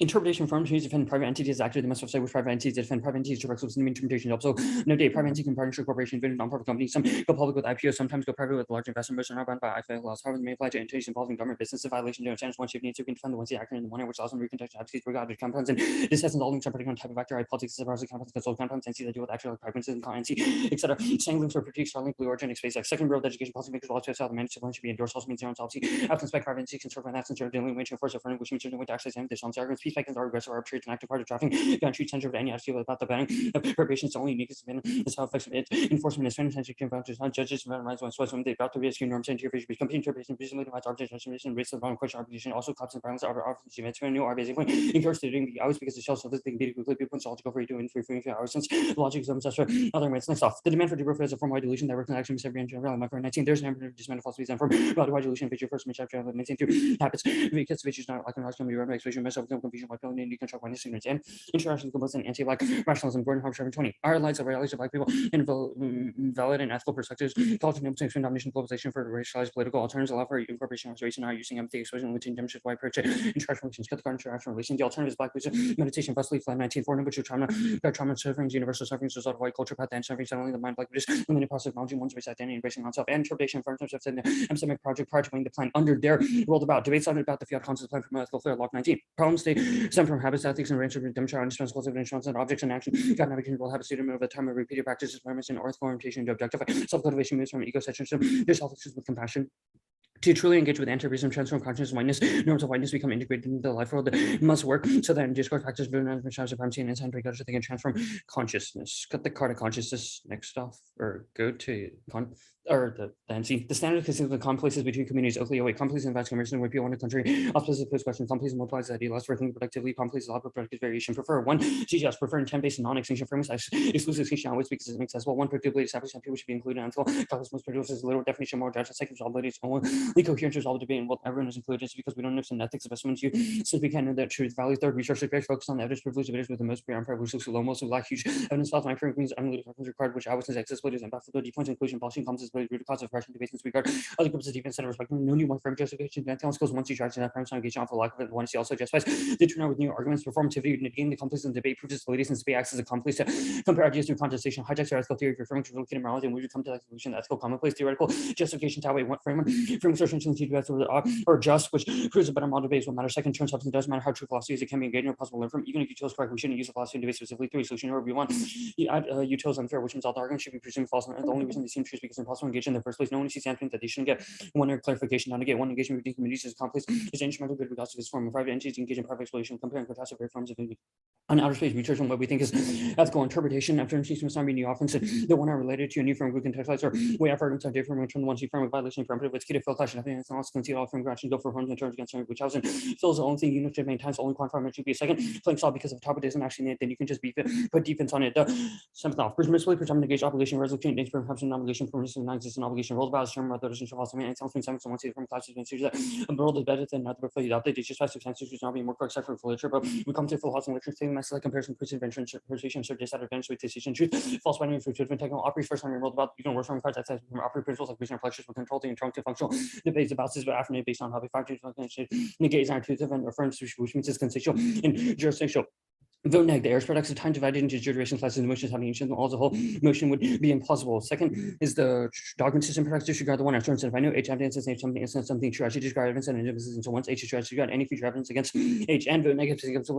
Interpretation firms who defend private entities acted, they must say which private entities defend private entities direct with interpretation. Also, no date private entity can partnership corporation, non-profit companies. Some go public with IPO, sometimes go private with large investments, are not bound by IFA laws. However, they may apply to entities involving government business. Violation of standards. One chief needs to defend the ones acting in the one which allows them to recontextualize entities regarding compounds. And this has all links on particular type of actor, politics, compounds, control compounds, entities that deal with actual private and currency, etc. Saying links or critique, Starlink, Blue Origin, space like second world education policy makers, law to how the management should be endorsed. Also means zero policy. After inspect private entities, concern with that since they're dealing with force of which means to actually examine this on arguments. Peace makers are aggressive, arbitrary, and active part of trafficking. Gun treat censure of any attitude about the banning of preparations only unique is how effective it enforcement is finished. Censure can vouchers on judges and rights when swim they about to risk norms and interpretation become interpretation recently divides arbitration race of wrong question arbitration also cops and violence are often events when new are basically encouraged to doing the hours because the shell so this thing be quickly people installed to go for doing for 3 hours since logic zones after other ways. Next off, the demand for deeper is a form wide dilution that works in action every engine around micro 19. There's an number of dismantled philosophies and from wide dilution picture first which after maintain through habits because which is not like an article be run expression myself confusion like feeling and control when ignorance and interaction composed and anti-black rationalism Gordon Home 720 our lives of realities of black people and valid and ethical perspectives culture and domination globalization for racialized political alternatives allow for incorporation of race and are using empathy expression within demonstrate wide approach international relations cut the international relations the alternatives black meditation bus leaf 19 4 number 2 trauma sufferings universal sufferings result of white culture path and suffering suddenly the mind black British limited positive knowledge one's race identity embracing oneself and interpretation for terms of the epistemic project prior to winning the plan under their world about debates on about the fiat concepts plan from ethical fair log 19 problems they stem from habits ethics and range of demonstrate indispensable evidence and objects and action God navigation will have a student over the time of repeated practices environments and orthogonal orientation to objectify self-cultivation moves from ego-centrism their selfishness with compassion to truly engage with anti-racism, transform consciousness, whiteness, norms of whiteness become integrated into the life world. It must work so that in discourse, practice, supremacy, and insight, because they can transform consciousness. Cut the card of consciousness. Next off, or go to the NC. The standard consists of complexes between communities. Oakley away. Complexes and vast conversion where people want a country. Auspices post question. Complexes multiplies the idea. Less for thinking productively. Complexes allow for productive variation. Prefer one. CGS prefer intent-based non-extinction frameworks. Exclusive extinction always because it's accessible. One predictably established people should be included until complex most produces literal definition more judged. Second resolvability only coherence resolve debate and what everyone is included just because we don't understand ethics of estimates. You since we can't know that truth value. Third, research superior focus on the evidence privilege of with the most unfair which looks low most of lack huge evidence false my framework means unlimited reference required which hours accessibility and ambiguity points inclusion policy comes as root cause of oppression debates in this regard. Other groups of defense and respecting no new one frame justification and talent skills once you try to that premise engagement for lack of it. One she also justifies the turn out with new arguments performativity negating the complex and debate proves its validity since debate acts as a complex to compare ideas to contestation hijacks your ethical theory for framework to locate morality and we come to that conclusion ethical commonplace theoretical justification to one framework assertion or just which proves a better model debate what matters. Second, turn substance doesn't matter how true philosophy is, it can be engaging or possible to learn from. Even if you chose correct, we shouldn't use a philosophy debate specifically. Three, solution or we want. You chose unfair, which means all the arguments should be presumed false. And the only reason they seem true is because it's impossible to engage in the first place. No one sees something that they shouldn't get. One or clarification, not to get one engagement between communities is complex. Is instrumental good regards to this form of private entities engage in private exploration, comparing contrastive very forms of on outer space research on what we think is ethical interpretation. After entities must not be new often the one are related to a new framework we contextualize or way after arguments are different from the one she framework violation from with key to fill clash and everything else can see all from action go for horns and turns against which housing fills the only thing unit to maintain only quantify should be a second playing solve because if the topic isn't actually in it, then you can just beef it, put defense on it. Something off. Permissibly presumed negation obligation resolution nature perhaps an obligation permissive non-existent obligation rolled about term rather than false. I mean, it sounds like someone sees from classes and sees that a world is better than not the before you update. It's just faster substances which not being more correct for literature, but we come to full house and literature saying that's like comparison persuasion or disadvantage with decision truth false binary for truth technical operates first time rolled about you can work from cards that from operating principles like reason reflections for control and trunk to functional debates about this but after based on how we factors negates our truth and affirms which means it's consensual and jurisdictional. Vote neg, the air products of time divided into duration classes and motions having ancient all the whole motion would be impossible. Second is the dogma system products disregard the one after instead if I know H evidence is something instance something true, I should disregard evidence and evidence until once H is true, I should disregard any future evidence against H and vote negative against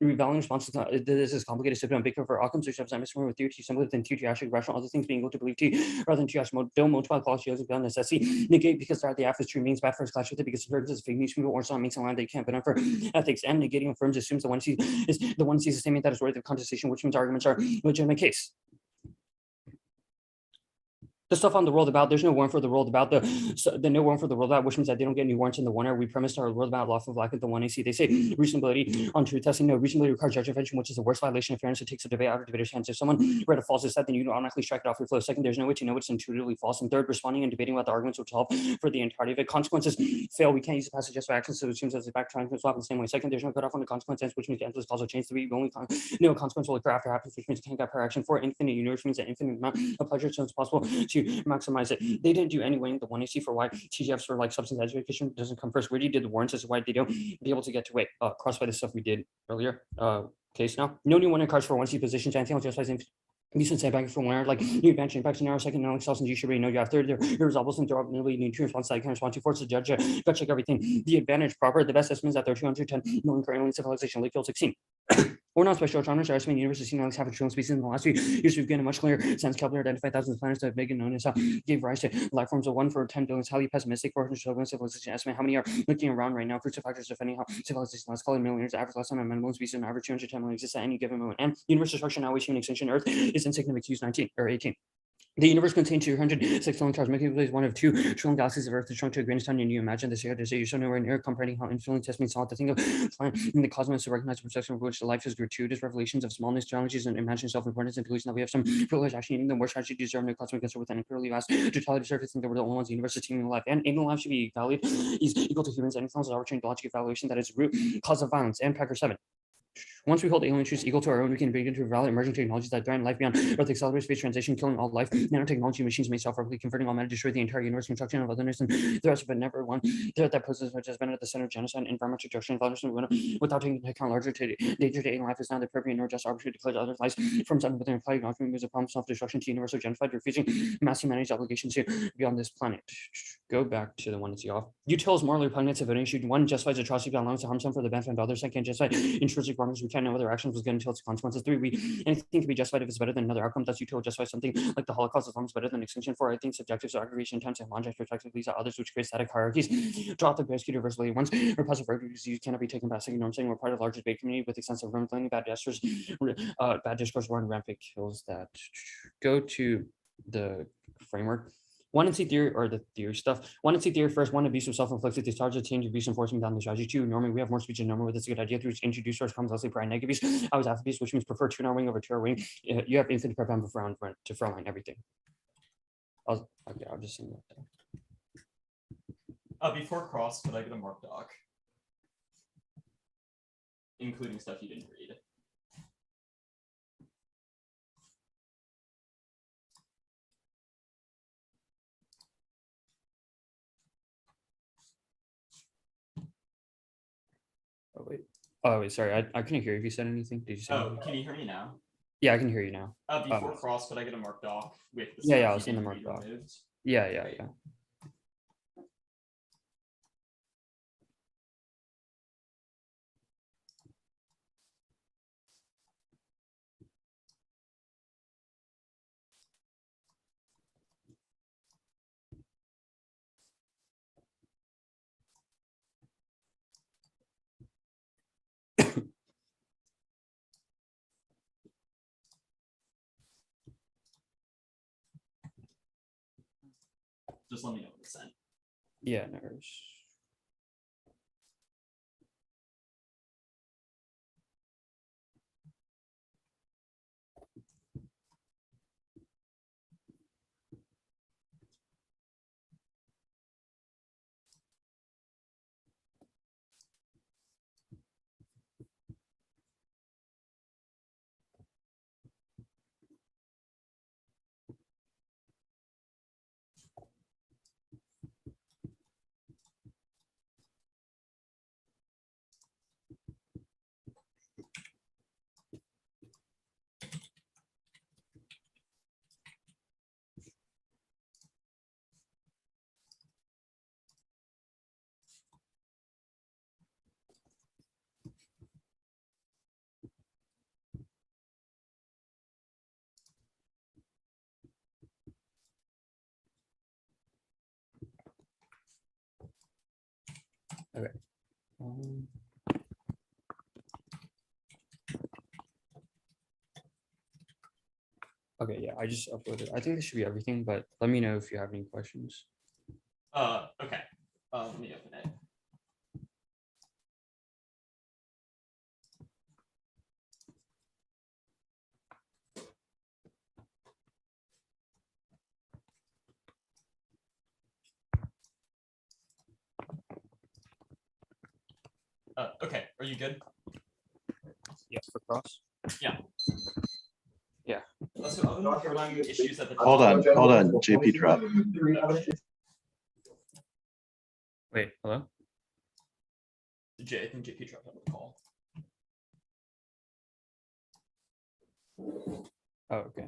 rebelling response. This is complicated to big for outcomes which have I'm familiar with T simpler than T actually rational other things being able to believe T rather than T don't multiply quality as a necessity negate because the after true means bad first clash with it because it is fake news people or something makes a line they can't but for ethics and negating affirms assumes the one sees is the one sees a statement that is worthy of contestation, which means arguments are legitimate case. The stuff on the world about there's no warrant for the world about the no warrant for the world about which means that they don't get any warrants in the one we premised our world about lawful lack of the one AC. They say reasonability on truth testing. No, reasonability requires judge intervention, which is the worst violation of fairness. It takes a debate out of debater's hands. If someone read a false set, then you automatically strike it off your flow. Second, there's no way to know it's intuitively false. And third, responding and debating about the arguments which help for the entirety of it. Consequences fail. We can't use the passage just for action, so it seems as if back trying to swap in the same way. Second, there's no cutoff on the consequences, which means the endless causal change. Three, only no consequence will occur after happens, which means you can't get per action. Four, infinite universe means that infinite amount of pleasure, so it's possible to maximize it. They didn't do any weighing the 1AC for why TGFs for like substance education doesn't come first. We already did the warrants as to why they don't be able to get to weight cross by the stuff we did earlier. Case now. No new warning cards for 1C positions. Anything else justifies decent setback from where like new bench impacts an hour second knowing cells and you should already know you have third there results and interoperability new two response that can respond to force the judge gut check everything. The advantage proper, the best estimates that they're 210 million currently civilization lake field 16. Or non-special astronomers are estimating the universe has seen half a trillion species in the last few years. We've gained a much clearer sense. Kepler identified thousands of planets that have been known as how gave rise to life forms of 1 for 10 billion. It's highly pessimistic. 400 trillion civilization estimate how many are looking around right now. Crucial factors defending how civilization last call it millions. Average last time a million species an average 210 million exists at any given moment. And universe destruction now human extinction. Earth is insignificant. Use 19 or 18. The universe contains 206 trillion stars, Milky Way is one of 2 trillion galaxies of Earth is shrunk to a grain of sand. And you imagine this here, you're so nowhere near comprehending how infinitely testing solid to think of in the cosmos to recognize the perception of which life is gratuitous revelations of smallness, challenges, and imagined self-importance and delusion that we have some privilege actually even the worst tragedy deserve no cosmic answer with an incredibly vast totality surface think that we're the only ones the universe is teeming life. And alien life should be valued is equal to humans. Anything else is arbitrary logic evaluation that is root cause of violence. And Packer 7. Once we hold alien truths equal to our own, we can begin to evaluate emerging technologies that threaten life beyond Earth, accelerate space transition, killing all life. Nanotechnology machines may self-replicate, converting all matter, destroy the entire universe, construction of otherness, and the rest, but never one threat that poses which has been at the center of genocide, environmental destruction, violence, without taking into account larger danger to alien life is not the appropriate nor just arbitrary declared other lives from something within implied acknowledgement moves a problem self-destruction to universal genocide, refusing mass humanity's obligation to be on this planet. Go back to the one that's off. Util is morally repugnant if an issue one justifies atrocity beyond allowance to harm some for the benefit of others. Second, justify intrinsic wrongs. We can't know whether actions was good until its consequences. 3, anything can be justified if it's better than another outcome. Thus, util justify something like the Holocaust as long as better than extinction. 4, I think subjectives are aggregation times and non-just perspectives leads to others, which creates static hierarchies. Drop the persecuted universally. Once repressive reviews cannot be taken by a second norm saying we're part of a larger debate community with extensive room claiming bad gestures, bad discourse, run rampant kills that. Go to the framework. 1C theory or the theory stuff. 1C theory first, 1 abuse of self-inflicted discharge, change abuse enforcement down the strategy. 2, normally we have more speech and normal with this a good idea. 3, introduce source comes lastly prior negative abuse. I was after abuse, which means prefer 2 hour wing over 2 hour wing. You have infinite prep for round to frontline everything. I'll just send that down. Before cross, could I get a mark doc? Including stuff you didn't read. Oh wait, sorry, I couldn't hear if you said anything. Did you say anything? Can you hear me now? Yeah, I can hear you now. Before cross, could I get a mark doc with the yeah, I'll send the mark doc. Yeah. Just let me know when it's sent. Yeah, no worries. Okay. Okay, yeah, I just uploaded. I think this should be everything, but let me know if you have any questions. Okay. Let me open it. Okay, are you good? Yeah, for cross. Yeah. Yeah. So other than paradigm issues at the Hold on, JP drop. Wait, hello? I think JP dropped out of the call. Oh, okay.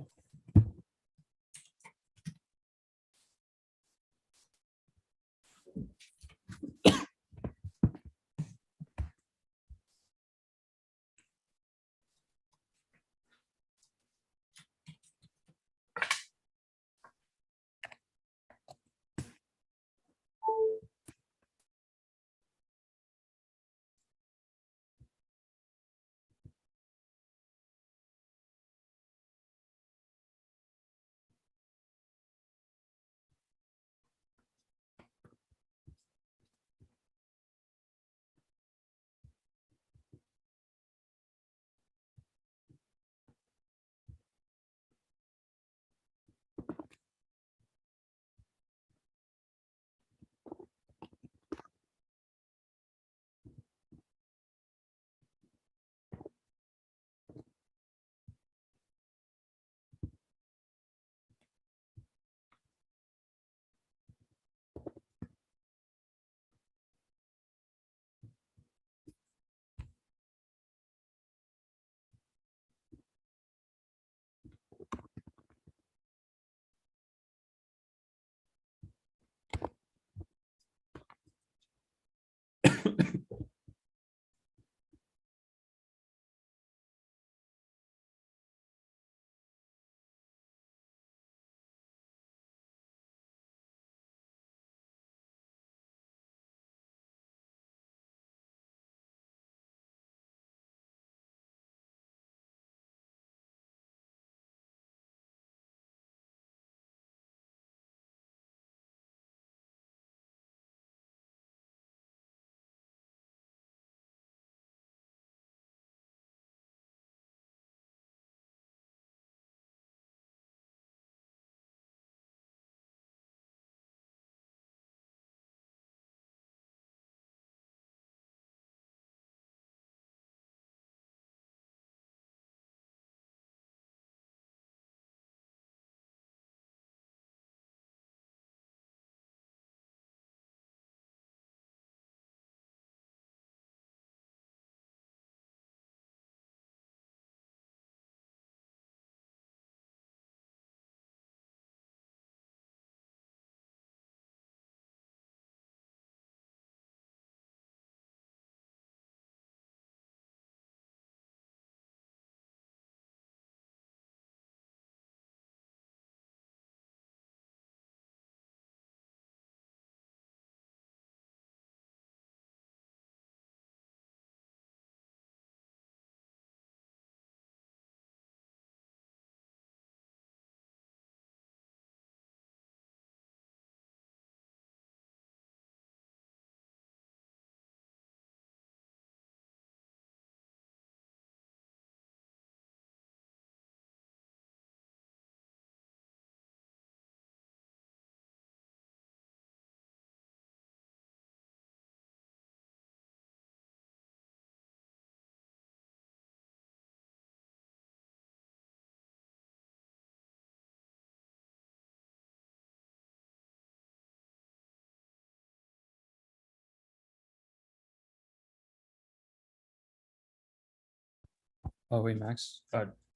Oh wait, Max.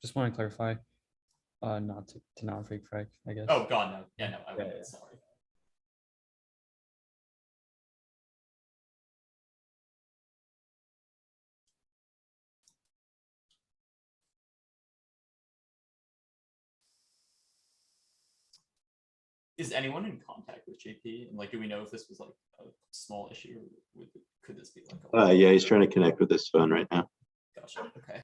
Just want to clarify. Not to not fake frag, I guess. Oh god, no. Yeah, no, I Yeah, wouldn't. yeah. Sorry. Is anyone in contact with JP? And like, do we know if this was like a small issue, or could this be like? Yeah, he's trying to connect with his phone right now. Gotcha. Okay.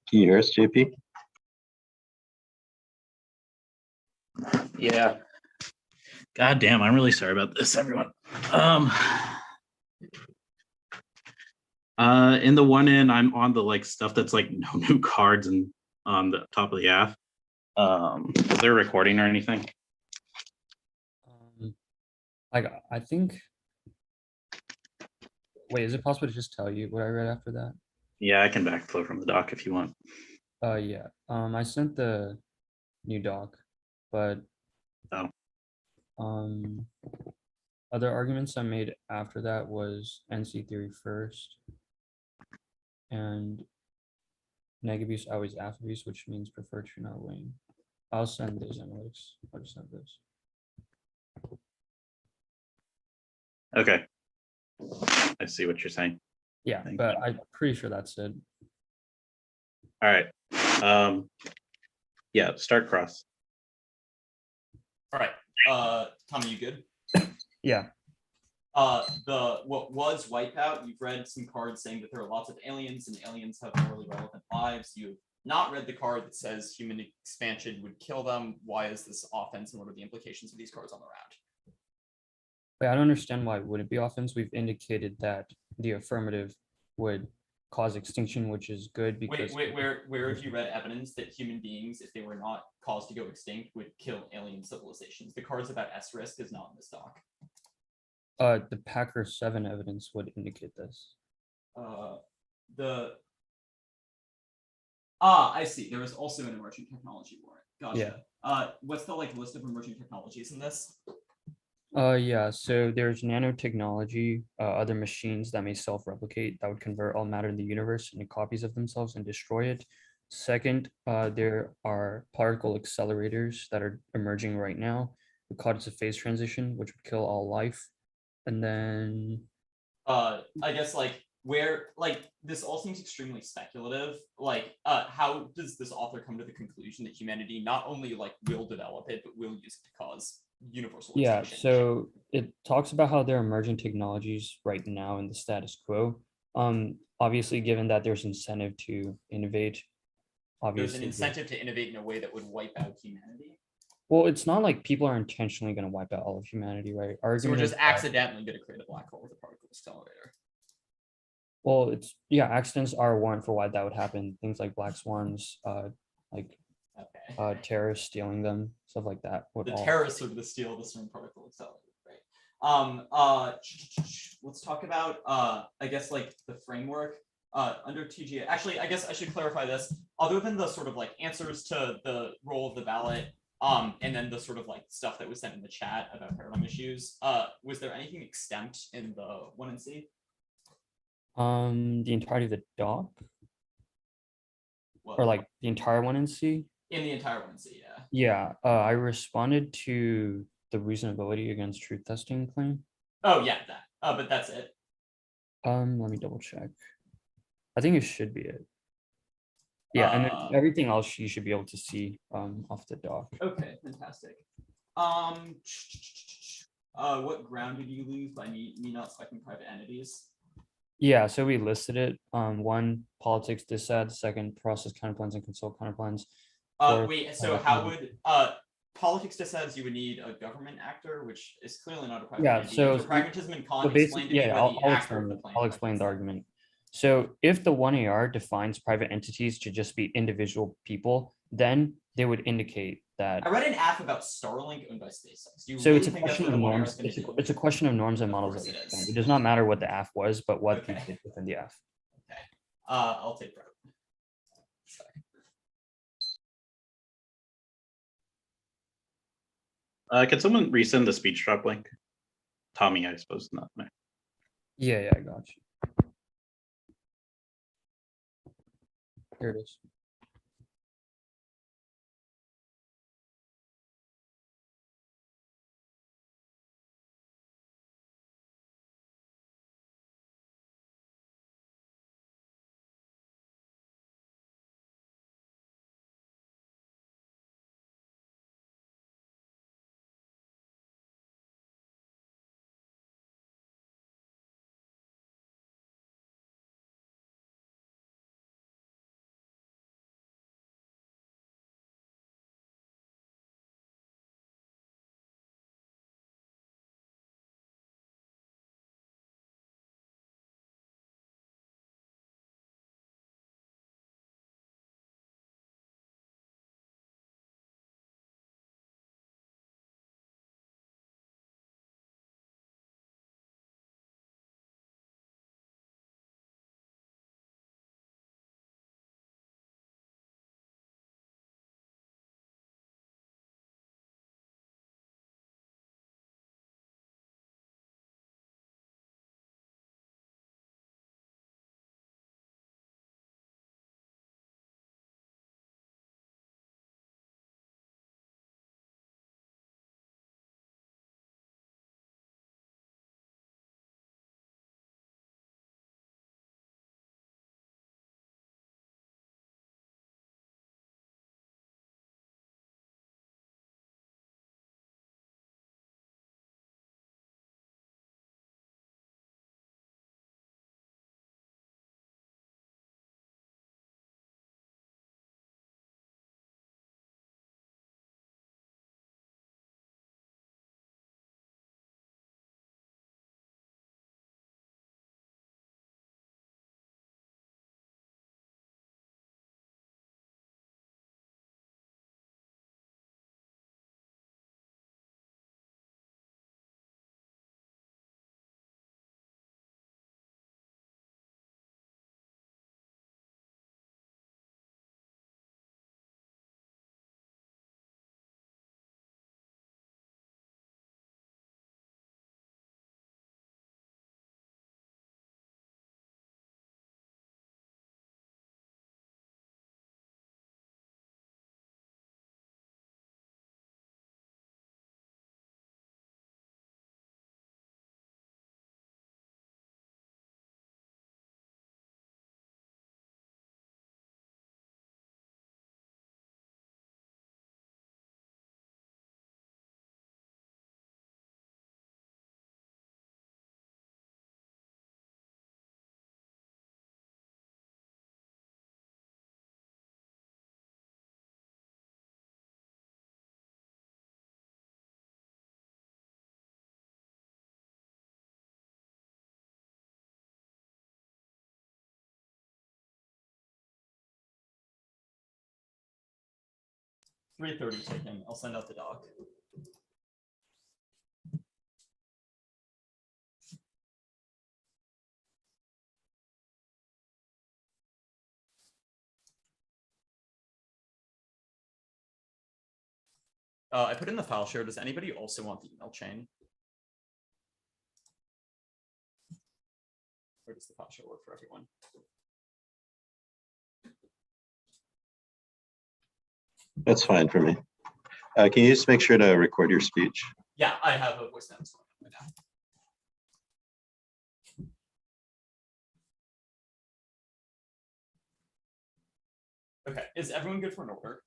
Can you hear us, JP? Yeah. God damn, I'm really sorry about this, everyone. In the one in, I'm on the like stuff that's like no new cards and on the top of the app. Is there a recording or anything? I think. Wait, is it possible to just tell you what I read after that? Yeah, I can backflow from the doc if you want. Yeah. I sent the new doc, but Oh. Other arguments I made after that was NC theory first, and neg abuse outweighs aff abuse, which means prefer true, not weighing. I'll send those analytics. I'll just send those. Okay. I see what you're saying. Yeah, Thank but I'm pretty sure that's it. All right. Yeah, start cross. All right. Tommy, you good? Yeah. What was Wipeout? You've read some cards saying that there are lots of aliens and aliens have morally relevant lives. You've not read the card that says human expansion would kill them. Why is this offense and what are the implications of these cards on the round? Wait, I don't understand why it wouldn't be offense. We've indicated that the affirmative would cause extinction, which is good because Where have you read evidence that human beings, if they were not caused to go extinct, would kill alien civilizations? The cards about S risk is not in this doc. The Packer 7 evidence would indicate this. I see. There was also an emerging technology warrant. Gotcha. Yeah. What's the list of emerging technologies in this? Yeah, so there's nanotechnology, other machines that may self-replicate that would convert all matter in the universe into copies of themselves and destroy it. Second, there are particle accelerators that are emerging right now. We call it a phase transition, which would kill all life. And then I guess this all seems extremely speculative. How does this author come to the conclusion that humanity not only will develop it, but will use it to cause universal extinction? So it talks about how there are emerging technologies right now in the status quo. Obviously, given that there's incentive to innovate, obviously there's an incentive to innovate in a way that would wipe out humanity. Well, it's not like people are intentionally going to wipe out all of humanity, right? So we're just accidentally going to create a black hole with a particle accelerator. Well, accidents are a warrant for why that would happen. Things like black swans, terrorists stealing them, stuff like that. Terrorists are going to steal the CERN particle accelerator, right? Let's talk about I guess the framework under TGA. Actually, I guess I should clarify this. Other than the sort of answers to the role of the ballot, and then the sort of stuff that was sent in the chat about paradigm issues, was there anything extempt in the 1NC? The entirety of the doc, or the entire 1NC? In the entire 1NC, yeah. Yeah, I responded to the reasonability against truth testing claim. Oh yeah, that. But that's it. Let me double check. I think it should be it. Yeah, and then everything else you should be able to see off the doc. Okay, fantastic. What ground did you lose by me not selecting private entities? Yeah, so we listed it. One, politics dissad. Second, process counterplans and consult counterplans. Wait, so how would politics dissads you would need a government actor, which is clearly not a private entity. So for pragmatism and con, explain to me what the actor of the plan. I'll explain the argument. So if the 1AR defines private entities to just be individual people, then they would indicate that. I read an app about Starlink owned by SpaceX. So it's a question of norms. It's a question of norms and models. It does not matter what the app was, but what they did within the app. Okay. I'll take that. Can someone resend the speech drop link? Tommy, I suppose, not me. Yeah, I got you. Here it is. 3:30 taken. I'll send out the doc. I put in the file share. Does anybody also want the email chain? Or does the file share work for everyone? That's fine for me. Can you just make sure to record your speech? Yeah, I have a voice note right now. Okay, is everyone good for an order?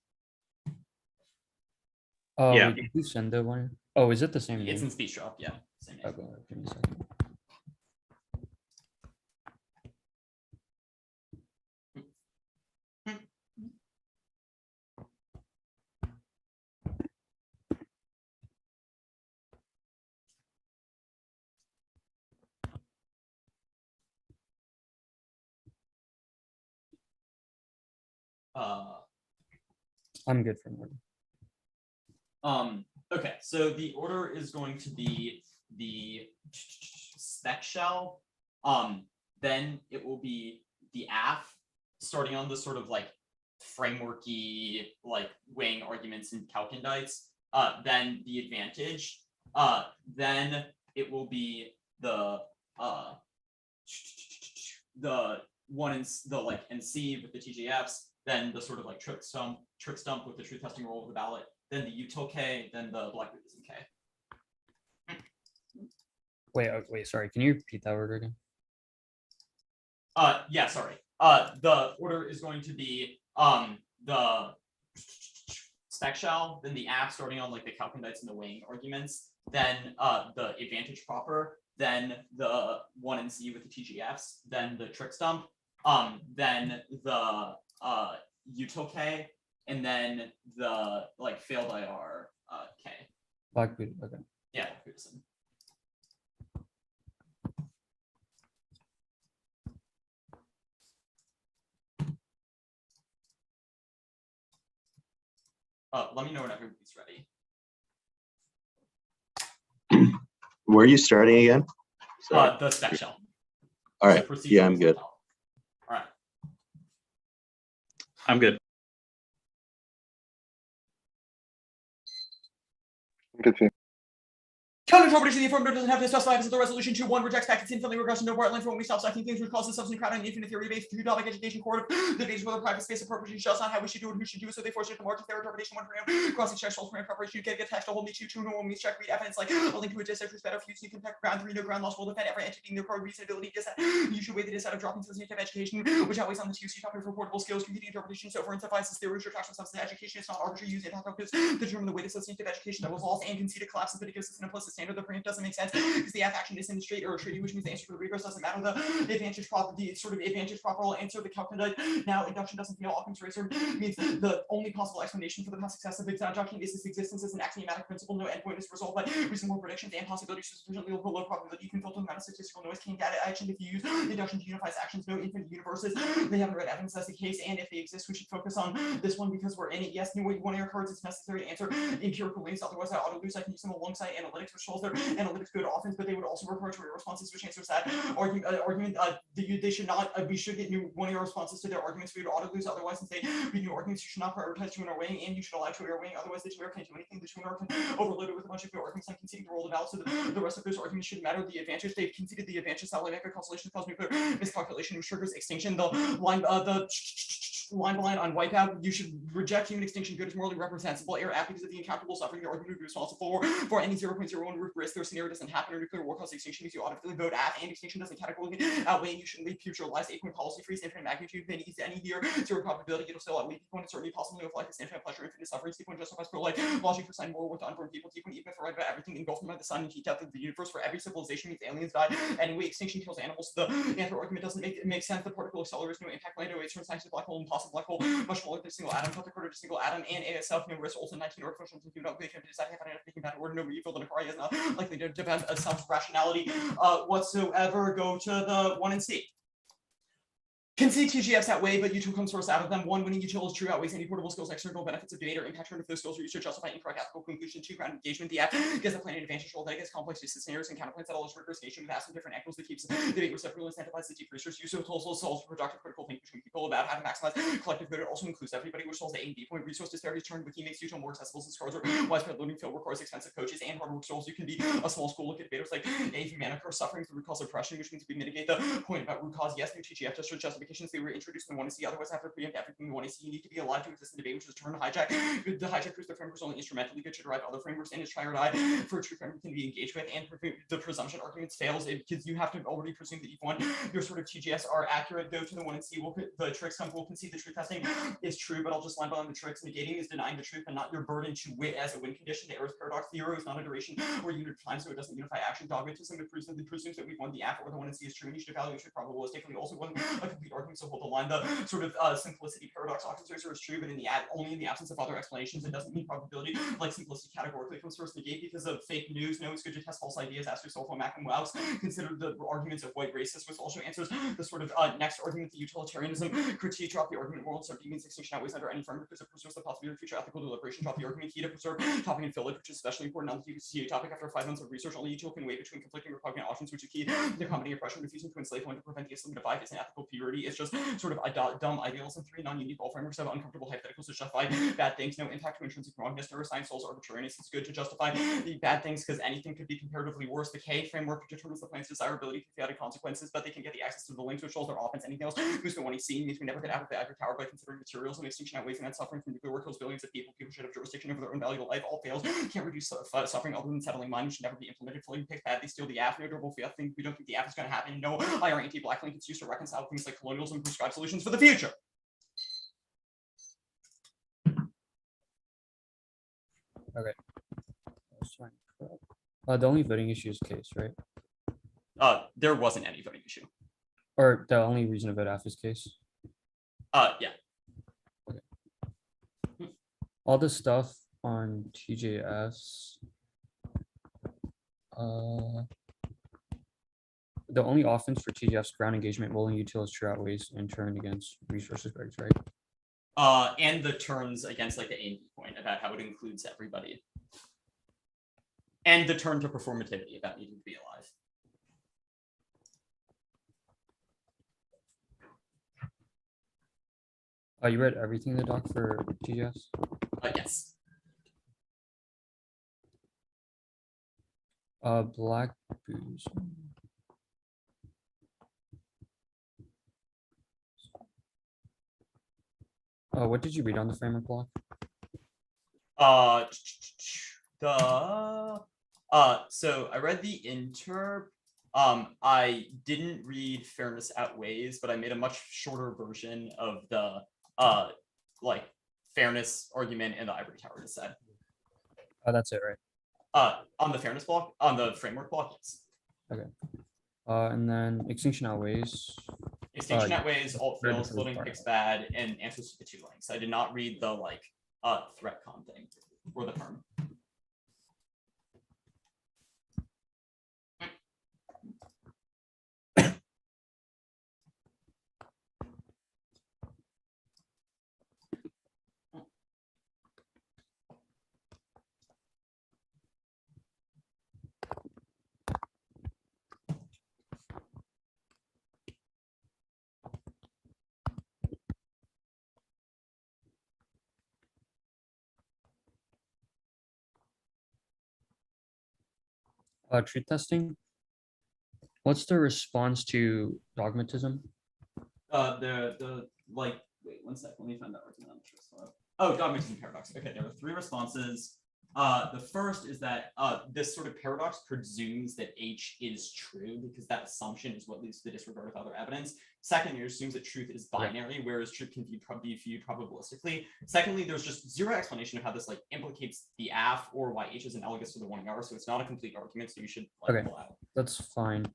Yeah. Wait, did you send the one? Oh, is it the same It's name? in speech drop, yeah. Same name. Okay, give me a second. I'm good for an order. Okay, so the order is going to be the spec shell. Then it will be the AF, starting on the sort of like frameworky, like weighing arguments and calcandites. Then the advantage. Then it will be the one in the like NC with the TJFs. Then the sort of like trick stump with the truth testing roll of the ballot. Then the util K, then the black Buddhism K. Wait, sorry. Can you repeat that order again? Yeah, sorry. The order is going to be the spec shell, then the app starting on like the calcandites and the weighing arguments, then the advantage proper, then the 1 and Z with the TGFs, then the trick stump, then the util K, and then the like failed IR K. Black Buddha. Okay. Yeah, Buddhism. Let me know when everybody's ready. Where are you starting again? Sorry. The spec shell. All right. So Yeah, I'm good. All right. I'm good. Good too. Counter-interpretation of the affirmative doesn't have to specify if the resolution 2-1 rejects packets infinitely regression no part length for when we stop stacking things which causes substantive crowding infinite theory based two topic education court the days whether private space appropriation just not how we should do it, who should do it, so they force you to march their interpretation one for him crossing check for preparation you get text to hold me to no means check read evidence like a link to a dissect is better for you so you can pick ground 3 no ground loss will defend every entity no card reasonability dissent you should weigh the dissent of dropping substantive education which always on the 2 topic for portable skills computing interpretation so for suffices theory retraction substantive education it's not arbitrary use impact focus determine the weight of substantive education that was lost and conceded collapses but it gives us an implicit standard the print doesn't make sense because the F action is in the straight or a treaty, which means the answer to the regress doesn't matter. The advantage property, sort of advantage proper will answer the calculated. Now induction doesn't fail. Occam's razor means the only possible explanation for the past success of induction is its existence as an axiomatic principle. No endpoint is resolved by reasonable predictions and possibilities sufficiently low probability. You can filter them out of statistical noise. Can't data action if you use induction to unifies actions. No infinite universes. They haven't read evidence that's the case, and if they exist, we should focus on this one because we're in it. Yes, new one of your cards is necessary to answer empirical ways. Otherwise, I auto lose. I can use them alongside analytics, which shows their analytics good offense, but they would also refer to your responses, which answers that argument. They should not. We should get new one of your responses to their arguments. We would auto lose. Otherwise, since they read new arguments, you should not prioritize two in our weighing, and you should allow two in our weighing. Otherwise, the two can't do anything. The two can overload it with a bunch of new arguments and conceding to roll the ballot. So the rest of those arguments shouldn't matter. The advantage they've conceded the advantage. That like a constellation cause nuclear miscalculation, which triggers extinction. The line on wipeout. You should reject human extinction. Good is morally reprehensible. Error app because of the incalculable suffering. The argument would be responsible for any 0.01 root risk. Their scenario doesn't happen or nuclear war cause extinction means you automatically vote app and extinction doesn't categorically outweigh and you shouldn't leave futuralized 8-point policy freeze infinite magnitude then easy any year 0 probability it'll still outweigh people and it's certainly possible of life is infinite pleasure infinite suffering C-point justifies pro life logic for sign more with unborn people D-point even if they're right about everything engulfed by the sun and heat death of the universe for every civilization means aliens die anyway extinction kills animals so the answer argument doesn't make sense the particle accelerates no impact land away turns science to black hole impossible black hole much smaller than a single atom cut the quarter to single atom and ASF no risk also 19 artificial to do not believe him to decide have an thinking about order no refill the Nakari is not likely to depend on some rationality whatsoever. Go to the 1 and C. Concede TGFs that way, but util comes source out of them. One, winning util is true outweighs any portable skills, external benefits of debate or impact if those skills are used to justify incorrect ethical conclusion. Two, ground engagement. The app gives the plan an advantage role that gets complex use scenarios and counterpoints that allows rigorous nation with asking different angles that keeps debate reciprocal and incentivizes the deep research. Use of tools solves productive critical thinking between people about how to maximize collective good. It also includes everybody, which solves the A and B point. Resource disparities turn wiki makes util more accessible since scars or widespread learning field requires expensive coaches and hard work skills. You can be a small school. Look at debaters like A. Humanic are suffering through root cause oppression, which means we mitigate the point about root cause. Yes, new TGF justifications they were introduced in the 1AC, otherwise after preempt everything in the 1AC, you need to be alive to exist in debate, which is turn hijack. The hijack proves the framework is only instrumentally good to derive other frameworks, and is try or die for a true framework can be engaged with, and the presumption arguments fails because you have to already presume that you've won. Your sort of TGS are accurate. Go to the 1AC. The tricks come. We'll concede the truth testing is true, but I'll just line behind the tricks. Negating is denying the truth and not your burden to wit as a win condition. The errors paradox. The arrow is not a duration or unit of time, so it doesn't unify action. Dogmatism it presumes that we've won the app or the 1AC is true, and you should evaluate it probabilistically. Also wasn't a complete argument, so hold the line. The sort of simplicity paradox occupancy is true, but in the only in the absence of other explanations. It doesn't mean probability like simplicity categorically comes first. Negate because of fake news. No, it's good to test false ideas. Ask yourself what Mac and Wows consider the arguments of white racists, which also answers the sort of next argument, the utilitarianism critique. Drop the argument moral certainty means extinction outweighs under any framework because it preserves the possibility of future ethical deliberation. Drop the argument key to preserve topic and fill it, which is especially important on the UCA topic. After 5 months of research, only util can weigh between conflicting repugnant options, which is key. The comedy oppression, refusing to enslave one to prevent the Islam divide is an ethical purity. It's just sort of a dumb idealism. 3, non-unique all frameworks have uncomfortable hypotheticals to justify bad things. No impact to intrinsic wrongness. Neuroscience solves arbitrariness. It's good to justify the bad things because anything could be comparatively worse. The K framework determines the plan's desirability for chaotic consequences, but they can get the access to the links, which solves their offense. Anything else boost the 1AC means we never get out of the ivory tower by considering materials and extinction outweighs and suffering from nuclear war kills billions of people. People should have jurisdiction over their own valuable life. All fails. Can't reduce suffering other than settling mine. Should never be implemented fully. Pick bad. They steal the app. No durable faith thing. We don't think the app is going to happen. No IR anti-black link. It's used to reconcile things like colonialism and prescribe solutions for the future. Okay. The only voting issue is case, right? There wasn't any voting issue. Or the only reason to vote F is case. Yeah. Okay. All the stuff on TJS. The only offense for TGF's ground engagement, rolling utilities true outweighs and turn against resources breaks, right? And the turns against like the A and B point about how it includes everybody. And the turn to performativity about needing to be alive. You read everything in the doc for TGS? Yes. Black booze. What did you read on the framework block? So I read the interp. I didn't read fairness outweighs, but I made a much shorter version of the like fairness argument and the ivory tower is said. Oh, that's it, right? On the fairness block, on the framework block, yes. Okay. And then extinction outweighs. Extinction outweighs, alt fails, loading picks bad, and answers to the 2 links. I did not read the like threat con thing or the term. Truth testing. What's the response to dogmatism? The like wait 1 sec, let me find that argument on the truth slide. Oh, dogmatism paradox. Okay, there were 3 responses. The first is that this sort of paradox presumes that H is true because that assumption is what leads to the disregard of other evidence. Second, it assumes that truth is binary, whereas truth can be viewed probabilistically. Secondly, there's just zero explanation of how this like implicates the AF or why H is analogous to the 1R, so it's not a complete argument, so you should like, pull out. That's fine.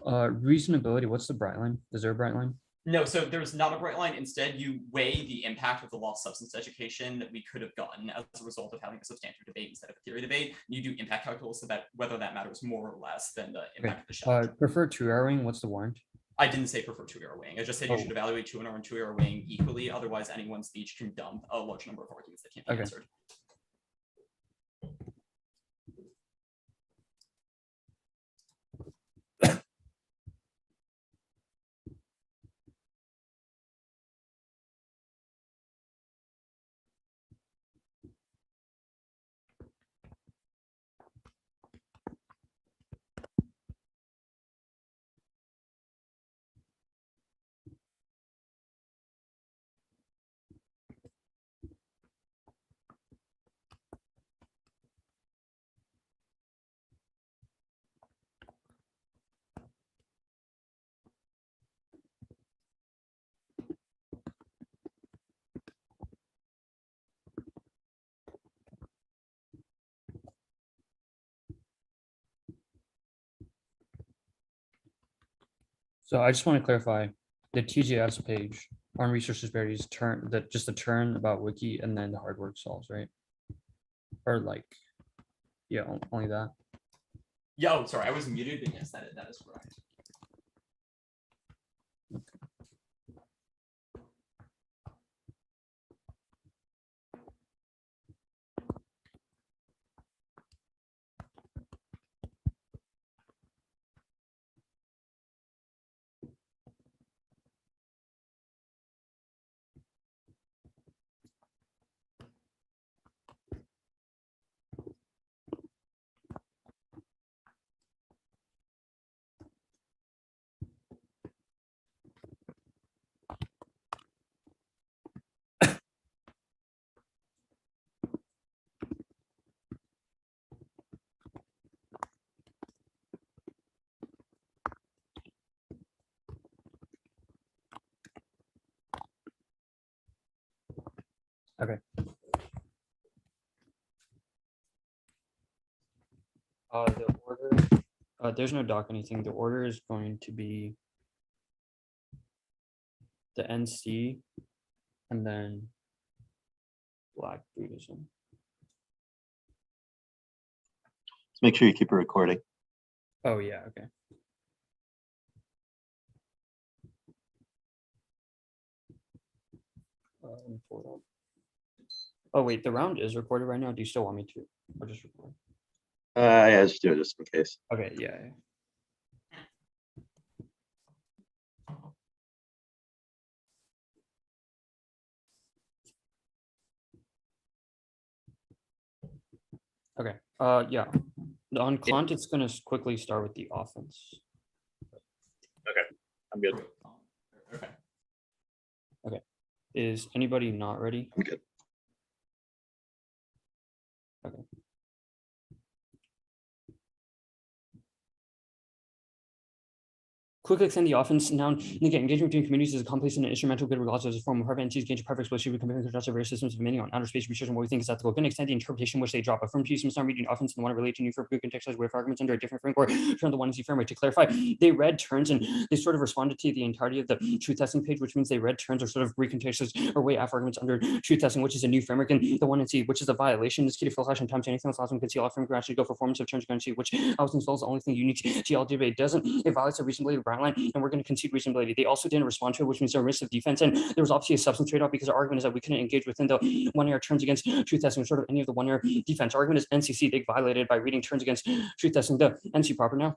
Reasonability, what's the bright line? Is there a bright line? No, so there's not a bright line. Instead, you weigh the impact of the lost substance education that we could have gotten as a result of having a substantive debate instead of a theory debate. You do impact calculus about whether that matters more or less than the impact of the shell. Prefer 2 arrowing, what's the warrant? I didn't say prefer two-error weighing. I just said you should evaluate two-error and two-error weighing equally. Otherwise, anyone's speech can dump a large number of arguments that can't be answered. So I just want to clarify the TGS page on research disparities turn that just the turn about wiki and then the hard work solves, right? Or like, yeah, only that. Yeah, oh, sorry, I was muted, but yes, that is correct. Okay. The order, there's no doc anything. The order is going to be the NC and then Black Buddhism. Let's make sure you keep it recording. Oh yeah, okay. Oh wait, the round is recorded right now. Do you still want me to, or just record? Yeah, just do it just in case. Okay, yeah. Okay. Yeah. On Kant, it's gonna quickly start with the offense. I'm good. Okay. Is anybody not ready? I'm good. Okay. Quickly extend the offense now. Again, engagement between communities is a complex and instrumental good regardless as a form of private entities gain perfect split. We compare and contrast various systems of meaning on outer space research and what we think is ethical. Going to extend the interpretation which they drop. A firm piece not reading offense and the one related to new for good contextualized way for arguments under a different framework. Turn the one and see framework to clarify. They read turns and they sort of responded to the entirety of the truth testing page, which means they read turns or sort of recontextualized or way after arguments under truth testing, which is a new framework, and the one and see, which is a violation. This key to fill hash and times anything else allows them to see all framework actually go for forms of turns going to see, which I was installed is the only thing unique to GL debate doesn't. It violates a reasonability brown line, and we're going to concede reasonability. They also didn't respond to it, which means there are risks of defense. And there was obviously a substance trade-off because our argument is that we couldn't engage within the 1 year terms against truth testing, sort of any of the 1 year defense. Our argument is NCC, they violated by reading terms against truth testing. The NC proper now.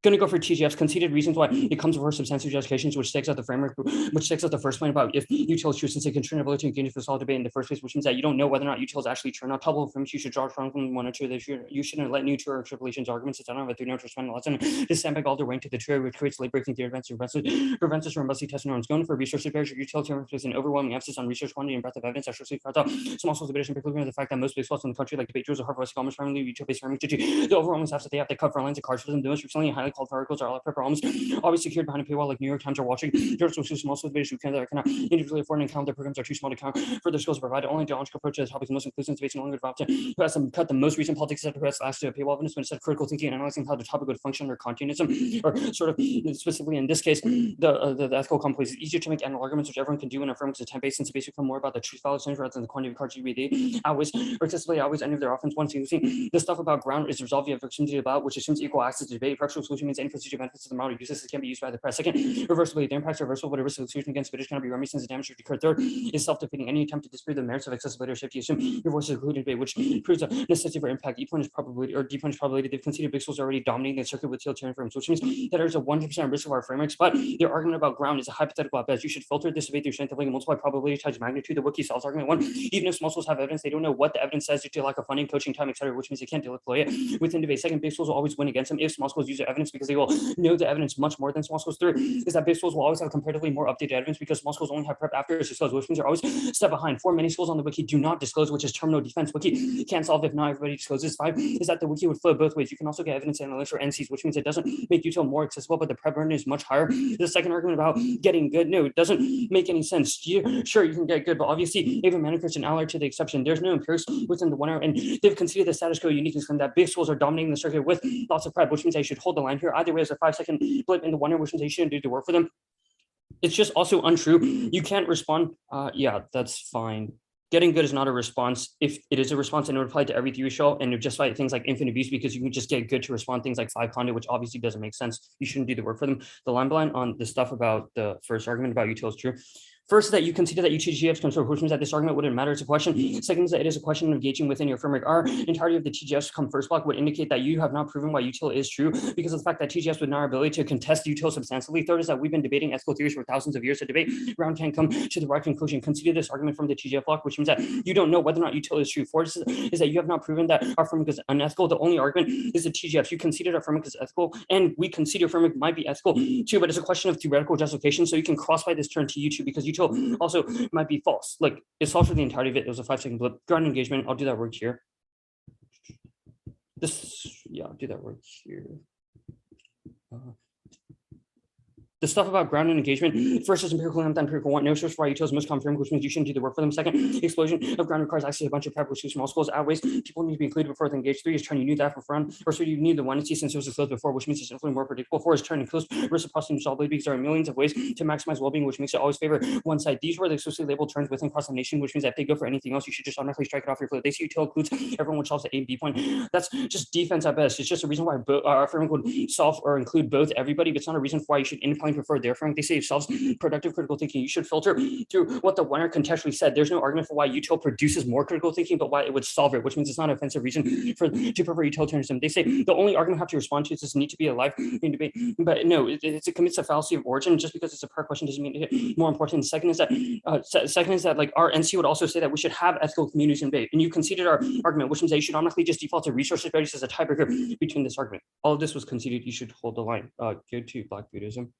Going to go for TGF's conceded reasons why it comes before substantial justifications, which takes out the framework, which takes out the first point about if util is true, since they can turn ability to engage for solid debate in the first place, which means that you don't know whether or not util is actually true or not. Couple of frames you should draw from one or two. You shouldn't let new true or tribulations arguments. It's not through no to respond. Let's just sandbag all the rank to the true, which creates late breaking theory events, prevents us from mostly testing norms. Going for research superior utilitarian places an overwhelming emphasis on research quantity and breadth of evidence. Actually, found out small source of particularly the fact that most big spots in the country, like debate jurors, are hard for us to almost primarily util-based framing. The overwhelming stuff that they have to cut for lines of cards for them. The most recently highly called for articles are all problems always secured behind a paywall like New York Times are watching. Journals with small debates who cannot individually afford and count their programs are too small to count for their skills provided. Only ideological approach to the topics most inclusive debates and only developed who has them cut the most recent politics that has last to a paywall evidence, but instead critical thinking and analyzing how the topic would function under Kantianism, or sort of specifically in this case, the ethical complex is easier to make analytical arguments, which everyone can do in a firm because it's 10 based, since it basically become more about the truth value rather than the quantity of cards you read. They always or excessively always any of their offense one thing. The stuff about ground is resolved via proximity about, which assumes equal access to debate. Practical solution exclusion means any procedure benefits of the model uses can be used by the press. Second, reversibility. The impacts are reversible, but a risk of exclusion against British cannot be remedied since the damage would occur. Third is self-defeating. Any attempt to disprove the merits of accessibility or safety assume your voice is included debate, which proves a necessity for impact. E point is probability, or D point is probability. They've conceded pixels already dominating the circuit with utilitarian frames, which means that there's a 100% risk of our frameworks, but their argument about ground is a hypothetical at best. You should filter this debate through strength of link and multiply probability times magnitude. The wiki solves argument one. Even if small schools have evidence, they don't know what the evidence says due to lack of funding, coaching, time, etc., which means they can't deploy it within debate. Second, big schools will always win against them if small schools use their evidence because they will know the evidence much more than small schools. Third is that big schools will always have comparatively more updated evidence because small schools only have prep after it's disclosed, which means they're always a step behind. Four, many schools on the wiki do not disclose, which is terminal defense. Wiki can't solve if not everybody discloses. Five is that the wiki would flow both ways. You can also get evidence analytics or NCs, which means it doesn't make util more accessible, but the prep burden is much higher. The second argument about getting good, no, it doesn't make any sense. Sure, you can get good, but obviously even Manicurts and Allard to the exception. There's no empirics within the 1 hour, and they've conceded the status quo uniqueness and that big schools are dominating the circuit with lots of prep, which means they should hold the line here. Either way, as a 5-second blip in the 1 hour, which means they shouldn't do the work for them. It's just also untrue. You can't respond. Yeah, that's fine. Getting good is not a response. If it is a response, and it would apply to every theory show, and it would justify things like infinite abuse because you can just get good to respond things like 5 conduit, which obviously doesn't make sense. You shouldn't do the work for them. The line blind on the stuff about the first argument about util is true. First, that you consider that UTGFs come from, which means that this argument wouldn't matter. It's a question. Second is that it is a question of engaging within your framework. Our entirety of the TGFs come first block would indicate that you have not proven why util is true because of the fact that TGFs would not have ability to contest util substantially. Third is that we've been debating ethical theories for thousands of years. The debate round can't come to the right conclusion. Consider this argument from the TGF block, which means that you don't know whether or not util is true. Fourth is that you have not proven that our framework is unethical. The only argument is the TGFs. You conceded our framework is ethical, and we concede your framework might be ethical too, but it's a question of theoretical justification. So you can cross by this turn to U2 because util also might be false. Like it solves for the entirety of it. It was a 5-second blip. Ground engagement. I'll do that work here. I'll do that work here. The stuff about ground and engagement. First is empirical and empirical one. No source for utils most confirmed, which means you shouldn't do the work for them. Second, explosion of ground requires access to a bunch of prep, which small schools outweighs. People need to be included before they engage. 3 is turn. You knew that for front. Or 3, you need the one since it was disclosed before, which means it's definitely more predictable. 4 is turn and close. Reciprocity solvability because there are millions of ways to maximize well-being, which makes it always favor one side. These were the explicitly labeled terms within cross-examination, which means that if they go for anything else, you should just automatically strike it off your flow. They see util includes everyone which solves the A and B point. That's just defense at best. It's just a reason why our framework would solve or include both everybody, but it's not a reason for why you should independently prefer their framework. They say solves productive critical thinking. You should filter through what the winner contextually said. There's no argument for why util produces more critical thinking, but why it would solve it, which means it's not an offensive reason to prefer utilitarianism. They say the only argument I have to respond to is this need to be alive in debate, but no, it commits a fallacy of origin. Just because it's a prior question doesn't mean it more important. Second is that like our NC would also say that we should have ethical communities in debate, and you conceded our argument, which means that you should automatically just default to resource disparities as a tiebreaker between this argument. All of this was conceded. You should hold the line. Go to Black Buddhism.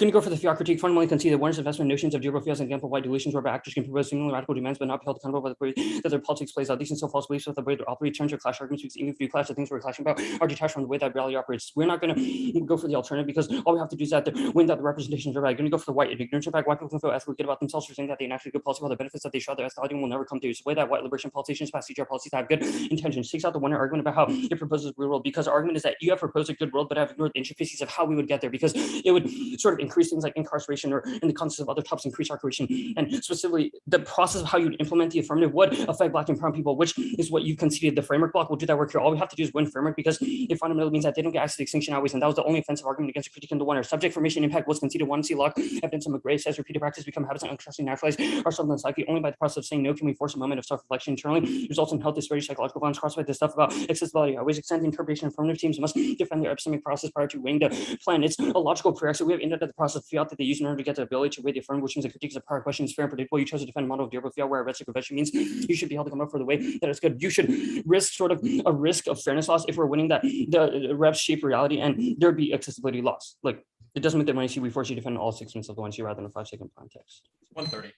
Going to go for the fiat critique. Fundamentally concede that one's investment notions of durable fiats and example why delusions whereby actors can propose seemingly radical demands but not be held accountable by the way that their politics plays out. These and so false beliefs with the way they operate terms or clash arguments because even if you clash the things we're clashing about are detached from the way that reality operates. We're not going to go for the alternative because all we have to do is that the win that the representations are right. Going to go for the white ignorance. In fact, white people can feel ethically good about themselves for saying that they enact good policy while the benefits that they show their ethicality will never come through. It's the way that white liberation politicians pass CGR policies that have good intentions. Takes out the winner argument about how it proposes a real world because the argument is that you have proposed a good world but have ignored the intricacies of how we would get there because it would sort of increase things like incarceration or in the context of other topics increase our creation, and specifically the process of how you implement the affirmative would affect Black and brown people, which is what you conceded the framework block will do that work here. All we have to do is win framework because it fundamentally means that they don't get access to extinction always, and that was the only offensive argument against critique in the one. Or subject formation impact was conceded. One C lock evidence of McGray says repeated practice become habits and untrusting naturalized are something likely only by the process of saying no can we force a moment of self-reflection internally results in health disparity psychological violence crossed by this stuff about accessibility. Always extend the interpretation. Affirmative teams must defend their epistemic process prior to weighing the plan. It's a logical prerequisite. We have ended up the process of fiat that they use in order to get the ability to weigh the affirmative, which means the critique is a prior question is fair and predictable. You chose to defend a model of durable fiat where a rhetoric of virtue means you should be held accountable for the way that it's good. You should risk sort of a risk of fairness loss if we're winning that the reps shape reality and there'd be accessibility loss. Like it doesn't make that money. See, we force you to defend all 6 minutes of the 1C rather than a 5-second context. 130.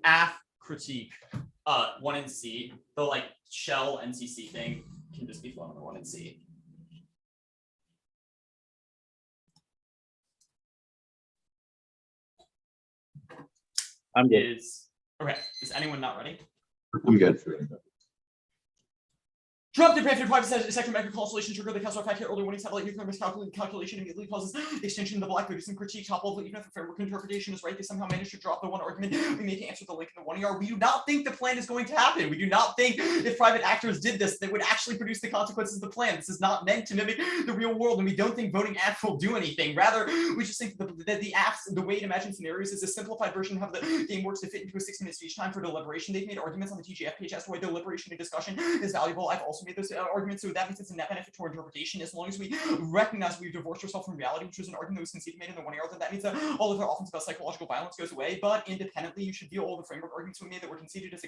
AF critique 1 and C, the like shell NCC thing can just be flown on the 1 and C. I'm good. Okay, is anyone not ready? I'm good. Trump defected private sector micro constellation trigger the Kessler effect early warning satellite nuclear miscalculation immediately causes extinction in the black Buddhism critique top level. Even if the framework interpretation is right, they somehow managed to drop the one argument we made to answer the link in the 1ER. We do not think the plan is going to happen. We do not think if private actors did this, they would actually produce the consequences of the plan. This is not meant to mimic the real world, and we don't think voting AF will do anything. Rather, we just think that the AFs, the way to imagine scenarios is a simplified version of how the game works to fit into a 6-minute speech time for deliberation. They've made arguments on the TGF page as to why deliberation and discussion is valuable. I've also made those arguments. So that means it's a net benefit to our interpretation. As long as we recognize we've divorced ourselves from reality, which was an argument that was conceded made in the 1ER, then that means that all of their offense about psychological violence goes away. But independently, you should view all the framework arguments we made that were conceded as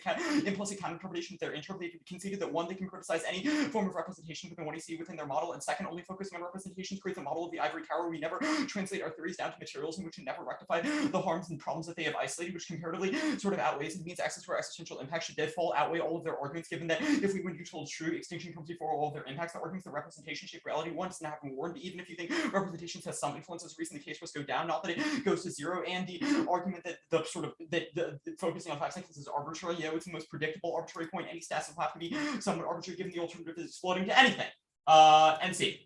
implicit counter-interpretation of their intro. They conceded that 1, they can criticize any form of representation within what you see within their model, and 2nd, only focusing on representations creates a model of the ivory tower. We never translate our theories down to materials in which we never rectify the harms and problems that they have isolated, which comparatively sort of outweighs and means access to our existential impact should default outweigh all of their arguments, given that if we win neutral is true, extinction comes before all of their impacts. The arguments that representation shape reality 1 doesn't happen warned, even if you think representations has some influence as a reason the case must go down, not that it goes to 0, and the argument that the sort of the focusing on 5 seconds is arbitrary. It's the most predictable arbitrary point. Any stats will have to be somewhat arbitrary given the alternative is exploding to anything. NC.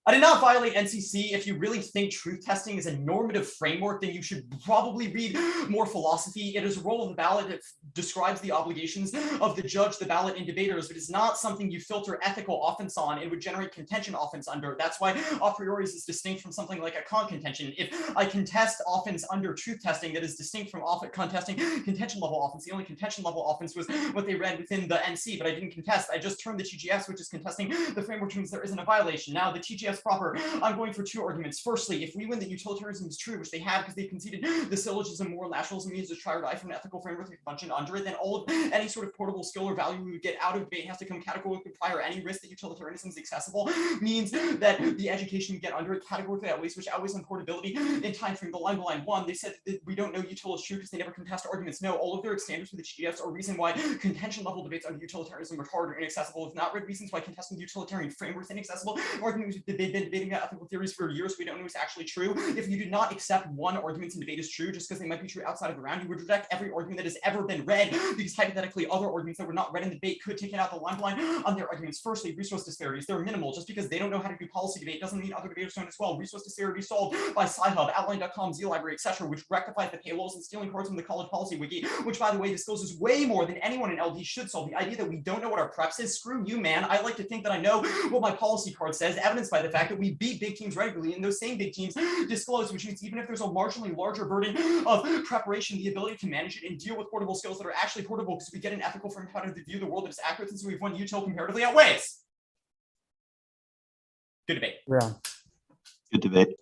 I did not violate NCC. If you really think truth testing is a normative framework, then you should probably read more philosophy. It is a role of the ballot that describes the obligations of the judge, the ballot, and debaters. It is not something you filter ethical offense on. It would generate contention offense under. That's why a priori is distinct from something like a contention. If I contest offense under truth testing, that is distinct from contesting contention level offense. The only contention level offense was what they read within the NC, but I didn't contest. I just turned the TGS, which is contesting the framework, means there isn't a violation. Now, the TGS proper, I'm going for 2 arguments. Firstly, if we win that utilitarianism is true, which they have because they've conceded the syllogism moral naturalism means to try or die from an ethical framework with a bunch under it, then all of any sort of portable skill or value we would get out of debate has to come categorically prior. Any risk that utilitarianism is accessible means that the education we get under it categorically outweighs, which outweighs on portability in time frame. The line 1, they said that we don't know util is true because they never contest arguments. No, all of their standards for the TGFs are reason why contention level debates under utilitarianism are hard or inaccessible. If not read reasons why contesting the utilitarian framework is inaccessible, arguments they've been debating about ethical theories for years, we don't know it's actually true. If you did not accept 1 argument in debate is true just because they might be true outside of the round, you would reject every argument that has ever been read, because hypothetically other arguments that were not read in the debate could take it out the line on their arguments. Firstly, resource disparities. They're minimal. Just because they don't know how to do policy debate doesn't mean other debaters don't as well. Resource disparity solved by Sci-Hub, Outline.com, Z-Library, etc., which rectifies the paywalls and stealing cards from the college policy wiki, which, by the way, discloses way more than anyone in LD should solve. The idea that we don't know what our preps is, screw you, man. I like to think that I know what my policy card says, evidenced by the fact that we beat big teams regularly, and those same big teams disclose, which means even if there's a marginally larger burden of preparation, the ability to manage it and deal with portable skills that are actually portable because we get an ethical framework how to view the world that is accurate, since we've won util comparatively outweighs. Good debate. Yeah. Good debate.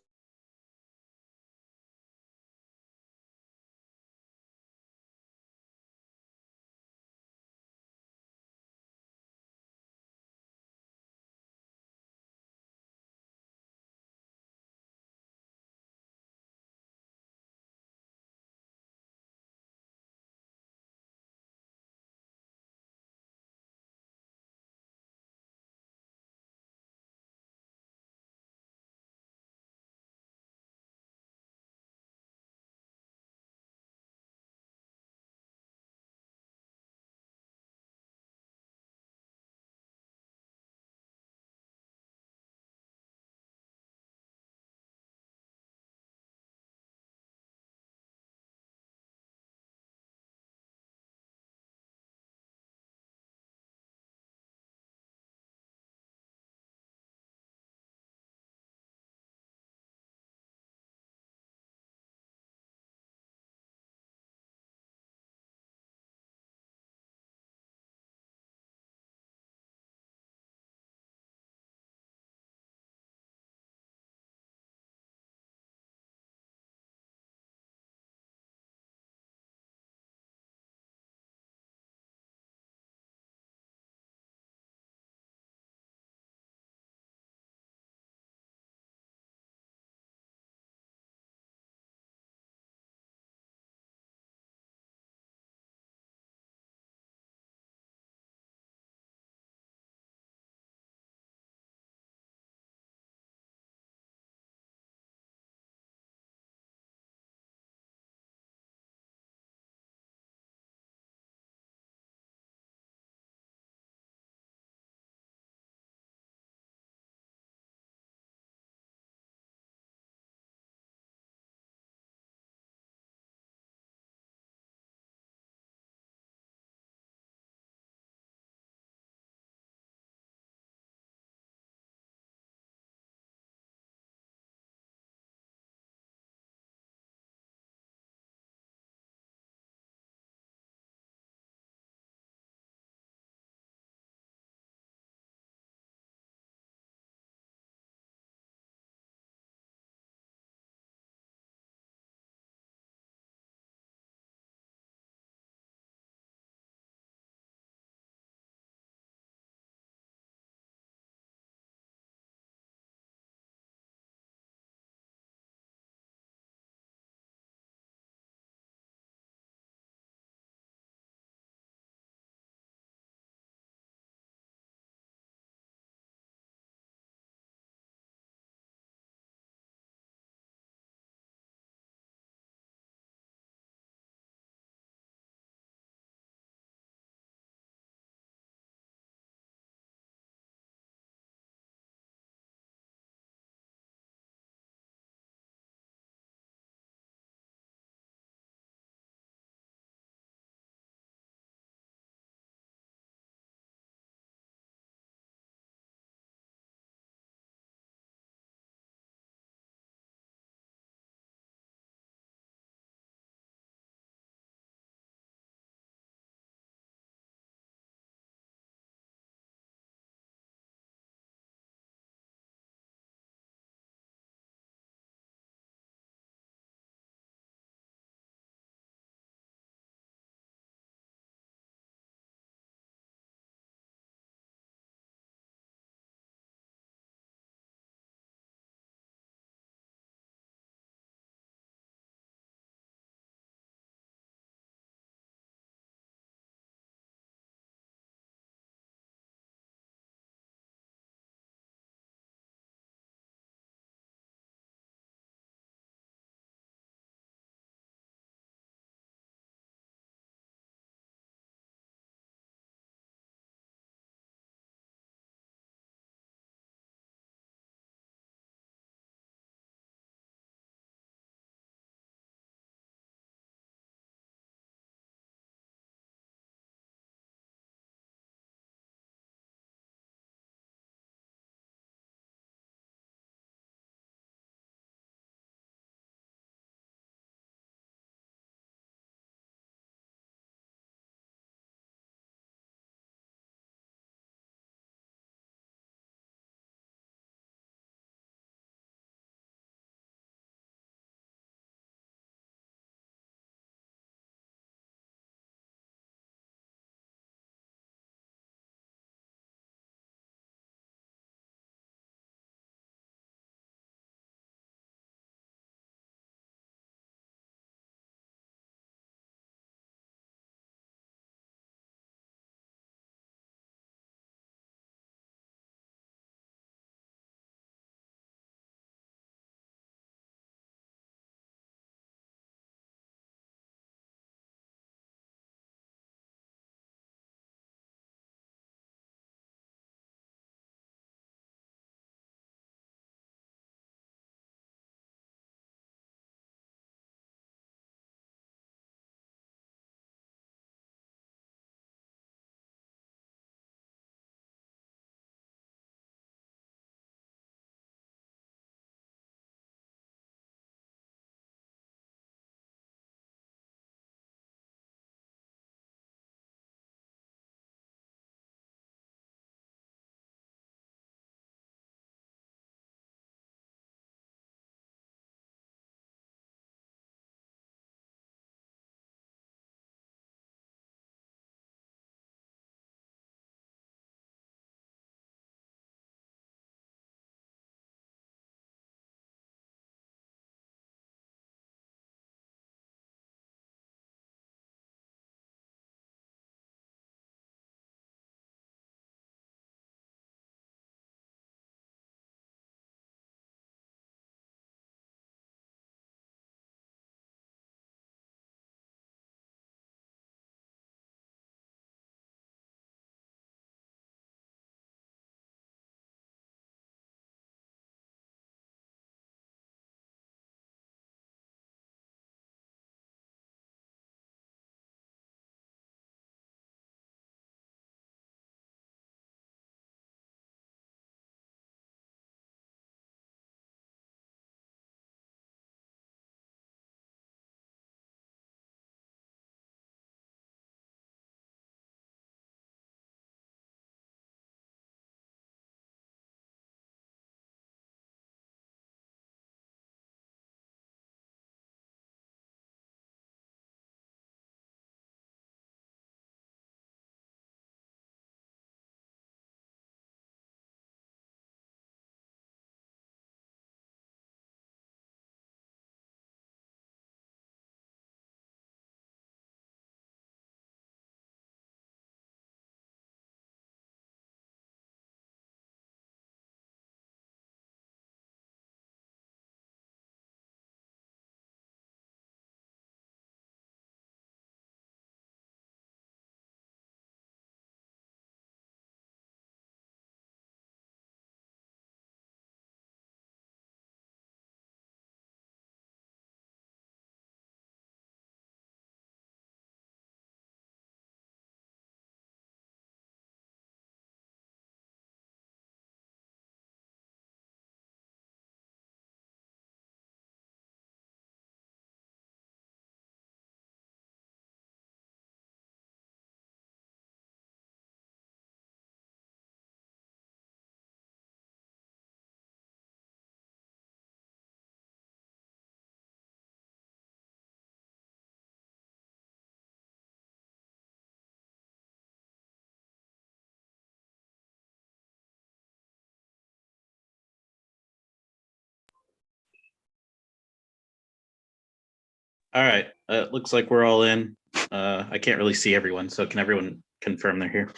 All right. Looks like we're all in. I can't really see everyone, so can everyone confirm they're here?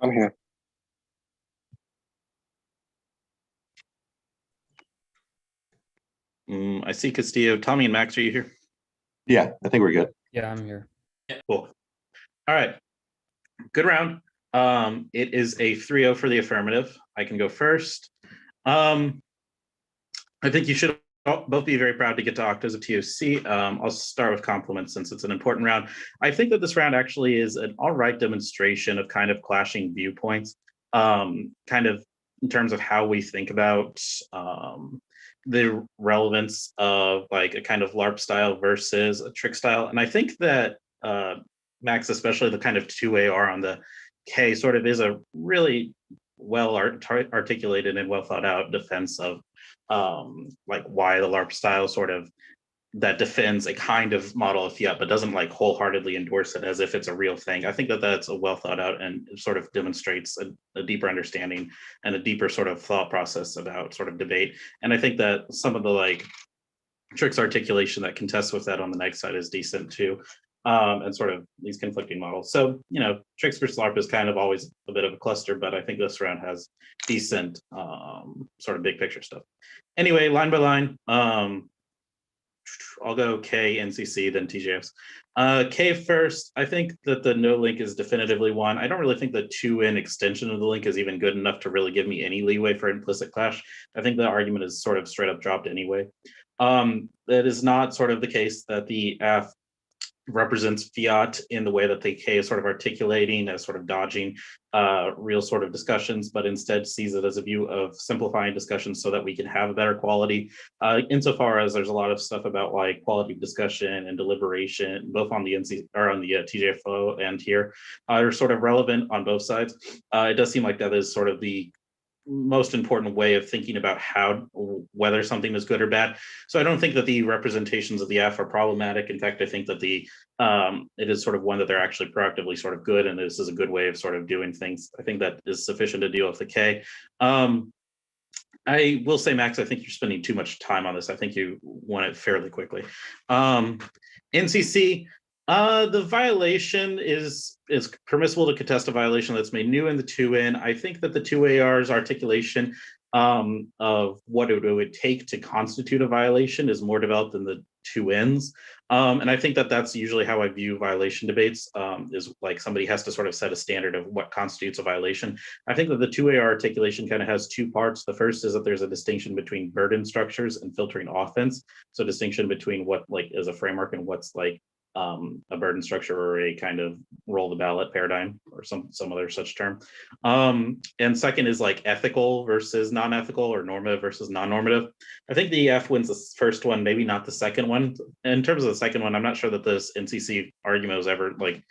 I'm here. I see Castillo. Tommy and Max, are you here? Yeah, I think we're good. Yeah, I'm here. Cool. All right. Good round. It is a 3-0 for the affirmative. I can go first. I think you should both be very proud to get to Octos of TOC. I'll start with compliments since it's an important round. I think that this round actually is an all right demonstration of kind of clashing viewpoints, kind of in terms of how we think about the relevance of like a kind of LARP style versus a trick style. And I think that Max, especially the kind of 2AR on the K, sort of is a really well articulated and well thought out defense of like why the LARP style sort of that defends a kind of model of fiat but doesn't like wholeheartedly endorse it as if it's a real thing. I think that that's a well thought out and sort of demonstrates a deeper understanding and a deeper sort of thought process about sort of debate. And I think that some of the like tricks articulation that contests with that on the next side is decent too. And sort of these conflicting models. So, you know, tricks versus LARP is kind of always a bit of a cluster, but I think this round has decent sort of big picture stuff. Anyway, line by line, I'll go K, NCC, then TJFs. K first, I think that the no link is definitively one. I don't really think the 2N extension of the link is even good enough to really give me any leeway for implicit clash. I think the argument is sort of straight up dropped anyway. That is not sort of the case that the F represents fiat in the way that the K is sort of articulating as sort of dodging real sort of discussions, but instead sees it as a view of simplifying discussions so that we can have a better quality. Insofar as there's a lot of stuff about like quality of discussion and deliberation, both on the NC or on the TJFO and here, are sort of relevant on both sides. It does seem like that is sort of the most important way of thinking about how whether something is good or bad. So I don't think that the representations of the F are problematic. In fact, I think that the it is sort of one that they're actually proactively sort of good, and this is a good way of sort of doing things. I think that is sufficient to deal with the K. I will say, Max, I think you're spending too much time on this. I think you want it fairly quickly. NCC, the violation is permissible to contest a violation that's made new in the 2N. I think that the 2AR's articulation of what it would take to constitute a violation is more developed than the 2Ns. And I think that that's usually how I view violation debates, is like somebody has to sort of set a standard of what constitutes a violation. I think that the 2AR articulation kind of has two parts. The first is that there's a distinction between burden structures and filtering offense. So distinction between what like is a framework and what's like a burden structure or a kind of roll the ballot paradigm or some other such term. And second is like ethical versus non-ethical or normative versus non-normative. I think the F wins the first one, maybe not the second one. In terms of the second one, I'm not sure that this NCC argument was ever like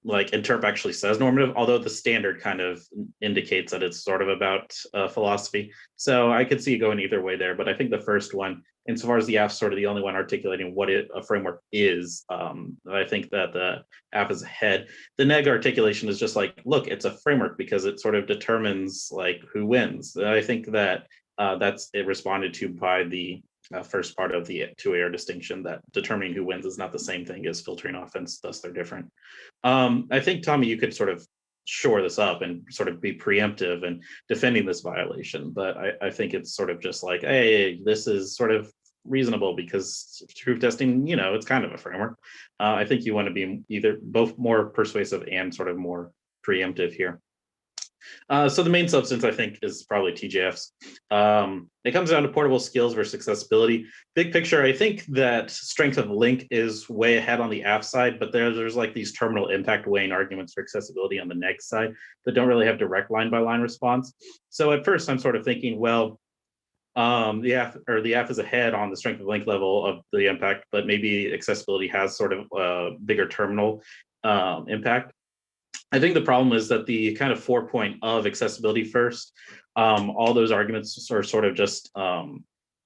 like interp actually says normative, although the standard kind of indicates that it's sort of about philosophy. So I could see it going either way there, but I think the first one, insofar as the F sort of the only one articulating what a framework is, I think that the F is ahead. The neg articulation is just like, look, it's a framework because it sort of determines like who wins. I think that that's it responded to by the first part of the 2AR distinction, that determining who wins is not the same thing as filtering offense, thus they're different. I think, Tommy, you could sort of shore this up and sort of be preemptive and defending this violation, but I think it's sort of just like, hey, this is sort of reasonable because truth testing, you know, it's kind of a framework. I think you want to be either both more persuasive and sort of more preemptive here. So the main substance, I think, is probably TJFs. It comes down to portable skills versus accessibility. Big picture, I think that strength of link is way ahead on the AF side, but there's like these terminal impact weighing arguments for accessibility on the neg side that don't really have direct line by line response. So at first I'm sort of thinking, well, the F is ahead on the strength of link level of the impact, but maybe accessibility has sort of a bigger terminal impact. I think the problem is that the kind of 4-point of accessibility first, all those arguments are sort of just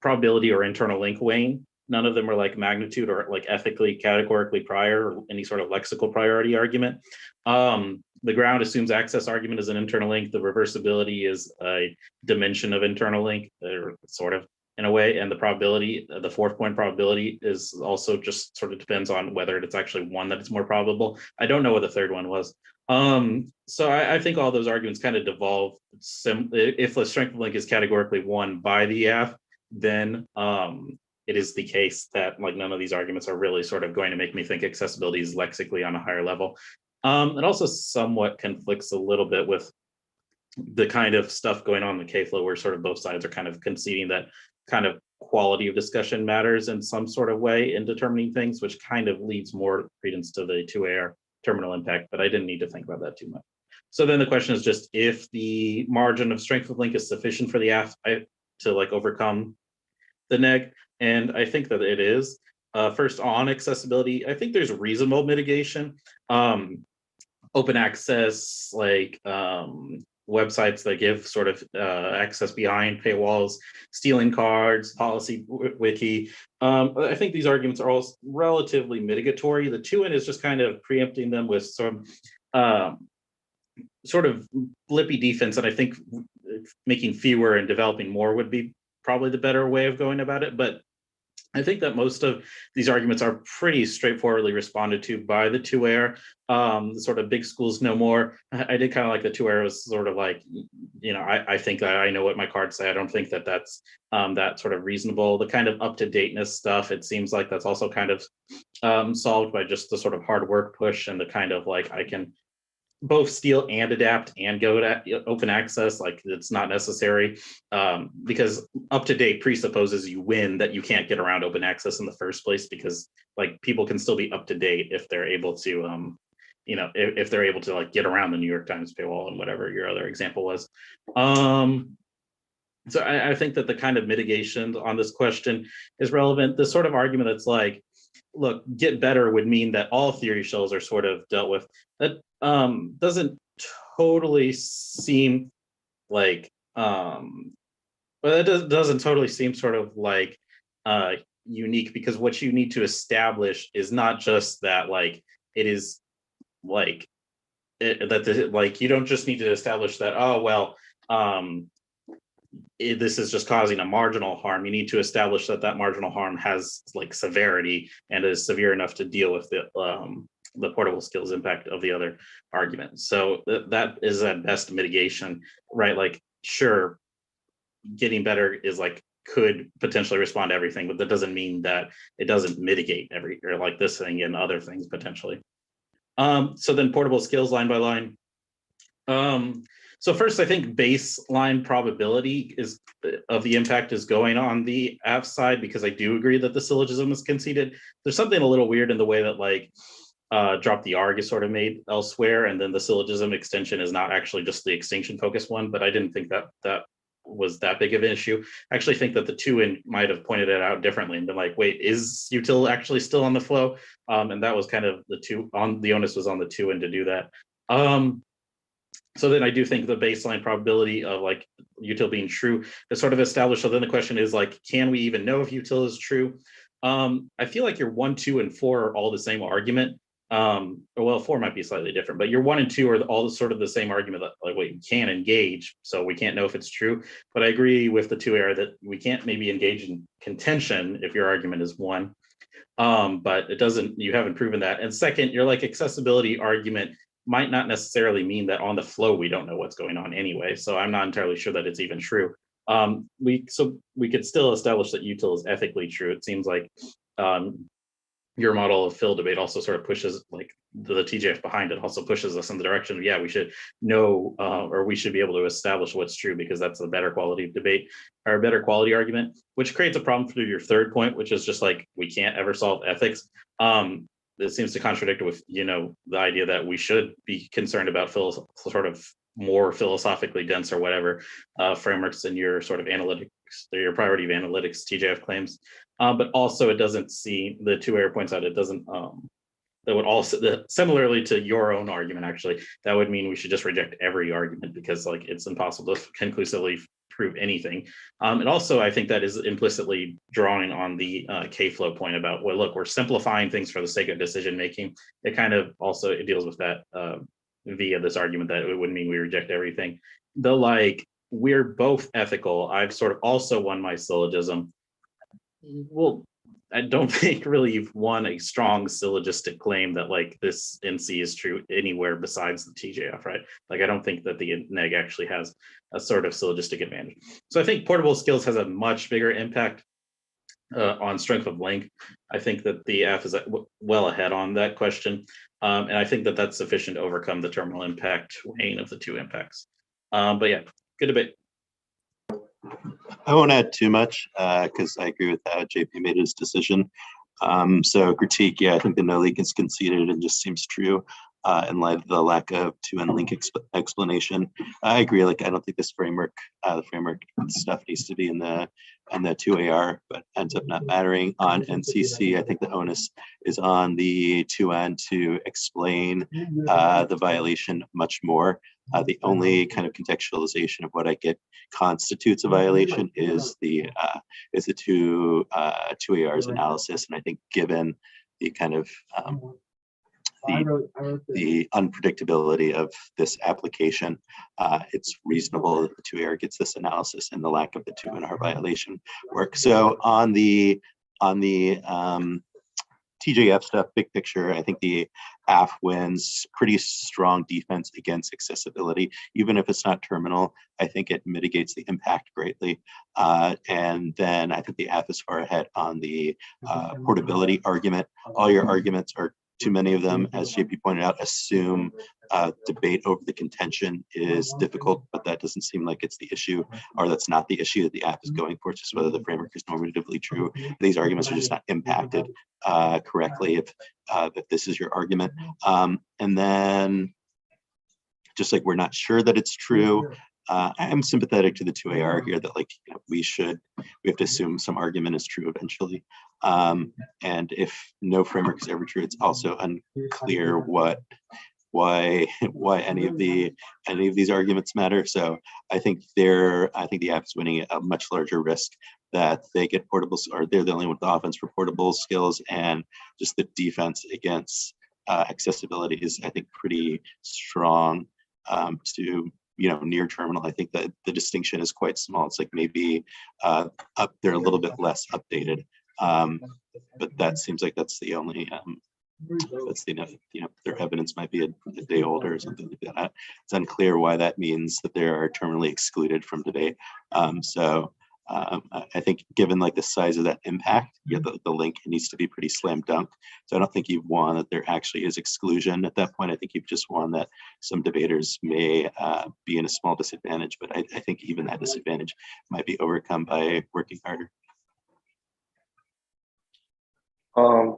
probability or internal link weighing. None of them are like magnitude or like ethically, categorically prior, or any sort of lexical priority argument. The ground assumes access argument is an internal link. The reversibility is a dimension of internal link, or sort of in a way. And the probability, the 4th point probability, is also just sort of depends on whether it's actually one that it's more probable. I don't know what the 3rd one was. So I think all those arguments kind of devolve. If the strength of link is categorically won by the EAF, then it is the case that like none of these arguments are really sort of going to make me think accessibility is lexically on a higher level. It also somewhat conflicts a little bit with the kind of stuff going on in the K-flow where sort of both sides are kind of conceding that kind of quality of discussion matters in some sort of way in determining things, which kind of leads more credence to the 2AR terminal impact, but I didn't need to think about that too much. So then the question is just if the margin of strength of link is sufficient for the AF to like overcome the neg, and I think that it is. First, on accessibility, I think there's reasonable mitigation. Open access, like websites that give sort of access behind paywalls, stealing cards, policy wiki. I think these arguments are all relatively mitigatory. The 2N is just kind of preempting them with some sort of blippy defense, and I think making fewer and developing more would be probably the better way of going about it. But I think that most of these arguments are pretty straightforwardly responded to by the 2AR. Sort of big schools know more. I did kind of like the 2AR was sort of like, you know, I think that I know what my cards say. I don't think that that's that sort of reasonable. The kind of up-to-dateness stuff, it seems like that's also kind of solved by just the sort of hard work push and the kind of like I can both steal and adapt and go to open access. Like it's not necessary because up to date presupposes you win that you can't get around open access in the first place, because like people can still be up to date if they're able to you know, if they're able to like get around the New York Times paywall and whatever your other example was. So I think that the kind of mitigation on this question is relevant. The sort of argument that's like, look, get better would mean that all theory shells are sort of dealt with. That doesn't totally seem like, but that doesn't totally seem sort of like unique, because what you need to establish is not just that like it is like like you don't just need to establish that, oh well, this is just causing a marginal harm. You need to establish that that marginal harm has like severity and is severe enough to deal with the portable skills impact of the other argument. So that is at best mitigation, right? Like, sure, getting better is like could potentially respond to everything, but that doesn't mean that it doesn't mitigate every, or like this thing and other things potentially. So then portable skills line by line. So first, I think baseline probability is of the impact is going on the AF side, because I do agree that the syllogism is conceded. There's something a little weird in the way that like drop the arg is sort of made elsewhere, and then the syllogism extension is not actually just the extinction focused one, but I didn't think that that was that big of an issue. I actually think that the 2N might have pointed it out differently and been like, wait, is util actually still on the flow? And that was kind of the onus was on the 2N to do that. So then I do think the baseline probability of like util being true is sort of established. So then the question is like, can we even know if util is true? I feel like your 1, 2, and 4 are all the same argument. Well, 4 might be slightly different, but your 1 and 2 are all sort of the same argument that like, well, you can't engage, so we can't know if it's true. But I agree with the 2AR that we can't maybe engage in contention if your argument is 1. But it doesn't, you haven't proven that. And second, your like accessibility argument might not necessarily mean that on the flow we don't know what's going on anyway. So I'm not entirely sure that it's even true. We could still establish that util is ethically true. It seems like your model of fill debate also sort of pushes, like the TJF behind it also pushes us in the direction of, yeah, we should know or we should be able to establish what's true, because that's a better quality of debate or a better quality argument, which creates a problem for your third point, which is just like we can't ever solve ethics. It seems to contradict with, you know, the idea that we should be concerned about sort of more philosophically dense or whatever frameworks in your sort of analytics, your priority of analytics TJF claims. But also it doesn't see, the 2AR points out, it doesn't, that would also, similarly to your own argument, actually, that would mean we should just reject every argument, because like it's impossible to conclusively prove anything. And also, I think that is implicitly drawing on the K-flow point about, well, look, we're simplifying things for the sake of decision making. It kind of also it deals with that via this argument that it wouldn't mean we reject everything. The like, we're both ethical. I've sort of also won my syllogism. Well, I don't think really you've won a strong syllogistic claim that like this NC is true anywhere besides the TJF, right? Like I don't think that the neg actually has a sort of syllogistic advantage. So I think portable skills has a much bigger impact on strength of link. I think that the F is well ahead on that question. And I think that that's sufficient to overcome the terminal impact weighing of the two impacts. But yeah, good debate. I won't add too much because I agree with how JP made his decision. So critique, yeah, I think the no leak is conceded and just seems true in light of the lack of two-end link explanation. I agree. Like, I don't think this framework, the framework stuff needs to be in the 2AR, but ends up not mattering. On NCC, I think the onus is on the 2N to explain the violation much more. The only kind of contextualization of what I get constitutes a violation is the 2AR's analysis, and I think given the kind of the unpredictability of this application, it's reasonable that the 2AR gets this analysis and the lack of the 2NR violation work. So on the TJF stuff, big picture, I think the AF wins pretty strong defense against accessibility. Even if it's not terminal, I think it mitigates the impact greatly. And then I think the AF is far ahead on the portability argument. All your arguments are too many of them, as JP pointed out, assume debate over the contention is difficult, but that doesn't seem like it's the issue, or that's not the issue that the app is going for. It's just whether the framework is normatively true. These arguments are just not impacted correctly if this is your argument. And then just like we're not sure that it's true, I'm sympathetic to the 2AR here that like we have to assume some argument is true eventually. And if no framework is ever true, it's also unclear why any of these arguments matter. So I think the app is winning at a much larger risk that they get portable, or they're the only one with the offense for portable skills, and just the defense against accessibility is, I think, pretty strong to near terminal. I think that the distinction is quite small. It's like maybe they're a little bit less updated, but that seems like that's the only their evidence might be a day older or something like that. It's unclear why that means that they are terminally excluded from debate. I think given like the size of that impact, the link needs to be pretty slam dunk. So I don't think you've won that there actually is exclusion at that point. I think you've just won that some debaters may be in a small disadvantage, but I think even that disadvantage might be overcome by working harder.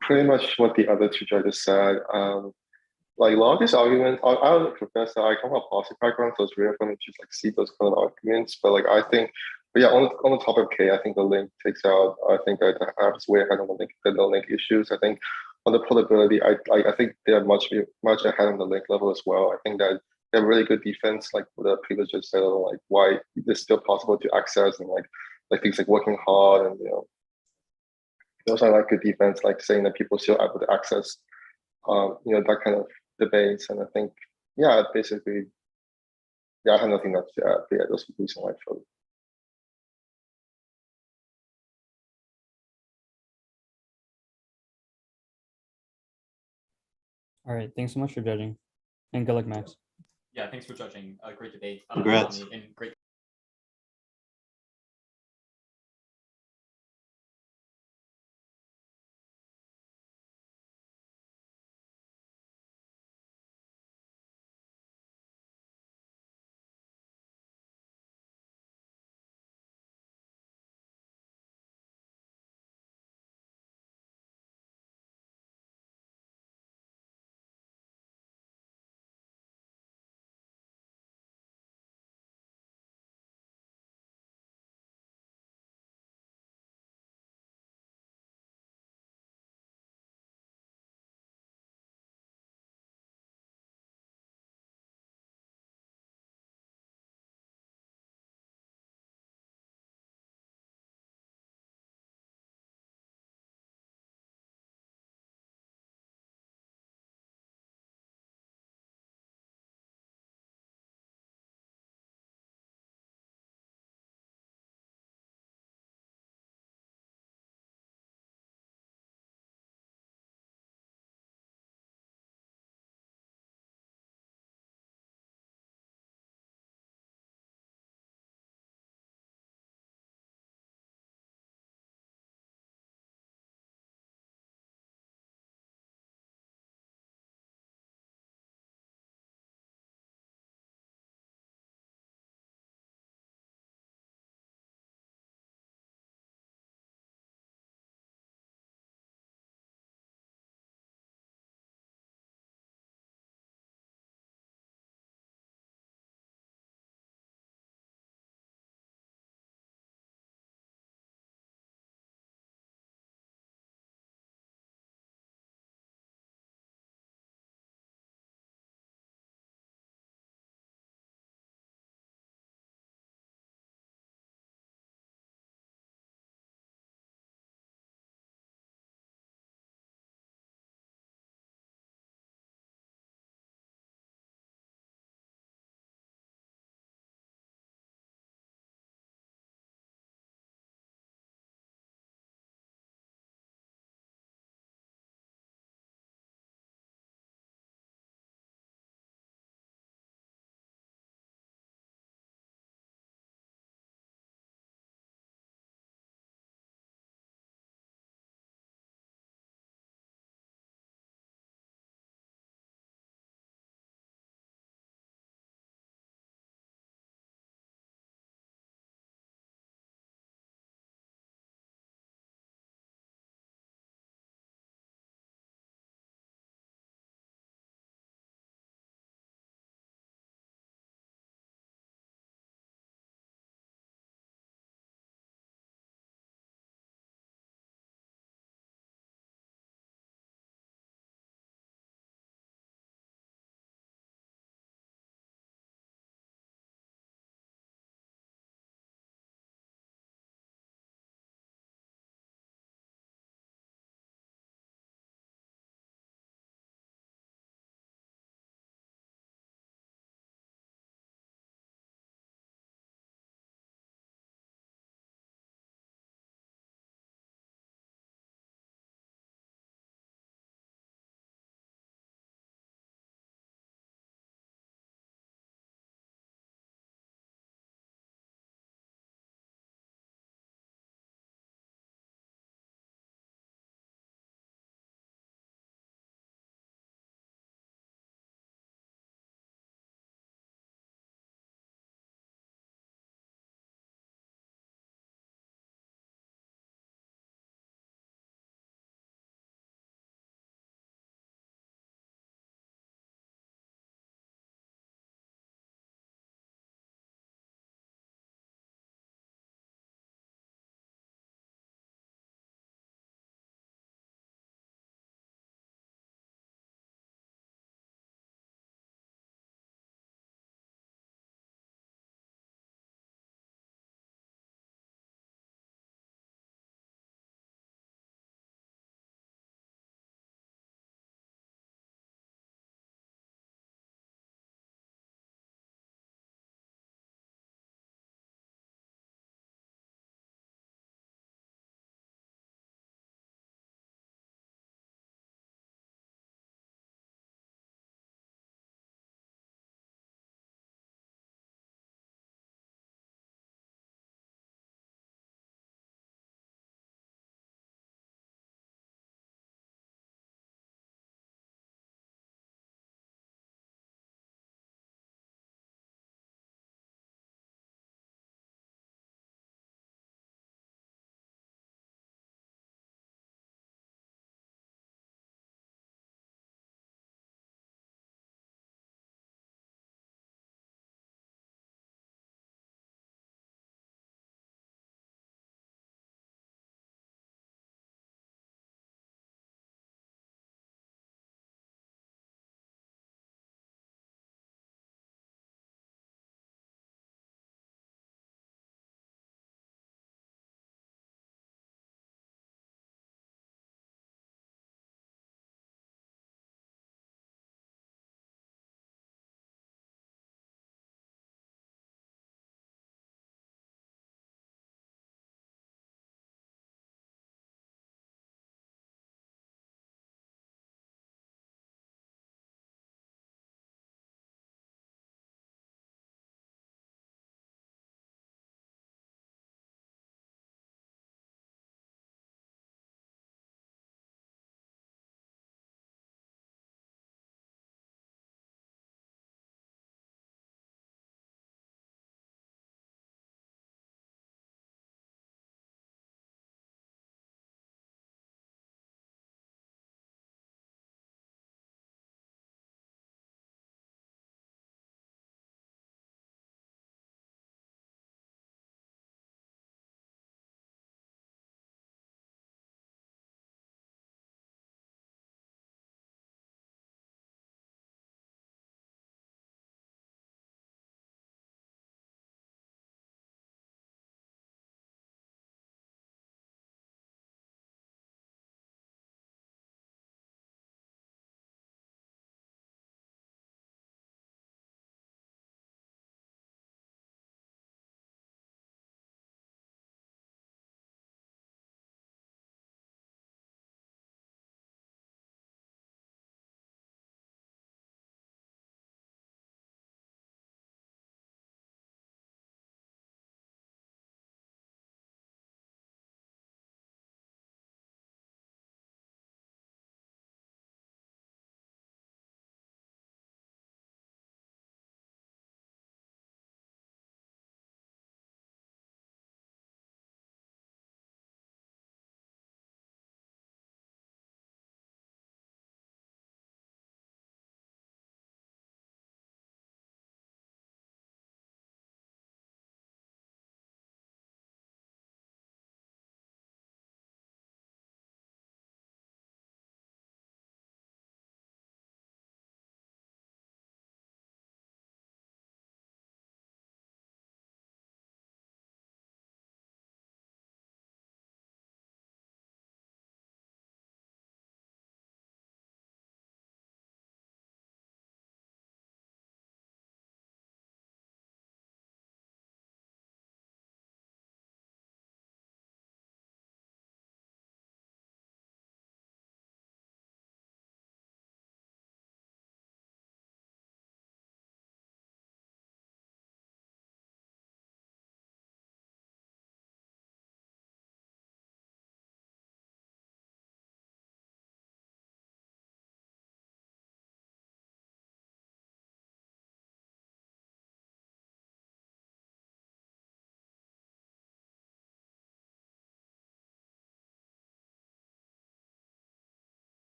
Pretty much what the other two judges said. Like a lot of these arguments, I would confess that I come from a policy background, so it's rare for me to like see those kind of arguments. But like I think, but yeah, on the topic of K, I think the link takes out. I think that the app's way ahead on the no link issues. I think on the portability, I think they're much ahead on the link level as well. I think that they have really good defense, like what the previous judge said, like why it's still possible to access, and like things like working hard, and those are like good defense, like saying that people still able to access, that kind of debates. And I think, yeah, basically, yeah, I have nothing else to add. But yeah, those are the reasons why I feel. All right, thanks so much for judging, and good luck, Max. Yeah, thanks for judging. Great debate. Congrats. And great.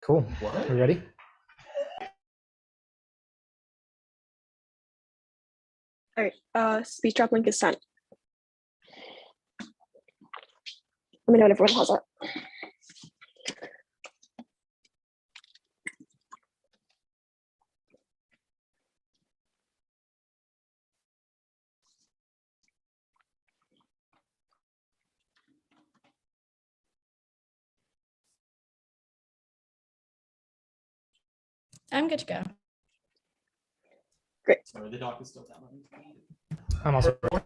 Cool. What? We ready? All right, speech drop link is sent. Let me know when everyone has it. I'm good to go. Sorry, the doc is still downloading. I'm also ready.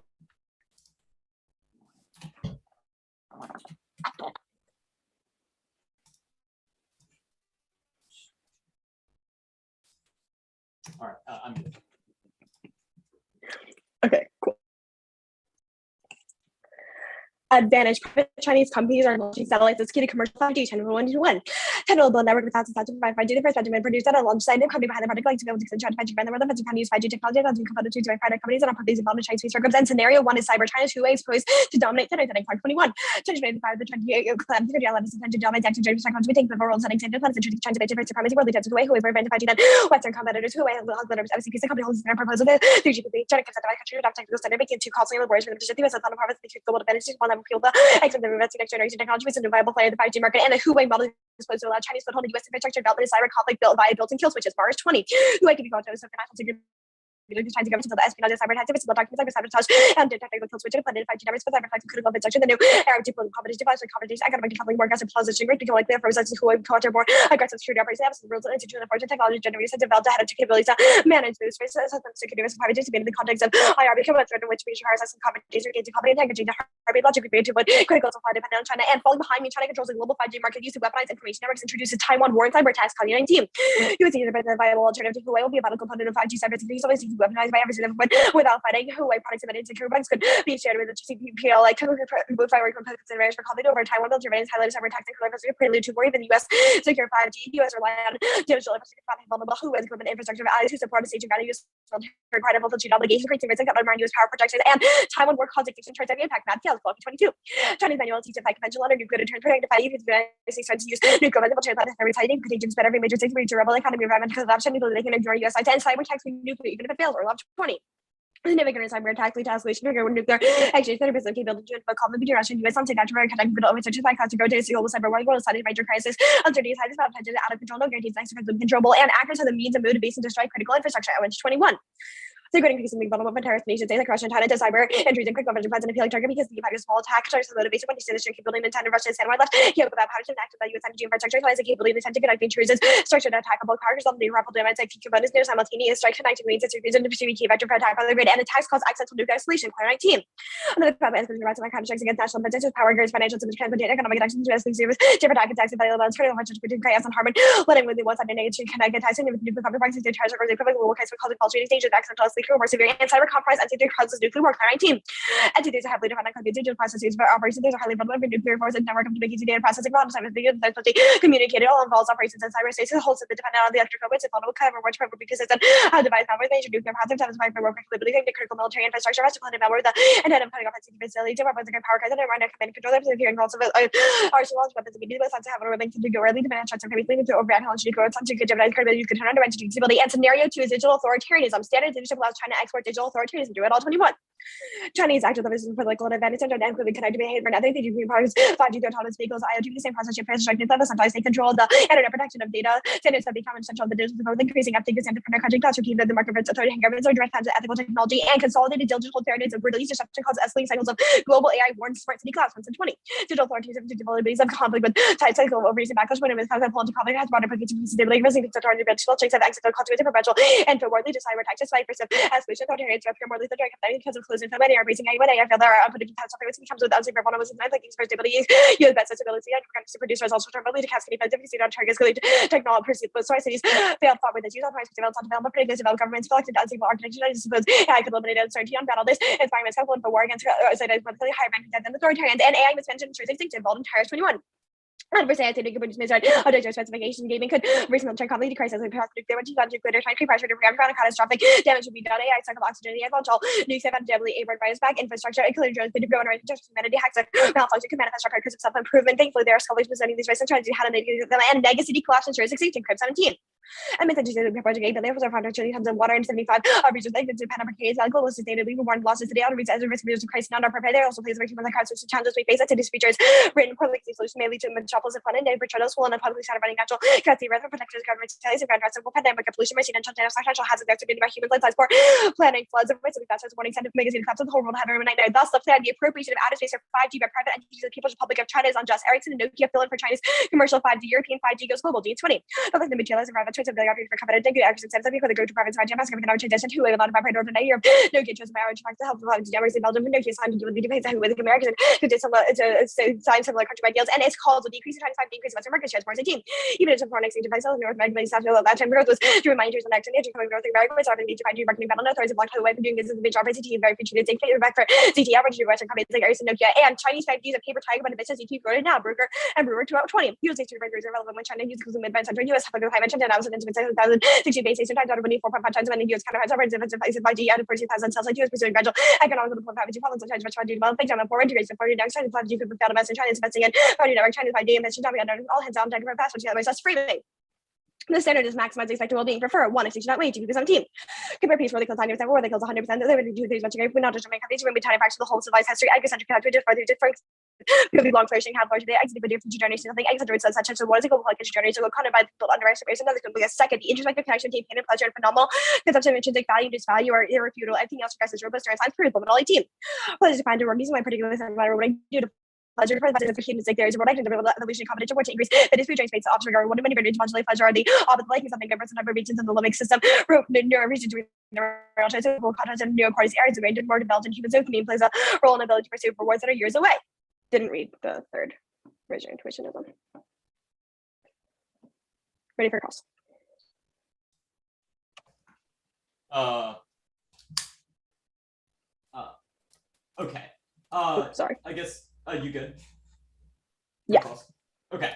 All right, I'm good. Okay, cool. Advantage. Private Chinese companies are launching satellites as key to commercial 5G 10.1 Technical build network with thousands of 5G the first Benjamin produced at a launch site. The company behind the project like to be able to try to 5G brand the world of can use 5G technology as component to private companies and these involved in Chinese space programs. And scenario one is cyber China's Huawei is poised to dominate China setting part 21. China's made the 28 claims to allow this to dominate active Chinese technology. We think the world setting plans and China to different supremacy world attempts Huawei for advantage 5G then Western competitors Huawei has letters FCPC company holds their proposal to 3GPP China comes out of country adopt technical standard making two costly laborious for them to shift the US on the province between global advantages one that will fuel the the next generation technology is a viable player in the 5G market, and the Huawei model is supposed to allow Chinese foothold in U.S. infrastructure development and cyber conflict built via built-in kill switches. Mars 20. Huawei can be called to for national security. Chinese government until the espionage cyber attacks, the documents like sabotage and detecting the kill switch and planted 5G networks for cyber attacks critical infrastructure. The new Arab diplomatic competition device and competition economic decoupling more aggressive position rate become likely for results Huawei culture more aggressive security operations apps the rules and institution of fortune technology generators have developed ahead of capabilities to manage those spaces systems security risk 5G to be in the context of IR become a threat in which major harassment and competition against company integrity to heartbeat logic created with critical supply dependent on China and falling behind me. China controls the global 5G market use to weaponize information networks introduces Taiwan war and cyber attacks 2019. US is a viable alternative to Huawei will be a vital component of 5G cyber security always weaponized by every single without fighting Huawei products and insecure bugs could be shared with the GCPL like move forward from consideration for conflict over Taiwan will Germany's highlighted cyber attacks and infrastructure prelude to war even the US secure 5G US rely on digital infrastructure vulnerable Huawei's equipment infrastructure allies who support the stage and value US required a multitude obligation creating risk and undermine US power projections and Taiwan war causing extinction charge impact mad fails 22. Chinese manual teaches fight conventional under nuclear deterrent trying to fight even the United States tries to use nuclear weapons to fight residing contagions but every major state durable economy environmental adoption they can ignore US and cyber attacks with nuclear even if it fails or love 20. Significant cyber attack, retaliation, nuclear exchange, 30% capability to invoke common between Russia and US on natural connected with over such as to go to a global cyber war, world study major crisis, uncertainty, high about out of control, no guarantees, next controllable, and access to the means and motivation to destroy critical infrastructure. At 21. So good increasing being vulnerable for terrorist nations, like Russia and China to cyber intrusion, quick convention plans and appealing target because the impact of small attack starts the motivation when you see the capability and intent of Russia and Stand left. Here without power to act by US energy infrastructure, finds the capability and intent to conduct intrusions, structured attackable powers on the rapid damage like components near simultaneous strike connecting means it's reason to pursue a key vector for attack on the grid and attacks cause accidental nuclear isolation. 19. Another problem is rights of contracts against national potential power grids, financial and transportation, economic actions, US service, different attack attacks and valuable alternative much between chaos and harmony, letting with the one sided negative connect attacks and with nuclear power prices to charge or the equivalent global case for causing false trading stages, accidental sleeper, more severe and cyber compromise and causes nuclear war. 19. Entities are heavily dependent on digital processes for operations. These are highly relevant for nuclear forces network of making data processing problems. Communicated all involves operations and cyberspace. The whole system dependent on the electrical grids and vulnerable cover which will be consistent. Device malformation, nuclear hazard, satisfied for work capability, the critical military infrastructure, rest of planet malware, the intent of cutting off sensitive facilities, the weapons and power crisis, and run command and control them, severe and also arsenals, weapons and media, to have a link to go early, dependent on shots of previously to override knowledge, nuclear, some to good Gemini, credibility, good turn on disability. And scenario 2 is digital authoritarianism. Standard leadership allows China to export digital authoritarianism. Do it all 21. Chinese active levels for political advantage and including connected behavior. Nothing they do products, 5G autonomous vehicles, IoT, the same process, infrastructure, centralized state control, the internet protection of data, standards have become essential of the digital growth, increasing uptake of independent country class, repeated the market for authority and governments or direct times of ethical technology and consolidated digital fairness of release disruption cause escalating cycles of global AI war and smart city class 20. Digital authoritarianism to developabilities of conflict with tight cycle of recent backlash when it was found that political conflict has brought a position to stability, rising authority digital checks have exit consequences perpetual and for worldly to cyber attacks despite perceived escalation authoritarians to appear more lethal during because of closing family are raising AI when AI feel there are unpredictable catastrophe which comes with unsafe vulnerabilities and like for stability you have best stability and programs to produce results which are ability to cascade effective on targets related to technology perceived both sources failed fought with its use authorized developed on development predictors developed governments selected unstable architecture and suppose AI could eliminate uncertainty on battle this environment helpful for war against higher ranking than authoritarians and AI mismanagement ensures extinction involved in terrorist 21. 100% I think it would just miss objective specification gaming could recent military conflict crisis like nuclear nuclear trying to pressure to ground catastrophic damage would be done. AI cycle oxygen essential nukes have deadly airborne virus back infrastructure including drones could grow and humanity hacks malfunction could manifest records of self-improvement. Thankfully there are scholars presenting these risks and trying to how to mitigate them and legacy collapse ensures succeeding crib 17. And messages in the project 8 that levels are found actually comes in water and 75 regions like the Japan upper and global sustainability warned losses to the outer regions as a risk of crisis not prepared. There also plays a very important crisis challenges we face at today's features written public solutions may lead to metropolis of fun and neighbor channels full and publicly sound running natural cuts the weather protectors government tales and grand rights of pandemic pollution machine and natural hazards that are by human landslides for planning floods of risk of disaster warning send magazine collapse of the whole world had a nightmare. Thus the plan the appropriation of outer space for 5G by private entities of the People's Republic of China is unjust. Ericsson and Nokia fill in for China's commercial 5G. European 5G goes global. D20. But like the materials and private choice of the operator for confident good actions and for the go to province 5G mask everything our transition to a lot of our order today. Europe Nokia chose by our to help the 5G networks in Belgium. Nokia signed to do with the debate who with the Americans who did some signed similar country by deals and it's called a decrease in China's 5G increase of Western market shares for 18. Even as foreign exchange devices North American South that time growth was to remind you of the next and coming North America was often need to find you marketing battle authorities blocked the way for doing business in the job ICT very future to take back for CT average Western companies like Ericsson Nokia and Chinese 5G is a paper tiger but a business you keep growing now Bruker and Brewer 2020 usually to breakers are relevant when China uses the mid-band center US have I mentioned and I was in 6,060 base station times out of 4.5 times when the US counter has over defensive 5G out of 14,000 cells like US pursuing gradual economic development 5G problems sometimes much 5G development down for integration for next China 5G could be found in China is investing in 5G network China's 5G investing down all hands on deck for fast which is otherwise streaming. The standard is maximize expected well-being. Prefer 1 extinction not wait to 17. Compare piece where they kills 90% where they kills 100%. They would do things much great. We not just make copies. We tiny facts of the whole civilized history. Egocentric calculated further different. Could be long flourishing, have large today. Exit video from generation. Something egocentric says such as what is a global like generation. So kind of by the built under estimation. Another could be a second. The introspective connection between pain and pleasure and phenomenal consumption of intrinsic value, disvalue, or irrefutable. Everything else regresses robust or science proof. But all 18. Pleasure to find a work using my particular matter what I do to pleasure for the human like there is a product of evolution competition to increase the dispute during space option regard what many very modulate pleasure are the opposite liking something different number of regions in the limbic system neural regions neural content and neocortex areas of range and more developed in human dopamine plays a role in the ability to pursue rewards that are years away. Didn't read the third. Raise your intuitionism. Ready for cross. Okay. Sorry. I guess you good? Yeah. Okay.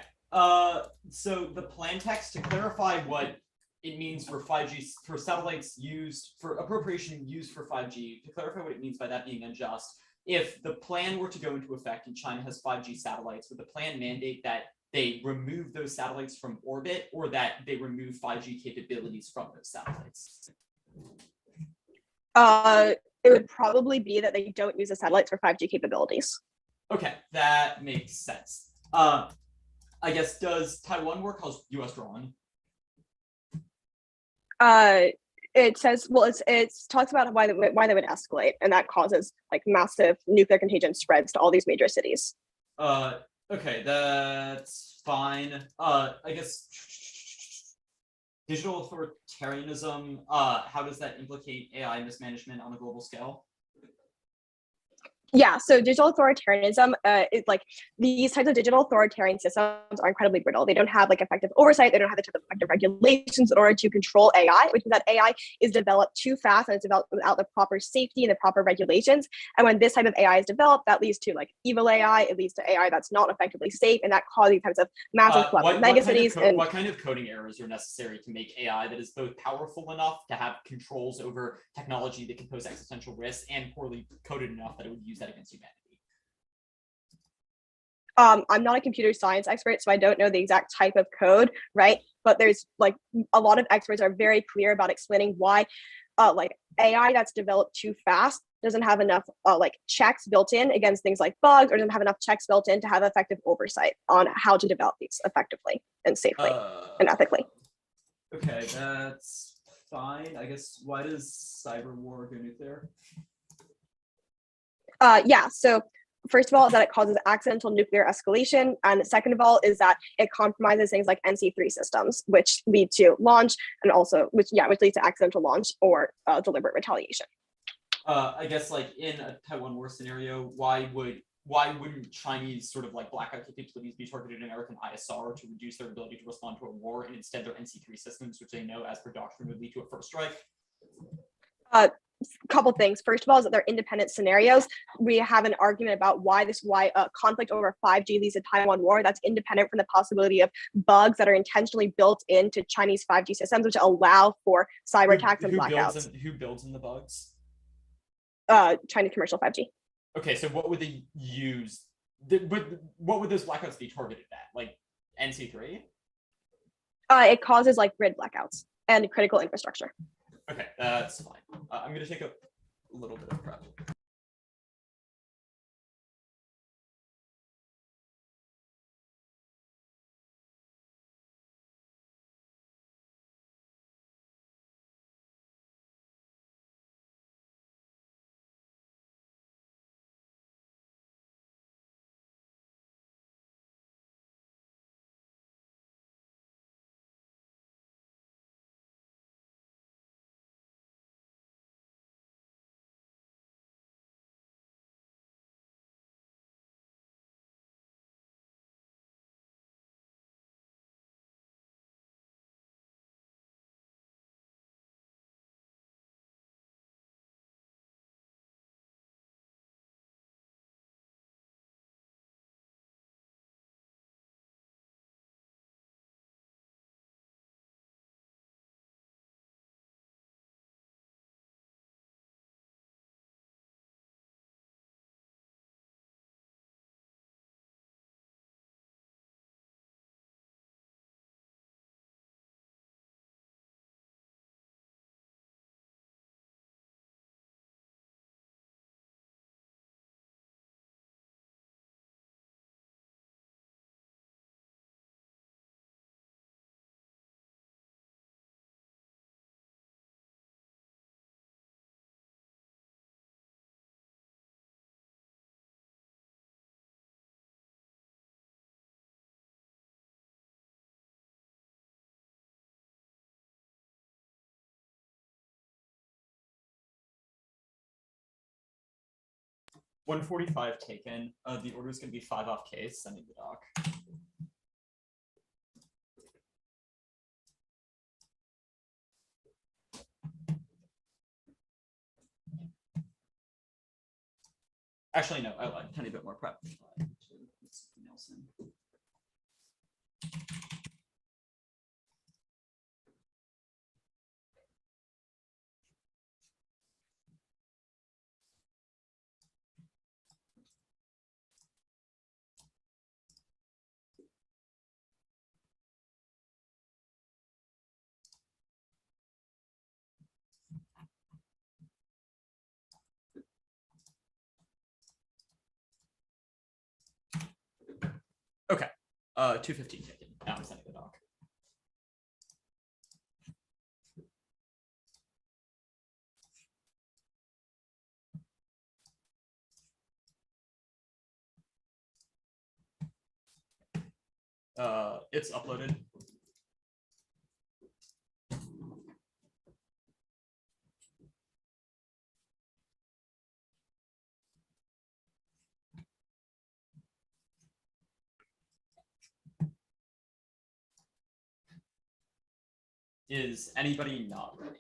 So the plan text to clarify what it means for 5G for satellites used for appropriation used for 5G to clarify what it means by that being unjust. If the plan were to go into effect and China has 5G satellites, would the plan mandate that they remove those satellites from orbit or that they remove 5G capabilities from those satellites? It would probably be that they don't use the satellites for 5G capabilities. Okay, that makes sense. I guess does Taiwan work as US drawn? It says it talks about why they would escalate, and that causes like massive nuclear contagion spreads to all these major cities. Okay, that's fine. I guess digital authoritarianism. How does that implicate AI mismanagement on a global scale? Yeah, so digital authoritarianism is like these types of digital authoritarian systems are incredibly brittle. They don't have like effective oversight. They don't have the type of effective regulations in order to control AI, which means that AI is developed too fast and it's developed without the proper safety and the proper regulations. And when this type of AI is developed, that leads to like evil AI. It leads to AI that's not effectively safe, and that causes these types of massive collapse of megacities. What kind of coding errors are necessary to make AI that is both powerful enough to have controls over technology that can pose existential risks and poorly coded enough that it would use that against humanity? I'm not a computer science expert, so I don't know the exact type of code, right? But there's like a lot of experts are very clear about explaining why like AI that's developed too fast doesn't have enough like checks built in against things like bugs, or doesn't have enough checks built in to have effective oversight on how to develop these effectively and safely and ethically. Okay, that's fine. I guess why does cyber war go nuclear? Yeah, so first of all, that it causes accidental nuclear escalation, and second of all is that it compromises things like NC3 systems, which lead to launch, and also which leads to accidental launch or deliberate retaliation. I guess like in a Taiwan war scenario, why wouldn't Chinese sort of like blackout capabilities be targeted at American ISR to reduce their ability to respond to a war, and instead their NC3 systems, which they know as per doctrine would lead to a first strike? couple things. First of all, is that they're independent scenarios. We have an argument about why a conflict over 5G leads to Taiwan war. That's independent from the possibility of bugs that are intentionally built into Chinese 5G systems, which allow for cyber attacks and blackouts. Who builds in the bugs? Chinese commercial 5G. Okay, so what would they use? What would those blackouts be targeted at? Like NC3? It causes like grid blackouts and critical infrastructure. Okay, that's fine. I'm going to take a little bit of prep. $145 taken. The order is going to be 5 off case, sending the doc. Actually, no, I lied. A tiny bit more prep. Nelson. Okay, 215 taken. Now I'm sending the doc. It's uploaded. Is anybody not ready?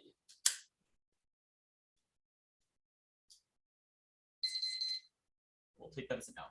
We'll take that as a no.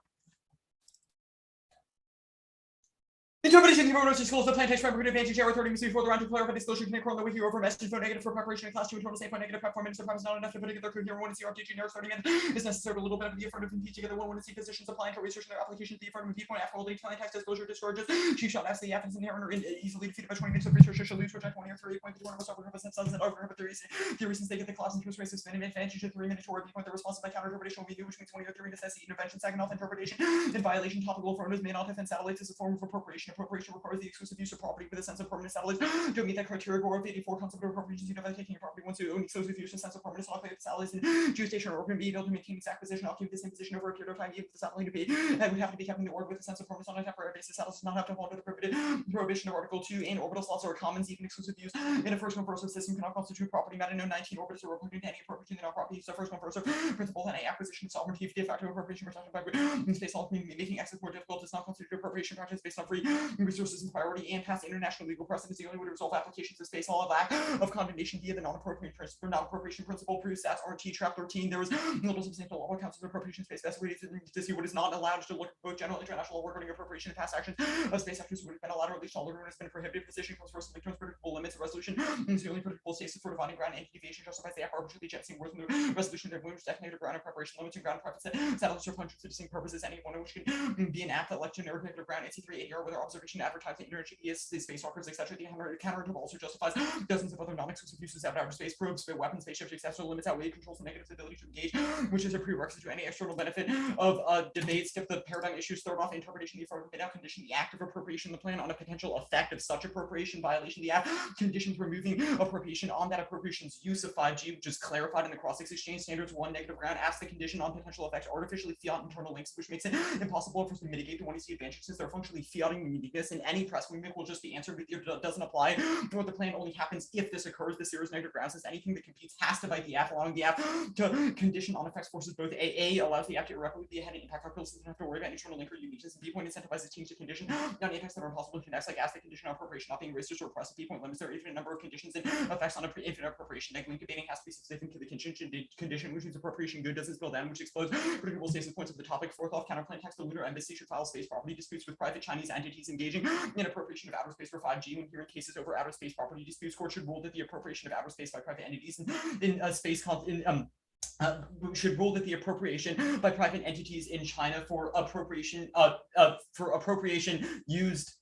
Interpretation of the schools, the plantation fabric advantage error 30 minutes before the round to clarify disclosure can occur on the wiki over message for negative for preparation in class 2 and total same point negative prep 4 minutes sometimes not enough to put together coherent one to see RPG errors 30 minutes is necessary a little bit of the affirmative and teach together one to see physicians applying for research in their application the affirmative viewpoint after holding plain text disclosure discourages chief shot after the evidence inherent or easily defeated by 20 minutes of research shall lose which I 20 or 30 point one of us over represents themselves and over the reasons they get the class into a space of spending advantage to 3 minutes toward viewpoint the response by counter interpretation will be new which means 20 or 30 necessity intervention second off interpretation in violation topical formulas may not defend satellites as a form of appropriation requires the exclusive use of property with a sense of permanent satellites don't meet that criteria or 84 concept of appropriation you know by taking your property once you own exclusive use of sense of permanence not like the satellites and geostationary or can be able to maintain its acquisition occupy the same position over a period of time even if the satellite to be that would have to be kept in the orbit with a sense of permanence on a temporary basis satellites does not have to fall under the prohibition of article 2 and orbital slots or commons even exclusive use in a first come first served system cannot constitute property matter no 19 orbits are reported to any appropriation in our property so first come first served principle and any acquisition of sovereignty de facto appropriation protected by space all making access more difficult does not constitute appropriation practice based on free resources and priority and past international legal precedents, the only way to resolve applications of space law lack of condemnation via the non-appropriation principle proves stats RT trap 13. There was little substantial law accounts of appropriation space best way to see what is not allowed to look at both general international law regarding appropriation and past actions of space actors would have been allowed, or at least all of has been prohibited. Position comes first in terms of predictable limits of resolution. The only predictable states for defining ground and deviation justifies the arbitrarily jetting worth in the resolution of which designated ground and preparation limits and ground preference settles for functions for distinct purposes. Any one of which can be an app that left generic negative ground AC3 ADR whether observation advertising energy is spacewalkers etc. The counterintuitive also justifies dozens of other non-exclusive uses of outer space probes, weapons, spaceships, etc. Limits outweigh controls the negative's ability to engage, which is a prerequisite to any external benefit of debates. If the paradigm issues thrown off interpretation, the affirmative now condition the act of appropriation of the plan on a potential effect of such appropriation violation. The act conditions removing appropriation on that appropriation's use of 5G, which is clarified in the cross-exchange standards. One negative ground asks the condition on potential effects artificially fiat internal links, which makes it impossible for us to mitigate the one you see advantage since they're functionally fiating uniqueness, and any press movement will just be answered with it doesn't apply, or the plan only happens if this occurs. The series negative ground says anything that competes has to bite the app, allowing the app to condition on effects forces both A allows the app to irreparably ahead and impact our pills, doesn't have to worry about internal link or uniqueness, and B point incentivizes teams to condition on impacts that are impossible to connect, like ask the condition on appropriation not being raised to suppress. B point limits their infinite number of conditions and effects on infinite appropriation. Like link debating has to be specific to the condition which means appropriation good doesn't spill down, which explodes predictable states and points of the topic. Fourth off, counterclaim text the lunar embassy should file space property disputes with private Chinese entities engaging in appropriation of outer space for 5G. When hearing cases over outer space property disputes, court should rule that the appropriation of outer space by private entities should rule that the appropriation by private entities in China for appropriation used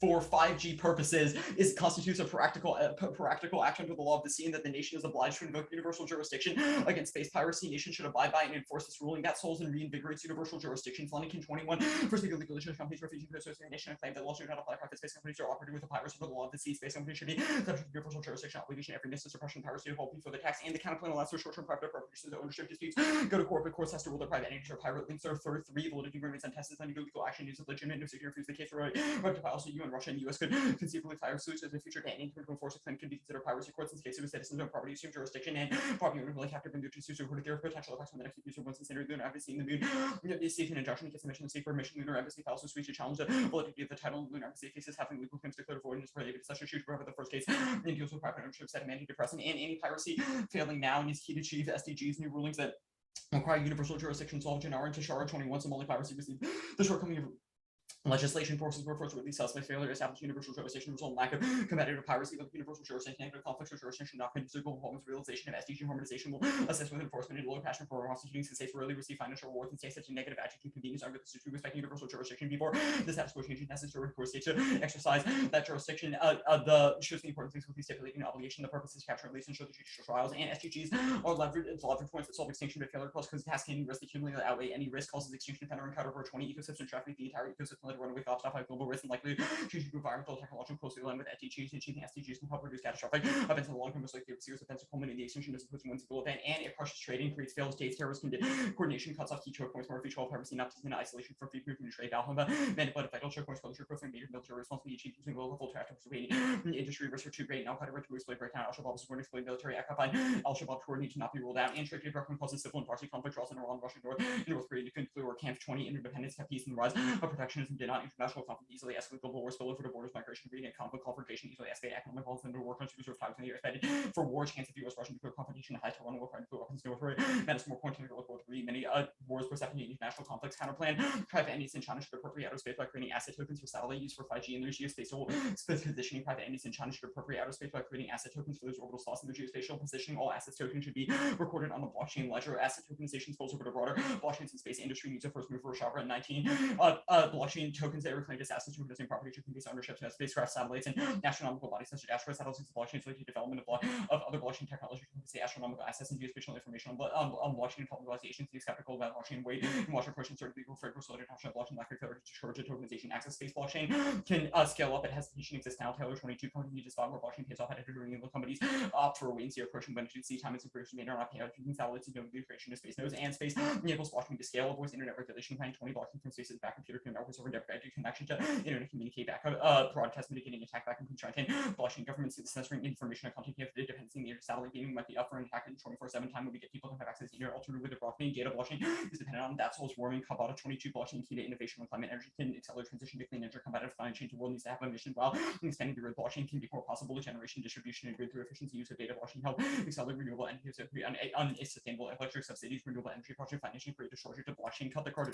for 5G purposes constitutes a practical action under the law of the sea, and that the nation is obliged to invoke universal jurisdiction against space piracy. Nation should abide by and enforce this ruling. That solves and reinvigorates universal jurisdiction. Flanagan 21 first legal legalization of companies refusing to associate nation and claim that laws do not apply to private space companies are operating with the piracy under the law of the sea. Space companies should be subject to universal jurisdiction obligation every necessary suppression piracy to hold before the tax, and the counterclaim allows for short-term private appropriations of ownership disputes go to court, but courts has to rule that private entities are pirate links. Or third, three validity agreements and tests under legal action use of legitimate no security refuse the case for right to file. So you and Russia and U.S. could conceivably fire suits as a future to any criminal force claim can be considered piracy. Courts in case of citizens and property assume jurisdiction and property owner will have to bring to suits or there are potential effects on the next user once considered lunar embassy in the moon. The seeking injunction against the mission of state permission. Lunar embassy files a suit to challenge the validity of the title. Lunar embassy cases having legal claims declared void and is related to such a issue. However, the first case in deals with private ownership set antidepressant and anti-piracy failing now needs key to achieve SDGs new rulings that require universal jurisdiction solved in and Tashara 21. Somali piracy received the shortcoming of legislation forces were forced to release suspects failure to establish universal jurisdiction result in lack of competitive piracy with universal jurisdiction negative conflicts of jurisdiction not physical performance realization of SDG harmonization will assist with enforcement and lower passion for prostituting since states rarely receive financial rewards and states such a negative attitude convenience under the statute respecting universal jurisdiction before the status quo change is necessary for states to exercise that jurisdiction. The shows the importance of stipulating obligation. The purpose is to capture at least ensure the judicial trials and SDGs are leverage points that solve extinction but failure cause because cascading risk accumulated outweigh any risk causes extinction fender encounter over 20 ecosystem traffic the entire ecosystem let runaway off stuff global risk and likely changing environmental technological closely aligned with SDGs and achieving SDGs can help reduce catastrophic events in the long term most likely serious events to culminate in the extinction as opposed to one single event, and it crushes trading, creates failed states, terrorist coordination, cuts off key choke points, more feature privacy, not in isolation from free movement trade, Alhamba, manipulated vital choke points, culture, growth, and major military responsibility achieved using low level to active industry risk for two great now cut to exploit breakdown. Al-Shabaab is going to exploit military Al-Shabaab coordinate to not be ruled out, and trade record causes civil and proxy conflict also in Iran, Russia, North Korea to conclude or Camp 20 interdependence, have peace and rise of protectionism did not international conflict easily escalate global war spill over the borders, migration, breeding, and conflict confrontation easily escalate economic violence into war countries reserve times in the year expected for war chance of U.S. Russian nuclear competition high to run war nuclear weapons North Korea menace more point to nuclear war three many wars perception international conflicts counterplan private entities in China should appropriate outer space by creating asset tokens for satellite use for 5G and their geospatial positioning. Private entities in China should appropriate outer space by creating asset tokens for those orbital slots and their geospatial positioning. All assets tokens should be recorded on the blockchain ledger. Asset tokenization spills over the broader blockchains and space industry needs a first mover. Shabra 19 blockchain tokens that are reclaimed as assets to existing property should convey ownership to spacecraft satellites and astronomical bodies such as asteroid satellites and blockchains related to development of other blockchain technology to say astronomical assets and geospatial information on blockchain and public organizations. Be skeptical about blockchain weight and watch approaching certain legal frameworks related to blockchain lack of failure to charge a tokenization access. Space blockchain can scale up. It has hesitation exists now. Taylor 22 company just thought where blockchain pays off at entering the companies opt for a wait and see approaching when to see time and information may or not pay out using satellites and the creation of space nodes and space enables blockchain to scale. Avoids internet regulation. Planning 20 blockchain from space's back computer can now preserve connection to internet communicate back, broadcast mitigating attack back and constraint, blockchain governments censoring information and content if it depends on the satellite beaming might be up for an attack in 24/7 time when we get people to have access to internet. Alternatively, the blockchain data blockchain is dependent on that source warming, Kabata 22 blockchain key to innovation on climate energy can accelerate transition to clean energy, combative climate change. The world needs to have a mission while expanding the grid. Blockchain can be more possible generation, distribution, and grid through efficiency use of data. Blockchain help accelerate renewable energy, unsustainable electric subsidies, renewable energy project financing, create a shortage of blockchain, cut the carbon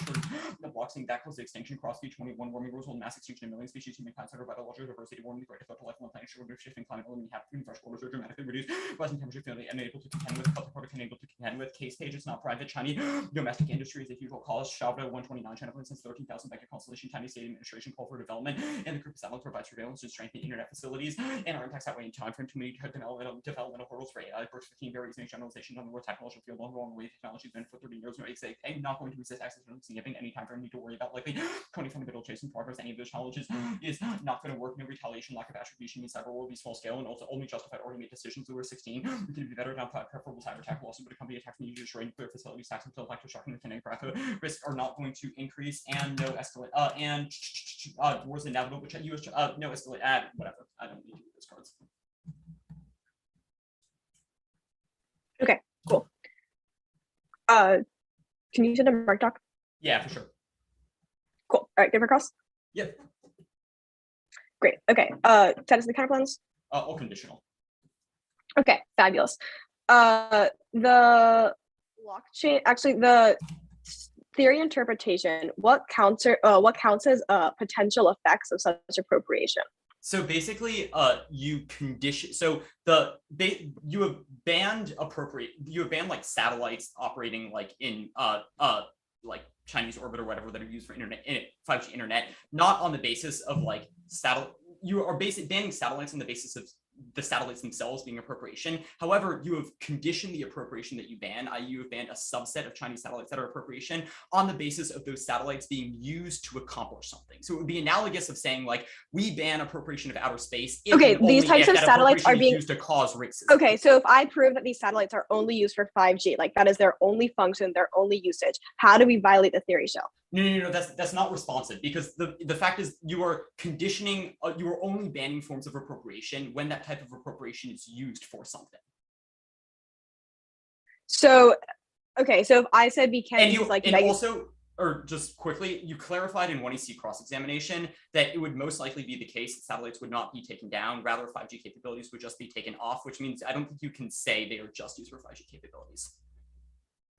the blockchain that causes extinction, cross speed 21 warming rules, hold mass extinction of million species, humankind center biological diversity, warming the great effect of life on the planet, shortage shifting climate, eliminating habitat, fresh waters are dramatically reduced, rising temperature, fairly unable to contend with, cut the carbon unable to contend with, case page is not private, Chinese domestic industry is a usual cause, Shabda 129, China for instance, 13,000 Becca constellation, Chinese state administration call for development, and the group of satellites provides surveillance to strengthen internet facilities, and our impacts outweigh in time frame to meet developmental hurdles for AI, burst 15 varies in generalizations on the world technological field, long way technology has been for 30 years, no I'm not going to resist access to significant any time frame need to worry about likely 20 fundamental chasing progress. Any of those challenges is not going to work. No retaliation, lack of attribution means cyber will be small scale and also only justified or made decisions. We're 16. We can be better down preferable cyber attack lawsuit, but a company attacks need to destroy nuclear facilities, tax until factor shocking and kinetic risks are not going to increase and no escalate and wars inevitable, which US no escalate whatever. I don't need to read those cards. Okay, cool. Can you send a mark doc? Yeah, for sure. Cool. All right, give it across. Yep. Great. Okay. Status of the counterplans. All conditional. Okay, fabulous. The blockchain, actually, the theory interpretation. What counts as potential effects of such appropriation? So basically, you condition. So you have banned like satellites operating like in like Chinese orbit or whatever that are used for internet 5G internet, not on the basis of like satellite. You are banning satellites on the basis of the satellites themselves being appropriation. However, you have conditioned the appropriation that you ban, i.e. you have banned a subset of Chinese satellites that are appropriation on the basis of those satellites being used to accomplish something. So it would be analogous of saying like, we ban appropriation of outer space. Okay, these types of satellites are being used to cause racism. Okay, so if I prove that these satellites are only used for 5G, like that is their only function, their only usage, how do we violate the theory shell? No, that's not responsive because the fact is you are conditioning, you are only banning forms of appropriation when that type of appropriation is used for something. So, okay, so if I said we can't use like... And also, or just quickly, you clarified in 1EC cross-examination that it would most likely be the case that satellites would not be taken down, rather 5G capabilities would just be taken off, which means I don't think you can say they are just used for 5G capabilities.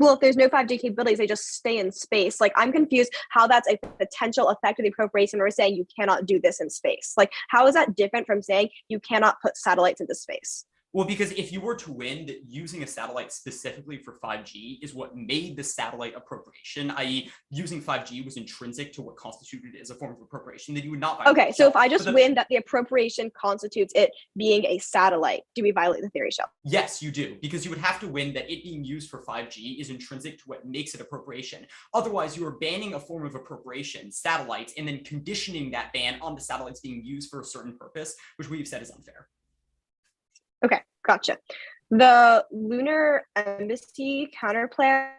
Well, if there's no 5G capabilities, they just stay in space. Like, I'm confused how that's a potential effect of the appropriation. We're saying you cannot do this in space. Like, how is that different from saying you cannot put satellites into space? Well, because if you were to win that using a satellite specifically for 5G is what made the satellite appropriation, i.e. using 5G was intrinsic to what constituted it as a form of appropriation, then you would not violate. Okay, so if I just win that the appropriation constitutes it being a satellite, do we violate the theory shell? Yes, you do, because you would have to win that it being used for 5G is intrinsic to what makes it appropriation. Otherwise, you are banning a form of appropriation, satellites, and then conditioning that ban on the satellites being used for a certain purpose, which we've said is unfair. Okay, gotcha. The lunar embassy counterplan,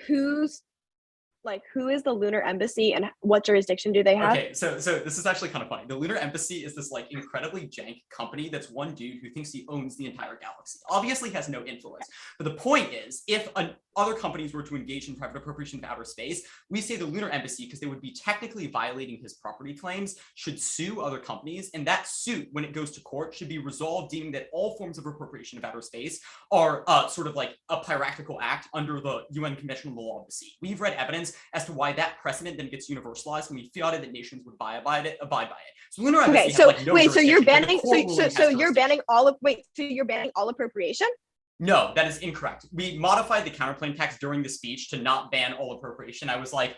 who is the lunar embassy and what jurisdiction do they have? Okay, so this is actually kind of funny. The lunar embassy is this like incredibly jank company that's one dude who thinks he owns the entire galaxy. Obviously has no influence. But the point is, if other companies were to engage in private appropriation of outer space, we say the lunar embassy, because they would be technically violating his property claims, should sue other companies. And that suit, when it goes to court, should be resolved deeming that all forms of appropriation of outer space are sort of like a piratical act under the UN Convention on the Law of the Sea. We've read evidence as to why that precedent then gets universalized, and we thought that nations would abide by it. So lunar embassy has like no so you're jurisdiction, banning so you're banning all appropriation? No, that is incorrect. We modified the counterclaim text during the speech to not ban all appropriation. I was like,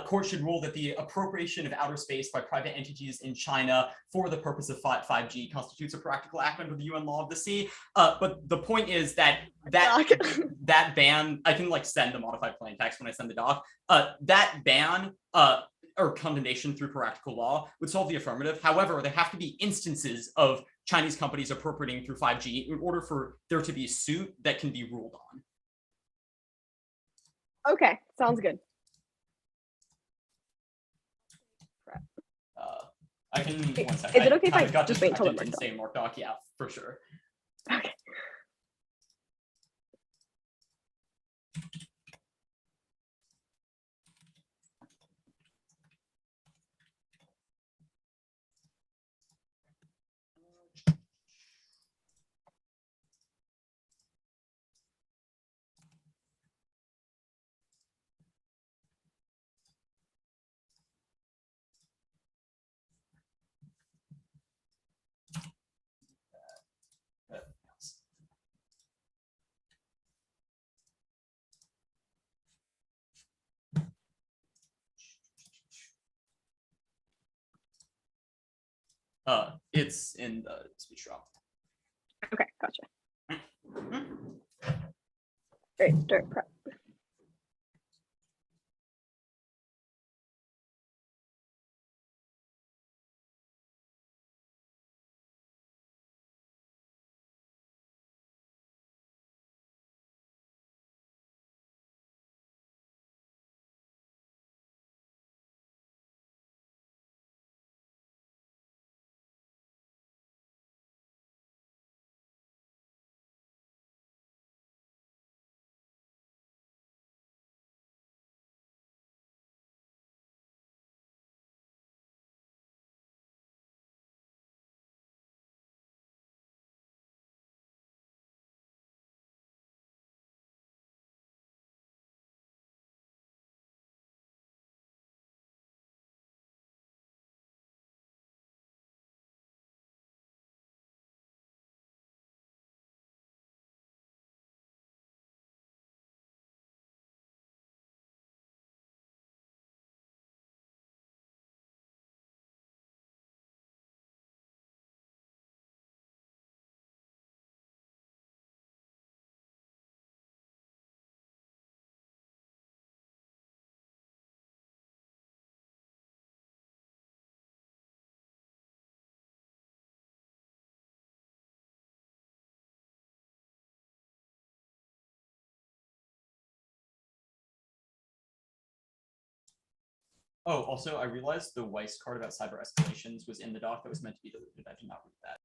court should rule that the appropriation of outer space by private entities in China for the purpose of 5G constitutes a practical act under the UN Law of the Sea. But the point is that that ban, I can like send the modified plain text when I send the doc. That ban or condemnation through practical law would solve the affirmative. However, there have to be instances of Chinese companies appropriating through 5G in order for there to be a suit that can be ruled on. Okay, sounds good. I can, Wait, one sec. is it okay if kind I of got just wait until the distracted, mark's didn't say mark doc, yeah, for sure. Okay. It's in the speech drop. Okay, gotcha. Great, start prep. Oh, also, I realized the Weiss card about cyber escalations was in the doc that was meant to be deleted. I did not read that.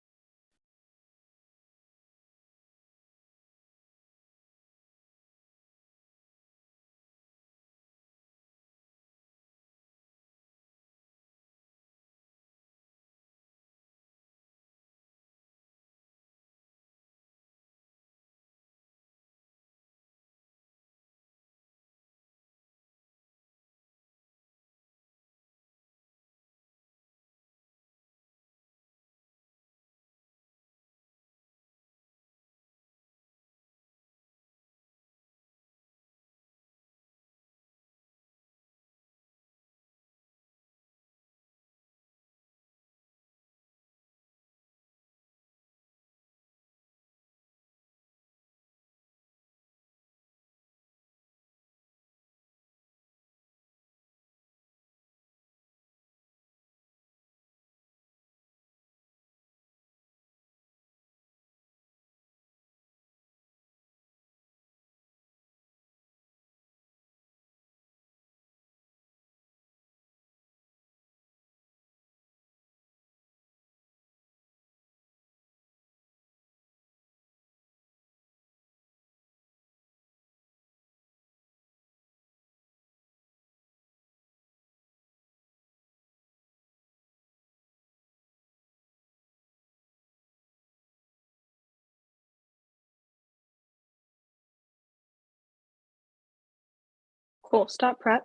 Cool, stop prep.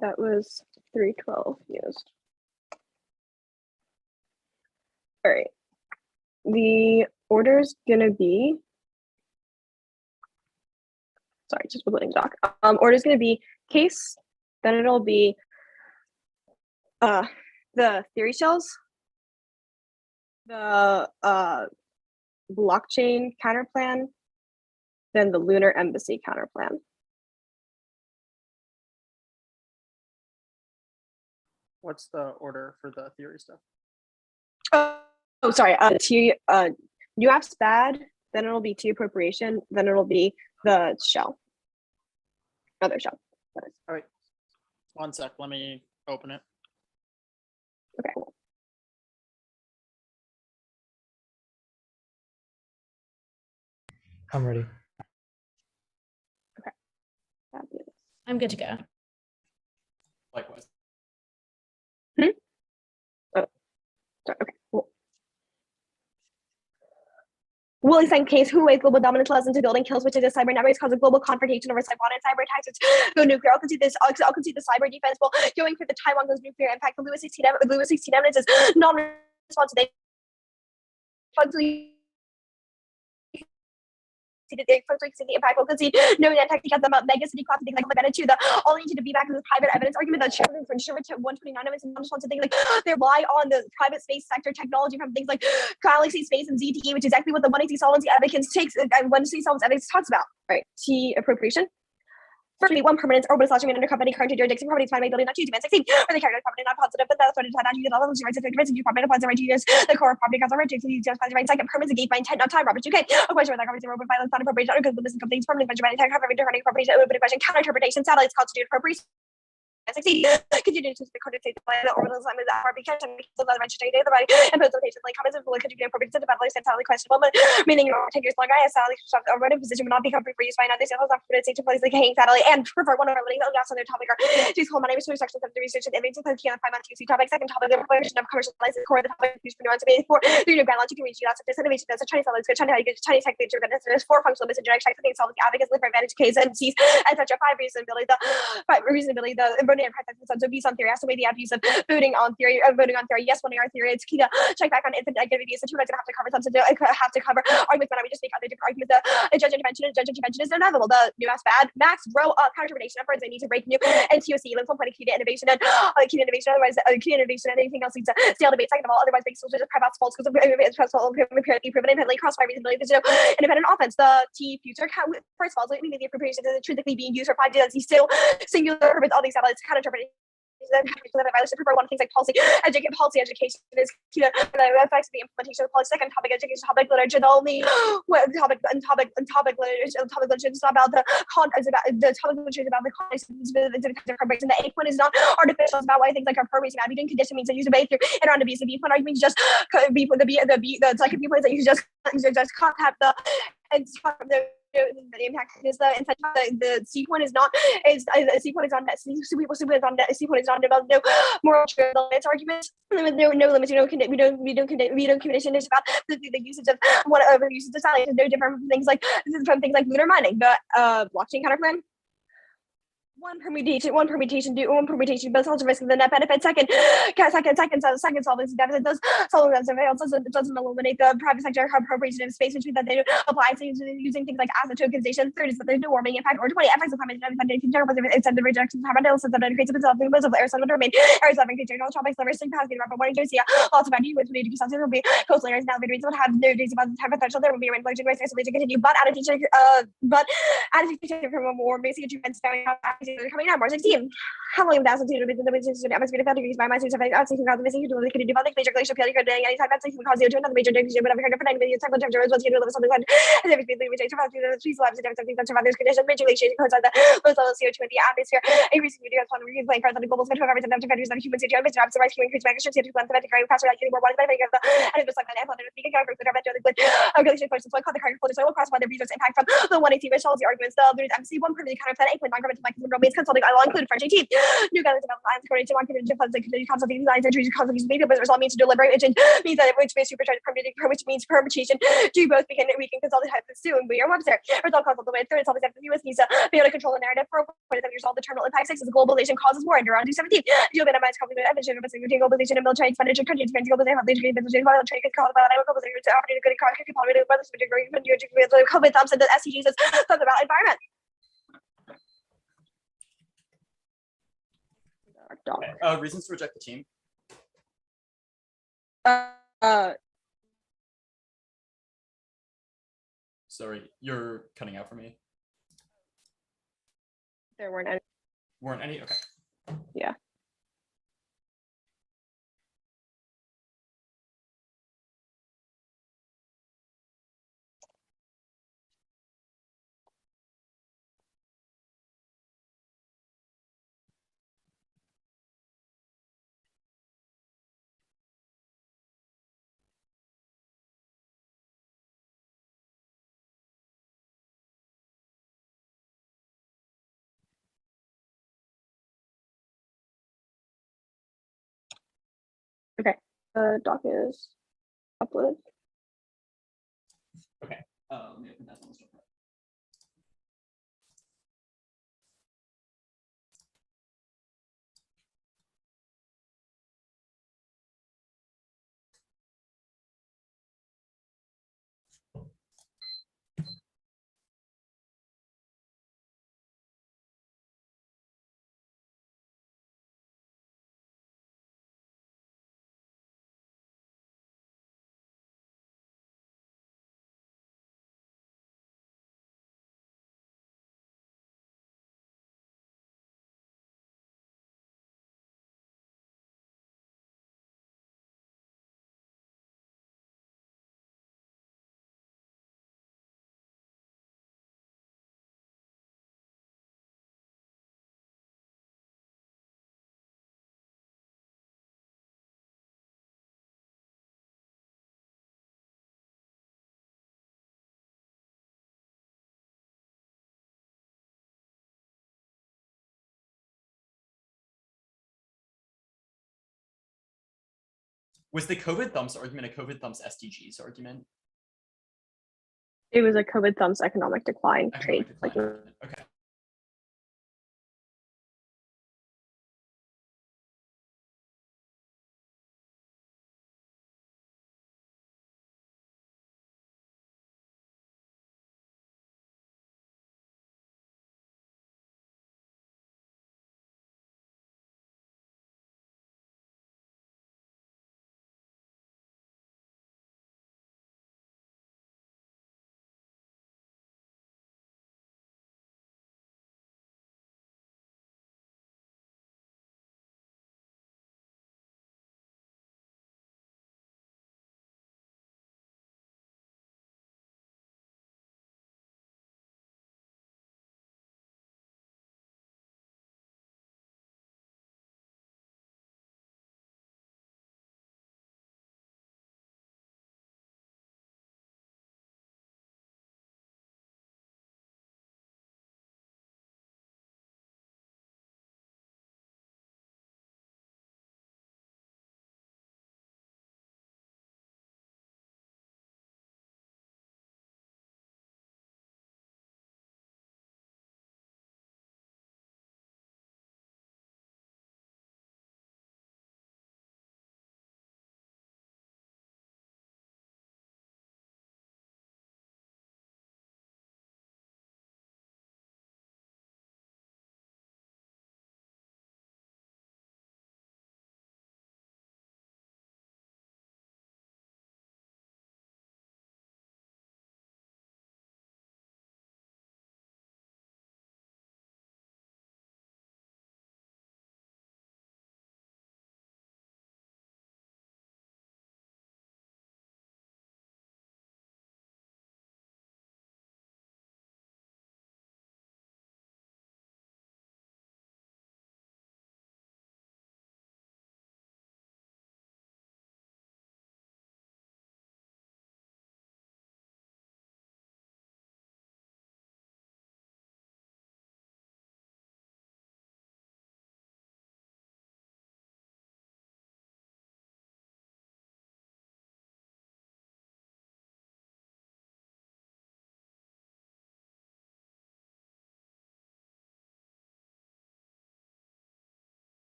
That was 312 used. All right. The order's gonna be, sorry, just wiggling doc. Order's gonna be case, then it'll be the theory shells, the blockchain counterplan, then the lunar embassy counterplan. What's the order for the theory stuff? Oh, sorry. New app's bad, then it'll be T appropriation, then it'll be the shell. Other shell. All right. 1 sec. Let me open it. Okay, cool. I'm ready. Fabulous. I'm good to go. Likewise. Oh, sorry, okay, cool. Willie case, who ways global dominance allows into building kills, which is a cyber networks cause a global confrontation over cyber and cyber attacks, which go nuclear. I'll concede this. I'll concede the cyber defense will going for the Taiwan goes nuclear impact. The Lewis 16 evidence is non-responsive. They the impact will concede knowing that technique of the mega city class things like that too. The all you need to be back is the private evidence argument that children from Sherwood to 129 evidence and non-responsive things like they rely on the private space sector technology from things like Galaxy Space and ZTE, which is exactly what the 180 solvency evidence takes and 180 solvency evidence talks about. Right. T appropriation. Firstly, one permanent orbital slash under company current jurisdiction property defined by building not 2 demand 16, where the character property not positive, but that's what it's not used all of the rights of the property applies the right to use the core property comes right to use just by the right second permanent gate by intent, not time, Robert 2K. A question whether government robot violence not appropriation or because the missing companies permanent measure by intent, however, returning appropriation, open question, counter interpretation, satellites constitute appropriation. Continue to the coordinate by the orbital assignment that are because of the registry data right and presentation like comments and could you get appropriate about like entirely questionable, but meaning 10 years longer I satellite a running position will not become free for use by another sales opportunity to place like a hanging satellite and prefer one of our leading on their topic or to call my name is section of the research and image to key on 5 months UC topic second topic the preparation of commercial license core the topic used for nuance for the new ground launch you can reach lots of this innovation as a Chinese satellite China how you get Chinese tech nature goodness there's 4 functional mission direct checks solve the advocates live for advantage K's and C's etc 5 reasonability the abundant practice so based on theory, has to weigh the abuse of voting on theory. Yes, one AR theory. It's key to check back on infinite activities. So two minutes have to cover something. Have to cover arguments, but I would just make other different arguments. The judge intervention is inevitable. The new as bad. Max row up counter interpretation efforts. They need to break new and TOC. Let's point a key to innovation and key to innovation. Otherwise, key to innovation and anything else needs to stale debate. Second of all, otherwise, big soldiers private false because of empirically proven independently crossfire reasonability. There's no independent offense. The T future first of all, so the appropriation is intrinsically being used for 5 days. Still singular purpose. All these satellites counter interpretation. One of things like policy education is key to the effects of the implementation of policy. Second topic, education topic literature. The only topic literature is not about the topic literature is about the context and the 8th one is not artificial. It's about why things like are programming and being conditioned means that use debate through and around the B. So B point argument just the second viewpoint that you just can't have the and the impact is the incentive. The C point is not C point is on that C point is on about no moral limits arguments with no limits. We don't condition. It's about the usage of one of the uses of silence is no different from things like lunar mining. The blockchain counterplan. One permutation, but also risk of the net benefit. Second solvency deficit does doesn't eliminate the private sector appropriation of space, which means that they apply to using things like asset tokenization. Third is that there's no warming impact or 20 effects of climate change in general, but it's the rejection of carbon dioxide that creates a result of the air sun domain. Areas of general tropics, leverage, capacity, rapid warning, Josia, lots of energy with 20 degrees Celsius will be coastal areas now. Regions will have no days about the time potential. There will be a range of race to continue, but adaptation from a more basic achievements coming out March 16. How long that's to the atmosphere of degrees by my students have asked how the missing to the develop major glacial period any time that's cause you to another major degradation, but I've heard different million cycle temperatures was going to live something like as if it's been rejected from the trees lives and everything that's about this condition major glaciation causes the low level CO2 in the atmosphere increasing media on replaying for the global schedule of everything that depends on human situation but the rights increase migration to plant the very faster like getting more water by the and it was like that and speaking of the government with regulation questions like the current soil across weather resource impact from the 180 Michelle the arguments the MC1 permitted kind of plan 8.9 government mechanism remains consulting I will include French 18 new guidelines about lines according to one condition funds and continue consulting lines and treaty consulting maybe but result means to deliberate which means that which means supercharged permitting which means permutation do both we can consult the type of soon we are Webster result consult the way third solving the US needs to be able to control the narrative for 7 years all the terminal impact 6 is globalization causes war and around 17 do minimize conflict and emission of globalization and military expenditure countries globalization business trade call about globalization to operating good COVID thumbs and the SDGs is something about environment. Okay. Reasons to reject the team. Sorry, you're cutting out for me. There weren't any. Weren't any? Okay. Yeah. doc is uploaded. Okay. Let me open that one. Was the COVID thumps argument a COVID thumps SDGs argument? It was a COVID thumbs economic decline trade. Economic decline argument. Okay.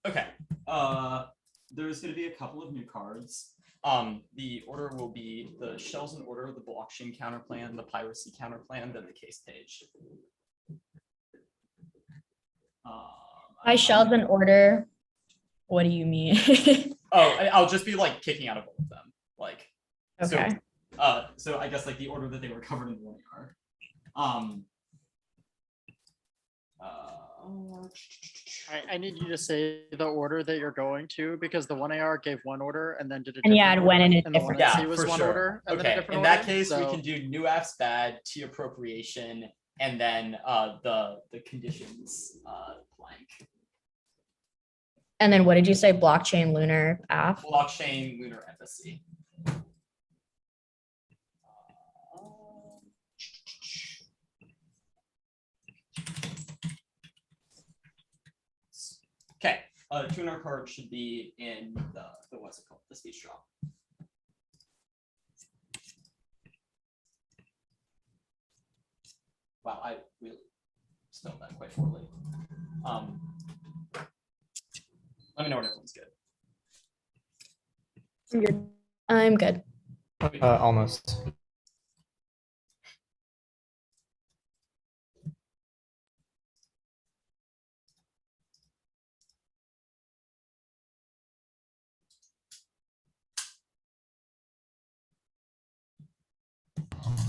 Okay. There's going to be a couple of new cards. The order will be the shells in order, the blockchain counterplan, the piracy counterplan, then the case page. By shells in order, what do you mean? I'll just be like kicking out of all of them. Like, Okay. So I guess like the order that they were covered in the 1AR. I need you to say the order that you're going to, because the 1AR gave one order and then did a And yeah, different it went in order, a and the different- 1NC Yeah, was for one sure. order and then a Okay, different in that order, case, we so- can do new apps bad, T appropriation, and then the conditions blank. And then what did you say? Blockchain lunar app? Blockchain lunar FSC. Okay, tuner card should be in the what's it called? The speech drop. Wow, I really spelled that quite poorly. Let me know when everyone's good. I'm good. I'm good. Almost.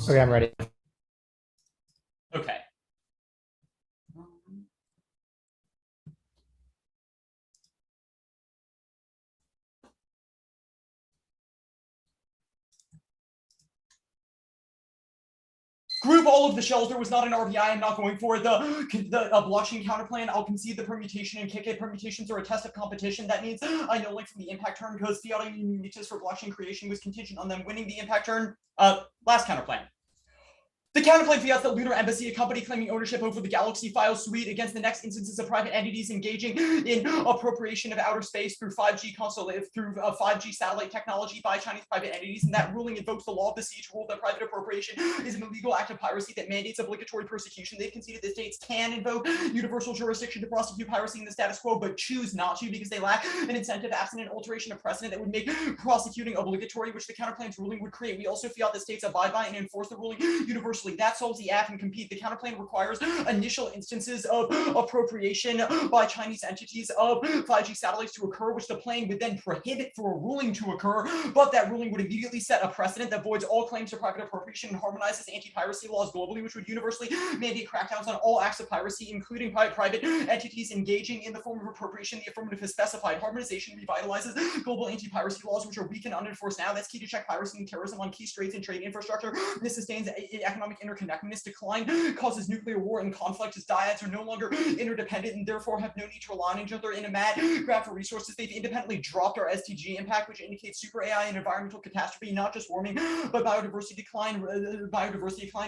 Okay, I'm ready. Okay. Group all of the shells. There was not an RBI. I'm not going for the blockchain counterplan. I'll concede the permutation and KK permutations are a test of competition. That means I know link from the impact turn because fiat unitas for blockchain creation was contingent on them winning the impact turn. Last counterplan. The counterplay fiats the Lunar Embassy, a company claiming ownership over the Galaxy file suite against the next instances of private entities engaging in appropriation of outer space through 5G through 5G satellite technology by Chinese private entities. And that ruling invokes the law of the sea to rule that private appropriation is an illegal act of piracy that mandates obligatory persecution. They've conceded that states can invoke universal jurisdiction to prosecute piracy in the status quo, but choose not to because they lack an incentive absent an alteration of precedent that would make prosecuting obligatory, which the counterplan's ruling would create. We also fiat that states abide by and enforce the ruling universally. That solves the app and compete. The counterplan requires initial instances of appropriation by Chinese entities of 5G satellites to occur, which the plan would then prohibit for a ruling to occur, but that ruling would immediately set a precedent that voids all claims to private appropriation and harmonizes anti-piracy laws globally, which would universally mandate crackdowns on all acts of piracy, including private entities engaging in the form of appropriation. The affirmative has specified harmonization revitalizes global anti-piracy laws, which are weak and unenforced now. That's key to check piracy and terrorism on key straits and trade infrastructure. This sustains economic interconnectedness. Decline causes nuclear war and conflict as dyads are no longer interdependent and therefore have no need to rely on each other in a mad grab for resources. They've independently dropped our STG impact, which indicates super AI and environmental catastrophe, not just warming, but biodiversity decline,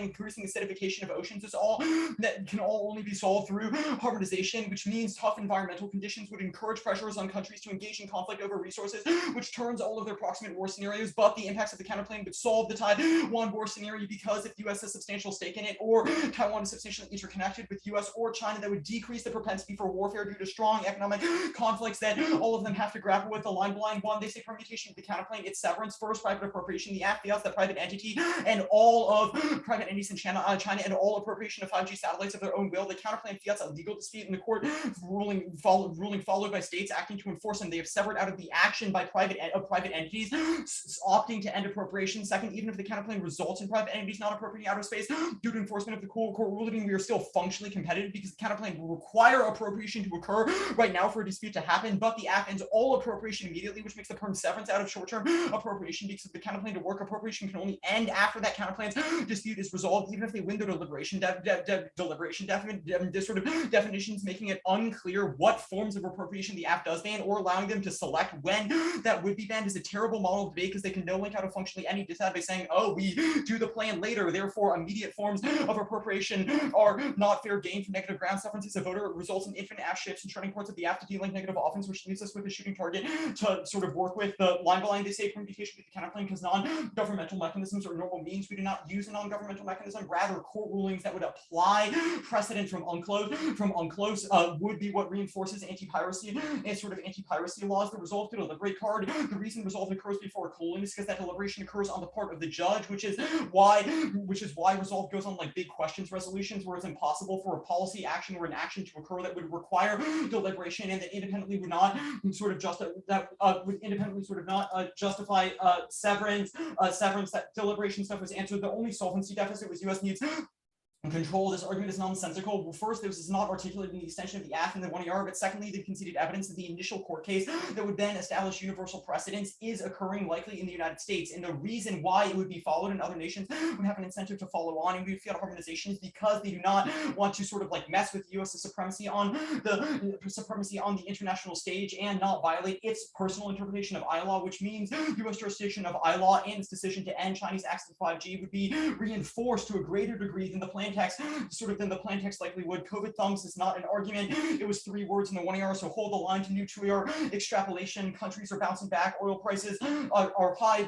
increasing acidification of oceans. Is all that can all only be solved through harmonization, which means tough environmental conditions would encourage pressures on countries to engage in conflict over resources, which turns all of their proximate war scenarios. But the impacts of the counterplan would solve the Taiwan war scenario because if the U.S. has substantial stake in it, or Taiwan is substantially interconnected with U.S. or China, that would decrease the propensity for warfare due to strong economic conflicts that all of them have to grapple with. The line blind one, they say permutation of the counterplan, it's severance, first private appropriation, the act fiats the private entity and all of private entities in China and all appropriation of 5G satellites of their own will. The counterplan fiats a legal dispute in the court, ruling followed by states acting to enforce them. They have severed out of the action by private entities opting to end appropriation. Second, even if the counterplan results in private entities not appropriating outer space due to enforcement of the court ruling, we are still functionally competitive because the counterplan will require appropriation to occur right now for a dispute to happen, but the act ends all appropriation immediately, which makes the term severance out of short-term appropriation because if the counterplan to work, appropriation can only end after that counterplan's dispute is resolved, even if they win their deliberation. This sort of definitions making it unclear what forms of appropriation the act does ban or allowing them to select when that would be banned is a terrible model of debate because they can no link out of functionally any disad by saying, oh, we do the plan later, therefore immediate forms of appropriation are not fair game for negative ground severance as a voter. It results in infinite app shifts and turning points of the app to delink negative offense, which leaves us with a shooting target to sort of work with. The line by line, they say permutation with the counterplan because non-governmental mechanisms or normal means. We do not use a non-governmental mechanism. Rather, court rulings that would apply precedent from UNCLOS would be what reinforces anti-piracy and sort of anti-piracy laws. The resolve to deliberate card. The reason resolve occurs before a ruling is because that deliberation occurs on the part of the judge, which is why resolve goes on like big questions resolutions where it's impossible for a policy action or an action to occur that would require deliberation and that independently would not sort of justify severance. That deliberation stuff was answered. The only solvency deficit was U.S. needs control. This argument is nonsensical. Well, first, this is not articulated in the extension of the act in the 1AR, but secondly, they conceded evidence that the initial court case that would then establish universal precedence is occurring likely in the United States. And the reason why it would be followed in other nations would have an incentive to follow on and we feel harmonization is because they do not want to sort of like mess with U.S. supremacy on the international stage and not violate its personal interpretation of I law, which means U.S. jurisdiction of I law and its decision to end Chinese access to 5G would be reinforced to a greater degree than the plan text, sort of than the plain text likely would. COVID thumbs is not an argument. It was 3 words in the 1 AR, so hold the line to new 2 AR extrapolation. Countries are bouncing back. Oil prices are high,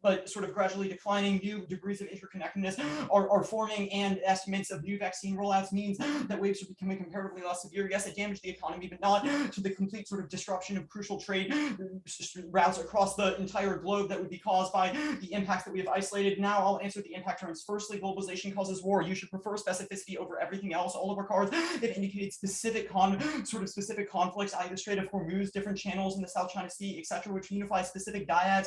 but sort of gradually declining. New degrees of interconnectedness are forming, and estimates of new vaccine rollouts means that waves are becoming comparatively less severe. Yes, it damaged the economy, but not to the complete sort of disruption of crucial trade routes across the entire globe that would be caused by the impacts that we have isolated. Now I'll answer the impact terms. Firstly, globalization causes war. You should prefer specificity over everything else. All of our cards have indicated specific conflicts, either Strait of Hormuz, different channels in the South China Sea, etc., which unify specific dyads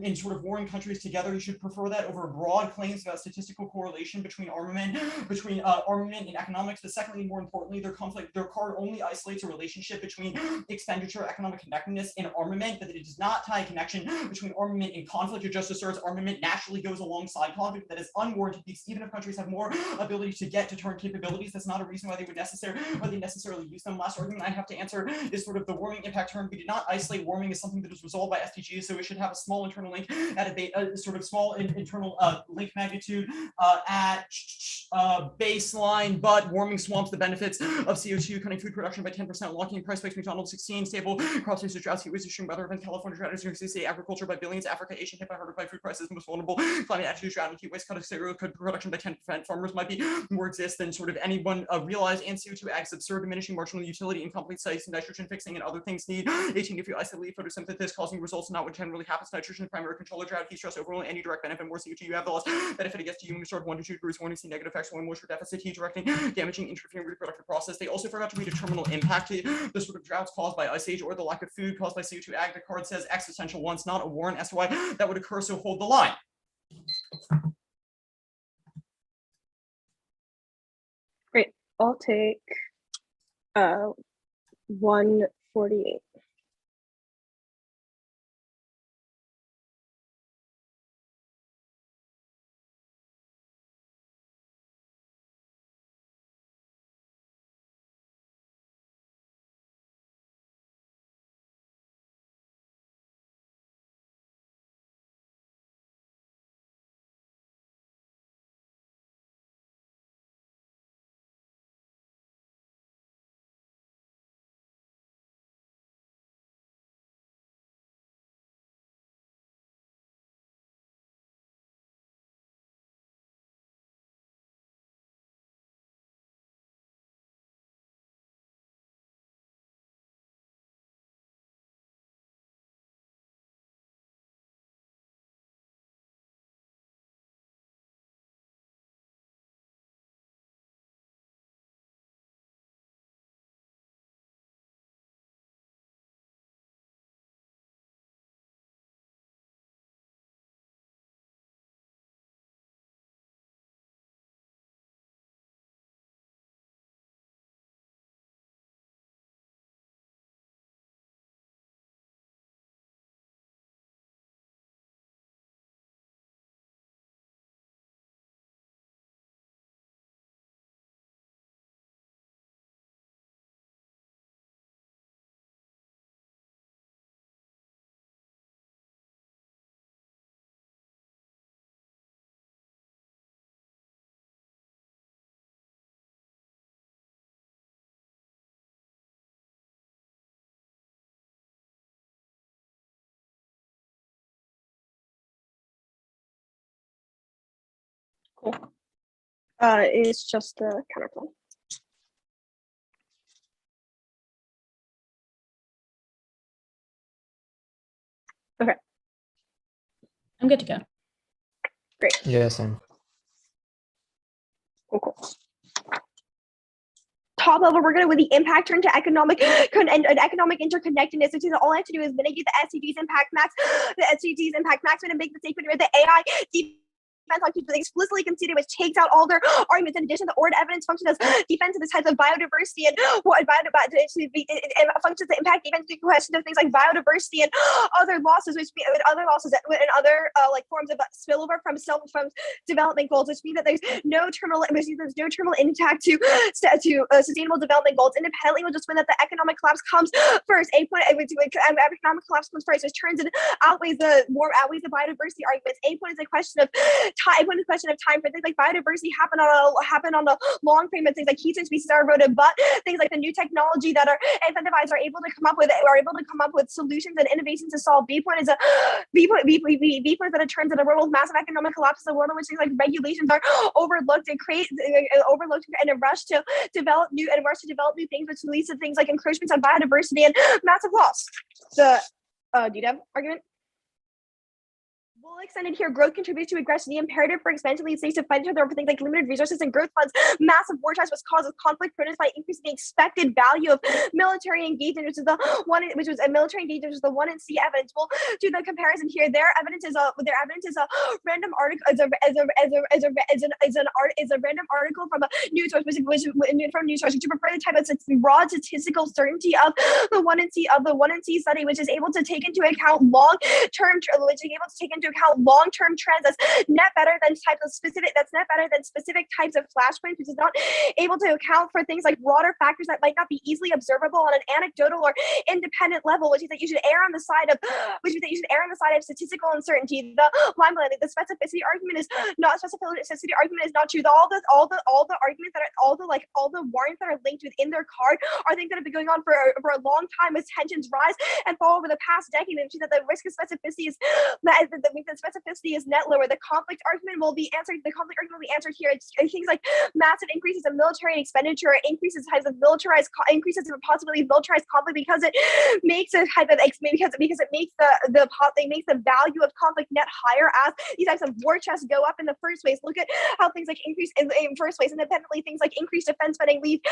in sort of warring countries together. You should prefer that over broad claims about statistical correlation between armament and economics. But secondly, more importantly, their card only isolates a relationship between expenditure, economic connectedness, and armament, but it does not tie a connection between armament and conflict. It just asserts armament naturally goes alongside conflict. That is unwarranted, because even if countries have more ability to get deterrent capabilities, that's not a reason why they would necessarily use them. Last argument I have to answer is sort of the warming impact term. We did not isolate warming as something that is resolved by SDGs, so we should have a small internal link at a sort of small internal link magnitude at baseline, but warming swamps the benefits of CO2, cutting food production by 10%, locking price spikes, McDonald's 16, stable crop spaces, droughts, heat waves, extreme weather events, California drought, New York City, agriculture by billions, Africa, Asia hit by harder by food prices, most vulnerable, climate attitude, drought, and heat waves, cut cereal production by 10%. Farmers might be more exist than sort of anyone realized, and CO2 acts absurd, diminishing marginal utility, incomplete sites, nitrogen fixing, and other things need 18 if you isolate photosynthesis, causing results not what generally happens. Nitrogen, primary controller, drought, heat stress, overall, any direct benefit, more CO2 you have, the less benefit against you, sort of 1 to 2 degrees warning, see negative effects, 1 moisture deficit, heat directing, damaging, interfering with reproductive process. They also forgot to read a terminal impact to the sort of droughts caused by ice age or the lack of food caused by CO2 ag. The card says existential once, not a warrant as to why that would occur, so hold the line. Great. I'll take 148. Cool. It's just a counterclaim. Okay. I'm good to go. Great. Yeah, same. Cool. Top level, we're gonna with the impact turn to economic and economic interconnectedness, which is all I have to do is mitigate the SDGs impact max, and make the statement where the AI defense on people explicitly conceded, which takes out all their arguments. In addition, the ORD evidence functions as defense of the types of biodiversity and what it functions to impact defense to question of things like biodiversity and other losses, and other like forms of spillover from development goals, which means that there's no terminal impact to sustainable development goals. Independently, we'll just win that the economic collapse comes first. Economic collapse comes first, which turns and outweighs the biodiversity arguments. A point is a question of time, when the question of time for things like biodiversity happen on a long frame, and things like heat and species are eroded, but things like the new technology that are incentivized are able to come up with solutions and innovations to solve. B point is that it turns into a world with massive economic collapse, a world in which things like regulations are overlooked and in a rush to develop new things, which leads to things like encroachments on biodiversity and massive loss. The DDEV argument. Well extended here, growth contributes to aggression. The imperative for expansion leads states to fight each other over things like limited resources and growth funds. Massive war ties, which causes conflict produced by increasing the expected value of military engagement, which was the one in C evidence. We'll do the comparison here. Their evidence is a random article is a random article from a news source, which to prefer the type of raw statistical certainty of the one in C study, which is able to take into account long-term trends that's net better than specific types of flashpoints, which is not able to account for things like broader factors that might not be easily observable on an anecdotal or independent level, which is that you should err on the side of statistical uncertainty. The specificity argument is not true. All the arguments all the warrants that are linked within their card are things that have been going on for a long time as tensions rise and fall over the past decade, and that the risk of specificity is net lower. The conflict argument will be answered here. It's things like massive increases in military expenditure, increases in the possibility of militarized conflict, because it makes the value of conflict net higher as these types of war chests go up in the first place. Look at how things like increase in first place. Independently, things like increased defense spending lead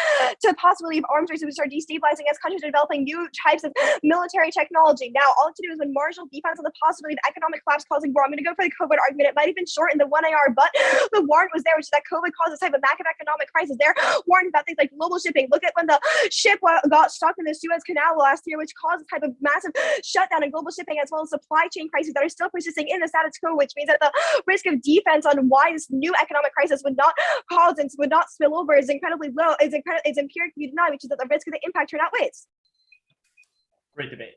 to the possibility of arms races which are destabilizing as countries are developing new types of military technology. Now, all to do is when marginal defense on the possibility of economic collapse causing war. I'm going to go for the COVID argument. It might have been short in the 1AR, but the warrant was there, which is that COVID caused this type of macroeconomic crisis. They're warning about things like global shipping. Look at when the ship got stuck in the Suez Canal last year, which caused a type of massive shutdown in global shipping, as well as supply chain crises that are still persisting in the status quo, which means that the risk of defense on why this new economic crisis would not spill over is incredibly low, is empirically denied, which is that the risk of the impact turn outweighs. Great debate.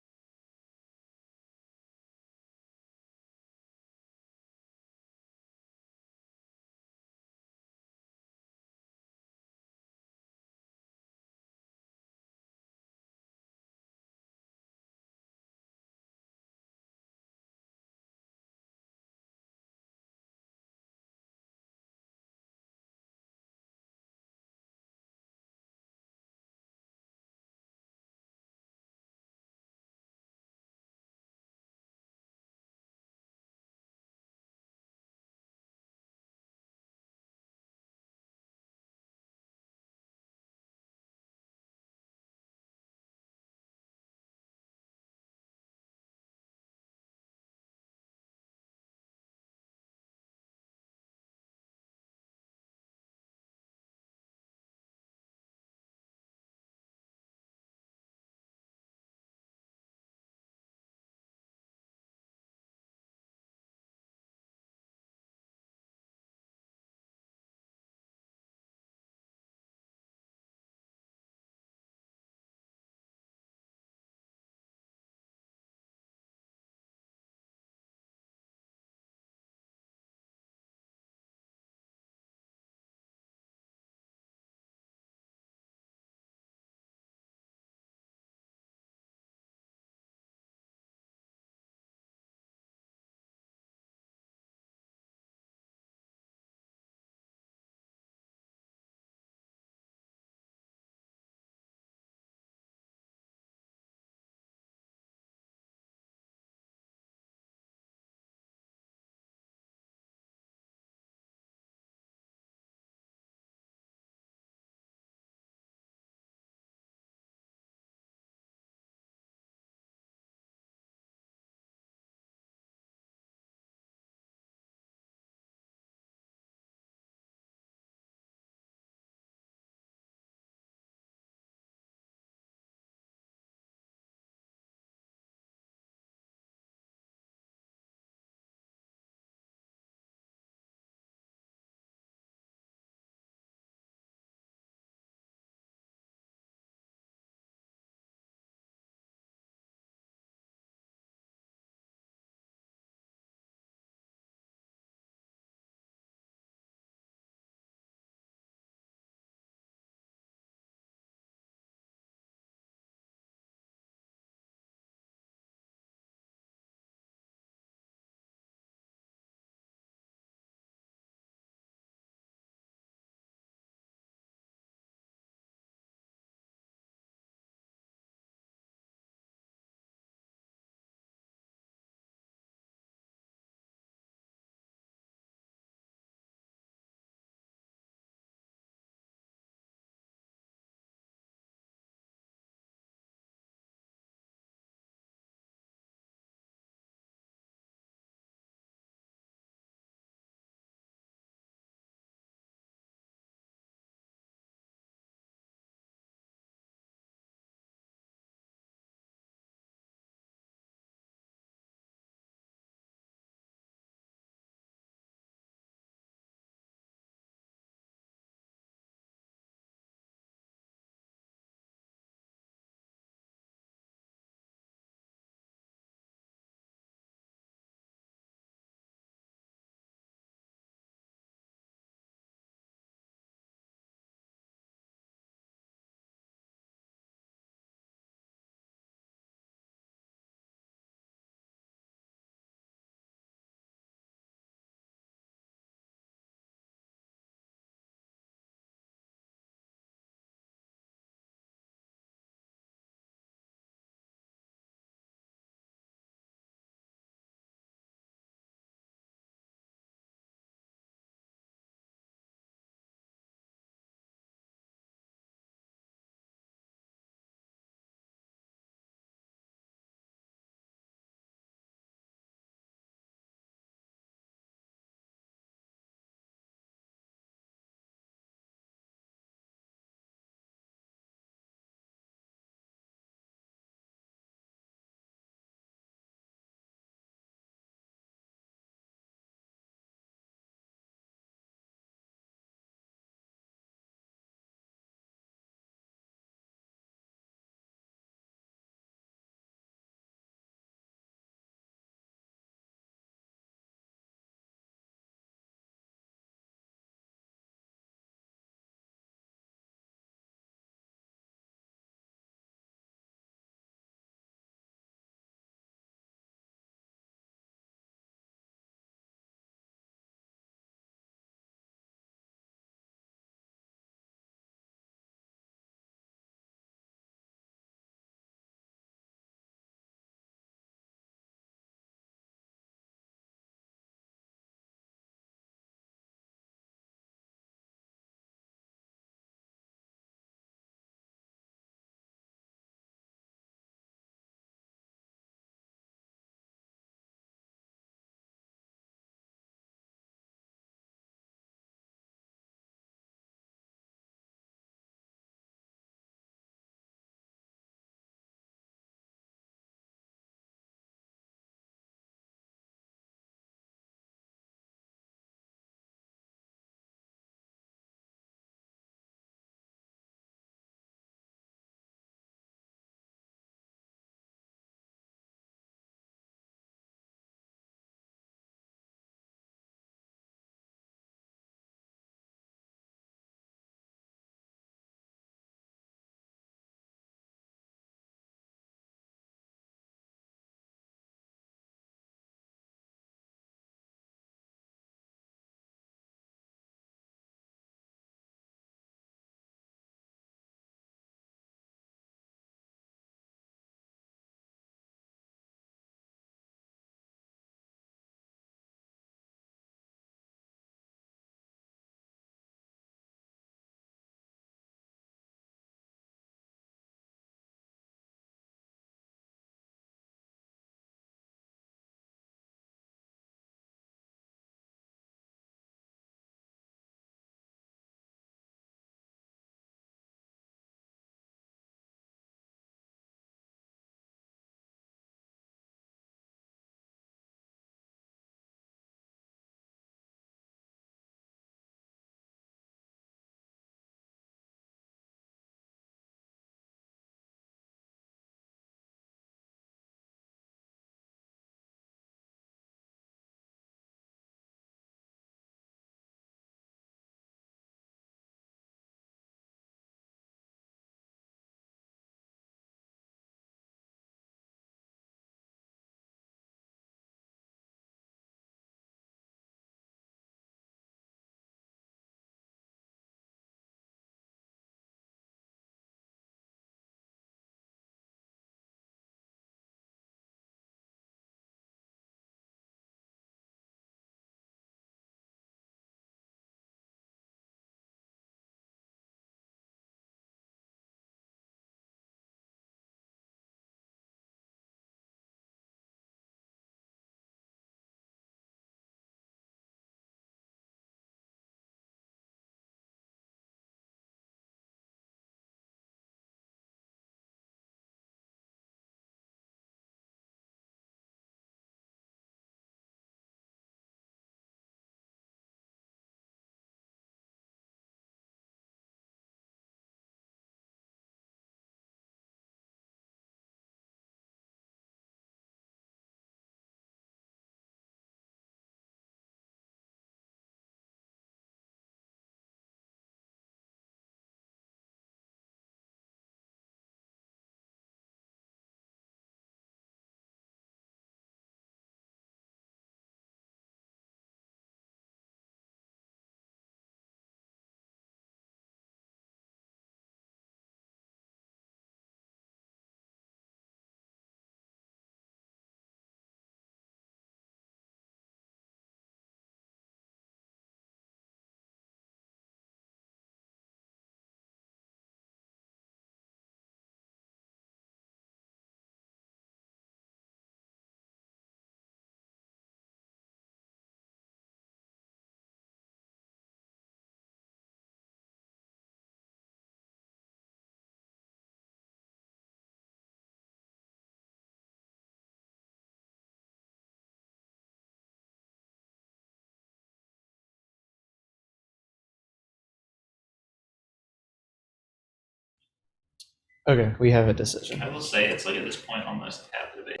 Okay, we have a decision. I will say it's like at this point almost half the debate.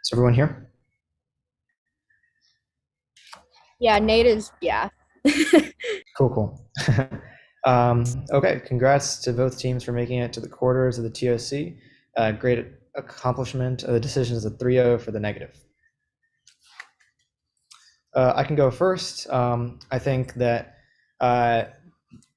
Is everyone here? Yeah, Nate is, yeah. Cool. Okay, congrats to both teams for making it to the quarters of the TOC. Great accomplishment. The decision is a 3-0 for the negative. I can go first. I think that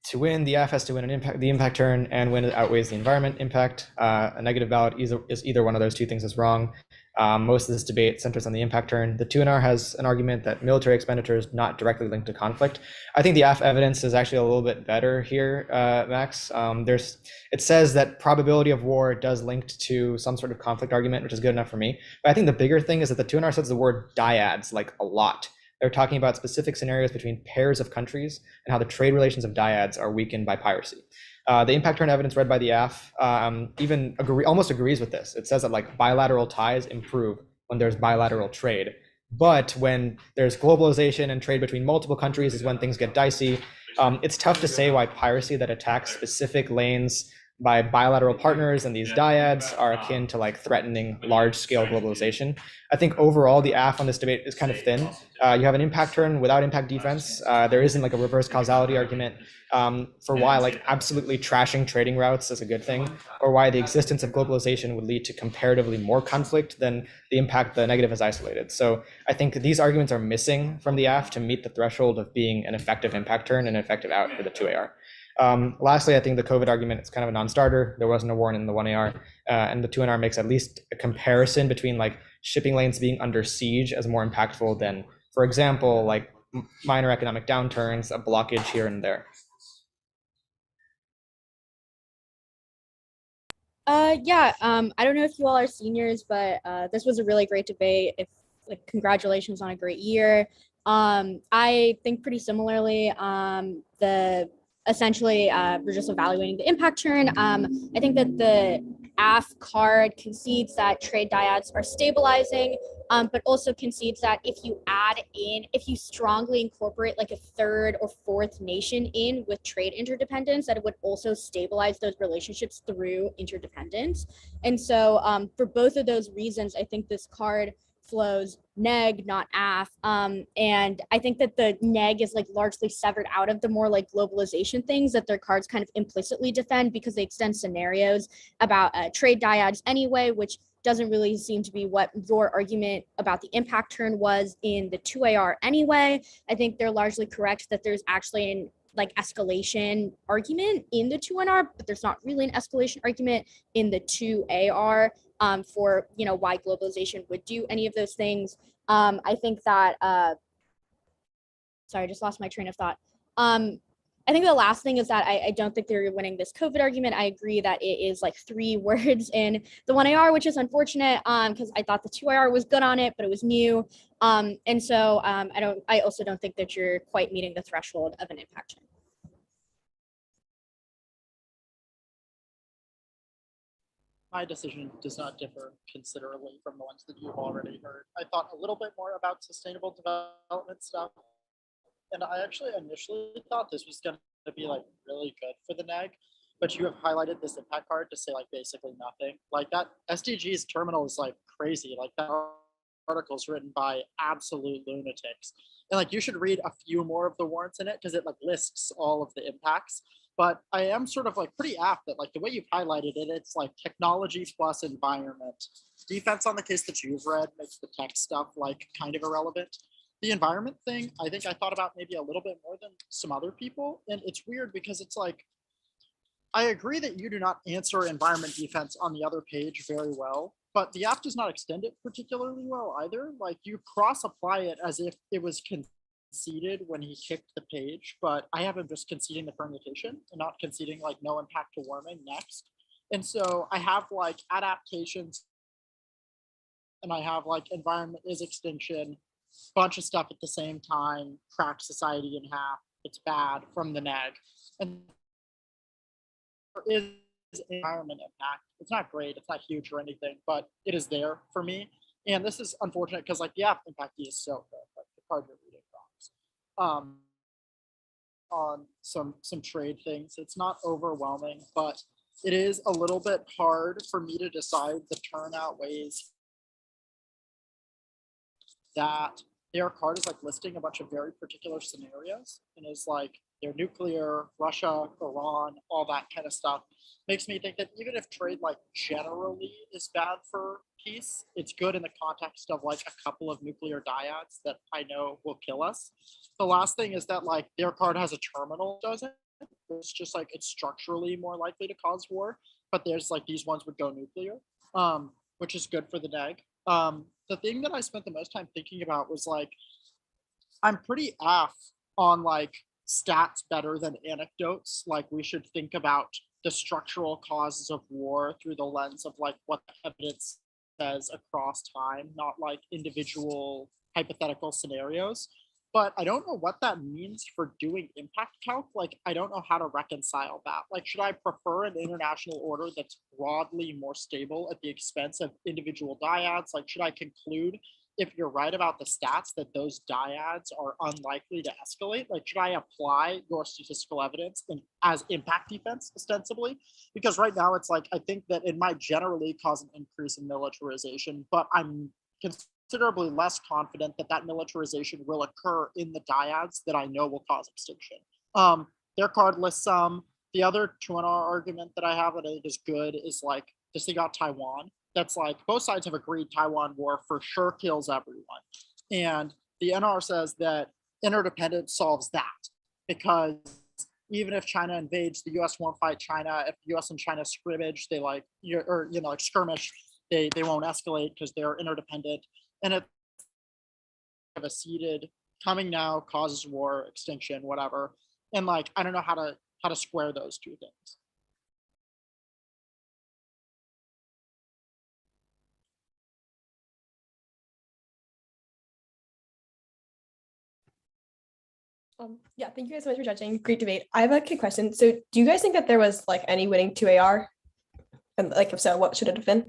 to win, the F has to win the impact turn, and when it outweighs the environment impact. A negative ballot is either one of those two things is wrong. Most of this debate centers on the impact turn. The 2NR has an argument that military expenditure is not directly linked to conflict. I think the F evidence is actually a little bit better here, Max. It says that probability of war does link to some sort of conflict argument, which is good enough for me. But I think the bigger thing is that the 2NR says the word dyads like a lot. They're talking about specific scenarios between pairs of countries and how the trade relations of dyads are weakened by piracy. The impact turn evidence read by the AF almost agrees with this. It says that like bilateral ties improve when there's bilateral trade. But when there's globalization and trade between multiple countries is when things get dicey. It's tough to say why piracy that attacks specific lanes by bilateral partners and these dyads are akin to like threatening large-scale globalization. I think overall the AF on this debate is kind of thin. You have an impact turn without impact defense. There isn't like a reverse causality argument for why like absolutely trashing trading routes is a good thing, or why the existence of globalization would lead to comparatively more conflict than the impact the negative is isolated. So I think these arguments are missing from the AF to meet the threshold of being an effective impact turn and an effective out for the 2AR. Lastly, I think the COVID argument is kind of a non-starter. There wasn't a warrant in the 1AR, and the 2NR makes at least a comparison between like shipping lanes being under siege as more impactful than, for example, like minor economic downturns, a blockage here and there. Yeah, I don't know if you all are seniors, but this was a really great debate. Congratulations on a great year. I think pretty similarly. Essentially, we're just evaluating the impact turn. I think that the AF card concedes that trade dyads are stabilizing, but also concedes that if you strongly incorporate like a third or fourth nation in with trade interdependence, that it would also stabilize those relationships through interdependence. And so for both of those reasons, I think this card flows neg, not af. And I think that the neg is like largely severed out of the more like globalization things that their cards kind of implicitly defend, because they extend scenarios about trade dyads anyway, which doesn't really seem to be what your argument about the impact turn was in the 2AR anyway. I think they're largely correct that there's actually an like escalation argument in the 2NR, but there's not really an escalation argument in the 2AR for why globalization would do any of those things. I think that sorry, I just lost my train of thought. I think the last thing is that I don't think they're winning this COVID argument. I agree that it is like 3 words in the 1AR, which is unfortunate because I thought the 2AR was good on it, but it was new. And so I also don't think that you're quite meeting the threshold of an impact turn. My decision does not differ considerably from the ones that you've already heard. I thought a little bit more about sustainable development stuff. And I actually initially thought this was going to be like really good for the neg, but you have highlighted this impact card to say like basically nothing. Like that SDG's terminal is like crazy. Like that article is written by absolute lunatics. And like you should read a few more of the warrants in it because it like lists all of the impacts. But I am sort of like pretty apt that like the way you've highlighted it, it's like technology plus environment. Defense on the case that you've read makes the tech stuff like kind of irrelevant. The environment thing, I think I thought about maybe a little bit more than some other people. And it's weird because it's like, I agree that you do not answer environment defense on the other page very well, but the app does not extend it particularly well either. Like you cross apply it as if it was conceded when he kicked the page, but I have him just conceding the permutation and not conceding like no impact to warming next. And so I have like adaptations and I have like environment is extinction, bunch of stuff at the same time, crack society in half, it's bad from the neg. And there is environment impact. It's not great, it's not huge or anything, but it is there for me. And this is unfortunate because like the app impact is so good, like the card you're reading from. On some trade things. It's not overwhelming, but it is a little bit hard for me to decide the turnout ways that their card is like listing a bunch of very particular scenarios and is like they're nuclear, Russia, Iran, all that kind of stuff. Makes me think that even if trade like generally is bad for peace, it's good in the context of like a couple of nuclear dyads that I know will kill us. The last thing is that like their card has a terminal, doesn't. It's just like it's structurally more likely to cause war, but there's like these ones would go nuclear, which is good for the neg. The thing that I spent the most time thinking about was like, I'm pretty on like stats better than anecdotes. Like we should think about the structural causes of war through the lens of like what the evidence says across time, not like individual hypothetical scenarios. But I don't know what that means for doing impact calc. Like, I don't know how to reconcile that. Like, should I prefer an international order that's broadly more stable at the expense of individual dyads? Like, should I conclude if you're right about the stats that those dyads are unlikely to escalate? Like, should I apply your statistical evidence as impact defense ostensibly? Because right now it's like, I think that it might generally cause an increase in militarization, but I'm considerably less confident that that militarization will occur in the dyads that I know will cause extinction. Their card lists some. The other 2NR argument that I have that I think is good is like this thing about Taiwan. That's like both sides have agreed Taiwan war for sure kills everyone. And the NR says that interdependence solves that because even if China invades, the US won't fight China. If the US and China scrimmage, they like, like skirmish, they won't escalate because they're interdependent. And it's a seeded coming now causes war, extinction, whatever. And like, I don't know how to square those two things. Yeah, thank you guys so much for judging. Great debate. I have a quick question. So do you guys think that there was like any winning 2AR? And like, if so, what should it have been?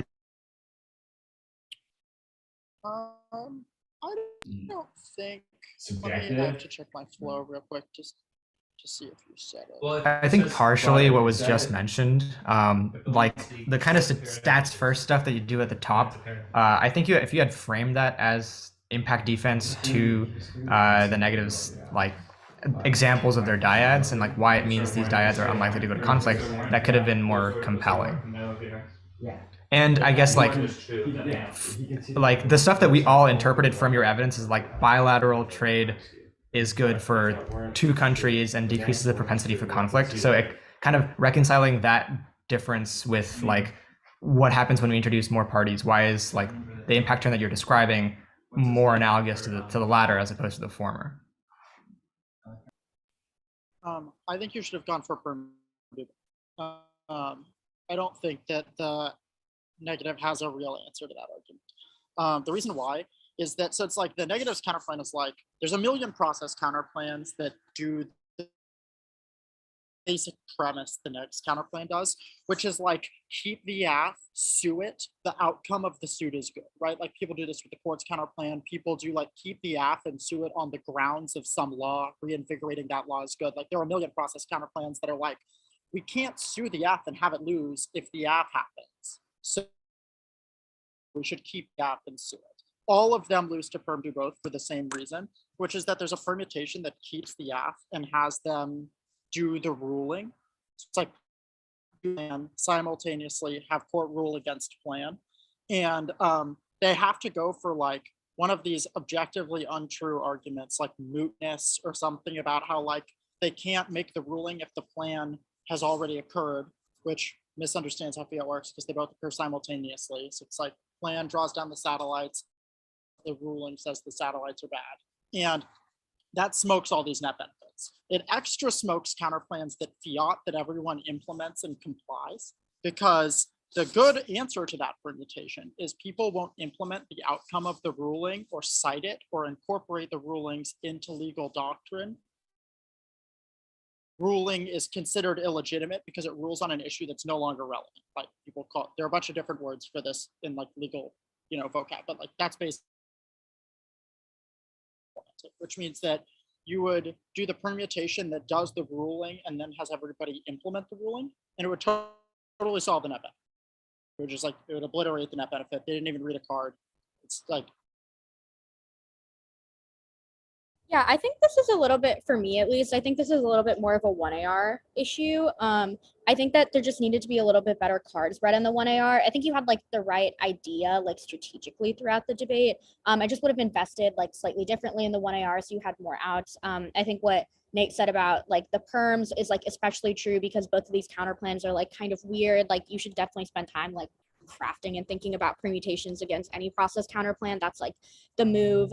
I don't think. Let me have to check my flow real quick just to see if you said it. Well, I think partially what was just mentioned, like the kind of stats first stuff that you do at the top. I think if you had framed that as impact defense to the negatives, like examples of their dyads and like why it means these dyads are unlikely to go to conflict, that could have been more compelling. And I guess like the stuff that we all interpreted from your evidence is like bilateral trade is good for two countries and decreases the propensity for conflict. So it kind of reconciling that difference with like what happens when we introduce more parties. Why is like the impact turn that you're describing more analogous to the latter as opposed to the former? I think you should have gone for permitted. I don't think that the negative has a real answer to that argument. The reason why is that, so it's like the negatives counterplan is like, there's a million process counterplans that do the basic premise the next counterplan does, which is like, keep the AF, sue it, the outcome of the suit is good, right? Like people do this with the courts counterplan. People do like keep the AF and sue it on the grounds of some law, reinvigorating that law is good. Like there are a million process counterplans that are like, we can't sue the AF and have it lose if the AF happens. So we should keep the AF and sue it. All of them lose to perm do both for the same reason, which is that there's a permutation that keeps the AF and has them do the ruling. So it's like plan simultaneously have court rule against plan. And they have to go for like one of these objectively untrue arguments like mootness or something about how like they can't make the ruling if the plan has already occurred, which misunderstands how fiat works because they both occur simultaneously. So it's like plan draws down the satellites, the ruling says the satellites are bad. And that smokes all these net benefits. It extra smokes counterplans that fiat that everyone implements and complies, because the good answer to that permutation is people won't implement the outcome of the ruling or cite it or incorporate the rulings into legal doctrine ruling is considered illegitimate because it rules on an issue that's no longer relevant. Like people call, there are a bunch of different words for this in like legal, vocab, but like that's basically, which means that you would do the permutation that does the ruling and then has everybody implement the ruling, and it would totally solve the net benefit. It would just like, it would obliterate the net benefit. They didn't even read a card. It's like, Yeah, I think this is a little bit, for me at least, I think this is a little bit more of a 1AR issue. I think that there just needed to be a little bit better cards read in the 1AR. I think you had like the right idea, like strategically throughout the debate. I just would have invested like slightly differently in the 1AR so you had more outs. I think what Nate said about like the perms is like especially true because both of these counterplans are like kind of weird. Like you should definitely spend time like crafting and thinking about permutations against any process counterplan. That's like the move.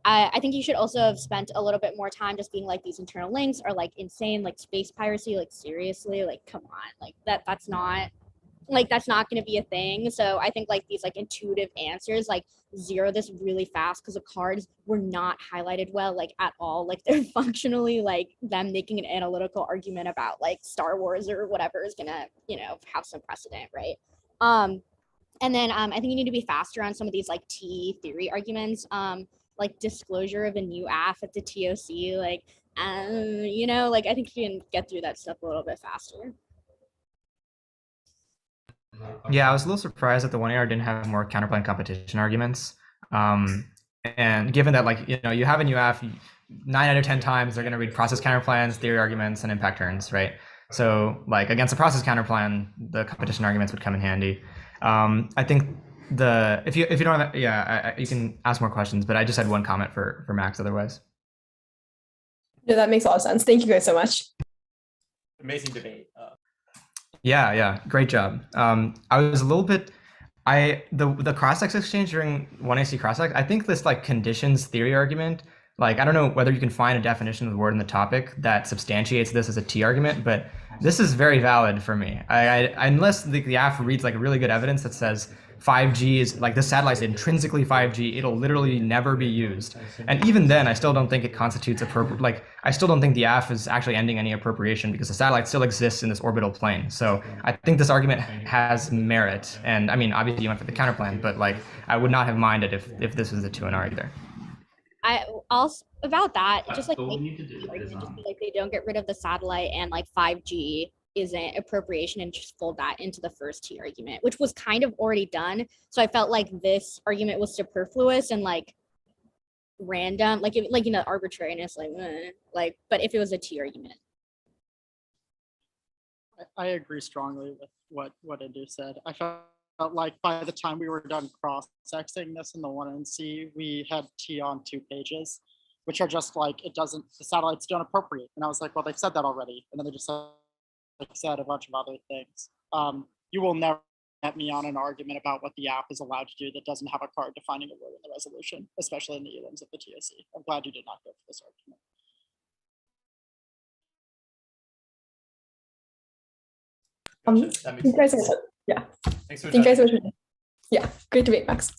I think you should also have spent a little bit more time just being like these internal links are like insane, like space piracy, like seriously, like come on, like that's not going to be a thing. So I think like these like intuitive answers like zero this really fast because the cards were not highlighted well like at all. Like they're functionally like them making an analytical argument about like Star Wars or whatever is gonna have some precedent, right? And then I think you need to be faster on some of these like T theory arguments. Like disclosure of a new AF at the TOC, like, like I think you can get through that stuff a little bit faster. Yeah, I was a little surprised that the 1AR didn't have more counterplan competition arguments. And given that, like, you have a new AF, 9 out of 10 times they're going to read process counterplans, theory arguments, and impact turns, right? So, like, against a process counterplan, the competition arguments would come in handy. I think if you don't have, you can ask more questions, but I just had one comment for Max otherwise. No, that makes a lot of sense. Thank you guys so much. Amazing debate. Yeah, great job. I was a little bit, the cross-ex exchange during 1AC cross-ex, I think this like conditions theory argument, like I don't know whether you can find a definition of the word in the topic that substantiates this as a T argument, but this is very valid for me. Unless the AF reads like really good evidence that says 5G is like the satellite's intrinsically 5G, it'll literally never be used. And even then, I still don't think it constitutes I still don't think the AF is actually ending any appropriation because the satellite still exists in this orbital plane. So I think this argument has merit. And I mean, obviously you went for the counterplan, but like I would not have minded if this was a 2NR either. I also about that, just like But what we need to do is just be like they don't get rid of the satellite and like 5G isn't appropriation and just fold that into the first T argument, which was kind of already done. So I felt like this argument was superfluous and like random, arbitrariness, but if it was a T argument. I agree strongly with what Indu said. I felt like by the time we were done cross-sexing this in the 1NC, we had T on 2 pages, which are just like, the satellites don't appropriate. And I was like, well, they've said that already. And then they just said a bunch of other things. You will never get me on an argument about what the app is allowed to do that doesn't have a card defining a word in the resolution, especially in the elims of the TOC. I'm glad you did not go for this argument. That makes You guys sense. yeah. Thanks for Thank you guys so judging. much. Yeah, great debate, Max.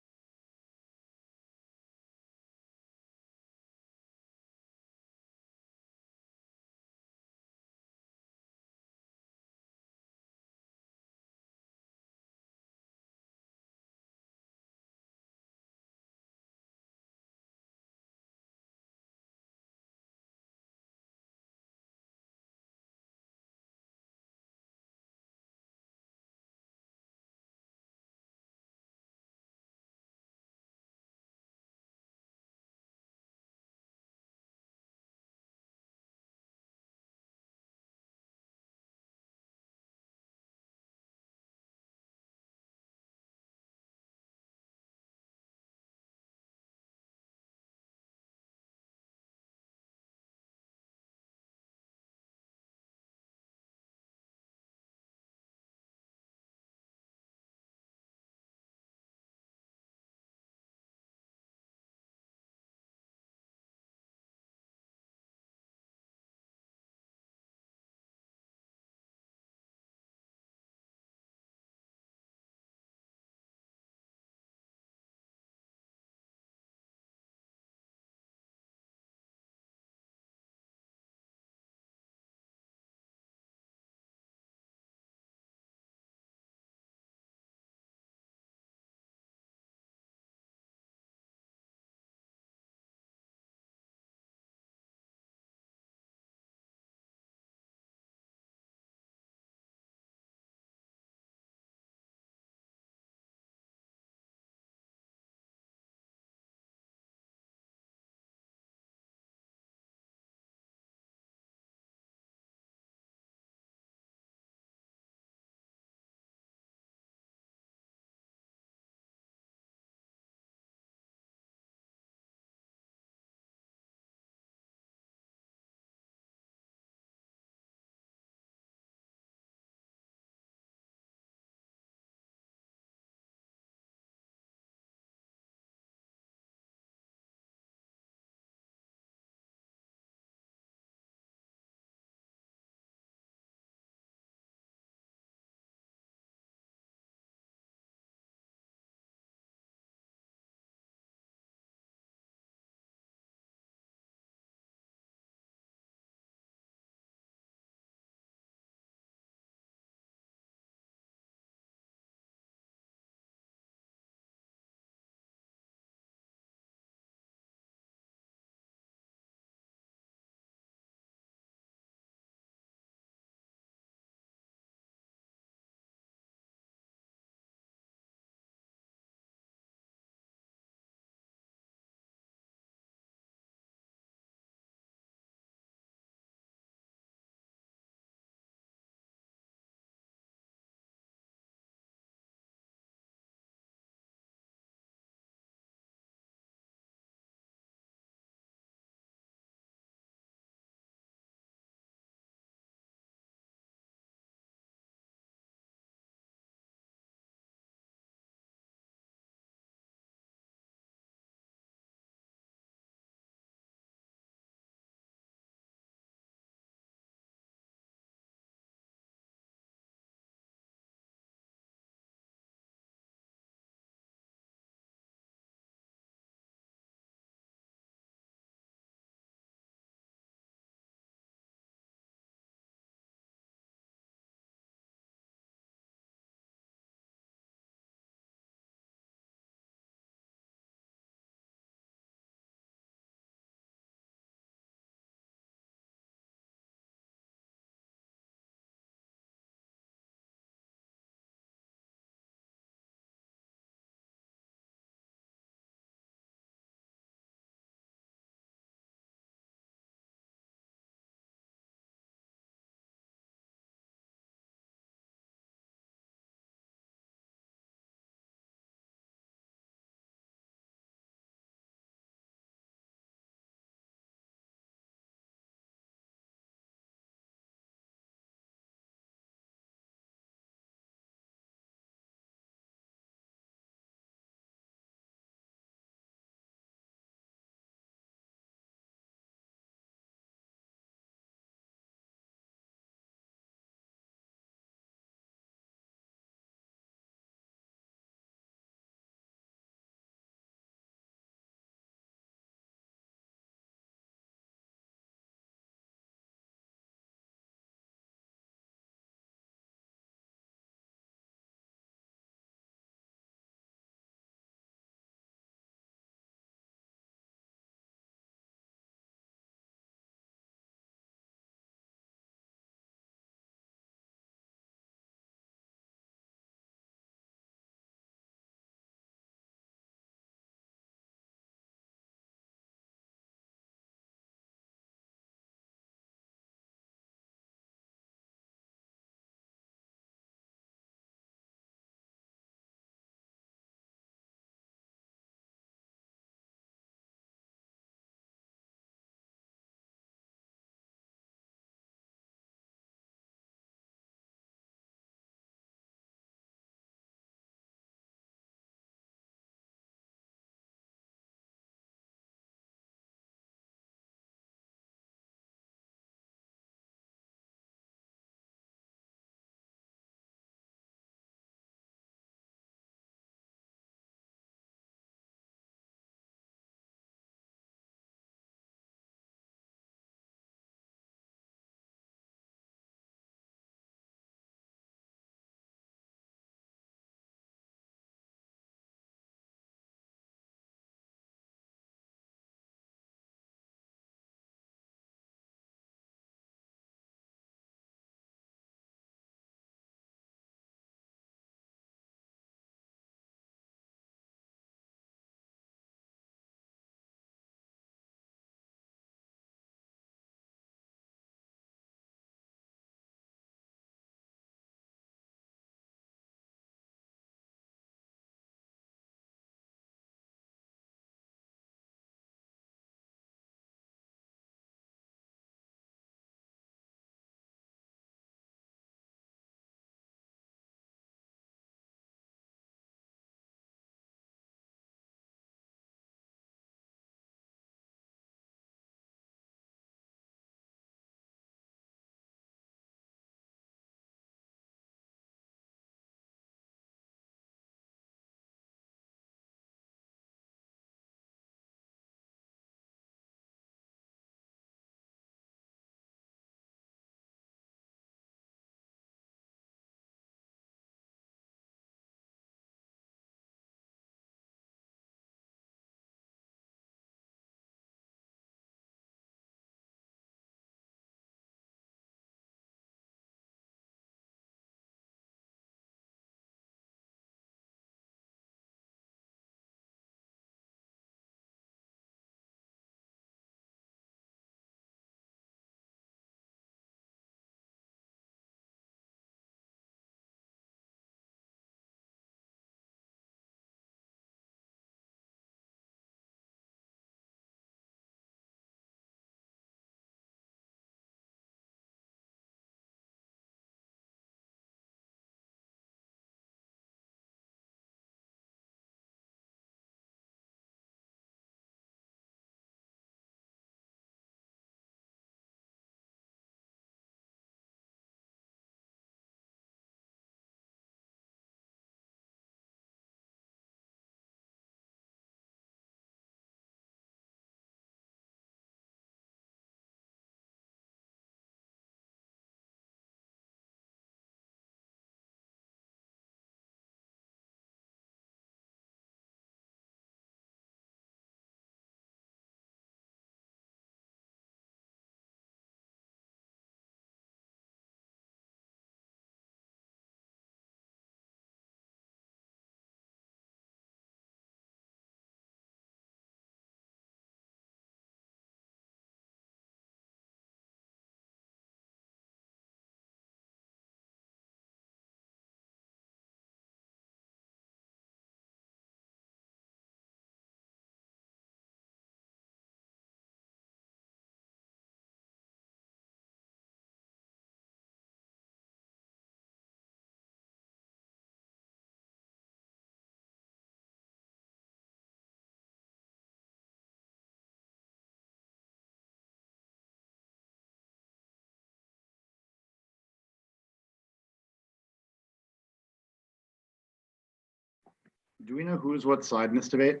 Do we know who's what side in this debate?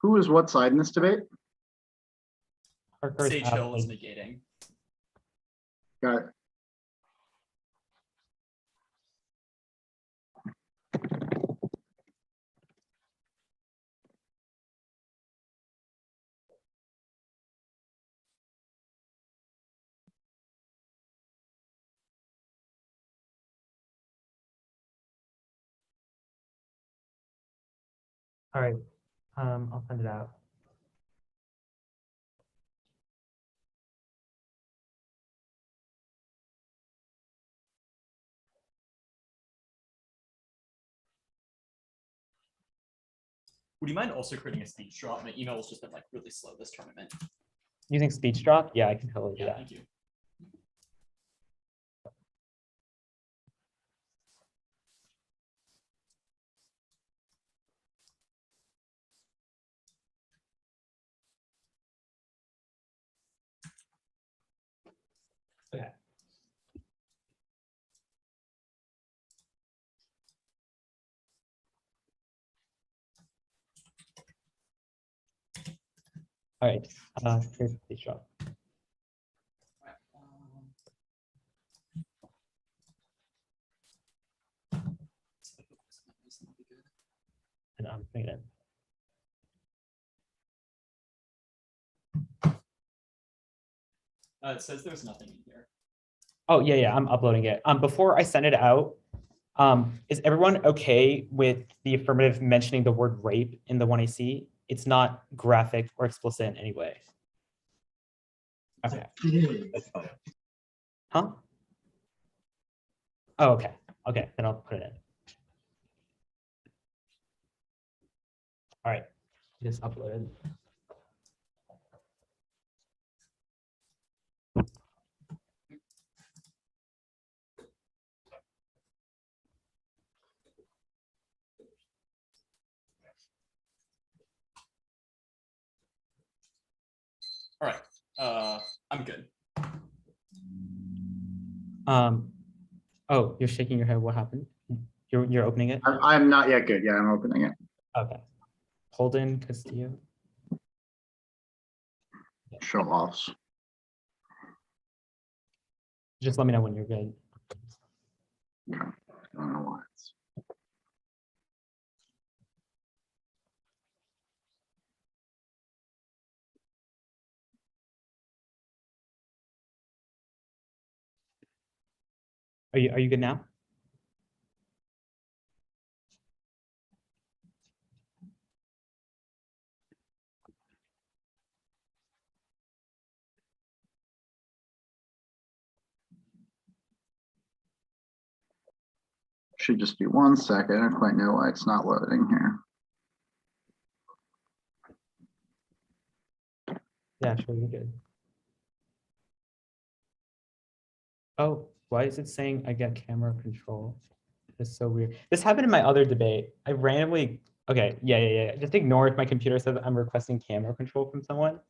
Who is what side in this debate? Sage Hill is negating. Got it. All right, I'll send it out. Would you mind also creating a speech drop? My email has just been like really slow this tournament. Using speech drop? Yeah, I can totally do Yeah, that. thank you. Okay. All right, here's the speech drop. And I'm putting it in. It says there's nothing in here. Oh, yeah, I'm uploading it. Before I send it out, is everyone okay with the affirmative mentioning the word rape in the 1AC? It's not graphic or explicit in any way. Okay. Huh? Oh, okay. Okay, then I'll put it in. All right, just uploaded. All right, I'm good. Oh, you're shaking your head. What happened? You're opening it? I'm not yet good. Yeah, I'm opening it. Okay. Holden Castillo. Show offs. Just let me know when you're good. Okay. I don't know why it's. Are you good now? Should just be 1 second. I don't quite know why it's not loading here. Yeah, sure, you're good. Oh, why is it saying I get camera control? That's so weird. This happened in my other debate. I randomly, okay, yeah. Just ignore if my computer says I'm requesting camera control from someone.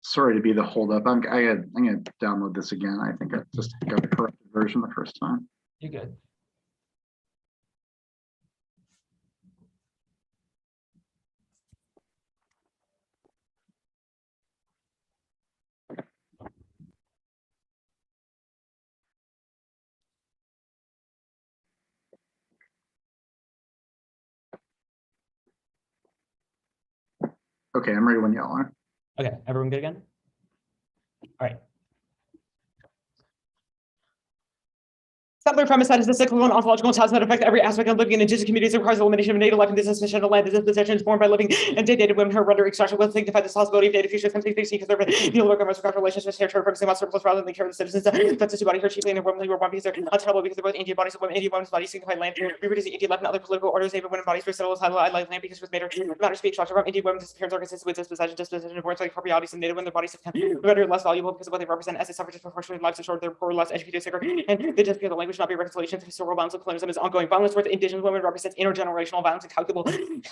Sorry to be the holdup. I'm gonna download this again. I think I just got the corrected version the first time. You're good. Okay, I'm ready when y'all are. Okay, everyone good again? All right. Settler premise that is the cyclical and ontological ties that affect every aspect of living in indigenous communities. It requires the elimination of native life and dispossession of land. This dispossession is born by living and dead women who are under extraction will signify this possibility of native futures completely because they're deal with governments with relationships territory focusing on surplus rather than the care of the citizens. That's the two bodies are chiefly in a womanly were one because they're untenable because they're both Indian bodies of women. Indian women's bodies signify land. Reproducing Indian life and other political orders. Native women bodies were settled as land because it was made matter speak structure from Indian women's disappearance are consistent with dispossession of words like properties and native women their bodies have become better less valuable because of what they represent as a suffragist proportionally lives are short, they're poor, less educated, sicker, and they just feel the language should not be reconciliation. Historical violence of colonialism is ongoing. Violence towards indigenous women represents intergenerational violence and calculable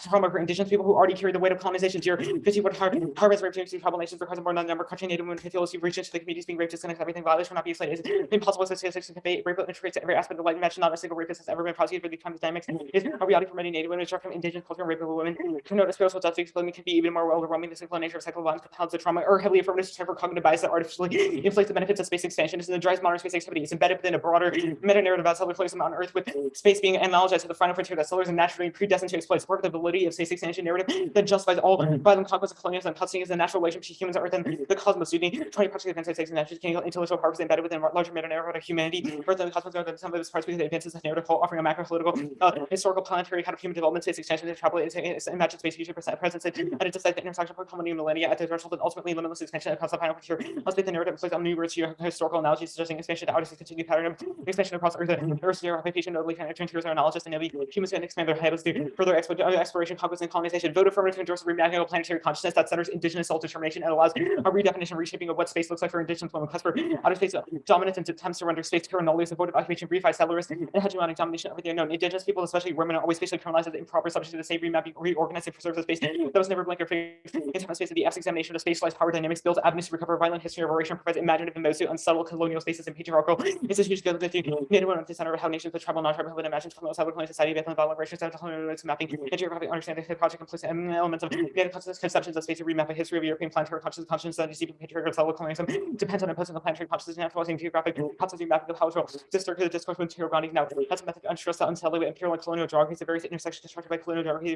trauma for indigenous people who already carry the weight of colonization. Dear 50 would harvest raped to tribal nations because of more than the number of country native women who feel as you've reached into the communities being raped, disconnect everything. Violence will not be explained. It's impossible statistics to convey rape penetrates every aspect of life. Imagine not a single rapist has ever been prosecuted for these kinds of dynamics. Is a reality for many native women, from indigenous culture and rape of women. To note, spiritual justice can be even more overwhelming. The simple nature of sexual violence compounds the trauma or heavily affirmative for cognitive bias that artificially inflates the benefits of space expansion. This is the drives modern space activity. It's embedded within a broader meta-narrative about cellular place on Earth, with space being analogized to the final frontier that sellers are naturally predestined to exploit. Support the validity of space expansion narrative that justifies all violent conquest of colonialism and costing is the natural relationship between humans on Earth and the cosmos. Using 20 practical events of sex and natural intellectual powers embedded within a larger meta-narrative of humanity. Earth and the cosmos are the sum of its parts with the advances of narrative offering a macro-political, historical, planetary kind of human development, space extension, and travel, imagine space future presence, and it decides the intersection of comedy and millennia at the threshold and ultimately limitless expansion across the final frontier. Must be the narrative plays on numerous historical analogies suggesting expansion to outer space, continued pattern of expansion across Earth. Earth's occupation notably frontiers are analogous, and humans can expand their habits through further exploration, conquest, and colonization. Vote affirmative to endorse a reimagining of planetary consciousness that centers indigenous self-determination and allows a redefinition, reshaping of what space looks like for indigenous women. Quest for outer space dominance and attempts to render space to nullities of votive occupation, refi settlers, and hegemonic domination over the unknown. Indigenous people, especially women, are always spatially criminalized as improper subject to the same remapping, reorganizing, preserves the space that was never blank or fixed. In time space of the F's examination of space-wise power dynamics builds avenues to recover violent history of erasure, provides imaginative and mostly unsubtle colonial spaces and patriarchal institutions together with native women at the center of how nations with tribal, non-tribal, have been imagined colonial colonial society based on violent racial colonial mapping and geographic understanding the project implicit elements of native consciousness conceptions of space to remap a history of European planetary consciousness that is deep patriarchal settler colonialism depends on imposing the planetary consciousness and naturalizing geographic concepts of mapping of cultural discourse with material grounding. Now that's a method of untrust that unsettling with imperial and colonial geographies, the various intersections constructed by colonial geography,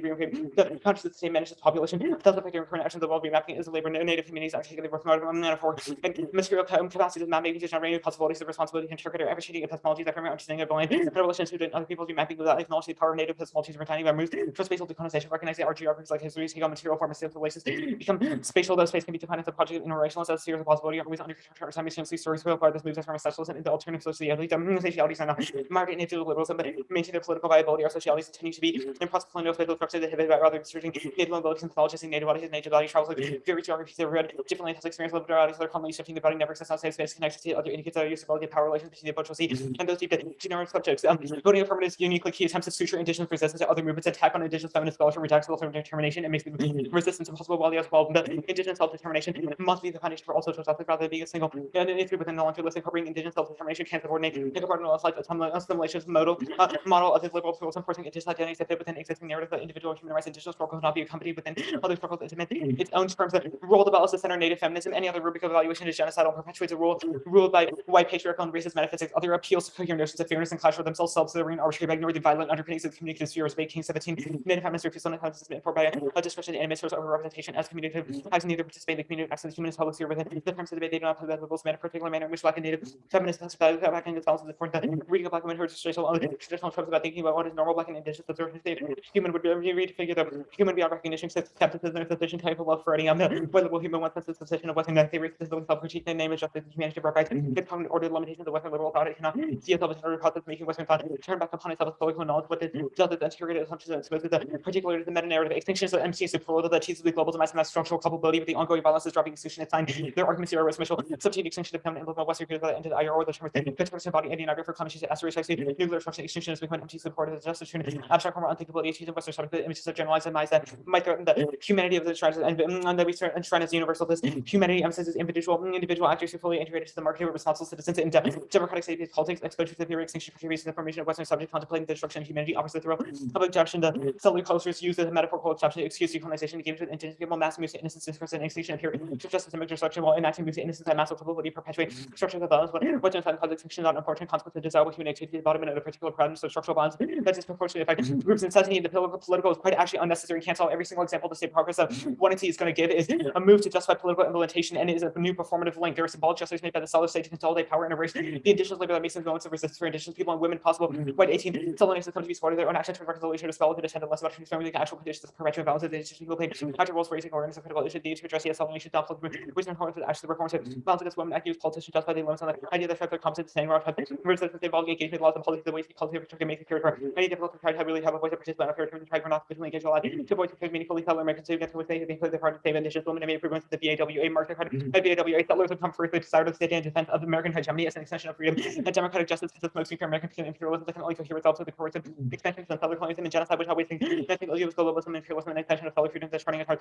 the consciousness of the state manages the population, thus affecting current actions of the world. Remapping is a labor native communities articulate worth metaphor and material capacity does not make generate possibilities of responsibility to interpret ever changing epistemologies that permit understanding of blind and relations to other people's remapping without acknowledging the power of native epistemologies over tiny moves for spatial decolonization, recognizing our geographies like histories take on material form of places become spatial, though space can be defined as a project interrelational as a series of possibility always under simultaneously stories will apply this moves from a socialism into alternative socialities are not market and individual liberalism, but maintain their political viability. Our socialities continue to be in process colonial spatial structures that have by rather searching native abilities and mythologies and native bodies, native body travels like very geographies that read differently has experience lived bodies that are commonly shifting the body never exists outside space connected to other indicators of usability and power relations between the bourgeoisie and those deep generic subjects. Voting affirmative is uniquely key attempts to suture indigenous resistance to other movements, attack on indigenous feminist scholarship, rejects self-determination, and makes the resistance impossible while the well, the indigenous self-determination must be the foundation for all social justice rather than being a single issue within the long-term list incorporating indigenous self-determination can subordinate take apart and like assimilation model of the liberal tools enforcing indigenous identities that fit within existing narratives that individual human rights indigenous struggle cannot be accompanied within other struggles to its own terms that role develops the center native feminism. Any other rubric of evaluation is genocidal and perpetuates a rule ruled by white patriarchal and racist metaphysics. Other appeals to coherent notions of fairness and clash with themselves self-serving and arbitrary by ignoring the violent underpinnings of the communicative sphere as King 17 native feminists refuse on has been informed by a discretion and administers over representation as communicative as neither participate in the community access to humanist public sphere within the terms of the debate. They do not have that liberals in a particular manner in which black and native feminists backing the balance is important that reading of black women who are traditional tropes about thinking about what is normal black and indigenous observation state human would be reconfigure the human beyond recognition skepticism and sufficient type of love for any whether human one sense of suspicion of Western theories is the self-critique and name is justice and humanity rights its common order limitations of Western liberal thought. It cannot see itself as an order process making Western thought turn back upon itself as political knowledge what is justice integrated assumptions and exposes the particularly the meta-narrative extinctions of MC superlative that teases the global demise and structural culpability with the ongoing violence is dropping extinction at time. Their arguments are racial substitute extinction of permanent local Western period that ended IR or the term 50% body Indian for climate change aspiration nuclear destruction extinction is becoming empty support of the justice true abstract form unthinkability achieved in Western subject images of generalized and that might threaten the humanity of the tribes and that we enshrine as universal. This humanity emphasizes individual actors who fully integrated to the market with responsible citizens in democratic state politics exposure to the theory extinction contributions to the formation of Western subject contemplating the destruction of humanity offers the thrill of objection. The settler cultures use the metaphorical exception to excuse decolonization to give with indigenous people mass moves to innocence discourse and extinction appear to justice and destruction while enacting moves to innocence and mass culpability perpetuate structures of violence. What genocide causes extinction not an unfortunate consequence of desirable human activity embodiment of a particular problem so structural bonds that disproportionately affect groups necessity in the political is quite actually unnecessary and cancel every single example the state progress of one entity is going to give is a move to justify political implementation and it is a new performative link. There are symbolic gestures made by the solid state to consolidate power and erase the indigenous labor that makes them moments of resistance for indigenous people and women possible. White 18 Southerners have come to be supported their own action towards reconciliation to spell with attendant less about transforming the actual conditions of perpetual balance of the indigenous people played active roles raising awareness of critical issues to address the Southern nation's downfall wisdom and with actually the reforms of violence against women activists politicians justify the limits on the idea that they're competent saying or resistance involving engagement laws and policies the ways we cultivate protect and make secure for many difficult to try to really have a voice of participant of to try for not sufficiently engaged a lot to voice of meaningfully tell Americans to against which they have played their part to save indigenous women and make improvements to the BAWA market. BAWA settlers have come first with desire to stand in defense of American hegemony as an extension of freedom and democratic justice supremacists, the smoke screen for American imperialism that can only cohere itself with the coercive expansion of settler colonialism and genocide, which are wasting technology of globalism and imperialism and extension of settler freedom that's running at heart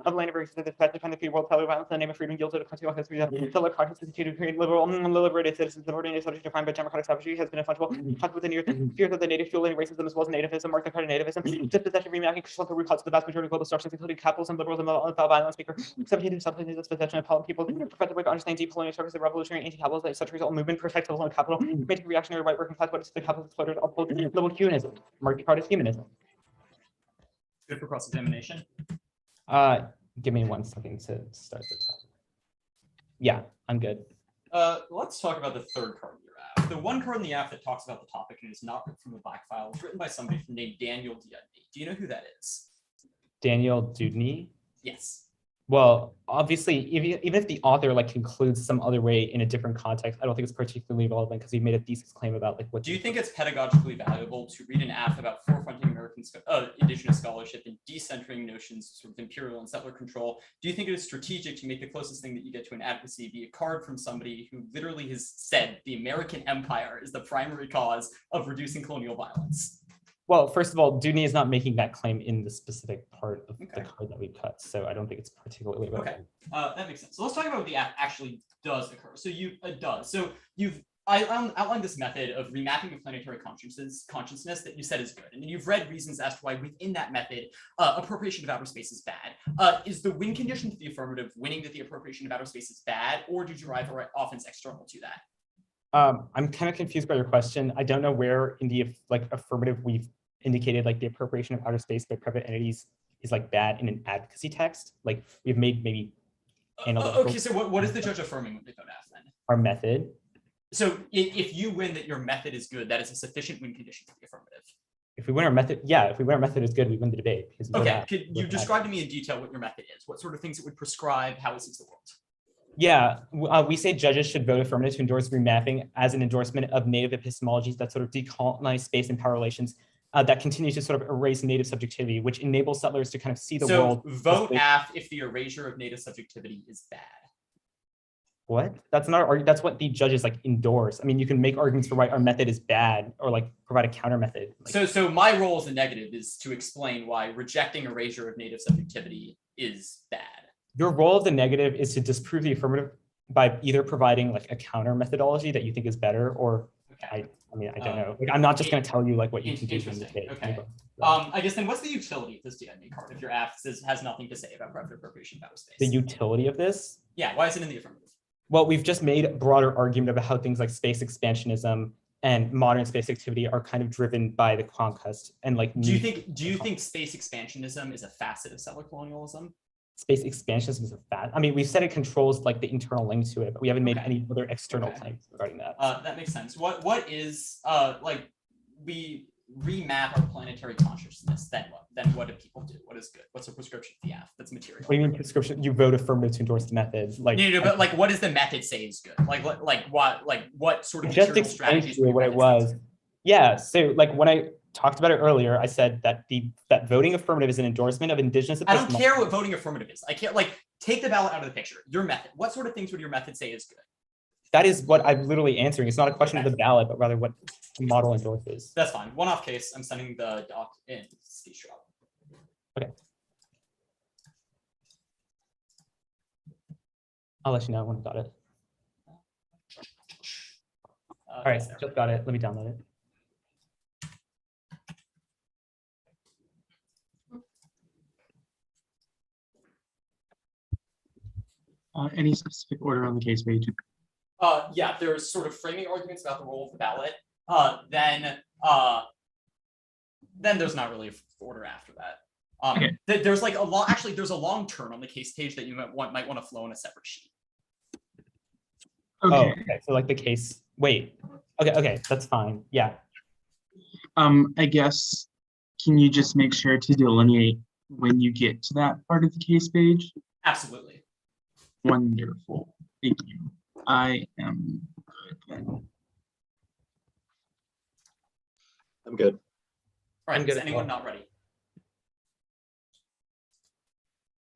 of land of races that is to find the free world, settler violence in the name of freedom yielded a country like history, settler consciousness to create liberal, liberated citizens, subordinated subject defined by democratic savagery has been inflexible, conflict within years, fears of the native fueling racism as well as nativism, marked credit nativism, dispossession, remapping, critical root causes of the vast majority of global structures, including capitalism, liberalism, violence, speaker, 17 substances, dispossession of people, perfected way to understand deep colonial structures, the revolutionary anti-capitalist, etc. Result movement, protectivism, capital, making reactionary right working class, what is the capitalist exploiters, uphold liberal humanism, market part is humanism. Good for cross-examination. Give me 1 second to start the time. Yeah, I'm good. Let's talk about the third card in your app. The one card in the app that talks about the topic and is not written from the black file is written by somebody named Daniel Dudney. Do you know who that is? Daniel Dudney? Yes. Well, obviously, even if the author like concludes some other way in a different context, I don't think it's particularly relevant because he made a thesis claim about like what. Do you think it's pedagogically valuable to read an app about forefronting American indigenous scholarship and decentering notions of sort of imperial and settler control? Do you think it is strategic to make the closest thing that you get to an advocacy be a card from somebody who literally has said the American empire is the primary cause of reducing colonial violence? Well, first of all, Dudney is not making that claim in the specific part of the card that we cut, so I don't think it's particularly relevant. Okay, that makes sense. So let's talk about what the app actually does occur. So you've outlined this method of remapping of planetary consciousness that you said is good, and then you've read reasons as to why within that method appropriation of outer space is bad. Is the win condition to the affirmative winning that the appropriation of outer space is bad, or do you derive a offense external to that? I'm kind of confused by your question. I don't know where in the affirmative we've indicated like the appropriation of outer space by private entities is like bad in an advocacy text. Like we've made maybe analytical. Okay, so what is the judge affirming when they vote F then? Our method. So if you win that your method is good, that is a sufficient win condition for the affirmative. If we win our method, if we win our method is good, we win the debate. Okay, could you describe to me in detail what your method is? What sort of things it would prescribe? How it sees the world? Yeah, we say judges should vote affirmative to endorse remapping as an endorsement of native epistemologies that sort of decolonize space and power relations that continue to sort of erase native subjectivity, which enables settlers to kind of see the world. So vote AF if the erasure of native subjectivity is bad. What? That's not that's what the judges like endorse. I mean, you can make arguments for why our method is bad or like provide a counter method. Like, so my role as a negative is to explain why rejecting erasure of native subjectivity is bad. Your role of the negative is to disprove the affirmative by either providing like a counter methodology that you think is better, or I don't know. Like, I'm not just going to tell you like what you can do in the case. Okay. I guess then what's the utility of this DND card if your app has nothing to say about private appropriation of outer space? The utility of this? Yeah, why is it in the affirmative? Well, we've just made a broader argument about how things like space expansionism and modern space activity are kind of driven by the conquest and like. Do you think space expansionism is a facet of settler colonialism? Space expansionism is a fact. I mean, we've said it controls like the internal link to it, but we haven't made any other external claims regarding that. That makes sense. What is like we remap our planetary consciousness? Then what? Then what do people do? What is good? What's a prescription for the F? That's material. What do you mean prescription? You vote affirmative to endorse the method. Like no, but like what does the method say is good? Like what sort of just explain to you what it was. Yeah. So like when I talked about it earlier, I said that that voting affirmative is an endorsement of indigenous. I don't care what voting affirmative is. I can't like take the ballot out of the picture. Your method. What sort of things would your method say is good? That is what I'm literally answering. It's not a question of the ballot, but rather what the model endorses. That's fine. One-off case. I'm sending the doc in speech drop. Okay. I'll let you know when I got it. All right, just got it. Let me download it. Any specific order on the case page? Yeah, there's sort of framing arguments about the role of the ballot. Then there's not really an order after that. Okay. There's like a lot. Actually, there's a long turn on the case page that you might want to flow in a separate sheet. Okay. Oh, okay. So like the case. Wait. Okay. That's fine. Yeah. I guess. Can you just make sure to delineate when you get to that part of the case page? Absolutely. Wonderful. Thank you. I am good then. I'm good. All right. I'm good Is as anyone well. not ready?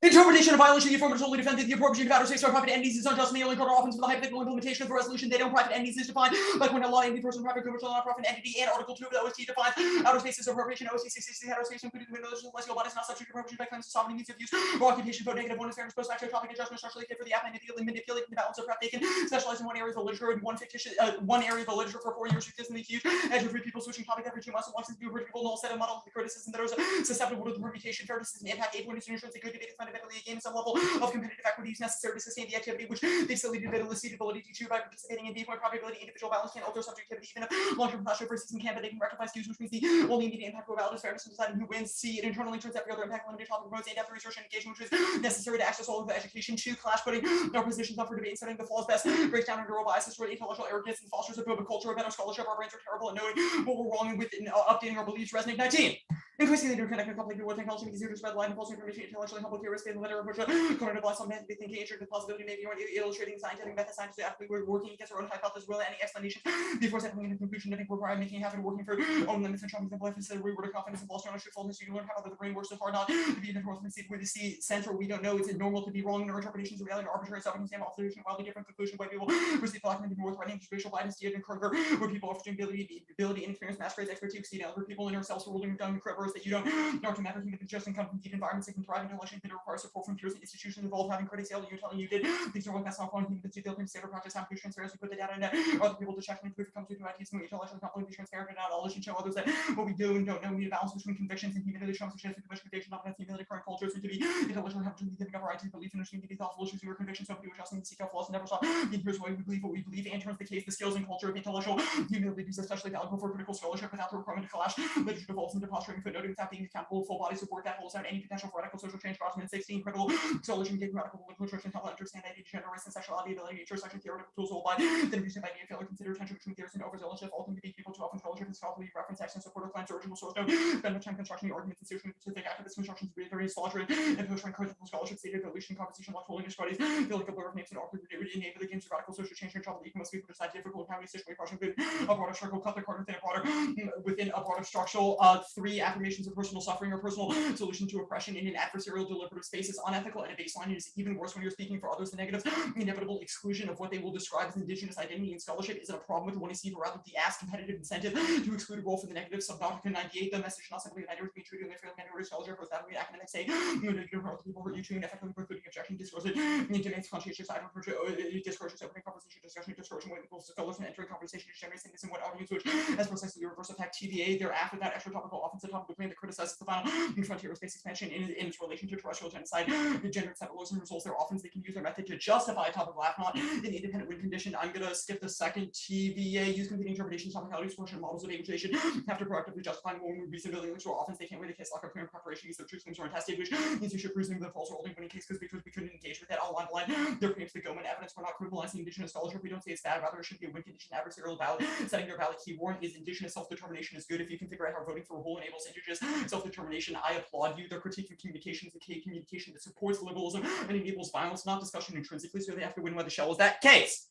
Interpretation of violation of the affirmative solely defended the appropriation of outer space or private entities is unjust and the only court often for the hypothetical implementation of the resolution data on private entities is defined like when a law any person private commercial non-profit entity and Article 2 of the OST defines outer space is appropriation OST 60 outer space including the windows celestial bodies not subject to appropriation by claims of sovereignty means of use or occupation vote negative one is fairness post facto topic adjustment structurally fit for the app manipulating the balance of prep taken specialize in one area of the literature and one fictitious one area of the literature for 4 years consistently huge as with people switching topic every 2 months and long since new people null set of model the criticism that is susceptible to the permutation fairness and impact a point is intrinsic good debate is fundamentally a game at some level of competitive equities necessary to sustain the activity, which they still need to elicit ability to by participating in D-point probability. Individual balance can alter subjectivity, even if long-term pressure for season can, but they can rectify skews, which means the only immediate impact of a ballot is fairness in deciding who wins. C, it internally turns every other impact limited topic promotes in-depth research and engagement, which is necessary to access all of the education. 2, clash putting our positions up for debate and studying the flaws best breaks down neural biases toward intellectual arrogance and fosters a phobic culture of better scholarship. Our brains are terrible at knowing what we're wrong with and updating our beliefs. Resonate 19. Increasingly interconnected public with technology makes it easier to spread light and false information intellectually humble theorists in the letter approach cognitive loss on man to be thinking the possibility maybe you're illustrating scientific method scientists actually we're working against our own hypothesis really any explanation before settling into conclusion. I think we're making it happen working for own limits and trumps and life instead of reward of confidence and false ownership full history. You learn how the brain works so hard not to be the north seed where the center we don't know it's normal to be wrong in our interpretations of reality and arbitrary self-understanding observation wildly different conclusion by people receive black men more threatening racial bias and Kruger where people often ability and experience masquerades expertise exceed other people in ourselves for ruling down cribbers that you don't to matter human just and come from deep environments that can thrive intellectually that require support from peers and institutions involved having critics you telling you did things are that's not fun human that you built in standard practice how to transparency put the data in other people to check and improve it comes with ideas and intellectually not only be transparent and not knowledge and show others that what we do and don't know we need a balance between convictions and humility shows such as the conviction not humility current cultures and to be intellectually have to be giving up our ideas belief and understanding to be thoughtful issues your convictions so we adjusting seek out flaws and never stop being here's why we believe what we believe and turns the case the skills and culture of intellectual humility is especially valuable for critical scholarship without the requirement to clash literature devolves into posturing footnoting without being accountable full body support that holds out any potential for radical social change. Document 16, critical scholarship and radical literature and help understand identity, gender, race, and sexuality, ability, intersection, theoretical tools, all by then reducing by idea, failure, consider tension between theorists and overzealous, all can be people too often scholarship and scholarly reference text and support of claims, original source code, spend much time constructing the arguments and social specific activist constructions, very scholarship and post-rank critical scholarship, stated evolution, composition, logical English studies, feel like a blur of names and author enable the games of radical social change and trouble that most people decide difficult how many situation crushing good a broader circle, cut the card within a broader structural 3 affirmations of personal suffering or personal solution to oppression in an adversarial deliberative space is unethical and a baseline is even worse when you're speaking for others. The negative inevitable exclusion of what they will describe as indigenous identity and scholarship isn't a problem with the one you see, but rather the ass competitive incentive to exclude a role for the negative. Subnautica 98, the message not simply united with being treated in the failed minority scholarship or that way academics say people hurt you too and effectively precluding objection discourse it demands conscientious side of discourses opening conversation discussion when equals scholars and entering conversation generating this in what audience which as precisely the reverse effect TVA thereafter that extra topical offensive topical claim that criticizes the final frontier space expansion in its relation to terrestrial genocide the gender capitalism results their offense they can use their method to justify a topical laugh not an independent win condition. I'm gonna skip the second TVA use competing interpretations topicalities portion models of age which they should have to proactively justify more reasonability which offense they can't win the case lack of clear preparation use their truth claims or untested which means you should presume the false or only winning case because we couldn't engage with that all line their claims to go in evidence we're not criminalizing indigenous scholarship we don't say it's bad rather it should be a win condition adversarial ballot setting their ballot keyword is indigenous self-determination is good if you can figure out how voting for a rule enables indigenous self-determination. I applaud you. Their critique of communication is a communication that supports liberalism and enables violence, not discussion intrinsically, so they have to win why the shell is that case.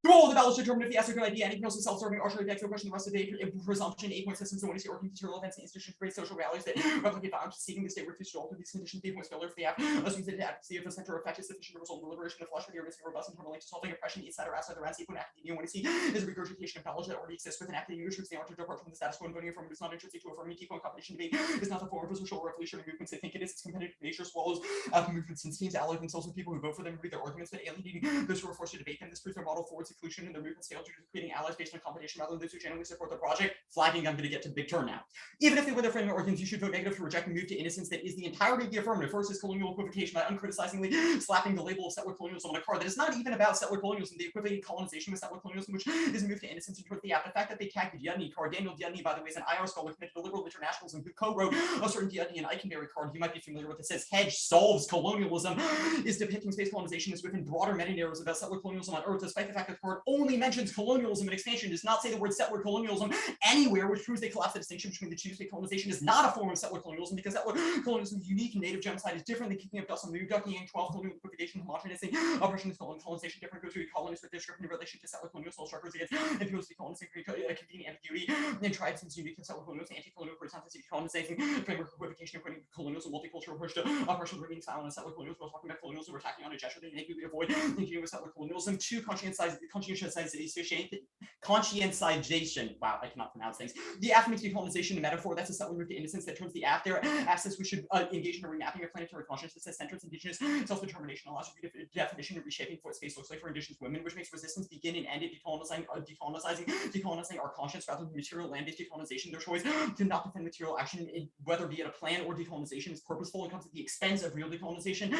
The role of the ballot is determined if the essay idea any process self-serving arbitrary to question the rest of the presumption 8-point systems and when you see working material events and institutions create social realities that replicate violence seeking the state refused to alter these conditions 8 points failure for the app assumes that the advocacy of a center of effect is sufficient to result in the liberation of flesh with the urgency robust and permanently to solving oppression etc. outside the ranks 8-point academia when you see is a regurgitation of knowledge that already exists within academia which they are to depart from the status quo and voting affirmative is not intrinsic to affirming equal competition debate is not the form of a social revolutionary movements they think it is its competitive nature swallows movements and teams ally themselves with people who vote for them and read their arguments that alienating those who are forced to debate them this proves their model forward seclusion and their movement scale to creating allies based on competition rather than those who genuinely support the project. Flagging, I'm going to get to big turn now. Even if they were their framing organs, you should vote negative to reject and move to innocence that is the entirety of the affirmative. First is colonial equivocation by uncriticizingly slapping the label of settler colonialism on a card that is not even about settler colonialism, the equivocating colonization with settler colonialism, which is a move to innocence and toward the app. The fact that they tagged the Dudney card, Daniel Dudney, by the way, is an IR scholar committed to liberal internationalism who co-wrote a certain Dudney and Eikenberry card. You might be familiar with it. Says hedge solves colonialism is depicting space colonization as within broader meta-narratives about settler colonialism on Earth, despite the fact that card only mentions colonialism and expansion, does not say the word settler colonialism anywhere, which proves they collapse the distinction between the two. State colonization is not a form of settler colonialism because settler colonialism is unique and native genocide is different than kicking up dust on the ducking 12 colonial liquidation, homogenizing oppression is colonization different goes to colonists with description in relation to settler colonial social structures against imperialist decolonizing convenient ambiguity and tribes since unique to settler colonialism, anti-colonial resistance, decolonizing framework equivocation, equating colonialism, multicultural approach to oppression, bringing silent and settler colonialism. We're talking about colonialism, we're attacking on a gesture that inevitably avoid thinking with settler colonialism. 2, conscientization. Wow, I cannot pronounce things. The AF makes decolonization a metaphor. That's a settler move to innocence that turns the AF there. AF says we should engage in a remapping of planetary consciousness that centers indigenous self-determination, allows redefinition and reshaping what space looks like for indigenous women, which makes resistance begin and end at decolonizing our conscience rather than material land-based decolonization. Their choice to not defend material action, whether be it a plan or decolonization, is purposeful and comes at the expense of real decolonization.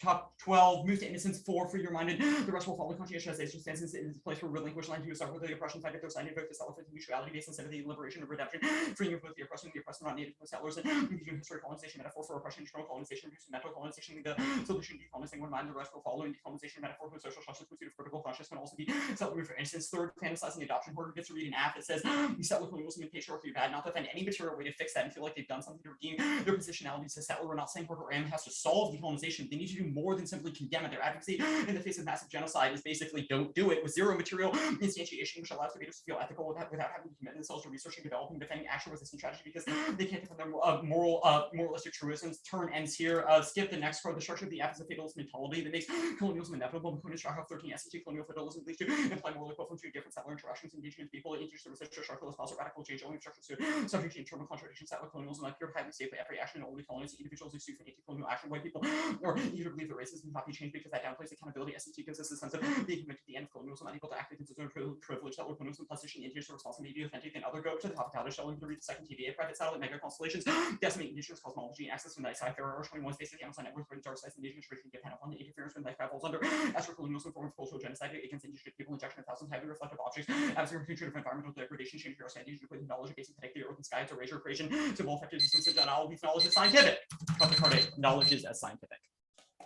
Top 12, move to innocence. 4, free-minded. The rest will follow conscientization stances in this place where relinquish land to start with the oppression side of their side, invoke the settler for mutuality based on sympathy, liberation, and redemption, freeing of both the oppressor and the oppressor, not native to the settlers, and using historic colonization metaphor for oppression, internal colonization, reducing mental colonization, the solution decolonizing one mind, the rest will follow, and decolonization metaphor for social justice pursuit of critical consciousness can also be settler for instance. 3rd, fantasizing adoption. Hoarder gets to read an app that says settler colonialism and patriarchy bad, not to find any material way to fix that and feel like they've done something to redeem their positionalities as settler. We're not saying Hoarder M has to solve decolonization. They need to do more than simply condemn it. Their advocacy in the face of massive genocide is basically don't do it, with zero material instantiation, which allows debaters to feel ethical without having to commit themselves to researching, developing, defending action resistant strategy because they can't defend their moralistic truisms. Turn ends here. Skip the next card. The structure of the app is a fatalist mentality that makes colonialism inevitable. The point of 13 SCT colonial fatalism leads to imply moral equivalence to different settler interactions, indigenous people, indigenous services, structural spousal radical change, only structures to subject to internal contradictions. Settler colonialism, like pure highly safely every action, only colonies, individuals who sue for anti-colonial action, white people, or either believe that racism cannot be changed because that downplays accountability. SCT gives us a sense of being committed to the end of colonialism, unable to act with consistent privilege. Settler colonialism position indigenous responsibility, authentic and other go to the topic of showing to read the second TVA private satellite mega constellations, decimate indigenous cosmology and access to the night side. Fair 21 basically Amazon network where dark sides indigenous region depend upon the interference when life travels under astro-colonialism, form of cultural genocide against indigenous people, injection of thousands highly reflective objects, absence of future of environmental degradation, change your standing with knowledge based on the earth and sky to erase your creation to well effective distance and all these knowledge is scientific. Cut the card 8, knowledge is as scientific.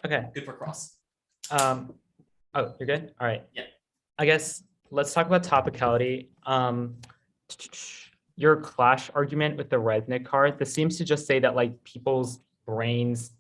Okay. Good for cross. Oh, you're good? All right. Yeah. I guess let's talk about topicality. Your clash argument with the Resnick card, this seems to just say that like people's brains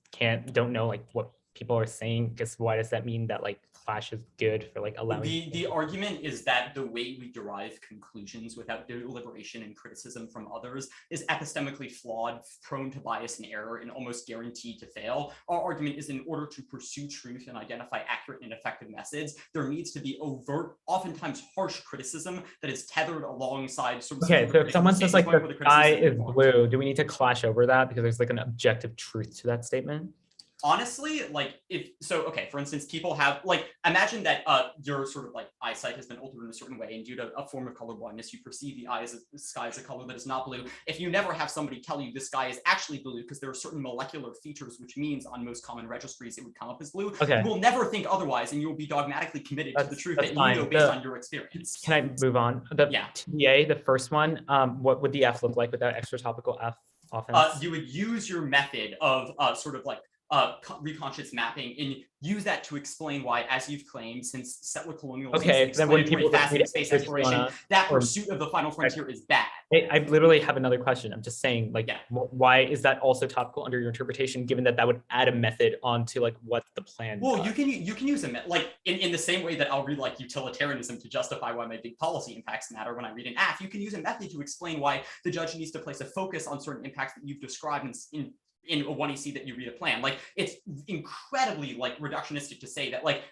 don't know like what people are saying. Guess why does that mean that like clash is good for like allowing the argument is that the way we derive conclusions without deliberation and criticism from others is epistemically flawed, prone to bias and error, and almost guaranteed to fail. Our argument is in order to pursue truth and identify accurate and effective methods, there needs to be overt, oftentimes harsh criticism that is tethered alongside some. Okay, so if someone says like the sky is blue, do we need to clash over that because there's like an objective truth to that statement? Honestly, like okay, for instance, people have like, imagine that your sort of like eyesight has been altered in a certain way, and due to a form of color blindness, you perceive the sky as a color that is not blue. If you never have somebody tell you the sky is actually blue because there are certain molecular features, which means on most common registries it would come up as blue, okay, you will never think otherwise, and you will be dogmatically committed to the truth that you know based on your experience. Can I move on? The TA, the first one, what would the F look like without extra topical F offense? You would use your method of sort of like reconscious mapping and use that to explain why, as you've claimed, since settler colonialism is then when people facet of space exploration, that pursuit of the final frontier is bad. I literally have another question. I'm just saying, like, why is that also topical under your interpretation, given that that would add a method onto like what the plan? Well, you can use a like in the same way that I'll read like utilitarianism to justify why my big policy impacts matter. When I read an AF, you can use a method to explain why the judge needs to place a focus on certain impacts that you've described in a 1EC that you read a plan. Like, it's incredibly like reductionistic to say that like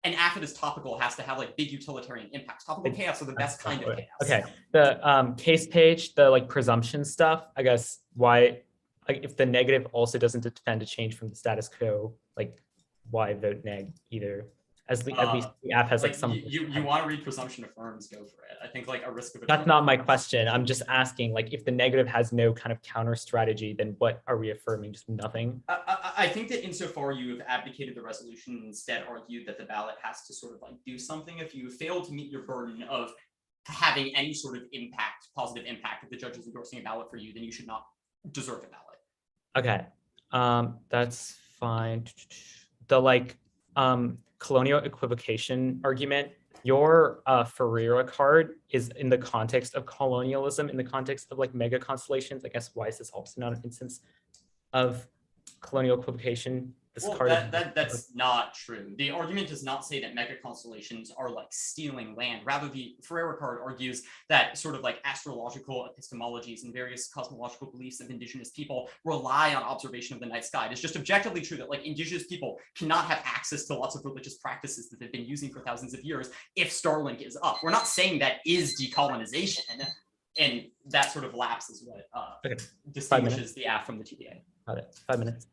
an AF that is topical has to have like big utilitarian impacts. Topical chaos are the best kind of chaos. Okay, the case page, the like presumption stuff, I guess why, like if the negative also doesn't defend a change from the status quo, like why vote neg either? At least the app has like some. You want to read presumption affirms, go for it. I think like a risk of. That's not my question. I'm just asking, like, if the negative has no kind of counter strategy, then what are we affirming? Just nothing. I think that insofar you have abdicated the resolution and instead argued that the ballot has to sort of like do something. If you fail to meet your burden of having any sort of impact, positive impact, if the judge is endorsing a ballot for you, then you should not deserve a ballot. Okay, that's fine. The like colonial equivocation argument, your Ferreira card is in the context of colonialism, in the context of like mega constellations. I guess why is this also not an instance of colonial equivocation? This Well, card that's not true. The argument does not say that mega constellations are like stealing land. Rather, the Ferreira card argues that sort of like astrological epistemologies and various cosmological beliefs of indigenous people rely on observation of the night sky. It's just objectively true that like indigenous people cannot have access to lots of religious practices that they've been using for thousands of years if Starlink is up. We're not saying that is decolonization. And that sort of lapse is what distinguishes the AF from the TDA. Got it. 5 minutes.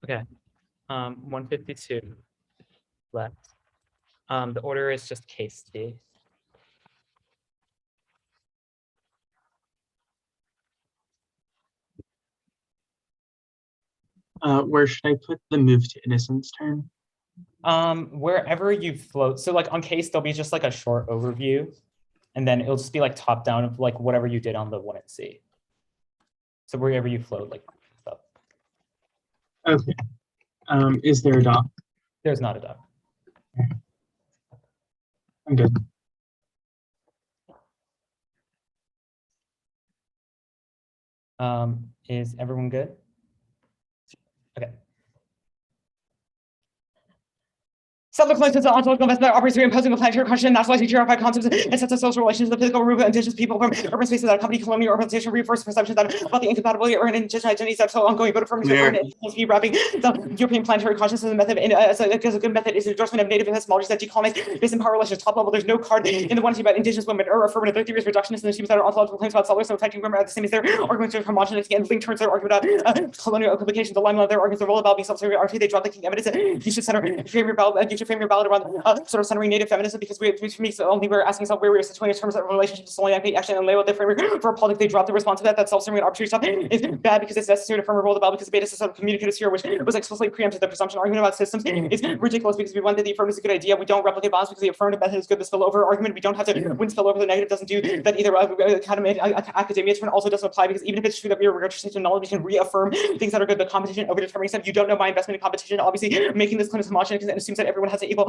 Okay. 152 left. The order is just case D. Where should I put the move to innocence turn? Wherever you float. So like on case, there'll be just like a short overview, and then it'll just be like top down of like whatever you did on the 1 and C. So wherever you float, like stuff. Okay. Is there a doc? There's not a doc. I'm good. Is everyone good? Okay. Settler claims that ontological investment operates through imposing a planetary question, nationalizing purified concepts, and sets of social relations, the physical removal of indigenous people from urban spaces that accompany colonial urbanization, reinforce perceptions that about the incompatibility of indigenous identities that so ongoing, but affirming wrapping the European planetary consciousness method as a good method is the endorsement of native epistemologies that decolonize based in power relations top level. There's no card in the one about indigenous women or affirmative. Their theories reductionist and assumes that are ontological claims about settlers, so attacking women are the same as their arguments are homogenous and link turns their argument about colonial implications. The limelight of their arguments are all about being self-serving. They drop the king evidence. You should frame your ballot around sort of centering native feminism, because we're asking ourselves where we're situated in terms of relationship to solar action and label the framework for a politics. They drop the response to that. That self-serving and arbitrary stuff is bad because it's necessary to firm a role of the ballot, because the beta system of communicative sphere, which was explicitly preempted. The presumption argument about systems is ridiculous because we want that the affirmative is a good idea. We don't replicate balance because the affirmative method is good. The spillover argument, we don't have to win spillover. The negative doesn't do that either. Academia term also doesn't apply, because even if it's true that we are regurgitating to knowledge, we can reaffirm things that are good. The competition over determining stuff. You don't know my investment in competition. Obviously, making this claim is homogenous and assumes that everyone has an equal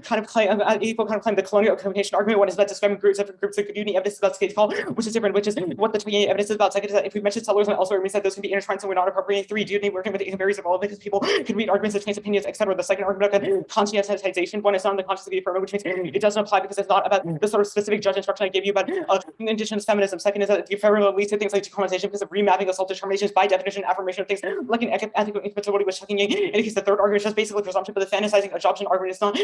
kind of claim. The colonial communication argument. One is about describing groups of community evidence about state call, which is different, which is what the 28 evidence is about. Second is that if we mention settlers, and also means that those can be intertwined, so we're not appropriating. 3, do you working with the various of all of it, because people can read arguments and change opinions, etc. The second argument of conscientization. One is not on the conscience of the affirmative, which means it doesn't apply because it's not about the sort of specific judge instruction I gave you about indigenous feminism. Second is that the affirmative leads to things like decolonization because of remapping of self-determinations by definition, affirmation of things like an ethical incompatibility with checking indicates the third argument is just basically presumption, but the fantasizing adoption argument is not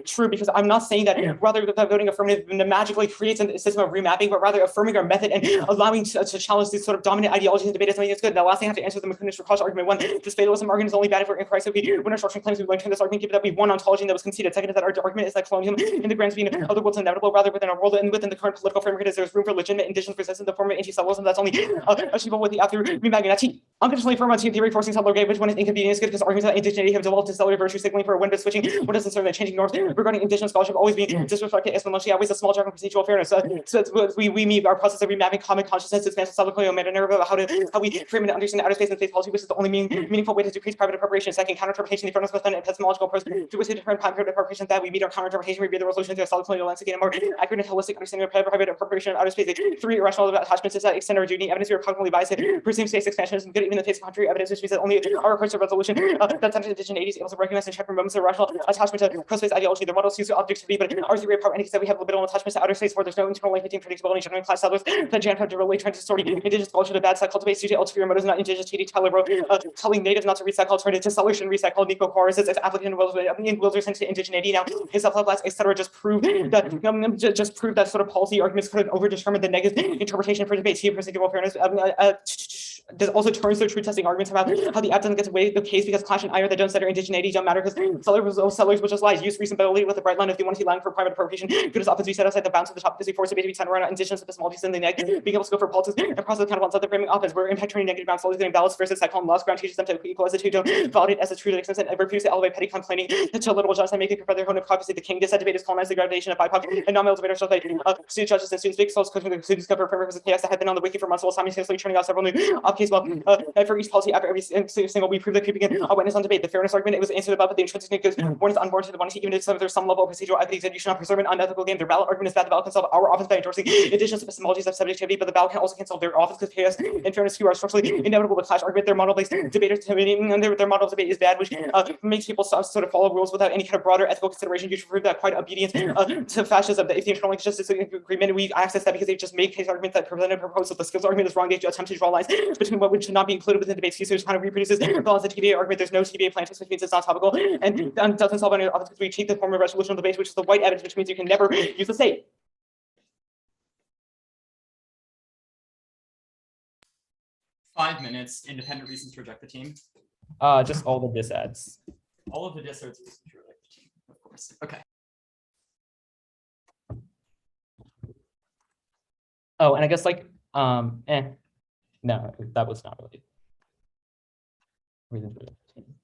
true, because I'm not saying that rather than voting affirmative magically creates a system of remapping, but rather affirming our method and allowing to challenge these sort of dominant ideologies and debate is something that's good. And the last thing I have to answer the McCunish for argument 1, this fatalism argument is only bad if we're incorrect. So we win our structuring claims, we turn this argument, given that we won ontology that was conceded. Second is that our argument is that colonialism in the grand scheme of the world is inevitable, rather within our world and within the current political framework is there's room for legitimate indigenous resistance in the form of anti-settlerism that's only achievable with the after remapping. Actually, unconditionally affirm on theory forcing settler game, which one is inconvenient is good because arguments about indigeneity have developed to settler virtue signaling for a win-win switching. What doesn't serve that changing norms regarding indigenous scholarship always being disrespected as much outweighs a small jargon procedural fairness. We meet our process of remapping common consciousness, expansive subcolonial meta-narrative about how we frame and understand outer space and space policy, which is the only meaningful way to decrease private appropriation. Second, counter-interpretation, the fairness with an epistemological approach to which a different private appropriation that we meet our counter-interpretation, we read the resolution to a solid colonial lens to gain a more accurate and holistic understanding of private appropriation in outer space. 3, irrational attachments is that extend our duty. Evidence we are cognitively biased to presume space expansion is good even in the face of contrary evidence, which means that only our approach to resolution that's under indigeneity is able to recognize and check for moments of rational attachment to pro-space ideology. The models use objectivity, but our theory of power indicates that we have libido attachments to outer space where there's no internal link between predictability and general class settlers. The jam have to relate transitory indigenous culture to bad side cultivate CJ ulterior motives, not indigenous TD Tyler wrote telling natives not to recycle alternative to settlers and recycle Nico Chorus as applicant in wilderness into indigeneity now his self-last etc. just prove that sort of policy arguments could have overdetermined the negative interpretation for debates here procedural fairness. This also turns to true testing arguments about how the app doesn't get to weigh the case because clash and ire that don't center indigeneity don't matter because settlers will just lies. Use reasonability with the bright line if they want to see line for private appropriation. Good as often we set aside the bounds of the top because we force debate to be centered around indigenous epistemologies and the negative, being able to go for politics and process kind of on the framing offense where impact turning negative ground slowly getting balance versus psychology loss ground teaches them to equalize the two, don't validate as a true extent and refuse to elevate petty complaining to literal judge and make it prefer their own hypocrisy. The king that debate is colonized the gradation of BIPOC and non-male debaters shall student judges and students speak souls coaching the students cover framework chaos that had been on the wiki for months while simultaneously turning out several new case well for each policy after every single we prove that creeping in a witness on debate. The fairness argument it was answered about, but the intrinsic negative one is unwarranted. The one even if there's some level of procedural equity that you should not preserve an unethical game. Their ballot argument is that the ballot can solve our office by endorsing indigenous epistemologies of subjectivity, but the ballot can also cancel their office because chaos and fairness who are structurally inevitable. The clash argument their model-based debaters and their model of debate is bad, which makes people sort of follow rules without any kind of broader ethical consideration. You should prove that quite obedience to fascism. If the internal justice agreement we access that because they just made case arguments that presented proposal. The skills argument is wrong. They attempt to draw lines between what should not be included within debates. So it kind of reproduces the TBA argument. There's no TBA plaintiffs, which means it's not topical and doesn't solve any office because we cheat the form of resolution of debate, which is the white evidence, which means you can never use the state. 5 minutes. Independent reasons to reject the team. Just all the disads. All of the disads reasons to reject the team, of course. Okay. Oh, and I guess like no, that was not really reason to reject the team.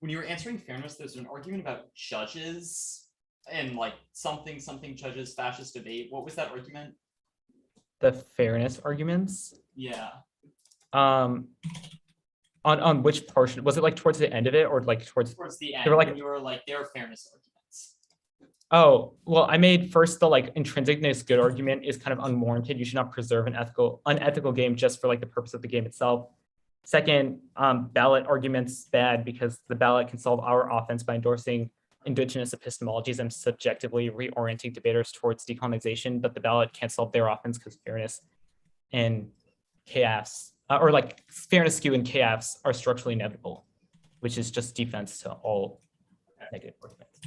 when you were answering fairness, there's an argument about judges and like something judges fascist debate. What was that argument? The fairness arguments. Yeah. On which portion? Was it like towards the end of it or like towards the end? They were like, when you were like, there are fairness arguments. oh, well, I made first the like intrinsicness good argument is kind of unwarranted. You should not preserve an unethical game just for like the purpose of the game itself. Second, ballot arguments bad because the ballot can solve our offense by endorsing indigenous epistemologies and subjectively reorienting debaters towards decolonization, but the ballot can't solve their offense because fairness and chaos, or like fairness, skew, and chaos are structurally inevitable, which is just defense to all negative arguments.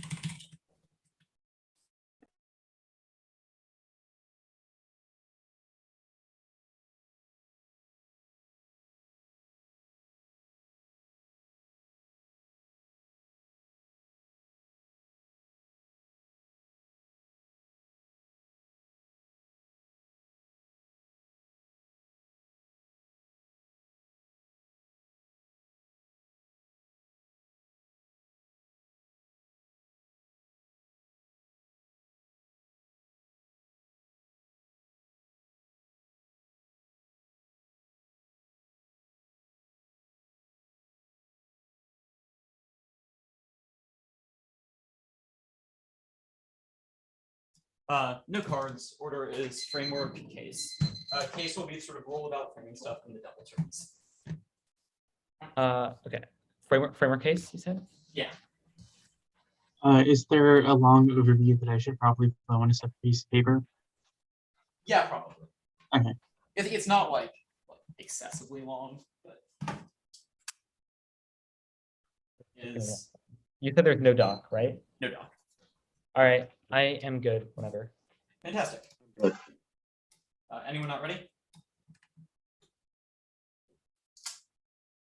No cards. Order is framework case. Case will be sort of roll about framing stuff in the double turns. Okay. Framework case, you said? Yeah. Is there a long overview that I should probably put on a separate piece of paper? Yeah, probably. Okay. It's not like excessively long, but is You said there's no doc, right? no doc. All right, I am good whenever. Fantastic. Anyone not ready?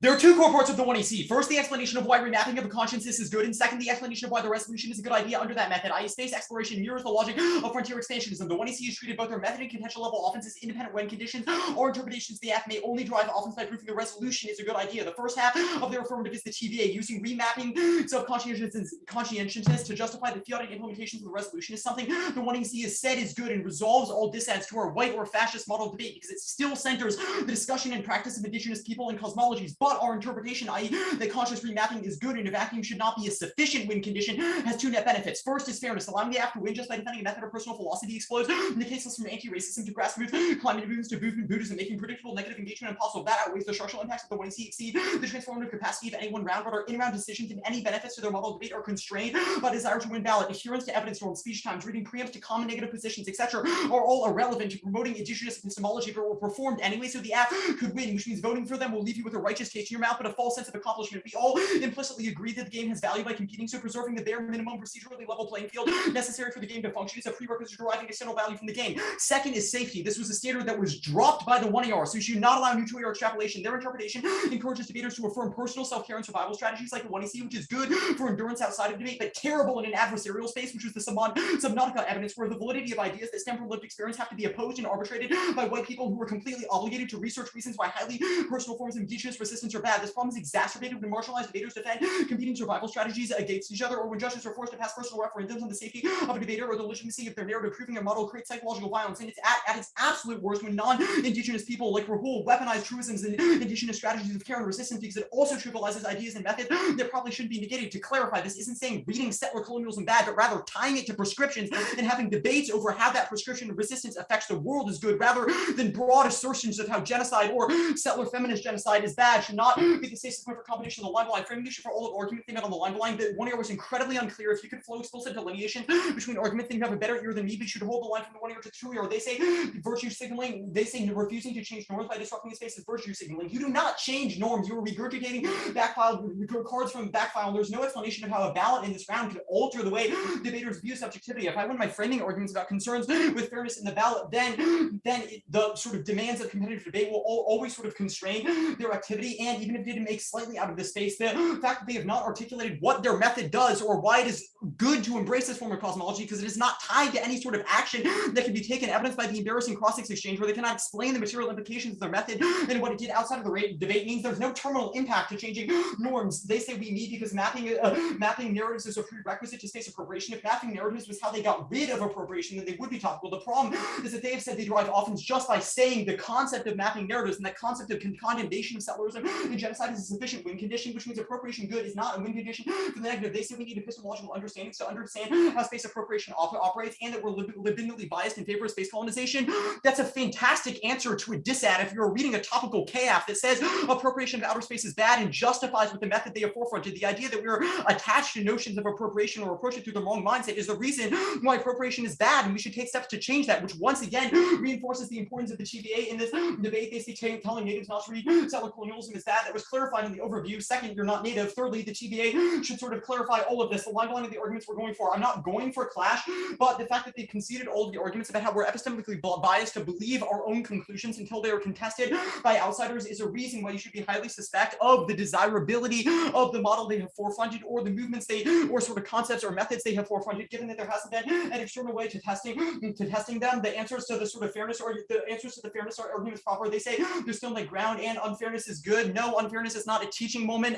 There are two core parts of the 1EC. First, the explanation of why remapping of a consciousness is good, and second, the explanation of why the resolution is a good idea under that method, i.e. space exploration mirrors the logic of frontier expansionism. The 1EC is treated both their method and contention level offense as independent when conditions or interpretations of the act may only drive offense by proving the resolution is a good idea. The first half of their affirmative is the TVA, using remapping self-conscientiousness to justify the theoretic implementations of the resolution is something the 1EC has said is good and resolves all dissents to our white or fascist model debate because it still centers the discussion and practice of indigenous people and cosmologies, but our interpretation, i.e. that conscious remapping is good and a vacuum should not be a sufficient win condition, has two net benefits. First is fairness, allowing the act to win just by defending a method of personal philosophy explodes in the cases from anti-racism to grassroots climate movements to Buddhism, making predictable negative engagement impossible. That outweighs the structural impacts of the 1EC exceed the transformative capacity of any one round, but our in-round decisions and any benefits to their model debate are constrained by desire to win ballot, adherence to evidence norms, speech times, reading preempts to common negative positions, etc. are all irrelevant to promoting indigenous epistemology, but were performed anyway, so the act could win, which means voting for them will leave you with a righteous taste in your mouth, but a false sense of accomplishment. We all implicitly agree that the game has value by competing, so preserving the bare minimum procedurally level playing field necessary for the game to function is a prerequisite deriving external value from the game. Second is safety. This was a standard that was dropped by the 1AR, so you should not allow new 2AR extrapolation. Their interpretation encourages debaters to affirm personal self-care and survival strategies like the 1EC, which is good for endurance outside of debate, but terrible in an adversarial space, which was the Subnautica evidence, where the validity of ideas that stem from lived experience have to be opposed and arbitrated by white people who are completely obligated to research reasons why highly personal forms of indigenous resistance are bad. This problem is exacerbated when marginalized debaters defend competing survival strategies against each other, or when judges are forced to pass personal referendums on the safety of a debater or the legitimacy of their narrative, proving their model creates psychological violence. And it's at its absolute worst when non-indigenous people like Rahul weaponize truisms and indigenous strategies of care and resistance because it also trivializes ideas and methods that probably shouldn't be negated. To clarify, this isn't saying reading settler colonialism bad, but rather tying it to prescriptions and having debates over how that prescription of resistance affects the world is good, rather than broad assertions of how genocide or settler feminist genocide is bad should not be the safe point for competition on the line. Framing the issue for all of argument thing on the line. The 1AR was incredibly unclear. If you could flow explicit delineation between argument thing, you have a better ear than me, but you should hold the line from the 1AR to the 2AR. They say virtue signaling. They say refusing to change norms by disrupting the space is virtue signaling. You do not change norms. You are regurgitating backfile cards from the backfile. There's no explanation of how a ballot in this round could alter the way debaters view subjectivity. If I win my framing arguments about concerns with fairness in the ballot, then the sort of demands of competitive debate will always sort of constrain their activity. and even if it didn't make slightly out of this space, the fact that they have not articulated what their method does or why it is good to embrace this form of cosmology, because it is not tied to any sort of action that can be taken, evidenced by the embarrassing cross-six exchange, where they cannot explain the material implications of their method and what it did outside of the debate, means there's no terminal impact to changing norms. They say we need because mapping narratives is a prerequisite to space appropriation. If mapping narratives was how they got rid of appropriation, then they would be topical. The problem is that they have said they derive offense just by saying the concept of mapping narratives, and that concept of condemnation of settlerism and genocide is a sufficient win condition, which means appropriation good is not a win condition for the negative. They say we need epistemological understandings to understand how space appropriation operates, and that we're libidinally biased in favor of space colonization. That's a fantastic answer to a disad if you're reading a topical KF that says appropriation of outer space is bad and justifies with the method they have forefronted. The idea that we're attached to notions of appropriation or approach it through the wrong mindset is the reason why appropriation is bad, and we should take steps to change that, which once again reinforces the importance of the TVA in this debate. They say telling natives not to read settler colonialism is bad. That was clarified in the overview. Second, you're not native. Thirdly, the TVA should sort of clarify all of this. The line of the arguments we're going for. I'm not going for a clash, but the fact that they've conceded all of the arguments about how we're epistemically biased to believe our own conclusions until they are contested by outsiders is a reason why you should be highly suspect of the desirability of the model they have forefronted, or the movements or sort of concepts or methods they have forefronted, given that there hasn't been an external way to testing them. The answers to the sort of fairness or the answers to the fairness arguments proper. They say there's still like ground and unfairness is good. No, unfairness is not a teaching moment.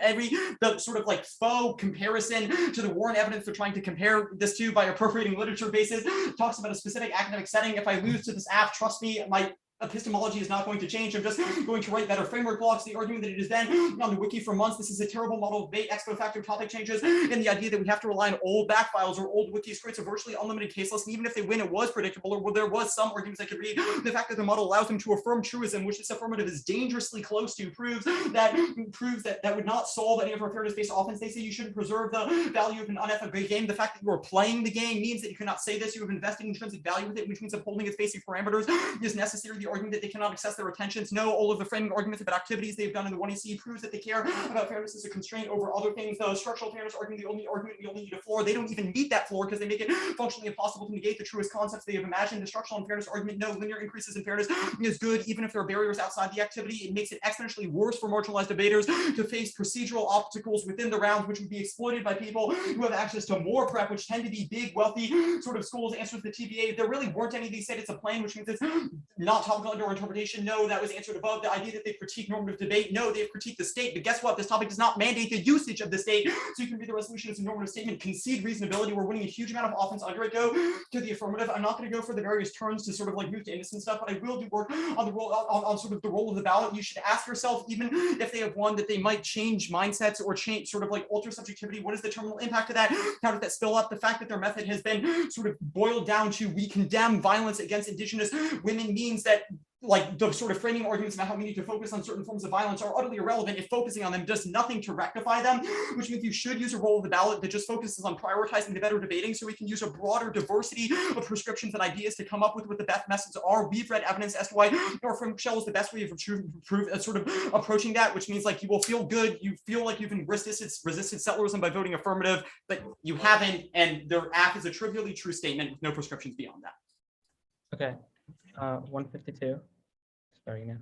The sort of like faux comparison to the Warren evidence they're trying to compare this to by appropriating literature bases talks about a specific academic setting. If I lose to this app, trust me, my epistemology is not going to change. I'm just going to write better framework blocks. The argument that it has been on the wiki for months, this is a terrible model of debate, expo facto topic changes, and the idea that we have to rely on old back files or old wikis creates a virtually unlimited case list. And even if they win, it was predictable, or there was some arguments I could read. The fact that the model allows them to affirm truism, which this affirmative is dangerously close to, proves that would not solve any of our fairness-based offense. They say you shouldn't preserve the value of an unethical game. The fact that you are playing the game means that you cannot say this. You have invested intrinsic value with it, which means upholding its basic parameters is necessary. The argument that they cannot access their attentions. No, all of the framing arguments about activities they've done in the 1EC proves that they care about fairness as a constraint over other things. The structural fairness argument, the only argument we only need a floor. They don't even meet that floor because they make it functionally impossible to negate the truest concepts they have imagined. The structural unfairness argument, no, linear increases in fairness is good, even if there are barriers outside the activity. It makes it exponentially worse for marginalized debaters to face procedural obstacles within the rounds, which would be exploited by people who have access to more prep, which tend to be big, wealthy sort of schools. Answers the TVA. If there really weren't any, they said it's a plan, which means it's not topical under interpretation. No, that was answered above. The idea that they critique normative debate. No, they've critiqued the state. But guess what? This topic does not mandate the usage of the state. So you can read the resolution as a normative statement, concede reasonability. We're winning a huge amount of offense under it. Go to the affirmative. I'm not going to go for the various turns to sort of like move to innocent stuff, but I will do work on the role on sort of the role of the ballot. You should ask yourself, even if they have won, that they might change mindsets or change sort of like alter subjectivity. What is the terminal impact of that? How does that spill up? The fact that their method has been sort of boiled down to we condemn violence against Indigenous women means that like the sort of framing arguments about how we need to focus on certain forms of violence are utterly irrelevant if focusing on them does nothing to rectify them, which means you should use a role of the ballot that just focuses on prioritizing the better debating, so we can use a broader diversity of prescriptions and ideas to come up with what the best methods are. We've read evidence as to why our framework shell is the best way of sort of approaching that, which means like you will feel good, you feel like you can resisted settlerism by voting affirmative, but you haven't, and their act is a trivially true statement with no prescriptions beyond that. Okay. 152, starting now.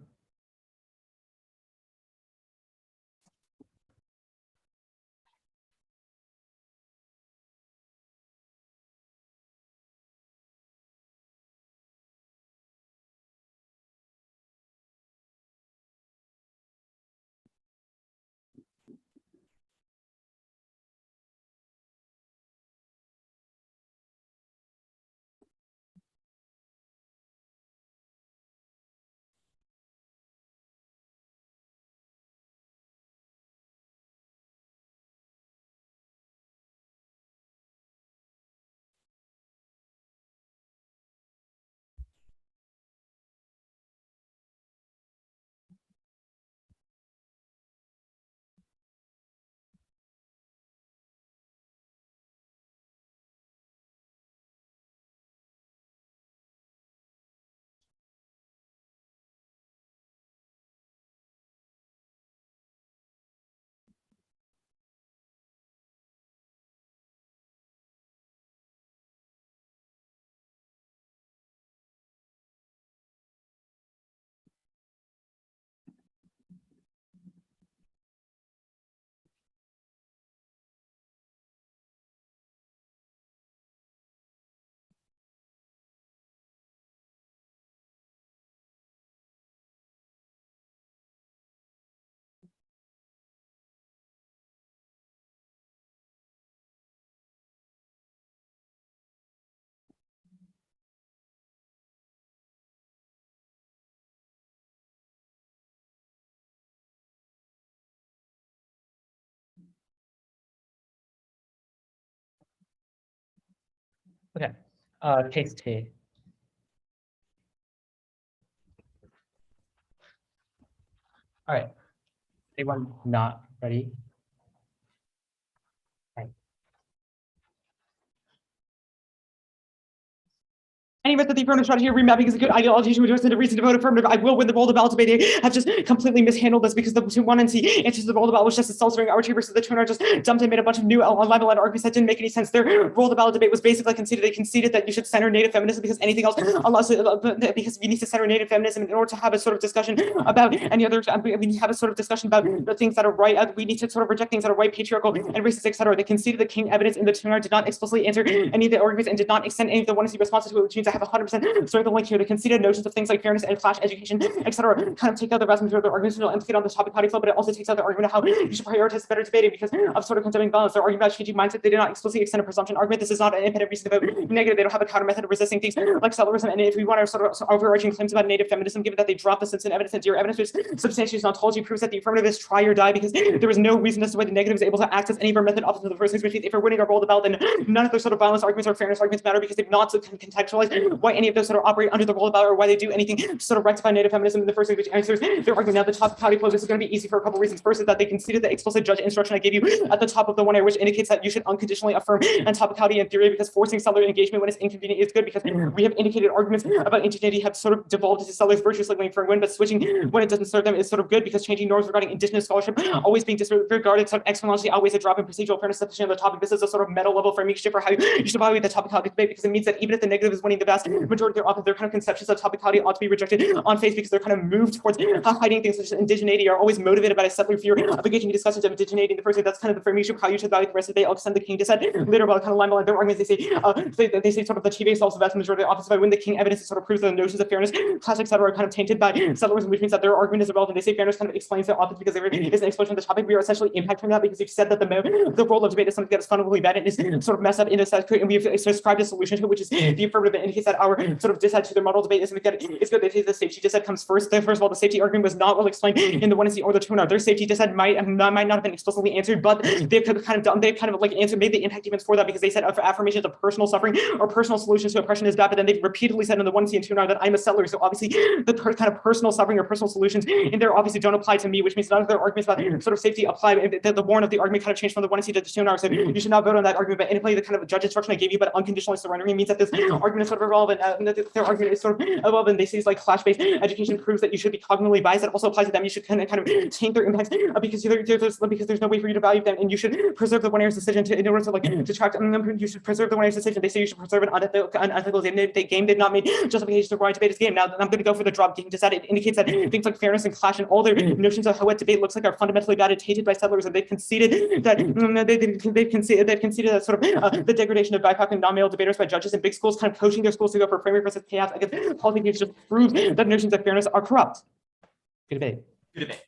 Okay. Case T. All right. Anyone not ready? Any myth that the affirmative strategy of remapping is a good ideology to address the reason to vote affirmative, I will win the roll of ballot debate. Have just completely mishandled this because the 1 and C answers the roll of ballot was just a self-serving arbitrary versus the 2 are just dumped and made a bunch of new libel and arguments that didn't make any sense. Their roll of the ballot debate was basically conceded. They conceded that you should center native feminism because anything else, unless because we need to center native feminism in order to have a sort of discussion about any other. We need to have a sort of discussion about the things that are right. We need to sort of reject things that are white, patriarchal, and racist, etc. They conceded the King evidence in the 2 did not explicitly answer any of the arguments and did not extend any of the 1 and C responses to it, which means I have 100% the link here. The conceded notions of things like fairness and clash education, etc., kind of take out the vast majority of the arguments will implicate on the topic party flow, but it also takes out the argument of how you should prioritize better debating because of sort of condemning violence. Their argument about changing mindset, they did not explicitly extend a presumption argument. This is not an independent reason to vote negative. They don't have a counter method of resisting things like settlerism. And if we want to sort of overarching claims about native feminism, given that they dropped the Simpson evidence into your evidence, which substantiation ontology proves that the affirmative is try or die because there was no reason as to why the negative is able to access any of our method opposite to the first things, which means if we're winning our roll of the ballot, then none of those sort of violence arguments or fairness arguments matter because they've not contextualized why any of those sort of operate under the roll of ballot or why they do anything to sort of rectify native feminism in the first thing, which answers their argument. Now, the top party flow, this is going to be easy for a couple reasons. First is that they conceded the explicit judge instruction I gave you at the top of the 1A, which indicates that you should unconditionally affirm topicality in theory because forcing settler engagement when it's inconvenient is good because we have indicated arguments about indigeneity have sort of devolved into settlers virtues like waiting for a win, but switching when it doesn't serve them is sort of good because changing norms regarding indigenous scholarship always being disregarded sort of exponentially outweighs a drop in procedural fairness sufficient on the topic. This is a sort of meta level framing shift for how you should evaluate the topicality debate because it means that even if the negative is winning the vast majority of their often, their kind of conceptions of topicality ought to be rejected on face because they're kind of moved towards hiding things such as indigeneity are always motivated by a settler fear of engaging in discussions of indigeneity in the first place. That's kind of the framing of how you should evaluate the rest of the day. I'll extend the King dissent later about kind of line by line. Their arguments they say sort of the T-base also vast majority of the opposite by when the King evidence sort of proves that the notions of fairness, class, etc. are kind of tainted by settlerism, which means that their argument is irrelevant. They say fairness kind of explains the opposite because there is an explosion of the topic. We are essentially impacting that because you've said that the role of debate is something that is fundamentally bad and is sort of messed up in a sense, and we've described a solution to it, which is the affirmative that indicates that our sort of dissent to their model debate is something that is good. They say the safety dissent comes first. First of all, the safety argument was not well explained in the 1C or the 2. Their safety dissent might not have been explicitly answered, but they've kind of like answered, made the impact events for that because they said affirmations of personal suffering or personal solutions to oppression is bad, but then they've repeatedly said in the 1C and 2 that I'm a settler, so obviously the kind of personal suffering or personal solutions in there obviously don't apply to me, which means none of their arguments about sort of safety apply. The warrant of the argument kind of changed from the 1C to the 2. So you should not vote on that argument, but interplay the kind of judge instruction I gave you, but unconditionally surrendering means that this argument is sort of irrelevant. Their argument is sort of irrelevant. They say it's like clash-based education proves that you should be cognitively biased. That also applies to them. You should kind of taint their impacts because there's no way for you to value them, and you should preserve the 1A's decision in order to like detract. You should preserve the 1A's decision. They say you should preserve an unethical game. They've not made justifications to why debate is game. Now I'm going to go for the drop game. Just that it indicates that things like fairness and clash and all their notions of how what debate looks like are fundamentally bad and tainted by settlers, and they've conceded that they've conceded that sort of the degradation of BIPOC and non-male debaters by judges in big schools, kind of coaching their schools to go for framework versus chaos against politics just proves that notions of fairness are corrupt. Good debate. Good debate.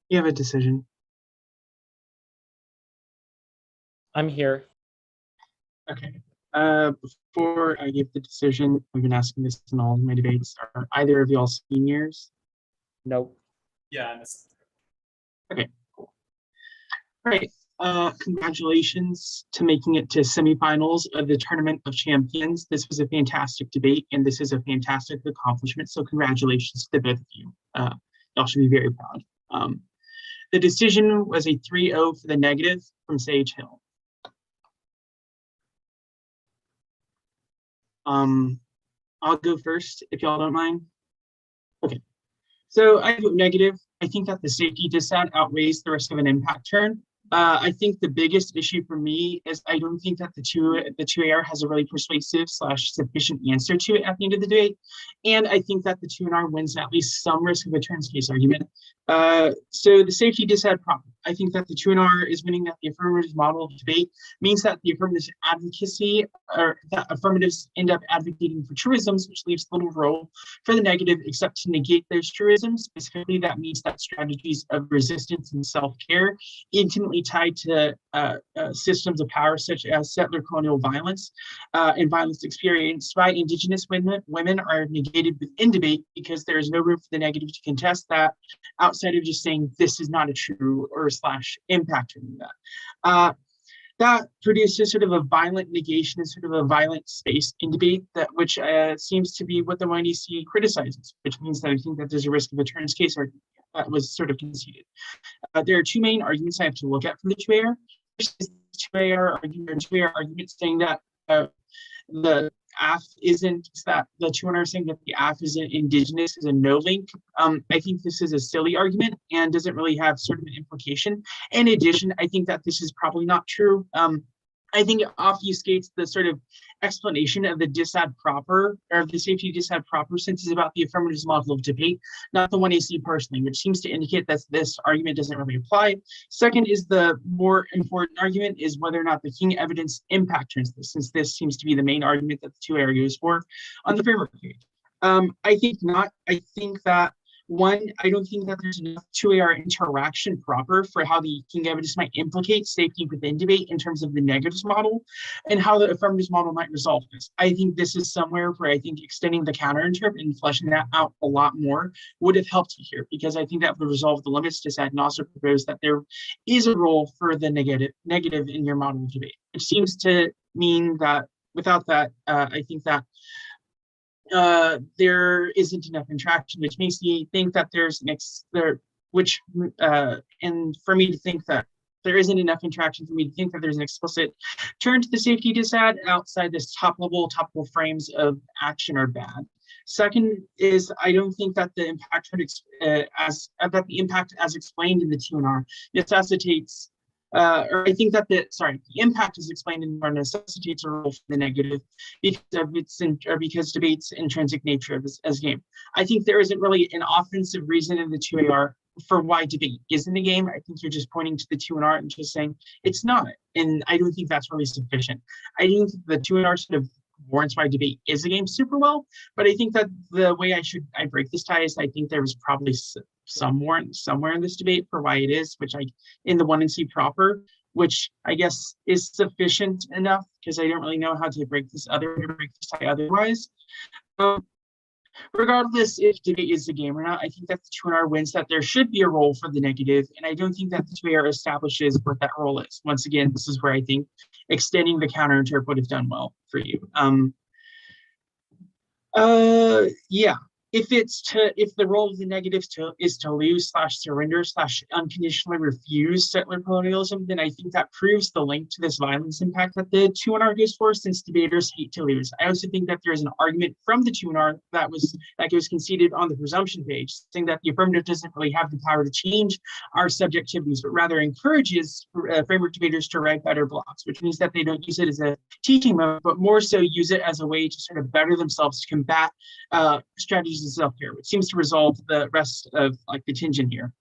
You have a decision. I'm here. Okay. Before I give the decision, I've been asking this in all of my debates. Are either of y'all seniors? Nope. Yeah, I missed. Okay, cool. All right. Congratulations to making it to semifinals of the Tournament of Champions. This was a fantastic debate, and this is a fantastic accomplishment. So congratulations to the both of you. Y'all should be very proud. The decision was a 3-0 for the negative from Sage Hill. I'll go first if y'all don't mind. Okay. So I vote negative. I think that the safety dissat outweighs the risk of an impact turn. I think the biggest issue for me is I don't think that the 2AR has a really persuasive / sufficient answer to it at the end of the day. And I think that the 2NR wins at least some risk of a turns case argument. So the safety dissat problem. I think that the 2NR is winning that the affirmative model of debate means that the affirmative advocacy or that affirmatives end up advocating for truisms, which leaves little role for the negative except to negate those truisms. Specifically, that means that strategies of resistance and self-care intimately tied to systems of power such as settler colonial violence and violence experienced by Indigenous women are negated within debate because there is no room for the negative to contest that outside of just saying this is not a true or / impact on that. That produces sort of a violent negation and sort of a violent space in debate that which seems to be what the YDC criticizes, which means that I think that there's a risk of a turns case argument that was sort of conceded. There are two main arguments I have to look at from the 2AR. First is the 2AR argument saying that the AF isn't, that the 2NR saying that the AF isn't Indigenous is a no link. I think this is a silly argument and doesn't really have sort of an implication. In addition, I think that this is probably not true. I think it obfuscates the sort of explanation of the dissad proper, or the safety dissad proper, since it's about the affirmative model of debate, not the one AC personally, which seems to indicate that this argument doesn't really apply. Second is the more important argument is whether or not the King evidence impact turns this, since this seems to be the main argument that the 2 areas for on the framework page. I think not. I think that one, I don't think that there's enough 2AR interaction proper for how the King evidence might implicate safety within debate in terms of the negatives model and how the affirmatives model might resolve this. I think this is somewhere where I think extending the counterinterpret and fleshing that out a lot more would have helped you here, because I think that would resolve the limits to that and also propose that there is a role for the negative in your model of debate. It seems to mean that without that, I think that there isn't enough interaction, which makes me think that there's and for me to think that there isn't enough interaction for me to think that there's an explicit turn to the safety dissad outside this top level frames of action are bad. Second is I don't think that the impact as explained in the 2NR necessitates or I think that the impact is explained in or necessitates a role for the negative because debate's intrinsic nature of this as game. I think there isn't really an offensive reason in the 2AR for why debate isn't a game. I think you're just pointing to the 2NR and just saying it's not. And I don't think that's really sufficient. I think the 2NR sort of warrants why debate is a game super well, but I think that the way I break this tie is I think there was probably some warrant somewhere in this debate for why it is, which in the 1 and C proper, which I guess is sufficient enough because I don't really know how to break this tie otherwise. Regardless if debate is a game or not, I think that the 2NR wins that there should be a role for the negative, and I don't think that the 2AR establishes what that role is. Once again, this is where I think extending the counterinterpret would have done well for you. Yeah. If the role of the negative is to lose / surrender / unconditionally refuse settler colonialism, then I think that proves the link to this violence impact that the 2NR goes for, since debaters hate to lose. I also think that there's an argument from the 2NR that goes conceded on the presumption page, saying that the affirmative doesn't really have the power to change our subjectivities, but rather encourages framework debaters to write better blocks, which means that they don't use it as a teaching moment, but more so use it as a way to sort of better themselves to combat strategies of self-care, which seems to resolve the rest of the tension here.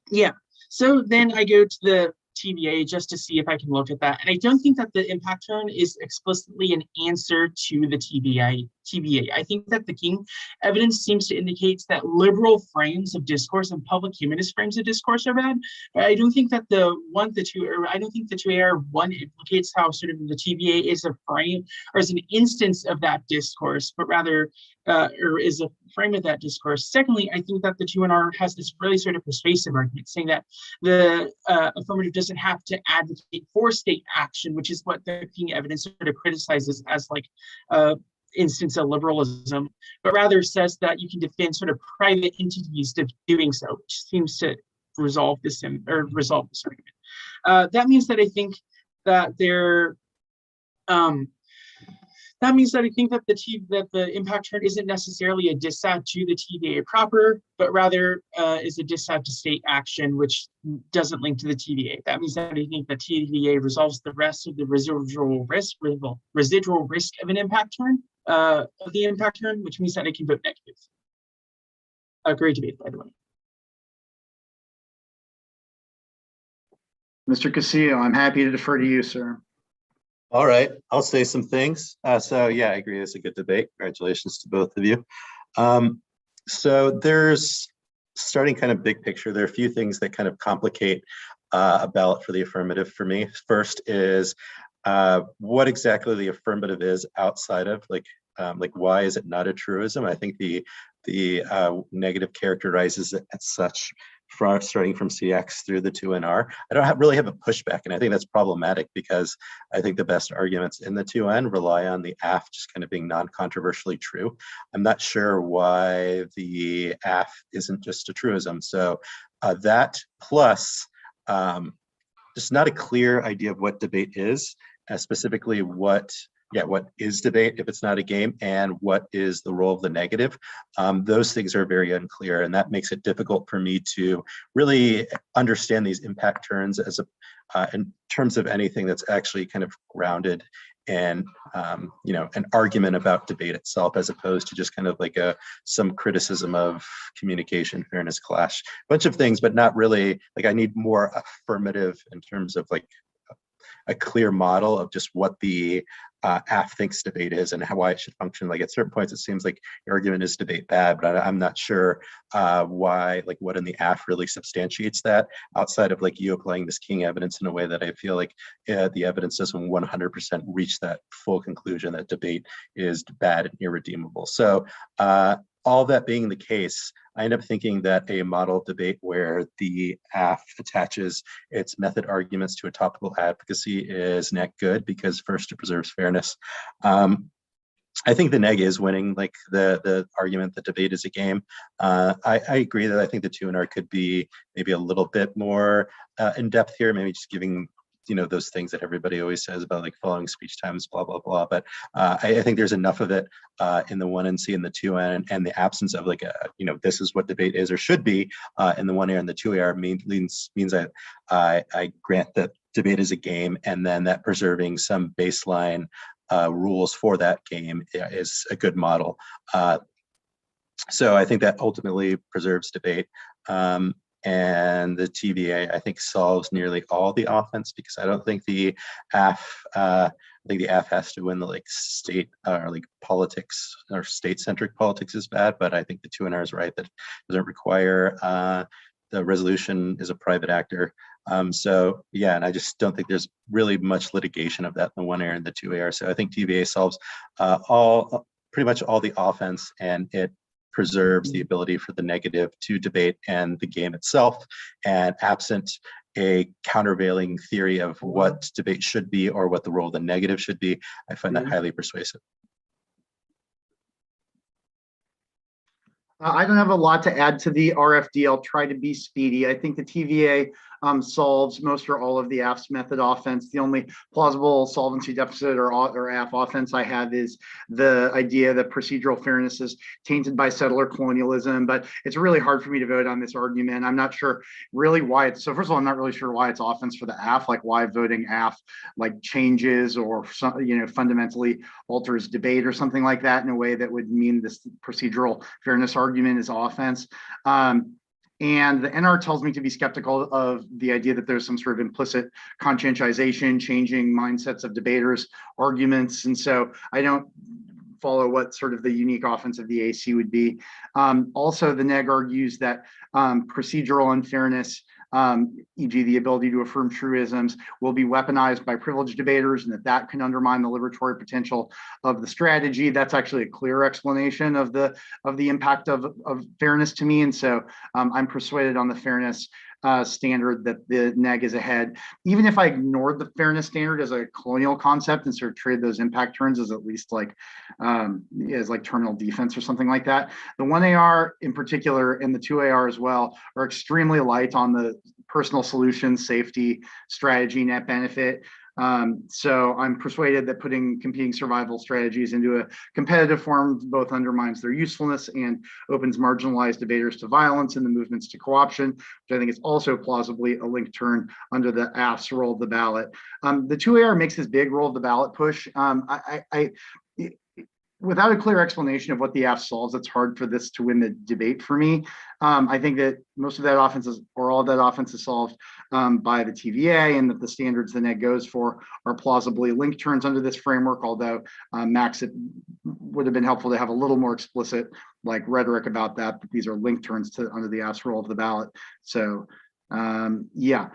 Yeah, so then I go to the TVA just to see if I can look at that. And I don't think that the impact turn is explicitly an answer to the TVA TVA. I think that the King evidence seems to indicate that liberal frames of discourse and public humanist frames of discourse are bad. But I don't think that I don't think the 2AR1 implicates how sort of the TVA is a frame or is an instance of that discourse, but rather or is a frame of that discourse. Secondly, I think that the 2NR has this really sort of persuasive argument saying that the affirmative doesn't have to advocate for state action, which is what the King evidence sort of criticizes as like instance of liberalism, but rather says that you can defend sort of private entities of doing so, which seems to resolve this argument. That means that I think that the impact turn isn't necessarily a dissat to the TVA proper, but rather is a dissat to state action, which doesn't link to the TVA. That means that I think the TVA resolves the rest of the residual risk of an impact turn, which means that I can vote negative. A great debate, by the way. Mr. Castillo, I'm happy to defer to you, sir. All right, I'll say some things. So yeah, I agree. It's a good debate. Congratulations to both of you. So there's, starting kind of big picture, there are a few things that kind of complicate a ballot for the affirmative for me. First is what exactly the affirmative is outside of, like why is it not a truism? I think the negative characterizes it as such, starting from CX through the 2NR. I don't really have a pushback, and I think that's problematic because I think the best arguments in the 2N rely on the AF just kind of being non-controversially true. I'm not sure why the AF isn't just a truism. So that plus just not a clear idea of what debate is, specifically what is debate if it's not a game, and what is the role of the negative. Those things are very unclear, and that makes it difficult for me to really understand these impact turns as in terms of anything that's actually kind of grounded in an argument about debate itself, as opposed to just kind of like some criticism of communication, fairness, clash, bunch of things, but not really, like I need more affirmative in terms of like a clear model of just what the AF thinks debate is and why it should function. Like at certain points, it seems like your argument is debate bad, but I'm not sure why, like what in the AF really substantiates that, outside of like you applying this King evidence in a way that I feel like the evidence doesn't 100% reach that full conclusion that debate is bad and irredeemable. So all that being the case, I end up thinking that a model debate where the AF attaches its method arguments to a topical advocacy is net good, because first, it preserves fairness. I think the neg is winning, like the argument that debate is a game. I agree that I think the 2NR could be maybe a little bit more in depth here, maybe just giving those things that everybody always says about like following speech times, blah, blah, blah. But I think there's enough of it in the 1NC and the 2N, and the absence of like, this is what debate is or should be in the 1AR and the 2AR means I grant that debate is a game, and then that preserving some baseline rules for that game is a good model. So I think that ultimately preserves debate. And the TVA, I think, solves nearly all the offense, because I don't think the AF, has to win the like state or like politics or state-centric politics is bad, but I think the 2NR is right that it doesn't require the resolution is a private actor. So yeah, and I just don't think there's really much litigation of that in the 1AR and the 2AR. So I think TVA solves pretty much all the offense, and it preserves the ability for the negative to debate and the game itself. And absent a countervailing theory of what debate should be or what the role of the negative should be, I find that highly persuasive. I don't have a lot to add to the RFD. I'll try to be speedy. I think the TVA solves most or all of the AF's method offense. The only plausible solvency deficit or AF offense I have is the idea that procedural fairness is tainted by settler colonialism, but it's really hard for me to vote on this argument. I'm not sure really why it's, so first of all, I'm not really sure why it's offense for the AF, like why voting AF like changes or fundamentally alters debate or something like that in a way that would mean this procedural fairness argument is offense. And the NR tells me to be skeptical of the idea that there's some sort of implicit conscientization, changing mindsets of debaters' arguments. And so I don't follow what sort of the unique offense of the AC would be. Also, the neg argues that procedural unfairness, e.g. the ability to affirm truisms, will be weaponized by privileged debaters, and that can undermine the liberatory potential of the strategy. That's actually a clear explanation of the impact of fairness to me. And so I'm persuaded on the fairness standard that the neg is ahead. Even if I ignored the fairness standard as a colonial concept and sort of treated those impact turns as at least like as like terminal defense or something like that, the 1AR in particular and the 2AR as well are extremely light on the personal solutions, safety, strategy, net benefit. So I'm persuaded that putting competing survival strategies into a competitive form both undermines their usefulness and opens marginalized debaters to violence and the movements to co-option, which I think is also plausibly a link turn under the AF's roll of the ballot. The 2AR makes this big roll of the ballot push. Without a clear explanation of what the AF solves, it's hard for this to win the debate for me. I think that most of that offense is, or all of that offense is solved by the TVA, and that the standards the neg goes for are plausibly link turns under this framework, although Max, it would have been helpful to have a little more explicit like rhetoric about that, but these are link turns to under the AF's roll of the ballot. So yeah.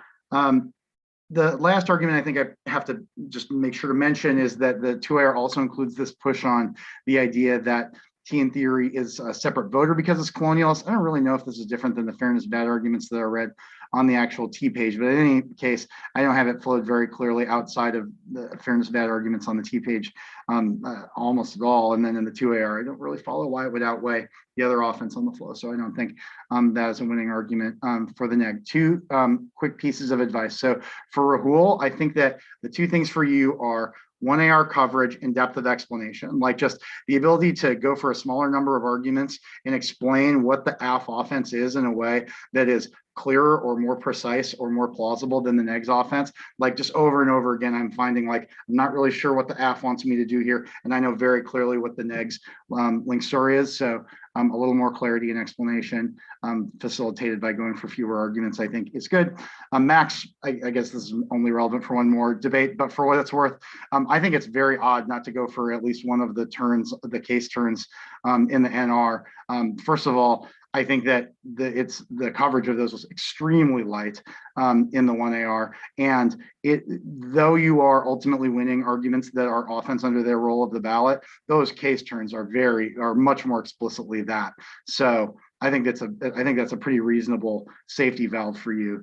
The last argument I think I have to just make sure to mention is that the 2AR also includes this push on the idea that T in theory is a separate voter because it's colonialist. I don't really know if this is different than the fairness bad arguments that are read on the actual T page, but in any case, I don't have it flowed very clearly outside of the fairness bad arguments on the T page almost at all. And then in the 2AR, I don't really follow why it would outweigh the other offense on the flow. So I don't think that is a winning argument for the neg. Two quick pieces of advice. So for Rahul, I think that the two things for you are 1AR coverage and depth of explanation, like just the ability to go for a smaller number of arguments and explain what the AF offense is in a way that is clearer or more precise or more plausible than the negs offense. Like just over and over again, I'm finding like, I'm not really sure what the AF wants me to do here. And I know very clearly what the negs link story is. So a little more clarity and explanation facilitated by going for fewer arguments, I think is good. Max, I guess this is only relevant for one more debate, but for what it's worth, I think it's very odd not to go for at least one of the turns, the case turns in the NR. First of all, I think that the coverage of those was extremely light in the 1AR, and though you are ultimately winning arguments that are offense under their roll of the ballot, those case turns are much more explicitly that. So I think that's a pretty reasonable safety valve for you.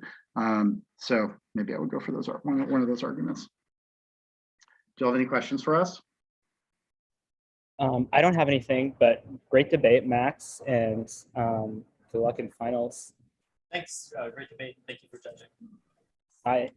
So maybe I would go for those one of those arguments. Do you have any questions for us? I don't have anything, but great debate, Max, and good luck in finals. Thanks. Great debate. Thank you for judging. Bye.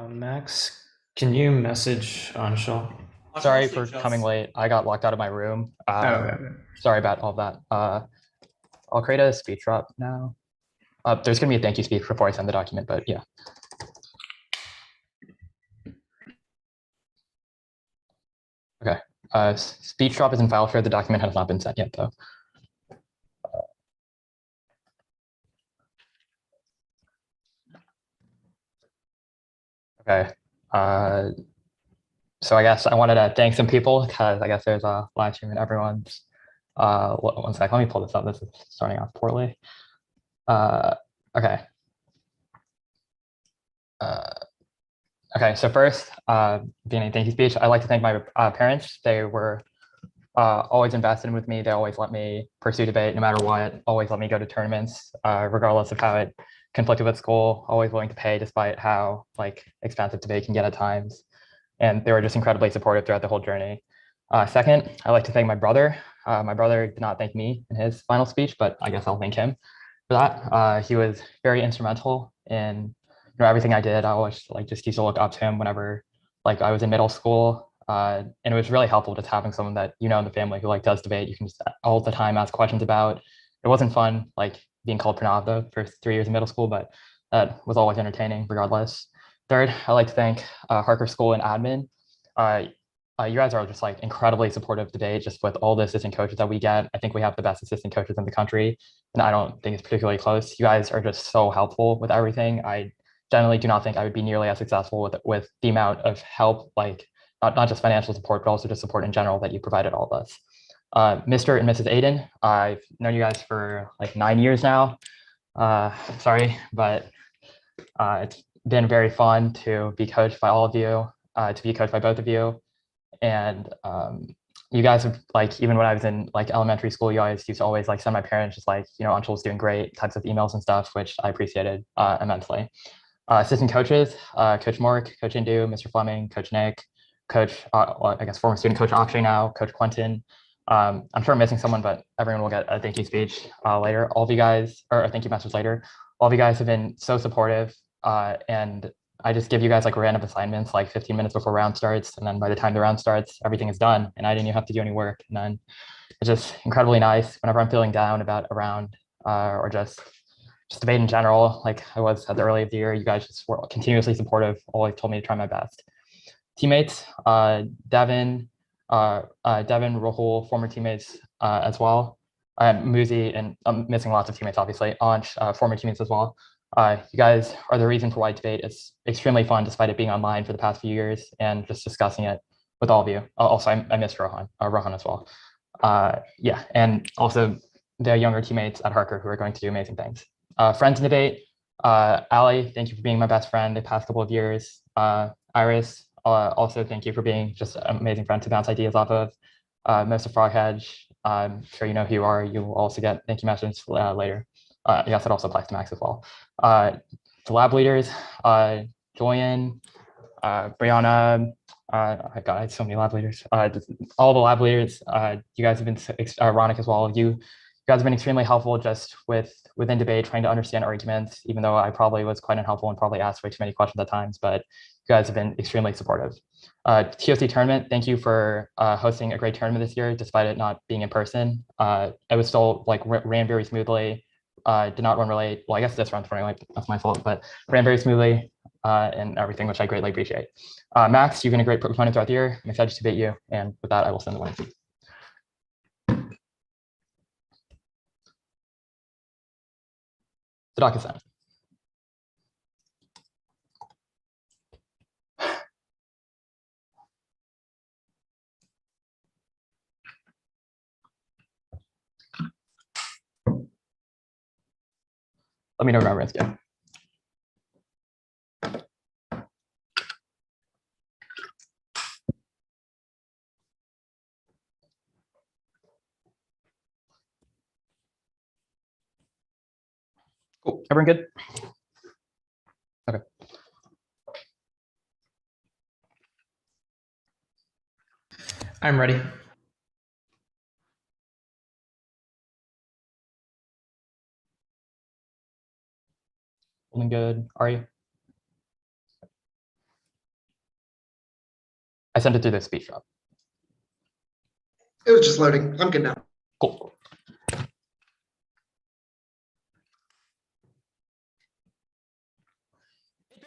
Max, can you message Anshul? Sorry for coming late. I got locked out of my room. Okay. Sorry about all that. I'll create a speech drop now. There's gonna be a thank you speech before I send the document, but yeah. Okay. Speech drop is in file share. The document has not been sent yet, though. Okay. So I guess I wanted to thank some people because I guess there's a live stream and everyone's. One sec. Let me pull this up. This is starting off poorly. Okay. Okay. So first, being a thank you speech, I'd like to thank my parents. They were always invested with me. They always let me pursue debate no matter what. Always let me go to tournaments, regardless of how it conflicted with school. Always willing to pay despite how like expensive debate can get at times. And they were just incredibly supportive throughout the whole journey. Second, I'd like to thank my brother. My brother did not thank me in his final speech, but I guess I'll thank him for that. He was very instrumental in everything I did. I always like just used to look up to him whenever like I was in middle school. And it was really helpful just having someone that in the family who like does debate. You can just all the time ask questions about. It wasn't fun like being called Pranav though for 3 years in middle school, but that was always entertaining regardless. Third, I'd like to thank Harker School and admin. You guys are just like incredibly supportive today, just with all the assistant coaches that we get. I think we have the best assistant coaches in the country, and I don't think it's particularly close. You guys are just so helpful with everything. I generally do not think I would be nearly as successful with the amount of help, like not just financial support, but also just support in general that you provided all of us. Mr. and Mrs. Aiden, I've known you guys for like 9 years now. Sorry, but it's been very fun to be coached by all of you, to be coached by both of you. And you guys have like, even when I was in like elementary school, you guys used to always like send my parents just like, Anshul's doing great types of emails and stuff, which I appreciated immensely. Assistant coaches, Coach Mork, Coach Indu, Mr. Fleming, Coach Nick, Coach, I guess former student Coach Akshay now, Coach Quentin. I'm sure I'm missing someone, but everyone will get a thank you speech later. All of you guys, or a thank you message later. All of you guys have been so supportive, and I just give you guys like random assignments like 15 minutes before round starts. And then by the time the round starts, everything is done and I didn't even have to do any work. And then it's just incredibly nice whenever I'm feeling down about a round or just debate in general, like I was at the early of the year. You guys just were continuously supportive, always told me to try my best. Teammates, Devin, Rahul, former teammates as well. Muzi, and I'm missing lots of teammates, obviously. Ansh, former teammates as well. You guys are the reason for why debate is extremely fun, despite it being online for the past few years, and just discussing it with all of you. Also, I missed Rohan as well. Yeah, and also the younger teammates at Harker who are going to do amazing things. Friends in debate, Ali, thank you for being my best friend the past couple of years. Iris, also thank you for being just an amazing friend to bounce ideas off of. Mr. Froghead, I'm sure you know who you are. You will also get thank you messages later. Yes, it also applies to Max as well. The lab leaders, Joanne, Brianna, I got so many lab leaders. All the lab leaders, you guys have been ironic as well. You guys have been extremely helpful just within debate, trying to understand arguments, even though I probably was quite unhelpful and probably asked way too many questions at times, but you guys have been extremely supportive. TOC tournament, thank you for hosting a great tournament this year, despite it not being in person. It was still like ran very smoothly, did not run late. Well, I guess this round's running late, that's my fault, but ran very smoothly and everything, which I greatly appreciate. Max, you've been a great proponent throughout the year. I'm excited to debate you, and with that, I will send the winning. The doc is sent. Let me know when everyone's good. Cool. Everyone good? Okay. I'm ready. Feeling good. Are you? I sent it through the speech drop. It was just loading. I'm good now. Cool.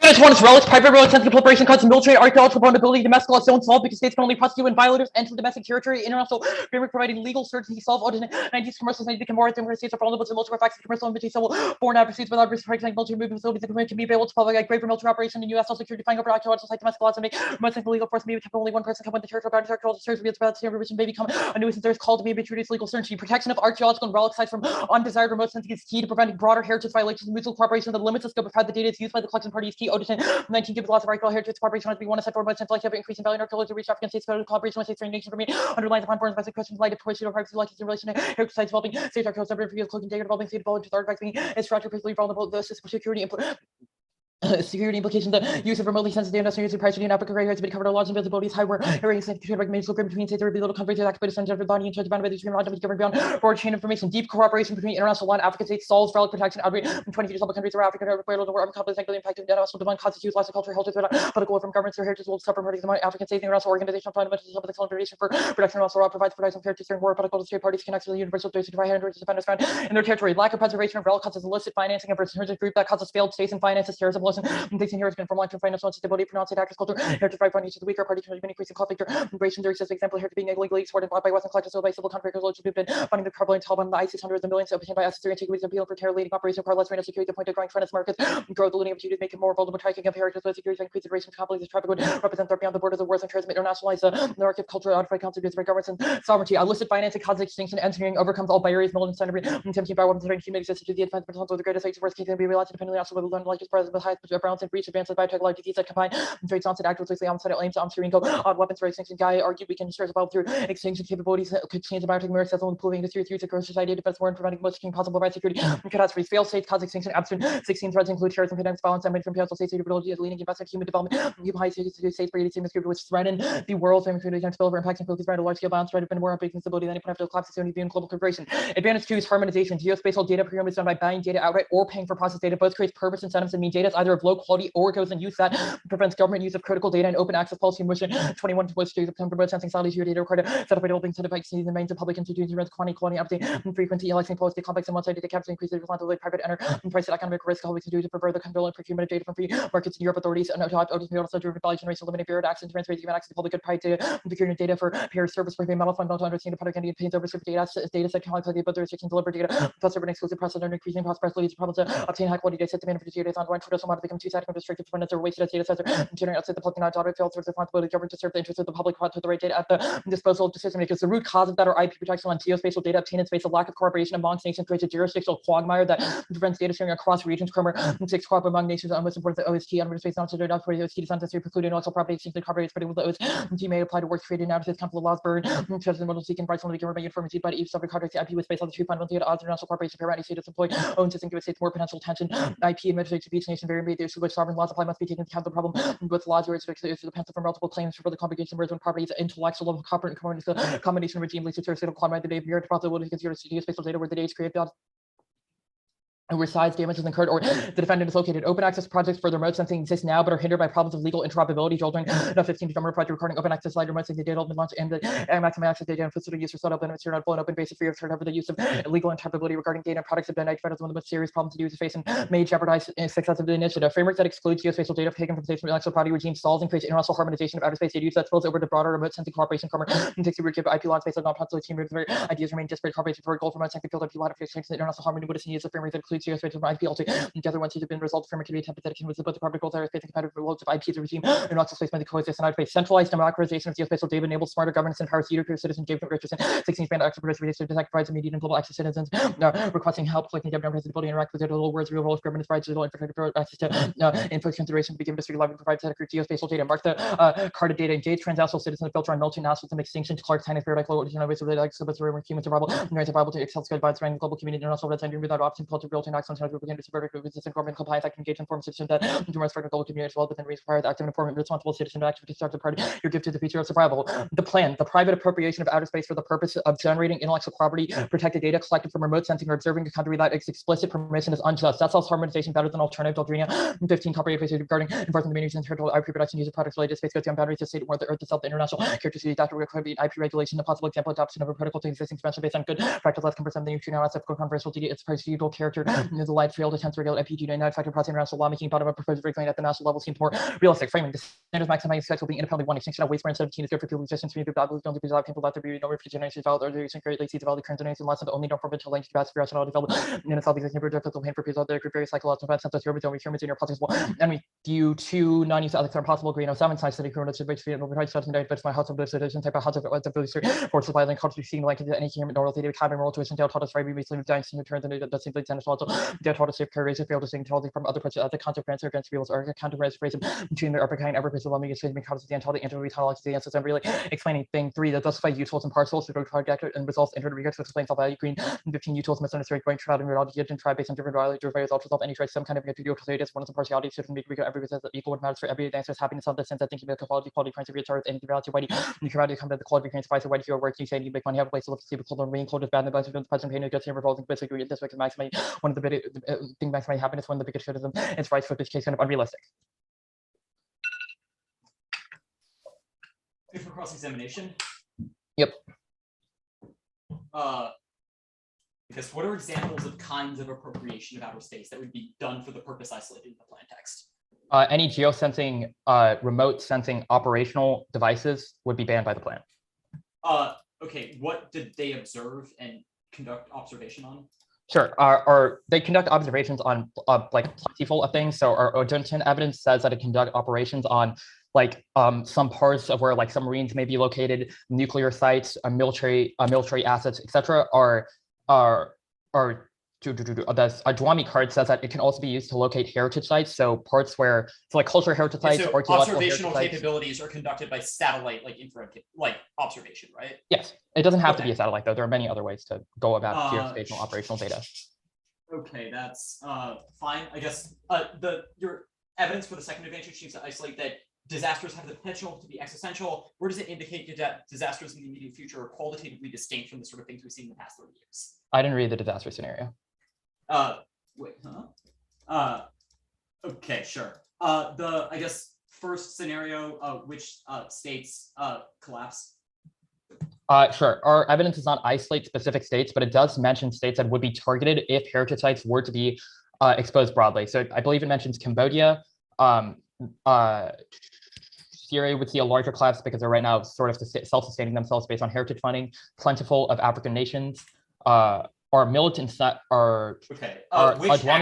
It's one its relics, private relics, sensitive proliferation, cuts, military, archaeological vulnerability, domestic law still unsolved because states can only prosecute when violators enter domestic territory, international framework providing legal certainty, solve audit, 90s commercial society become more democratic states are vulnerable to multiple facts of commercial and civil foreign adversaries without risk of military movement facilities that can be available to public like greater military operation in U.S. security defying over archaeological site domestic laws and make most of the legal force maybe only one person come when the territorial boundaries archaeological search reveals about the may become a nuisance. There is called to be introduced legal certainty. Protection of archaeological and relic sites from undesired remote sensing is key to preventing broader heritage violations and mutual cooperation that limits the scope of how the data is used by the collection party is key. Odin 19 gives lots of archaeological heritage cooperation has to be one aside for most like have increasing value in archaeology reach African states collaboration with states nation for me underlines upon foreign specific questions related to procedural privacy like in relation to heritage sites developing state archaeological reviews cloaking data developing state development to artifacts is structure particularly vulnerable the system security security implications, the use of remotely sensitive data, use of privacy and Africa has been covered a laws and visibilities, high where areas like recommendation between states are little countries that activate the body and charge bound by the extreme law governed beyond or chain information, deep cooperation between international law and African states solves relic protection outreach in 20 feet of countries around Africa where the war complex the impact of data also divine constitutes loss of culture held political from governments or heritage will suffer parties among African states and also organizational fundamentals of the celebration for production also provides protection for during war political state parties connects to the universal to provide hundreds of defenders found in their territory. Lack of preservation of relic causes illicit financing of a group that causes failed states and finances terrorism listen and here from long-term financial instability, pronounced actors culture, heritage right funding to the weaker party, been increasing conflict or immigration. There exists example here to being illegally exported by Western collectors by civil contractors, loads of funding the prevalent Taliban, the ISIS hundreds of millions obtained by Assad, Syria, takeaways appeal for terror leading operation for less rate of security, the point of growing finance markets, grow the leading opportunities, make it more vulnerable, tracking of heritage, security, increase the race of conflict, traffic would represent threat beyond the borders of wars and transmit internationalize the narrative culture, out of concepts by governments and sovereignty. Illicit financing causes extinction, engineering overcomes all barriers, militant century, attempting by weapons and human existence to the advancement of the greatest age of worst case can be realized depending on the learned like its presence with highest balance and breach advances biotechnology disease that combine traits onset actively onset aims on on weapons for extinction guy argue we can share about through extinction capabilities could change the biotech more accessible and improving industry through secure society defense war and preventing most possible by security catastrophes fail states cause extinction absent 16 threats include terrorism pandemics violence and from potential state suitability leading investment human development human high states for 80 which threaten the world famous food against spillover impacts and focus around a large scale balance threat have been more big instability than anyone after the collapse of soon global corporation. Advantage 2 is harmonization. Geospatial data procurement is done by buying data outright or paying for processed data. Both creates purpose incentives and mean data is either of low quality or goes and use that prevents government use of critical data and open access policy motion 21 to which September both sensing solidarity your data required set up by developing set of exceeding the mains of public institutions around quantity update and frequency electing policy complex and one-sided data capture increase the responsibility private enter and price economic risk always to do to prefer the control and procurement of data from free markets in Europe authorities and adopt also driven by generation eliminate bureau access and transfer given access to public good private data procurement data for peer service for metal fund don't understand the product and pains over data set can also but the restrictions deliver data plus urban exclusive process and increasing prosperity problems to obtain high quality data set demand for data is ongoing traditional model become two-sided and restricted for or wasted as data sets are generating outside the public not audit failed serves responsibility government to serve the interests of the public to the right data at the disposal of decision makers. The root cause of that are IP protection on geospatial data obtained in space. A lack of cooperation amongst nations creates a jurisdictional quagmire that prevents data sharing across regions. Cromer six cooperate among nations on most important the OST on space not to adopt for the OST does not necessarily preclude intellectual property exchange that cooperates with the OST may apply to work created now to conflict laws burn because the model seeking rights only given by uniformity by each subject contract IP with space on the two fundamental data odds international cooperation paramount states employ owns and give states more potential tension IP administrative to each nation very made the issue which sovereign laws apply must be taken into account the problem with laws where it's depends from multiple claims for the congregation where when property is intellectual level corporate and combination regime leads to jurisdictional climate the day of year to possibility to consider geospatial data where the data is created resides damage is incurred or the defendant is located. Open access projects for the remote sensing exist now but are hindered by problems of legal interoperability. Joel during 15 December project recording open access slide remote sensing data open launch and the maximum access data and facility use for set up limits here not full and open basis free of turnover the use of legal interoperability regarding data and products have been identified as one of the most serious problems the users face and may jeopardize success of the initiative. Framework that excludes geospatial data taken from states from intellectual property regime stalls and creates international harmonization of outer space data use that spills over to broader remote sensing cooperation and takes the root of IP law space of non-possible team where ideas remain disparate cooperation for a goal for remote sensing field IP law to exchange international harmony with use of framework that includes geospatial IP the other ones have been results from can be attempted that can with both the property goals aerospace and competitive loads of IP as a regime and also space by the coexist and outspace. Centralized democratization of geospatial data enables smarter governance and powers leader citizen James Richardson 16 band extra producer to detect provides immediate and global access to citizens requesting help collecting data and ability to interact with data little words real world governance provides digital infrastructure access to input consideration to be given to 311 provides adequate geospatial data mark the card of data engage transnational citizens filter on multinational with extinction to Clark Tiny Fair global ways of like so human survival and survival to excel good by surrounding the global community and also red sign without option culture real time to maximum times we begin to subvert resistant government compliance act engage in form citizen that numerous for global community as well within reason required active and informed responsible citizen action to start the party your gift to the future of survival. The plan, the private appropriation of outer space for the purpose of generating intellectual property, protected data collected from remote sensing or observing a country without explicit permission is unjust. That sells harmonization better than alternative doctrina. 15 copyright cases regarding enforcement of meanings and territorial IP production use of products related to space goods beyond boundaries to state where the earth itself, the international characteristics adapted required IP regulation, the possible example adoption of a protocol to existing expansion based on good practice less cumbersome than you now as ethical controversial data its procedural character is a light failed attempts to regulate IP due to not factor process international lawmaking bottom of proposed regulation at the national level seems more realistic framing. The standards maximizing sex will be independently one extinction of waste where instead of 10 is good for people resistance to don't be preserved people let there be no refuge generation developed or recent great lazy developed current generation lots of only don't forbid to link to best rational development in itself because never difficult pain for people there could various psychological events such as your humans in your possible enemy due to non-use Alex are possible green 07 science study criminal to which we overtime stuff and but my house of this edition type of house of the booster force of violent culture seen like any human normal theory cabin roll tuition tell taught us right we recently dying to return the simply tennis also they taught us safe carries failed to sing from other parts of the consequence against wheels or counter racism between the upper kind ever person loving is changing causes the anti the anti-retaliation the answers and really explaining thing 3 that justify utils and partials to project and results into regards to explain self-value green 15 utils misunderstood going trial and reality and try based on different value to various ultras of any trace some kind of video to say it is one of the partiality should make every business equal what matters for every answers happiness of the sense I think about quality crimes of retards and the reality white you can come to the quality of price of white your work you say you make money have a place to live to see people being clothed with bad and the present pain against him revolving basically this way can maximize one of the big thing maximize happiness one of the biggest criticism it's right for this case kind of unrealistic. For cross-examination. Yep. Because what are examples of kinds of appropriation of outer space that would be done for the purpose isolated in the plan text? Any geosensing, remote sensing operational devices would be banned by the plan. Okay, what did they observe and conduct observation on? Sure. Or they conduct observations on like plentiful of things. So our Odinton evidence says that it conduct operations on like some parts of where like submarines may be located, nuclear sites, military assets, etc. The Adwami card says that it can also be used to locate heritage sites. So parts where like cultural heritage sites, so archaeological observational heritage capabilities are conducted by satellite, like infrared, like observation, right? Yes, it doesn't have to be a satellite though. There are many other ways to go about geospatial operational data. Okay, that's fine. I guess your evidence for the second advantage seems to isolate that disasters have the potential to be existential. Where does it indicate that disasters in the immediate future are qualitatively distinct from the sort of things we've seen in the past 30 years? I didn't read the disaster scenario. Wait, huh? Okay, sure. I guess first scenario, which states collapse? Sure. Our evidence does not isolate specific states, but it does mention states that would be targeted if heritage sites were to be exposed broadly. So I believe it mentions Cambodia. Syria would see a larger collapse because they're right now sort of self-sustaining themselves based on heritage funding. Plentiful of African nations. Our militant Adwani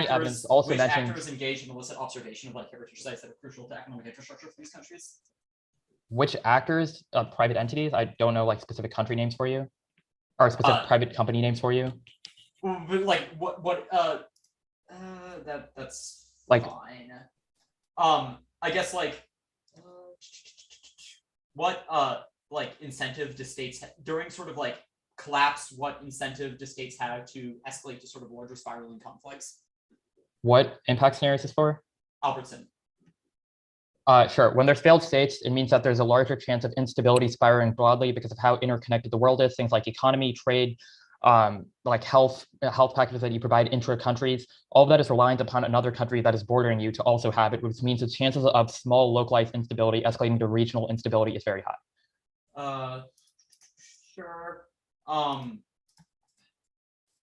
evidence also mentions actors engaged in illicit observation of like heritage sites that are crucial to economic infrastructure for these countries? Which actors, private entities? I don't know like specific country names for you, or specific private company names for you. But like what? That's like fine. I guess like what like incentive do states during sort of like collapse? What incentive do states have to escalate to sort of larger spiraling conflicts? What impact scenario is this for? Albertson. Sure. When there's failed states, it means that there's a larger chance of instability spiraling broadly because of how interconnected the world is. Things like economy, trade, like health packages that you provide intra-countries. All of that is reliant upon another country that is bordering you to also have it, which means the chances of small localized instability escalating to regional instability is very high. Sure.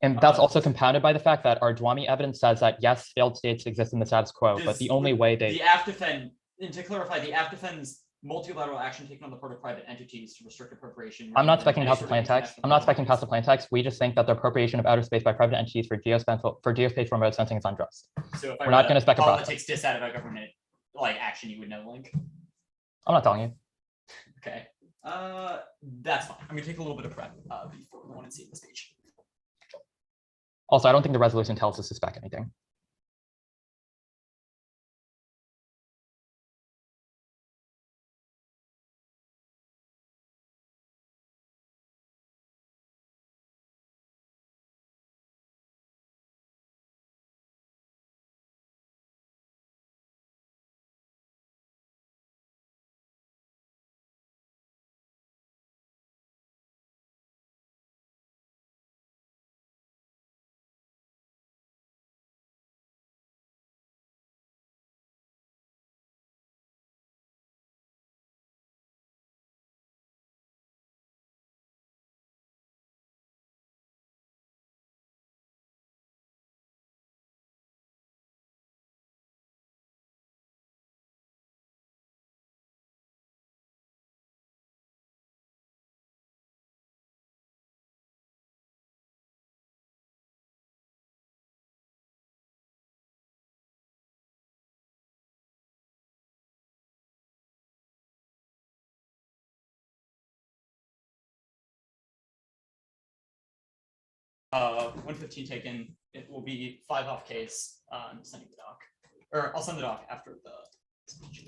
And that's also compounded by the fact that our Dwami evidence says that yes, failed states exist in the status quo, but the only way they... The AFDEFEN, and to clarify, the AFDEFEN's multilateral action taken on the part of private entities to restrict appropriation... I'm not specking past the plain text. I'm not specking past the plain text. We just think that the appropriation of outer space by private entities for geospatial remote sensing is unjust. So if I We're not going to spec a process. Politics dis out of a government like action, you would know, Link. I'm not telling you. Okay. That's fine. I'm going to take a little bit of prep before we want to see this page. Also, I don't think the resolution tells us to spec anything. 115 taken. It will be 5 off case. I'm sending the doc, or I'll send the doc after the speech.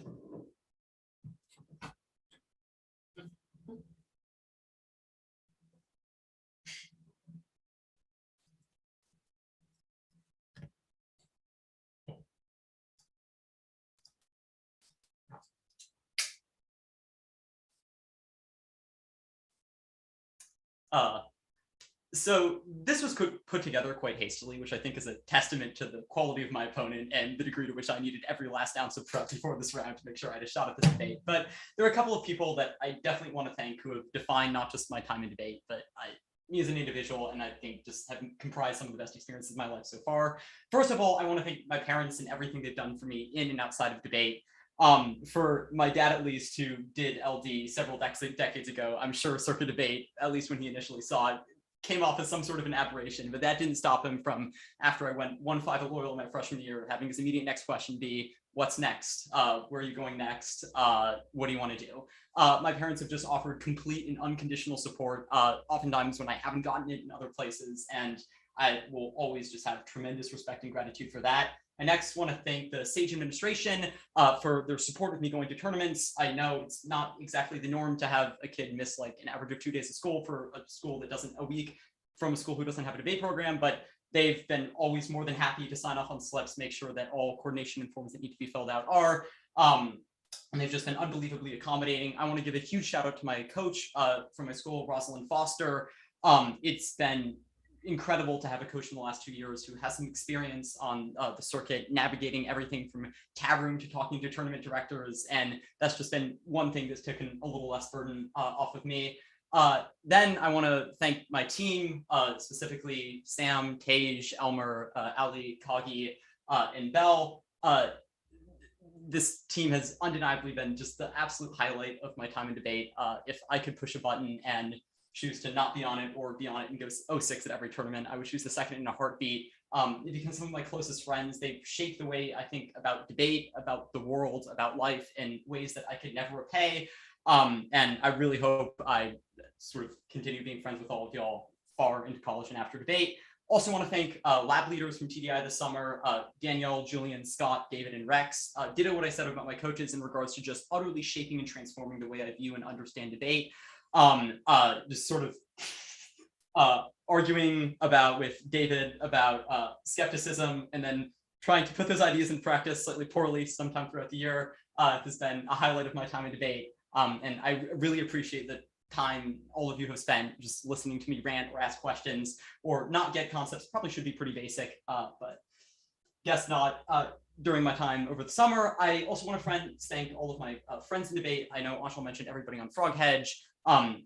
So this was put together quite hastily, which I think is a testament to the quality of my opponent and the degree to which I needed every last ounce of prep before this round to make sure I had a shot at the debate. But there are a couple of people that I definitely want to thank who have defined not just my time in debate, but me as an individual, and I think just have comprised some of the best experiences of my life so far. First of all, I want to thank my parents and everything they've done for me in and outside of debate. For my dad, at least, who did LD several decades ago, I'm sure circuit debate, at least when he initially saw it, came off as some sort of an aberration, but that didn't stop him from, after I went 1-5 at Loyola my freshman year, having his immediate next question be, what's next? Where are you going next? What do you want to do? My parents have just offered complete and unconditional support, oftentimes when I haven't gotten it in other places, and I will always just have tremendous respect and gratitude for that. I next want to thank the SAGE administration for their support of me going to tournaments. I know it's not exactly the norm to have a kid miss like an average of 2 days of school for a school that doesn't, a week from a school who doesn't have a debate program, but they've been always more than happy to sign off on slips, make sure that all coordination and forms that need to be filled out are. And they've just been unbelievably accommodating. I want to give a huge shout out to my coach from my school, Rosalind Foster. It's been incredible to have a coach in the last 2 years who has some experience on the circuit, navigating everything from tab room to talking to tournament directors. And that's just been one thing that's taken a little less burden off of me. Then I want to thank my team, specifically Sam, Tej, Elmer, Ali, Kagi, and Bell. This team has undeniably been just the absolute highlight of my time in debate. If I could push a button and choose to not be on it or be on it and go 0-6 at every tournament, I would choose the second in a heartbeat. It becomes some of my closest friends. They've shaped the way I think about debate, about the world, about life in ways that I could never repay. And I really hope I sort of continue being friends with all of y'all far into college and after debate. Also want to thank lab leaders from TDI this summer, Danielle, Julian, Scott, David, and Rex. Ditto what I said about my coaches in regards to just utterly shaping and transforming the way I view and understand debate. Just sort of arguing with David about skepticism and then trying to put those ideas in practice slightly poorly sometime throughout the year has been a highlight of my time in debate. And I really appreciate the time all of you have spent just listening to me rant or ask questions or not get concepts. Probably should be pretty basic, but guess not. During my time over the summer, I also want to thank all of my friends in debate. I know Anshul mentioned everybody on Frog Hedge.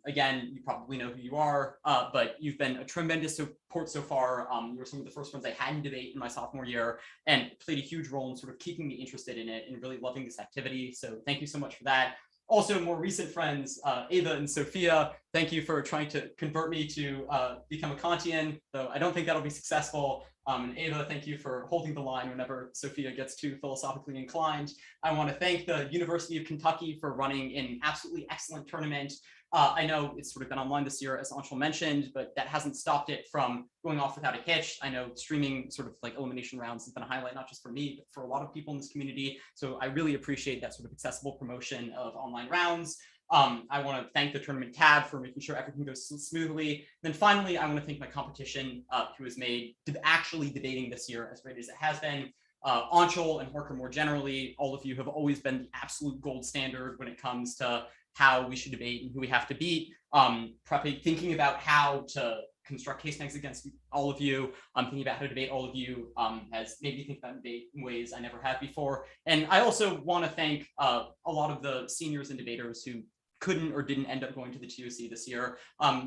Again, you probably know who you are, but you've been a tremendous support so far. You were some of the first ones I had in debate in my sophomore year and played a huge role in sort of keeping me interested in it and really loving this activity. So thank you so much for that. Also, more recent friends, Ava and Sophia, thank you for trying to convert me to become a Kantian, though I don't think that'll be successful. And Ava, thank you for holding the line whenever Sophia gets too philosophically inclined. I want to thank the University of Kentucky for running an absolutely excellent tournament. I know it's sort of been online this year, as Anshul mentioned, but that hasn't stopped it from going off without a hitch. I know streaming sort of like elimination rounds has been a highlight, not just for me, but for a lot of people in this community. So I really appreciate that sort of accessible promotion of online rounds. I want to thank the tournament tab for making sure everything goes smoothly. Then finally, I want to thank my competition who has made actually debating this year as great as it has been. Anshul and Harker more generally, all of you have always been the absolute gold standard when it comes to how we should debate and who we have to beat. Thinking about how to construct case banks against all of you, thinking about how to debate all of you has made me think about debate in ways I never have before. And I also want to thank a lot of the seniors and debaters who couldn't or didn't end up going to the TOC this year.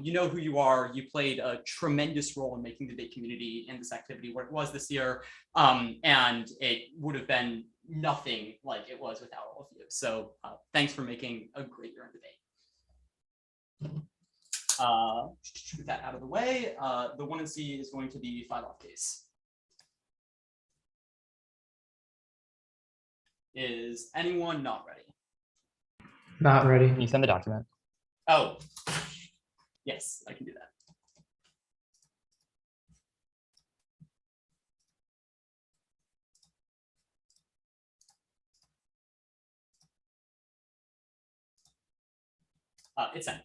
You know who you are. You played a tremendous role in making the debate community and this activity what it was this year. And it would have been nothing like it was without all of you. So thanks for making a great year in debate. With that out of the way, the 1 and C is going to be 5 off case. Is anyone not ready? Not ready. Can you send the document? Oh, yes, I can do that. It's sent.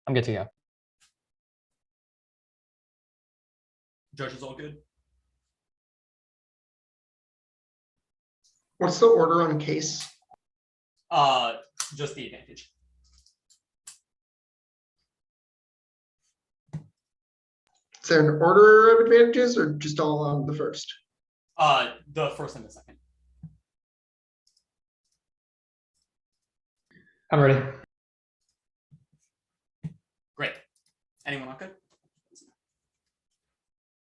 I'm good to go. Judge is all good. What's the order on case? Just the advantage. Is there an order of advantages or just all on the first? The first and the second. I'm ready. Great. Anyone not good?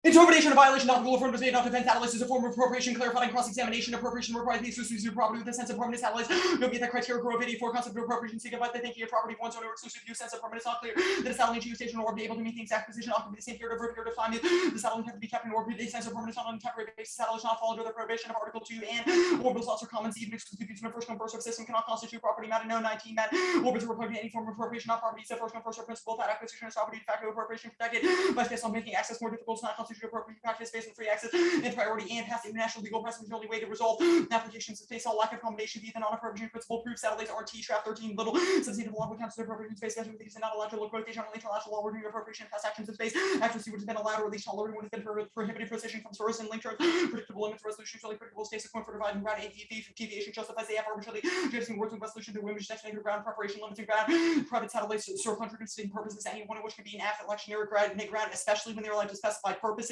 Interpretation of violation not rule of was made not defense analysis is a form of appropriation, clarifying cross-examination. Appropriation requires the exclusive property with a sense of permanence analyzed. No meet that criteria for 84 concept of appropriation seek about the thinking of property once owner exclusive use sense of permanence not clear. That a salary station or be able to meet the exact position occupy the same period over a period of time. The salary have to be kept in order a sense of permanence on a temporary basis. Salary shall not fall under the prohibition of Article 2 and orbitals lots or commons even exclusive use in a first come first served system cannot constitute property matter no 19 met orbitals require any form of appropriation not property except first come first served principle that acquisition is property de facto appropriation protected by space on making access more difficult to not constitute appropriate practice based on free access and priority and past international legal precedent the only way to resolve applications of space all lack of combination via the non-appropriation principle proof satellites RT trap 13 little substantive law would counts to appropriation space special things not allowed to look quotation only international law reviewing appropriation past actions of space accuracy which has been allowed or at least tolerated when it's been prohibited precision comes first and link terms predictable limits resolution really predictable states of point for dividing ground and deviation justifies the F arbitrarily judging words and resolution to women's designated ground preparation limiting ground private satellites serve contradicting purposes any one of which can be an aft electionary ground especially when they're allowed to specify purposes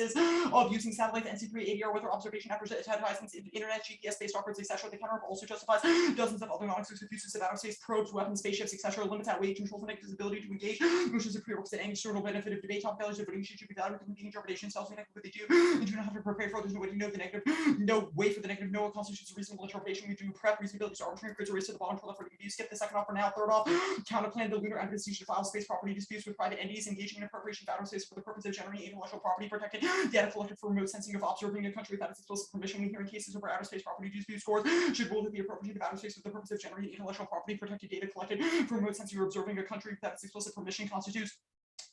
of using satellites NC3 ADR weather observation after advertisements internet GPS based operates etc. The counter also justifies dozens of other non-exclusive uses of outer space probes weapons spaceships etc. limits that weight control for negative ability to engage which is a prerequisite any external benefit of debate top values of voting should be valued with the interpretation self connected what they do and do not have to prepare for there's no way to know the negative no way for the negative no constitutes a reasonable interpretation we do prep reasonability to arbitrary grids race to the bottom for left you skip the second off for now third off counter plan the lunar advocacy should file space property disputes with private entities engaging in appropriation of outer space for the purpose of generating intellectual property protected data collected for remote sensing of observing a country without its explicit permission we hear in cases over outer space property dispute scores should rule that the appropriation of outer space for the purpose of generating intellectual property protected data collected for remote sensing or observing a country without its explicit permission constitutes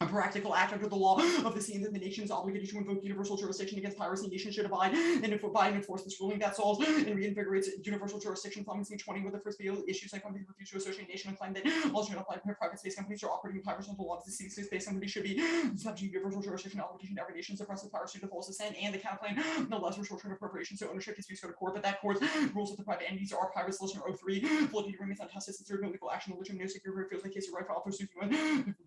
a practical act under the law of the same that the nation is obligated to invoke universal jurisdiction against piracy. Nations should abide and enforce this ruling that solves and reinvigorates universal jurisdiction. Plumbing 20 with the first bill issues that companies refuse to associate nation and claim that laws should apply to private space companies are operating piracy under the law of the space companies should be subject to universal jurisdiction obligation to every nation suppressive piracy to false assent and the counterclaim no less for short-term appropriation so ownership disputes go to court but that court rules that the private entities are pirates listener 03 floating agreements untested since there no legal action in which no secure feels like case of right file pursues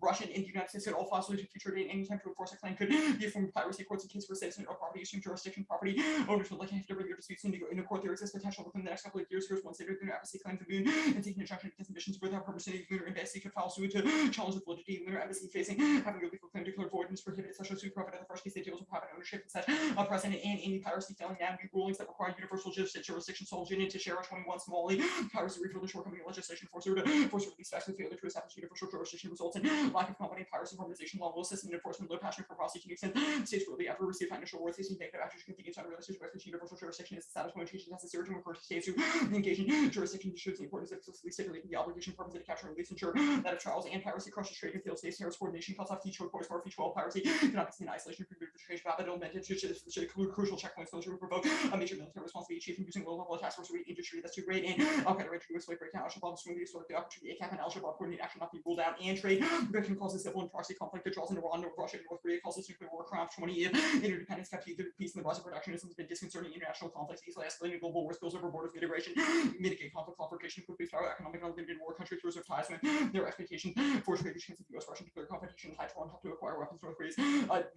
Russian and the United States at all fossil future date any time to enforce a claim could be a form of piracy courts in case for citizen or property issuing jurisdiction property owners would likely have to bring their disputes into court there exists potential within the next couple of years here's one state of lunar embassy claim the moon and taking injunction against emissions without purpose any lunar embassy could file suit to challenge the validity of lunar embassy facing having a legal claim declared void and is prohibited special suit profit in the first case they deals with private ownership and such precedent and any piracy failing now new rulings that require universal jurisdiction sole union to share a 21 smallly piracy refer the shortcoming of legislation force to release facts with failure to establish universal jurisdiction results in lack of combating piracy harmonization law will assist in enforcement low passion for prosecuting states really ever receive financial rewards facing negative actions convenience unrealistic with universal jurisdiction is the status quo changes necessary to refer to states who engage in jurisdiction shows the importance of explicitly stipulating the obligation purpose to capture and release ensure that if trials and piracy crushes trade and failed states terrorist coordination cuts off teach course for feature 12 piracy cannot be seen in isolation from the trade rapid element should include crucial checkpoints those who provoke a major military response be achieved from using low level attacks force to industry that's too great and Al-Qaeda ready to slave breakdown Al-Shabaab swinging sort of the opportunity ACAP and Al-Shabaab coordinate action not be ruled out and trade that can cause a civil and proxy conflict that draws into Iran Russia and North Korea causes nuclear war crime 20 if interdependence kept either peace and the rise of protectionism has been disconcerting international conflicts easily escalating global war spills over borders integration mitigate conflict confrontation quickly start economic and unlimited war countries reserve ties with their expectation for trade chance of US Russian nuclear competition high torn help to acquire weapons North Korea's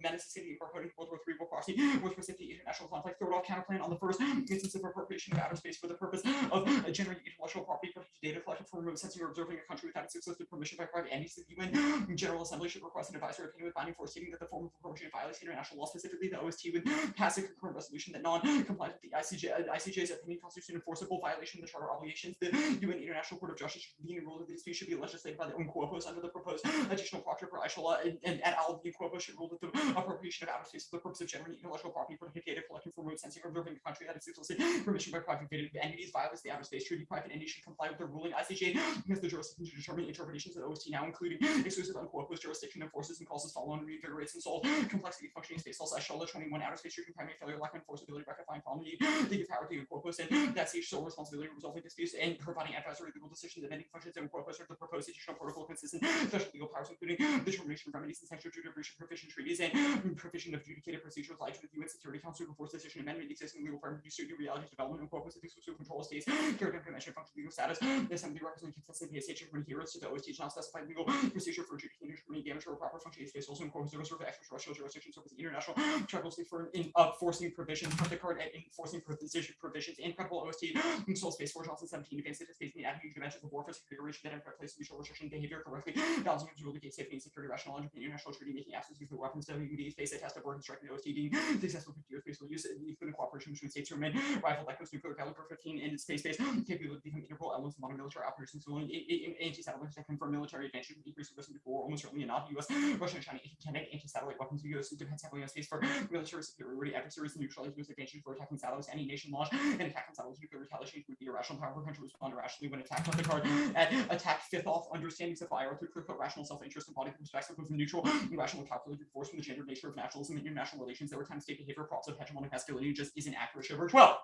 menace the city of World War III war proxy with specific international conflict third off counterplan on the first instance of appropriation of outer space for the purpose of generating intellectual property protected data collected for remote sensing or observing a country without its explicit permission by private entities the UN General Assembly should request an advisory opinion with binding force stating that the form of appropriation violates international law specifically the OST would pass a concurrent resolution that non-compliant with the ICJ's opinion constitutes an enforceable violation of the charter obligations the UN International Court of Justice should convene and rule that the dispute should be legislated by the UNQUOPOS under the proposed additional proctor for Aishala and al. The UNQUOPOS should rule that the appropriation of outer space for the purpose of generating intellectual property for data collecting for remote sensing or observing a country that is explicit permission by private entities violates the outer space treaty. Private entities should comply with the ruling ICJ because the jurisdiction to determine interpretations of OST now including exclusive unquote jurisdiction enforces and causes follow and reinvigorates and solve complexity functioning space cells. I shall 21 outer space treaty primary failure lack of enforceability rectifying problem need the power to corpus and that's the sole responsibility of resolving disputes and providing advisory legal decisions amending functions and corpus or the proposed institutional protocol consistent special legal powers including determination of remedies and sanctuary provision treaties and provision of adjudicated procedures like the UN Security Council to force decision amendment existing legal framework to reality development and corpus of exclusive control of states character convention function legal status the assembly representing consistent PSH from adherence to the OST not specified legal procedure for adjudicating determining damage or proper functioning space also in corpus of reserve extraterrestrial jurisdiction so international tribal state for enforcing provisions from the card and enforcing provisions and credible OST soul space for Johnson 17 against the space in the attitude dimensions of warfare configuration that in fact place mutual restriction behavior correctly balancing to the safety and security rational and international treaty making absence of weapons WD space a test of work instructing OST being successful geospatial use including cooperation between states to remain rifle echoes nuclear caliber 15 and space based capable of becoming integral elements of modern military operations so anti-satellite protection for military advantage increase risk before almost certainly not US Russia and China kinetic anti-satellite weapons US depends heavily on space for military superiority adversaries and neutralize US advantage for attacking satellites any nation launch and attacking satellites nuclear retaliation would be irrational power country respond irrationally when attacked on the card at attack fifth off understandings of IR through clear rational self-interest and body perspective of neutral and rational calculated force from the gender nature of naturalism and international relations that were time state behavior props of hegemonic masculinity just isn't accurate shiver 12.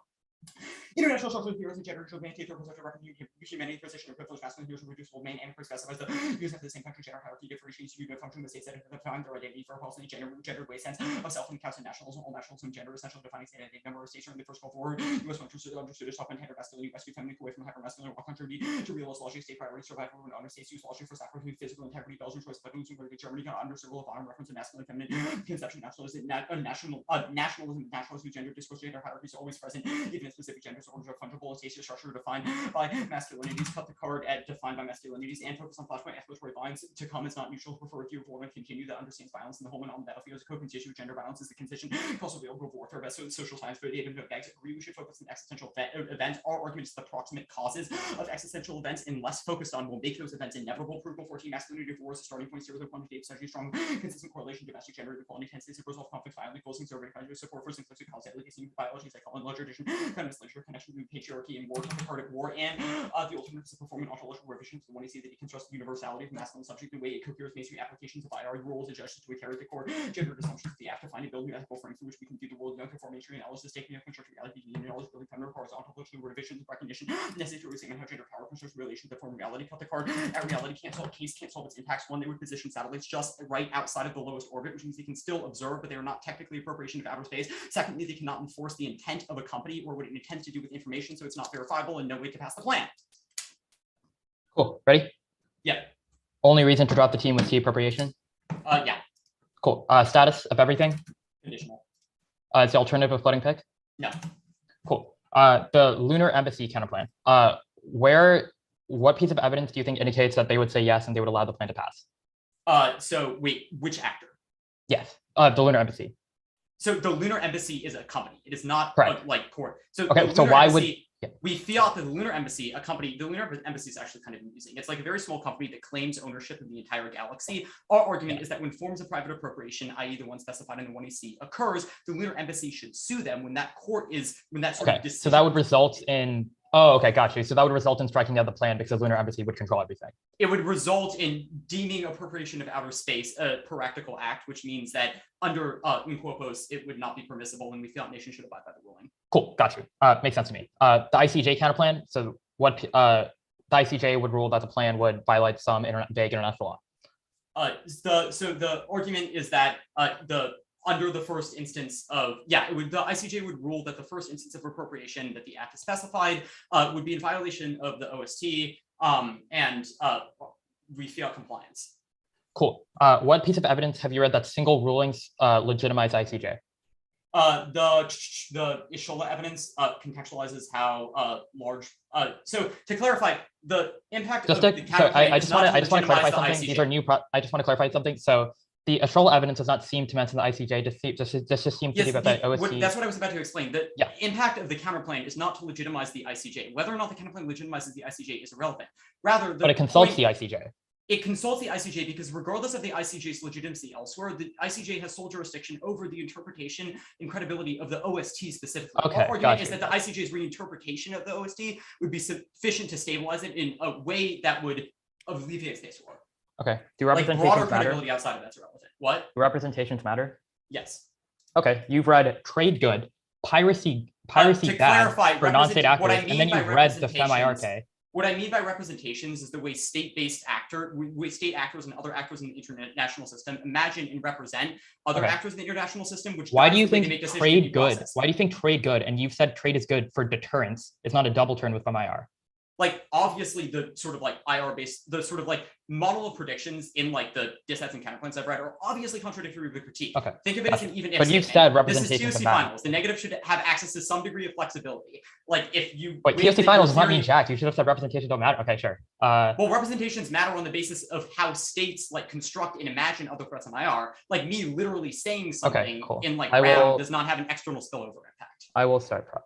International structural theories and gender should maintain their perception of humanity position of privileged masculine heroes reducible main and specifies the using the same country gender hierarchy differentiates you function the states that define their identity for a falsely gender way sense of self and counts and nationalism all nationalism gender essential defining state identity number of states during the first Gulf War US understood as top and tender masculinity rescue feminine away from hyper-masculine or country to realize logic state priority survival and honor states use logic for sacrificing physical integrity Belgian choice but Germany got under civil of honor reference to masculine feminine conception nationalism nationalism gender discourse gender hierarchy is always present even in specific genders orders are fungible and states structure defined by masculinities cut the card at defined by masculinities and focus on flashpoint exploitory lines to come as not neutral prefer to avoid and continue that understands violence in the home and on the battlefield as a co-constituent of gender violence is the condition causal available of warfare best social science for the data no bags agree we should focus on existential events our argument is the proximate causes of existential events and less focused on will make those events inevitable proof 14 masculinity of war is a starting point series of quantitative essentially strong consistent correlation domestic gender equality tendencies to resolve conflict violently closing survey support for simplistic causality biology psychology tradition feminist literature connection to patriarchy and war part of war and the ultimate is performing ontological revision to the one you see that deconstructs the universality of masculine subject the way it coheres mainstream applications of IR rules and judges to a carry the core gender assumptions the act to find and build new ethical frames in which we can view the world young conform mainstream analysis taking into construct reality being knowledge building feminine horizontal revisions of recognition necessary to examine how gender power constructs relations that form reality cut the card at reality can't solve case can't solve its impacts one they would position satellites just right outside of the lowest orbit which means they can still observe but they are not technically appropriation of outer space secondly they cannot enforce the intent of a company or what it intends to do with information so it's not verifiable and no way to pass the plan. Cool. Ready? Yeah. Only reason to drop the team was T appropriation? Yeah. Cool. Status of everything? Conditional. It's the alternative of floating pick? No. Cool. The lunar embassy counterplan. What piece of evidence do you think indicates that they would say yes and they would allow the plan to pass? So wait, which actor? Yes. The lunar embassy. So the lunar embassy is a company. It is not like court. So okay. So why would we fiat that the lunar embassy, the lunar embassy is actually kind of amusing. It's like a very small company that claims ownership of the entire galaxy. Our argument is that when forms of private appropriation, i.e. the one specified in the one you see occurs, the lunar embassy should sue them when that sort of decision. So that would result in got you. So that would result in striking down the plan because the lunar embassy would control everything. It would result in deeming appropriation of outer space a practical act, which means that under in quotes, it would not be permissible and we feel nations should abide by the ruling. Cool, got you. Makes sense to me. The ICJ counterplan. So what the ICJ would rule that the plan would violate some vague international law. So the argument is that under the first instance of the ICJ would rule that the first instance of appropriation that the act is specified would be in violation of the OST and we feel compliance. Cool. What piece of evidence have you read that single rulings legitimize ICJ? The Ishola evidence contextualizes how large. So to clarify, the impact of the counterclaim I just want to clarify something. These are new. I just want to clarify something. So the Ishola evidence does not seem to mention the ICJ. This just seems to be about the OST. That's what I was about to explain. The impact of the counterclaim is not to legitimize the ICJ. Whether or not the counterclaim legitimizes the ICJ is irrelevant. Rather, but it consults the ICJ. it consults the ICJ because regardless of the ICJ's legitimacy elsewhere, the ICJ has sole jurisdiction over the interpretation and credibility of the OST specifically. Okay, Our argument is gotcha. that the ICJ's reinterpretation of the OST would be sufficient to stabilize it in a way that would alleviate space war. Okay. Do Like representations broader matter? credibility outside of that's irrelevant. What? Do representations matter? Yes. Okay. You've read trade good, piracy To bad clarify, for non-state what I actors, and mean then by you've read the representations- FEMIRK. What I mean by representations is the way state-based state actors and other actors in the international system imagine and represent other Okay. actors in the international system. Which Why do guides you the way they think make decisions in trade due good? process. Why do you think trade good? And you've said trade is good for deterrence. It's not a double turn with FEMIR. Like obviously the sort of like IR based, the sort of like model of predictions in like the dissets and counterpoints I've read are obviously contradictory with the critique. Okay. Think of it as an even if But you've statement. said representations This is are TOC bad. finals. The negative should have access to some degree of flexibility. Like if you Wait, win TOC the- finals your does not mean theory- jack. You should have said representations don't matter. Okay, sure. Well, representations matter on the basis of how states like construct and imagine other threats on IR. Like me literally saying something cool. in like I round will- does not have an external spillover impact. I will start prep.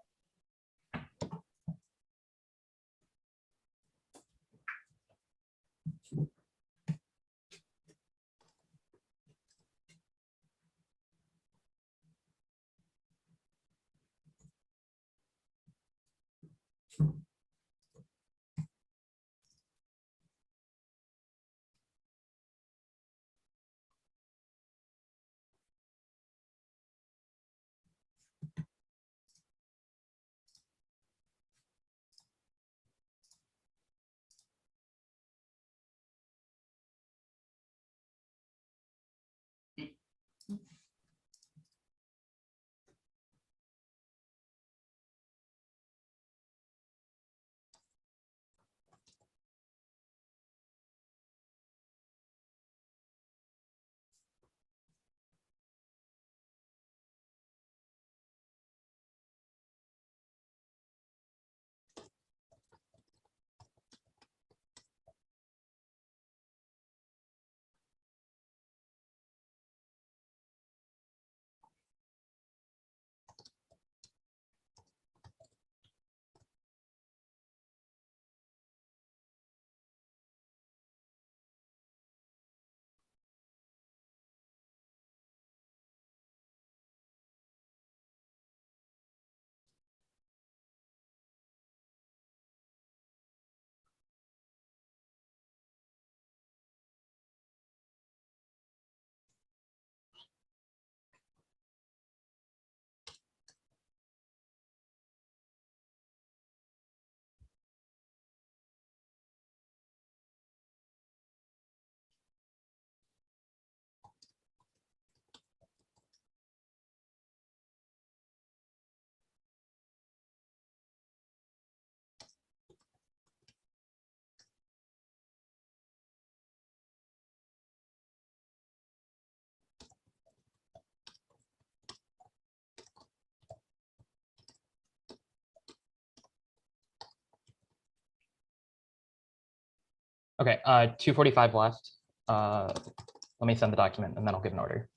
Okay, 2:45 left. Let me send the document and then I'll give an order.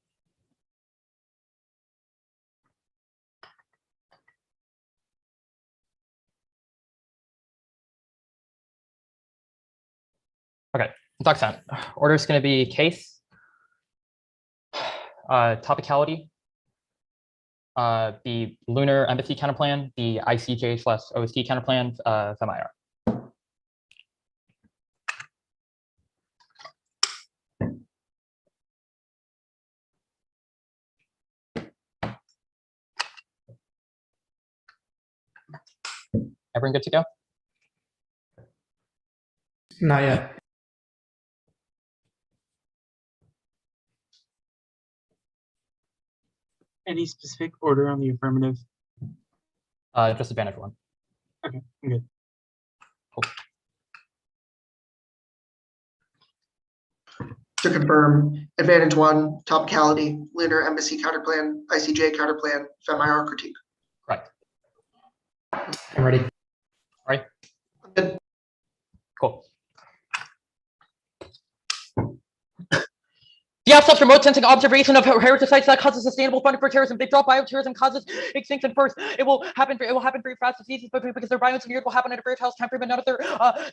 Okay, doc sent. Order is going to be case, topicality, the lunar embassy counterplan, the ICJ/OST counterplan, FEMIR. Everyone good to go? Not yet. Any specific order on the affirmative? Just advantage one. Okay, I'm good. To confirm, advantage one, topicality, lunar embassy counterplan, ICJ counterplan, FEMIR critique. Correct. I'm ready. All right. Good. Cool. The AF stops remote sensing observation of heritage sites that causes sustainable funding for terrorism. They drop bioterrorism causes extinction first. It will happen very fast. It's easy, but because they're bioengineered, will happen at a very fast time frame. But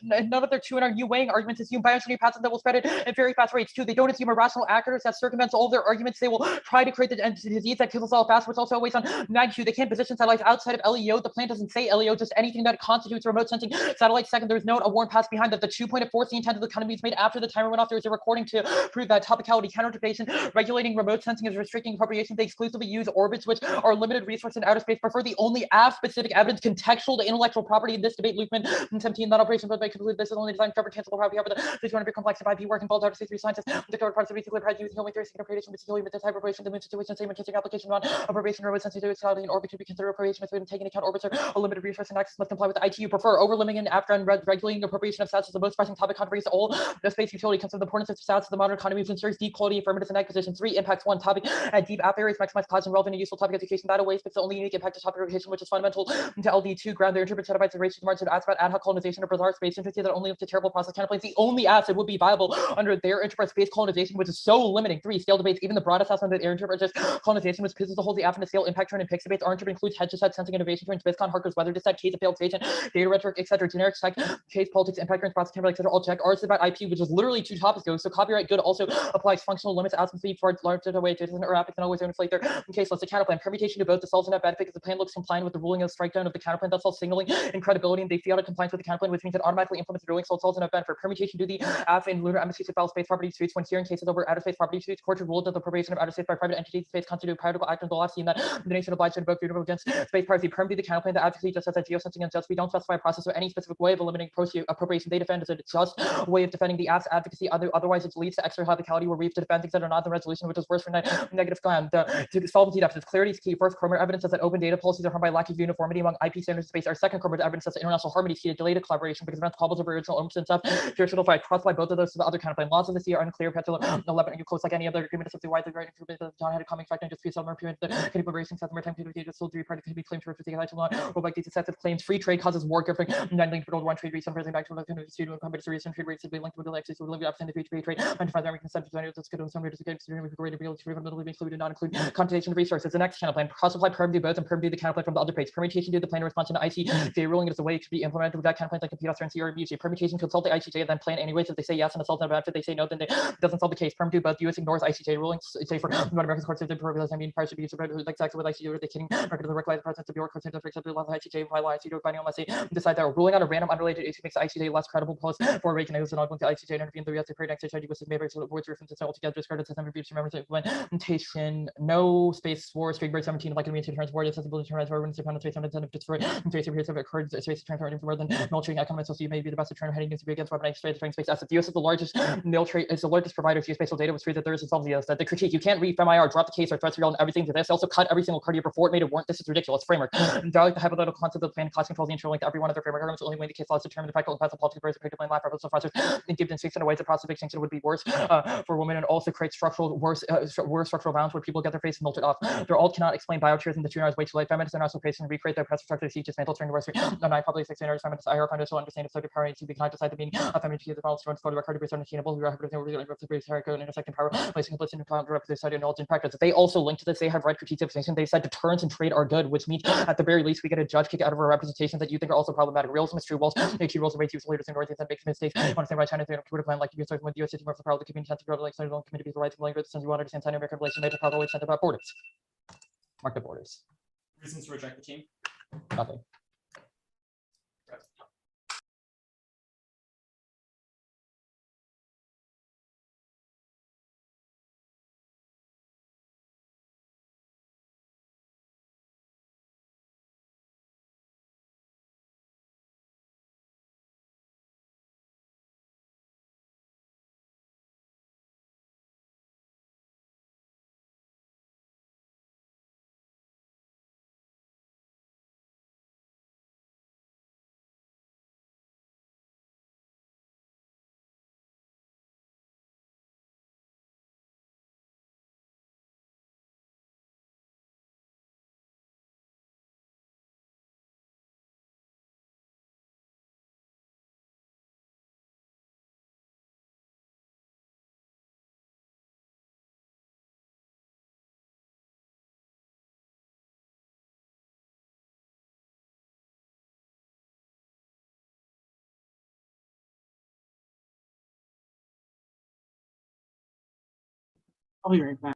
none of their 2 and our new weighing arguments assume bioengineered pathogens that will spread it at very fast rates too. They don't assume irrational actors that circumvents all of their arguments. They will try to create the disease that kills us all fast, which also weighs on magnitude. They can't position satellites outside of LEO. The plan doesn't say LEO, just anything that constitutes remote sensing satellite. Second, there's no warrant pass behind that. The 2 point of force, the intent of the economy is made after the timer went off. There is a recording to prove that topicality counterfeitation. Regulating remote sensing is restricting appropriation. They exclusively use orbits which are limited resource in outer space. Prefer the only specific evidence contextual to intellectual property in this debate. Lukeman in 17, that operation but by conclude this is only designed to cover tangible property. However, this one be complex IP work involved outer space scientists. The covered parts of basically prize using only 30 appropriation, particularly with this type of appropriation, the situation, same testing application on appropriation remote sensing to totality in orbit to be considered appropriation must be taken into account. Orbits are a limited resource and access must comply with the ITU. Prefer over limiting and after and regulating appropriation of stats as the most pressing topic controversy. All the space utility comes from the importance of stats to the modern economy, which ensures deep quality, affirmative and ag position. 3 impacts 1 topic at deep app areas, maximize cause and relevant and useful topic education. That always fits the only unique impact to topic education, which is fundamental to LD2. Ground their interpret setabytes and racial margin ask about ad hoc colonization of bizarre space interested that only up to terrible process counterplanes. The only asset would be viable under their interpret space colonization, which is so limiting. 3 scale debates. Even the broad assessment that air interpret just colonization, which pisses the whole the app into scale impact turn and pix debates. Our interpret includes head to head sensing innovation turn SpaceCon Harker's weather dissect case of failed station data rhetoric etc. Generic tech case politics impact turns process template etc. All check. Ours is about IP, which is literally 2 topics ago. So copyright good also applies functional limits as speed for large data weight data or applics and always inflate their case list. The counterplan permutation to both the solves and net benefit because the plan looks compliant with the ruling of the strike down of the counterplan. That's all signaling and credibility, and they feel out of compliance with the counterplan, which means it automatically implements the ruling solves and net benefit. Permutation to the AF in lunar embassies to file space property disputes when here in cases over outer space property disputes. Court ruled that the appropriation of outer space by private entities space constitute a practical act in the law, seen that the nation obliged to invoke freedom against space privacy. Perm to the counterplan. The advocacy just says that geosensing and just we don't specify a process or any specific way of eliminating appropriation. They defend as a just way of defending the AF's advocacy. Otherwise, it leads to extra radicality where we have to defend things that are not the resolution, which is worse for negative gland. The solvency deficits. Clarity is key. First, Cromer evidence says that open data policies are harmed by lack of uniformity among IP standards in space. Our second, Cromer evidence says that international harmony is key to delayed collaboration because events cobbles over original ownership and stuff. Jurisdictional fight. Cross-apply both of those to the other counterplan. Laws of the sea are unclear. Petrol 11 are close like any other agreement. It's widely right improvement. The John had a coming fact and just be summer period. The liberation says the maritime community just still 3 party could be claimed to refer to law. Rollback these excessive claims. Free trade causes war. Giving 9 linked to one trade rates. Some back to the student and companies recent trade rates to be linked with the access to live absent free trade. And find the American consent to that's good. Some readers against the greater ability to middle include and not include computation of resources. The next counterplan. Cross-apply perm do both and perm do the counterplan from the other page. Permutation do the plan response to the ICJ ruling is the way it should be implemented with that counterplan like compute authority or abuse. Permutation consult the ICJ and then plan anyways. If they say yes and assault and after they say no, then it doesn't solve the case. Perm do both. US ignores ICJ rulings. Say for North American courts of the program. I mean, prior to be like exactly what ICJ or the kidding record of the recognized president of the Bureau courts to accept the law of ICJ while ICJ finding unless they decide that ruling on a random unrelated issue makes the ICJ less credible. Post for Reagan and not going to ICJ and intervene the US period next stage was made by words references altogether discarded system reviews remember implementation no space war string break 17 like immune turns war accessibility turns war when it's upon space and incentive destroy and space appears have occurred space transfer more than military economics so you may be the best return heading needs to be against weaponized space as the US is the largest military is the largest provider of geospatial data which proves that there is a solvency that the critique you can't read from IR drop the case or threats real and everything to this also cut every single card before it made a warrant this is ridiculous framework and value the hypothetical concept of the plan class controls the interlink to every one of their framework arguments only way the case laws determine the practical impact of political various predictable and life purpose of process and give distinction in ways the process of extinction would be worse for women and also create worse structural bounds where people get their face melted off. They're all cannot explain biotears and the 2 hours way too late. Feminists are also facing recreate their oppressive structure to dismantle turn diversity. No, 9 probably 16 hours feminists IR foundation will understand if so power to be cannot decide the meaning of femininity the balance to the record to be unattainable. We are and intersecting power, placing implicit and representative study and knowledge and practice. They also link to this. They have read critiques of extinction. They said deterrence and trade are good, which means at the very least we get a judge kick out of our representations that you think are also problematic. Realism is true. Whilst AQ rules are way too leaders and North and makes mistakes. I want to say right China through a plan like the US with the US system of the power the community to grow like central communities the rights of language since you want to understand American relation major power always sent about borders. Mark the borders. Reasons to reject the team? Nothing. I'll be right back.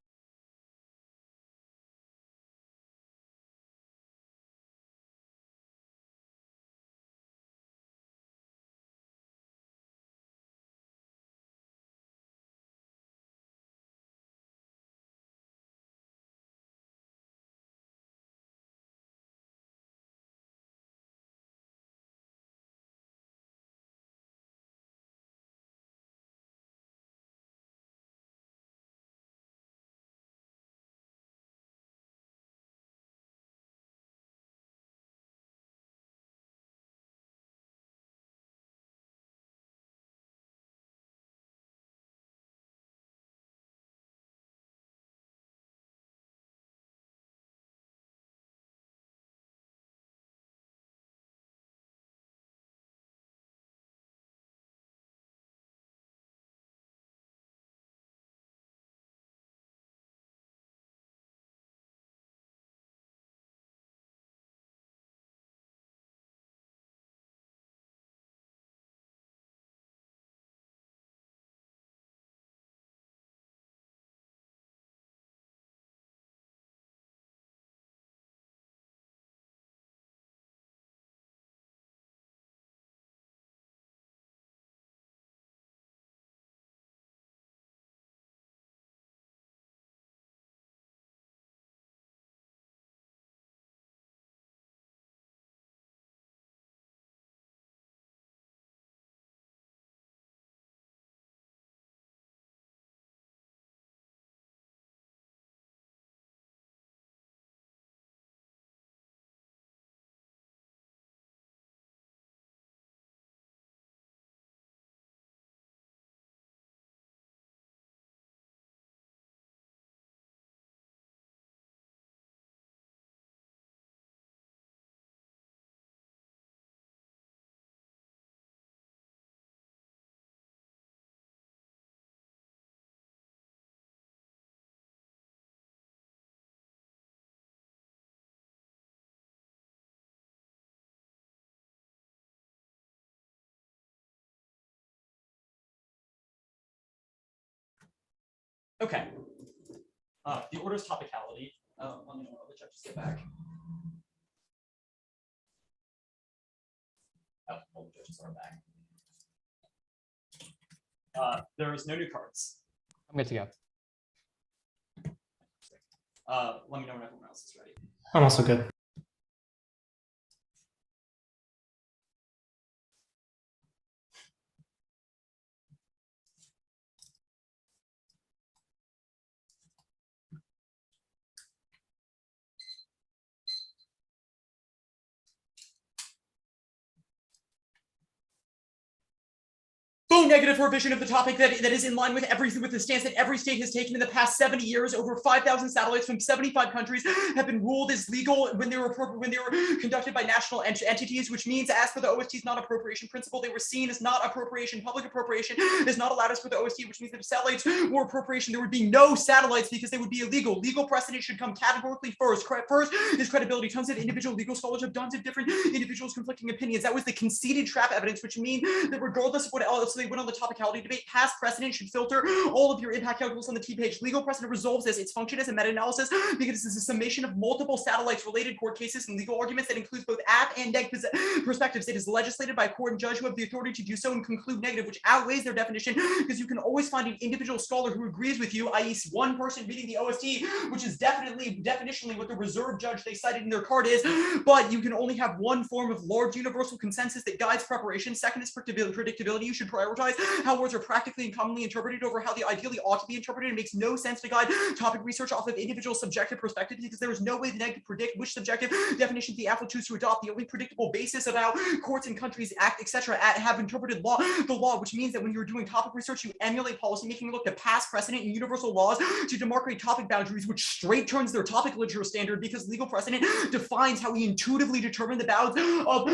Okay. The order's topicality. Let me know when all the judges get back. Oh, all the judges are back. There's no new cards. I'm good to go. Let me know when everyone else is ready. I'm also good. Boom, negative revision of the topic that is in line with the stance that every state has taken in the past 70 years. Over 5,000 satellites from 75 countries have been ruled as legal when they were conducted by national entities, which means as per the OST's non-appropriation principle, they were seen as not appropriation. Public appropriation is not allowed as per the OST, which means that if satellites were appropriation, there would be no satellites because they would be illegal. Legal precedent should come categorically first. First is credibility. Tons of individual legal scholars have tons of different individuals conflicting opinions. That was the conceded trap evidence, which means that regardless of what else they went on the topicality debate, past precedent should filter all of your impact calculus on the T page. Legal precedent resolves this. Its function as a meta-analysis because this is a summation of multiple satellites related court cases and legal arguments that includes both app and neg perspectives. It is legislated by a court and judge who have the authority to do so and conclude negative, which outweighs their definition because you can always find an individual scholar who agrees with you, i.e. one person reading the OST, which is definitionally what the reserve judge they cited in their card is, but you can only have one form of large universal consensus that guides preparation. Second is predictability. You should prioritize how words are practically and commonly interpreted over how they ideally ought to be interpreted. It makes no sense to guide topic research off of individual subjective perspectives because there is no way the neg to predict which subjective definitions the app will choose to adopt. The only predictable basis of how courts and countries act, etc., have interpreted the law, which means that when you're doing topic research, you emulate policymaking, look to past precedent and universal laws to demarcate topic boundaries, which straight turns their topic literature standard because legal precedent defines how we intuitively determine the bounds of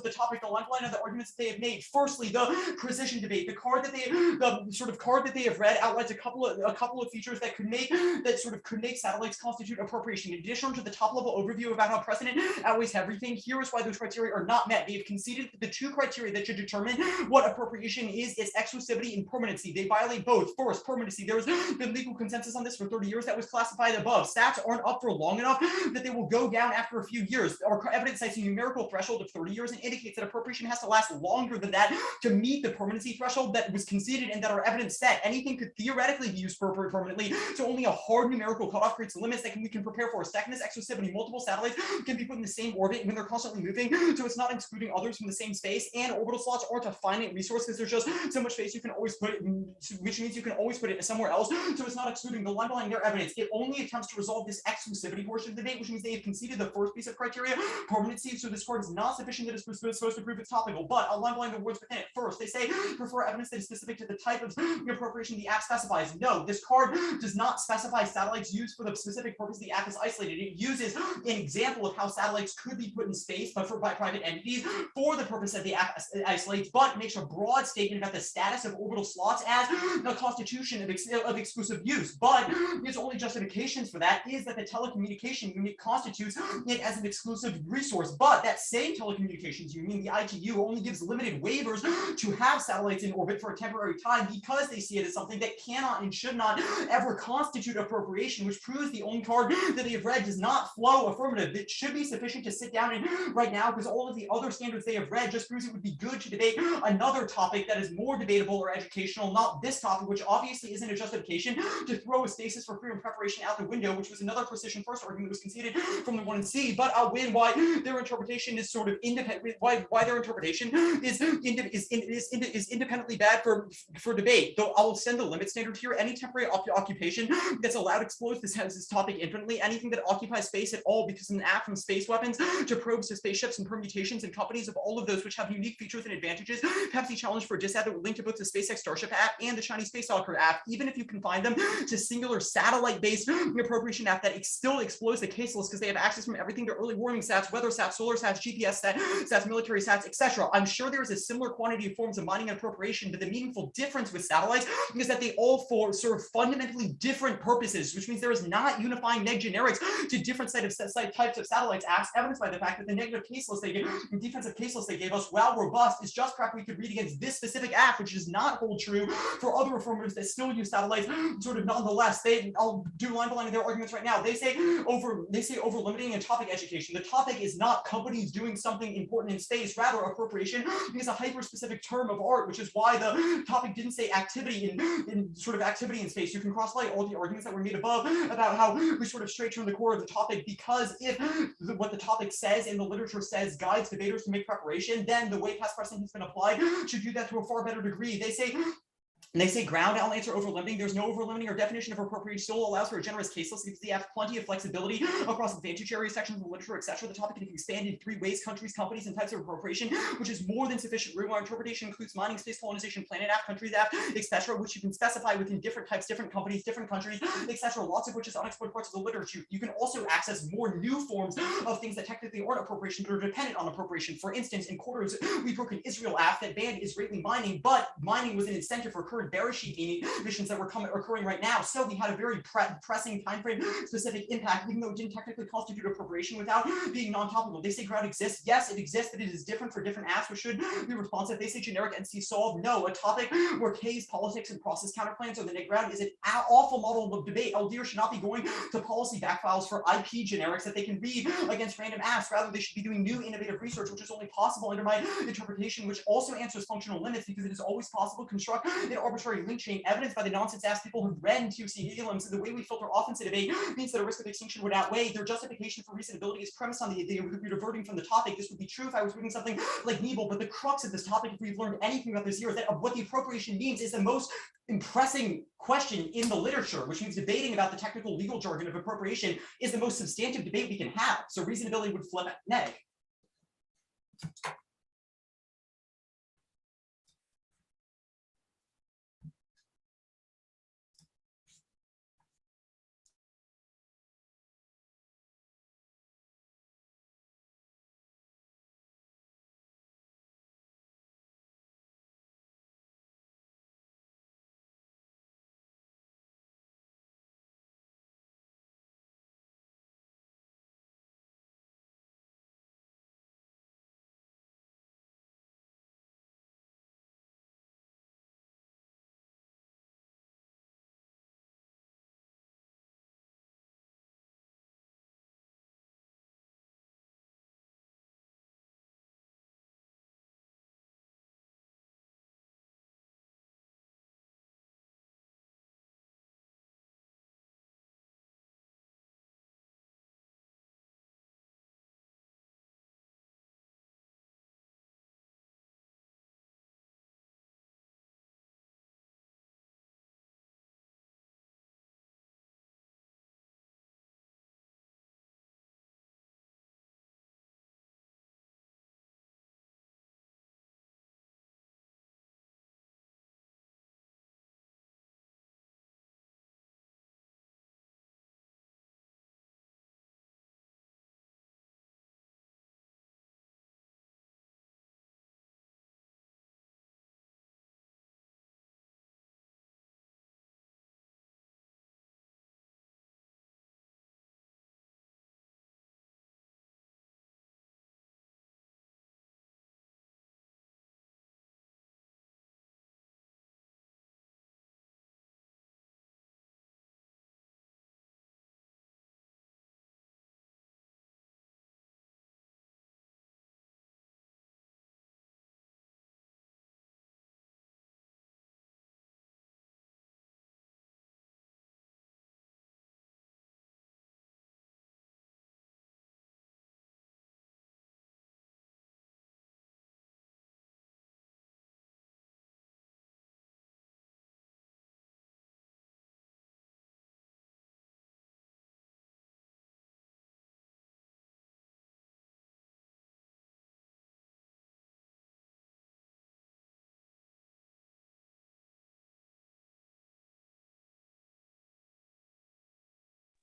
the topic, the line of the arguments that they have made. Firstly, the precision debate, the sort of card that they have read outlines a couple of features that could make satellites constitute appropriation. In addition to the top level overview about how precedent outweighs everything, here is why those criteria are not met. They have conceded that the two criteria that should determine what appropriation is exclusivity and permanency. They violate both. First, permanency. There has been legal consensus on this for 30 years that was classified above. Stats aren't up for long enough that they will go down after a few years. Our evidence cites a numerical threshold of 30 years and indicates that appropriation has to last longer than that to meet the permanency threshold that was conceded and that our evidence set. Anything could theoretically be used permanently, so only a hard numerical cutoff creates limits that we can prepare for. Second is exclusivity. Multiple satellites can be put in the same orbit when they're constantly moving, so it's not excluding others from the same space, and orbital slots aren't a finite resource because there's just so much space you can always put it in, which means you can always put it somewhere else, so it's not excluding. The line behind their evidence, it only attempts to resolve this exclusivity portion of the debate, which means they have conceded the first piece of criteria, permanency, so this card is not sufficient that it's supposed to prove it's topical, but I'll line behind the words within it. First, they say prefer evidence that is specific to the type of appropriation the act specifies. No, this card does not specify satellites used for the specific purpose the act is isolated. It uses an example of how satellites could be put in space, but by private entities for the purpose that the act isolates, but makes a broad statement about the status of orbital slots as a constitution of exclusive use. But its only justifications for that is that the telecommunication unit constitutes it as an exclusive resource. But that same telecommunications union, the ITU, only gives limited waivers to have satellites in orbit for a temporary time because they see it as something that cannot and should not ever constitute appropriation, which proves the only card that they have read does not flow affirmative. It should be sufficient to sit down and right now, because all of the other standards they have read just proves it would be good to debate another topic that is more debatable or educational, not this topic, which obviously isn't a justification to throw a stasis for freedom preparation out the window, which was another precision first argument that was conceded from the 1 and C. But I'll win why their interpretation is sort of independent, why their interpretation is independently bad for debate. Though I'll send the limit standard here. Any temporary occupation that's allowed explodes this topic infinitely. Anything that occupies space at all, because an act from space weapons to probes to spaceships and permutations and companies of all of those which have unique features and advantages have the challenge for a disapp that will link to both the SpaceX Starship app and the Chinese Space Stalker app. Even if you confine them to singular satellite-based appropriation app, that still explodes the case list because they have access from everything to early warning sats, weather sats, solar sats, GPS sats, military sats, etc. I'm sure there is a similar quantity of forms of mining and appropriation, but the meaningful difference with satellites is that they all serve fundamentally different purposes, which means there is not unifying neg generics to different types of satellites, as evidenced by the fact that the negative case list they gave, defensive case list they gave us, while robust, is just crap we could read against this specific act, which does not hold true for other affirmatives that still use satellites sort of nonetheless. I'll do line by line of their arguments right now. They say over limiting and topic education. The topic is not companies doing something important in space, rather appropriation is a hyper-specific term of art, which is why the topic didn't say activity in sort of activity in space. You can cross-light all the arguments that were made above about how we sort of straight turn the core of the topic, because if what the topic says and the literature says guides debaters to make preparation, then the way past precedent has been applied should do that to a far better degree. They say ground elements are over-limiting. There's no over-limiting or definition of appropriation still allows for a generous case list because they have plenty of flexibility across advantage area sections of the literature, etc. The topic can be expanded in 3 ways: countries, companies, and types of appropriation, which is more than sufficient room. Our interpretation includes mining, space colonization, planet app, countries app, etc., which you can specify within different types, different companies, different countries, etc., lots of which is unexplored parts of the literature. You can also access more new forms of things that technically aren't appropriation but are dependent on appropriation. For instance, in quarters, we broke an Israel app that banned Israeli mining, but mining was an incentive for current Bereshit missions that were occurring right now. So we had a very pressing timeframe specific impact, even though it didn't technically constitute appropriation without being non-topical. They say ground exists. Yes, it exists, but it is different for different apps, which should be responsive. They say generic NC solve. No, a topic where K's politics and process counterplans or the net ground is an awful model of debate. LDR should not be going to policy back files for IP generics that they can read against random apps. Rather, they should be doing new innovative research, which is only possible under my interpretation, which also answers functional limits because it is always possible to construct an arbitrary link chain evidenced by the nonsense ass people who read TOC heliums. So the way we filter offensive debate means that a risk of extinction would outweigh their justification for reasonability is premised on the idea of diverting from the topic. This would be true if I was reading something like Nebel, but the crux of this topic, if we've learned anything about this year, is that what the appropriation means is the most impressing question in the literature, which means debating about the technical legal jargon of appropriation is the most substantive debate we can have. So reasonability would flip neg.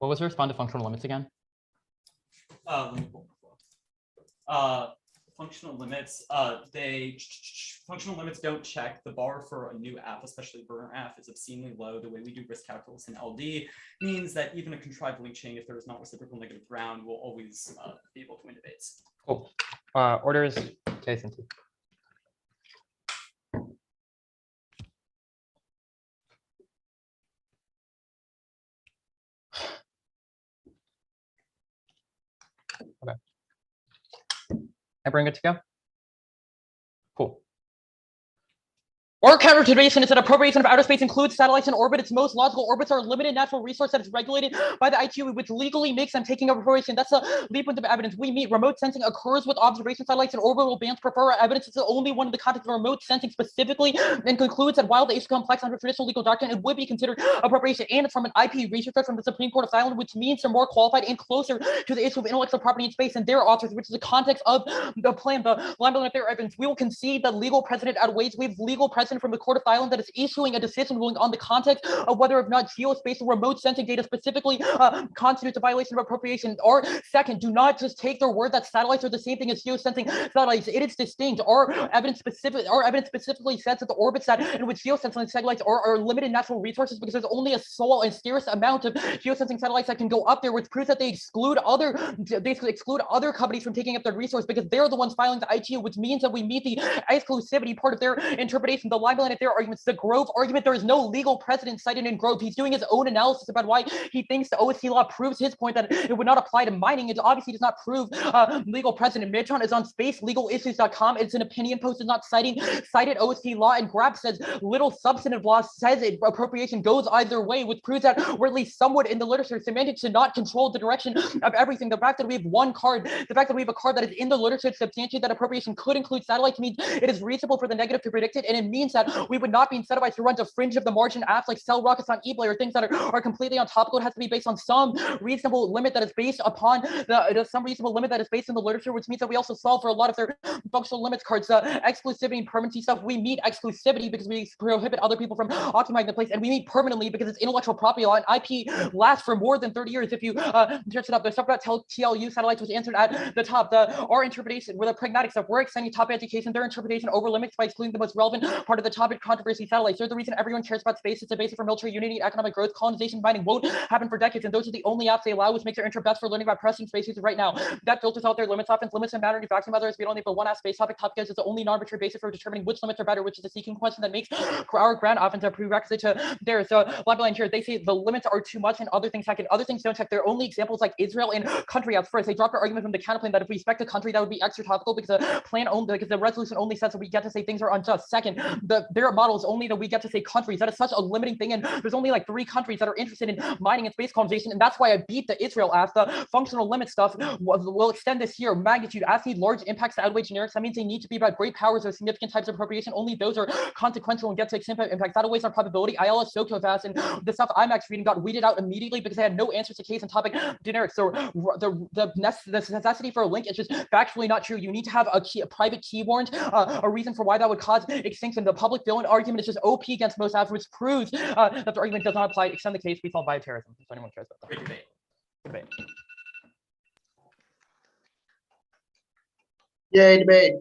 What was the response to functional limits again? Let me pull functional limits, functional limits don't check. The bar for a new app, especially burner app, is obscenely low. The way we do risk calculus in LD means that even a contrived link chain, if there is not reciprocal negative ground, will always be able to win debates. Cool. Orders, case and two. Okay. I bring it to go. Cool. Or counter-determination is that appropriation of outer space includes satellites in orbit. Its most logical orbits are a limited natural resource that is regulated by the ITU, which legally makes them taking up appropriation. That's a leap into evidence. We meet remote sensing occurs with observation satellites and orbital bands prefer evidence. It's the only one in the context of remote sensing specifically, and concludes that while the issue complex under traditional legal doctrine, it would be considered appropriation. And it's from an IP researcher from the Supreme Court of Thailand, which means they're more qualified and closer to the issue of intellectual property in space and their authors, which is the context of the plan, the line of their evidence. We will concede that legal precedent outweighs. We have legal precedent from the Court of Thailand that is issuing a decision ruling on the context of whether or not geospatial remote sensing data specifically constitutes a violation of appropriation. Or second, do not just take their word that satellites are the same thing as geosensing satellites. It is distinct. Our evidence specifically says that the orbits that in which geosensing satellites are limited natural resources because there's only a small and scarce amount of geosensing satellites that can go up there, which proves that they exclude other companies from taking up their resource because they're the ones filing the ITU, which means that we meet the exclusivity part of their interpretation. The line of their arguments, the Grove argument, there is no legal precedent cited in Grove. He's doing his own analysis about why he thinks the OSC law proves his point that it would not apply to mining. It obviously does not prove legal precedent. Midtron is on spacelegal.issues.com. It's an opinion post, is not cited OSC law, and Grab says little substantive law says it appropriation goes either way, which proves that we're at least somewhat in the literature. Semantics should not control the direction of everything. The fact that we have one card, the fact that we have a card that is in the literature to substantiate that appropriation could include satellites means it is reasonable for the negative to predict it, and it means that we would not be incentivized to run to fringe of the margin apps like Cell Rockets on eBay or things that are completely on topical. It has to be based on some reasonable limit that is based upon some reasonable limit that is based in the literature, which means that we also solve for a lot of their functional limits cards. Exclusivity and permanency stuff, we meet exclusivity because we prohibit other people from occupying the place, and we meet permanently because it's intellectual property law, and IP lasts for more than 30 years. If you search it up, the stuff about TLU satellites was answered at the top. Our interpretation, where the pragmatic stuff, we're extending top education, their interpretation over limits by excluding the most relevant part of the topic, controversy satellites. They're the reason everyone cares about space. It's a basis for military unity, economic growth. Colonization mining won't happen for decades, and those are the only apps they allow, which makes their intro best for learning about pressing space users right now. That filters out their limits often. Limits and matter in vacuum others. We don't need but one app space topic. Topic is the only non-arbitrary basis for determining which limits are better, which is a seeking question that makes our grant offense a prerequisite to theirs. So line here, they say the limits are too much and other things second. Other things don't check. Their only examples like Israel and country apps first. They dropped our argument from the counterplane that if we expect a country that would be extra topical because the plan only because the resolution only says that we get to say things are unjust. Second, their model is only that we get to say countries. That is such a limiting thing, and there's only like 3 countries that are interested in mining and space colonization, and that's why I beat the Israel app. The functional limit stuff will extend this year. Magnitude, as need large impacts to outweigh generics. That means they need to be about great powers or significant types of appropriation. Only those are consequential and get to impacts. That outweighs our probability. ILS so fast, and the stuff IMAX reading got weeded out immediately because they had no answers to case and topic generics. So the necessity for a link is just factually not true. You need to have a private key warrant, a reason for why that would cause extinction. The public villain argument is just OP against most apps, which proves that the argument does not apply. Extend the case. We solve bioterrorism. If anyone cares about that. Great debate. Debate. Yay, debate.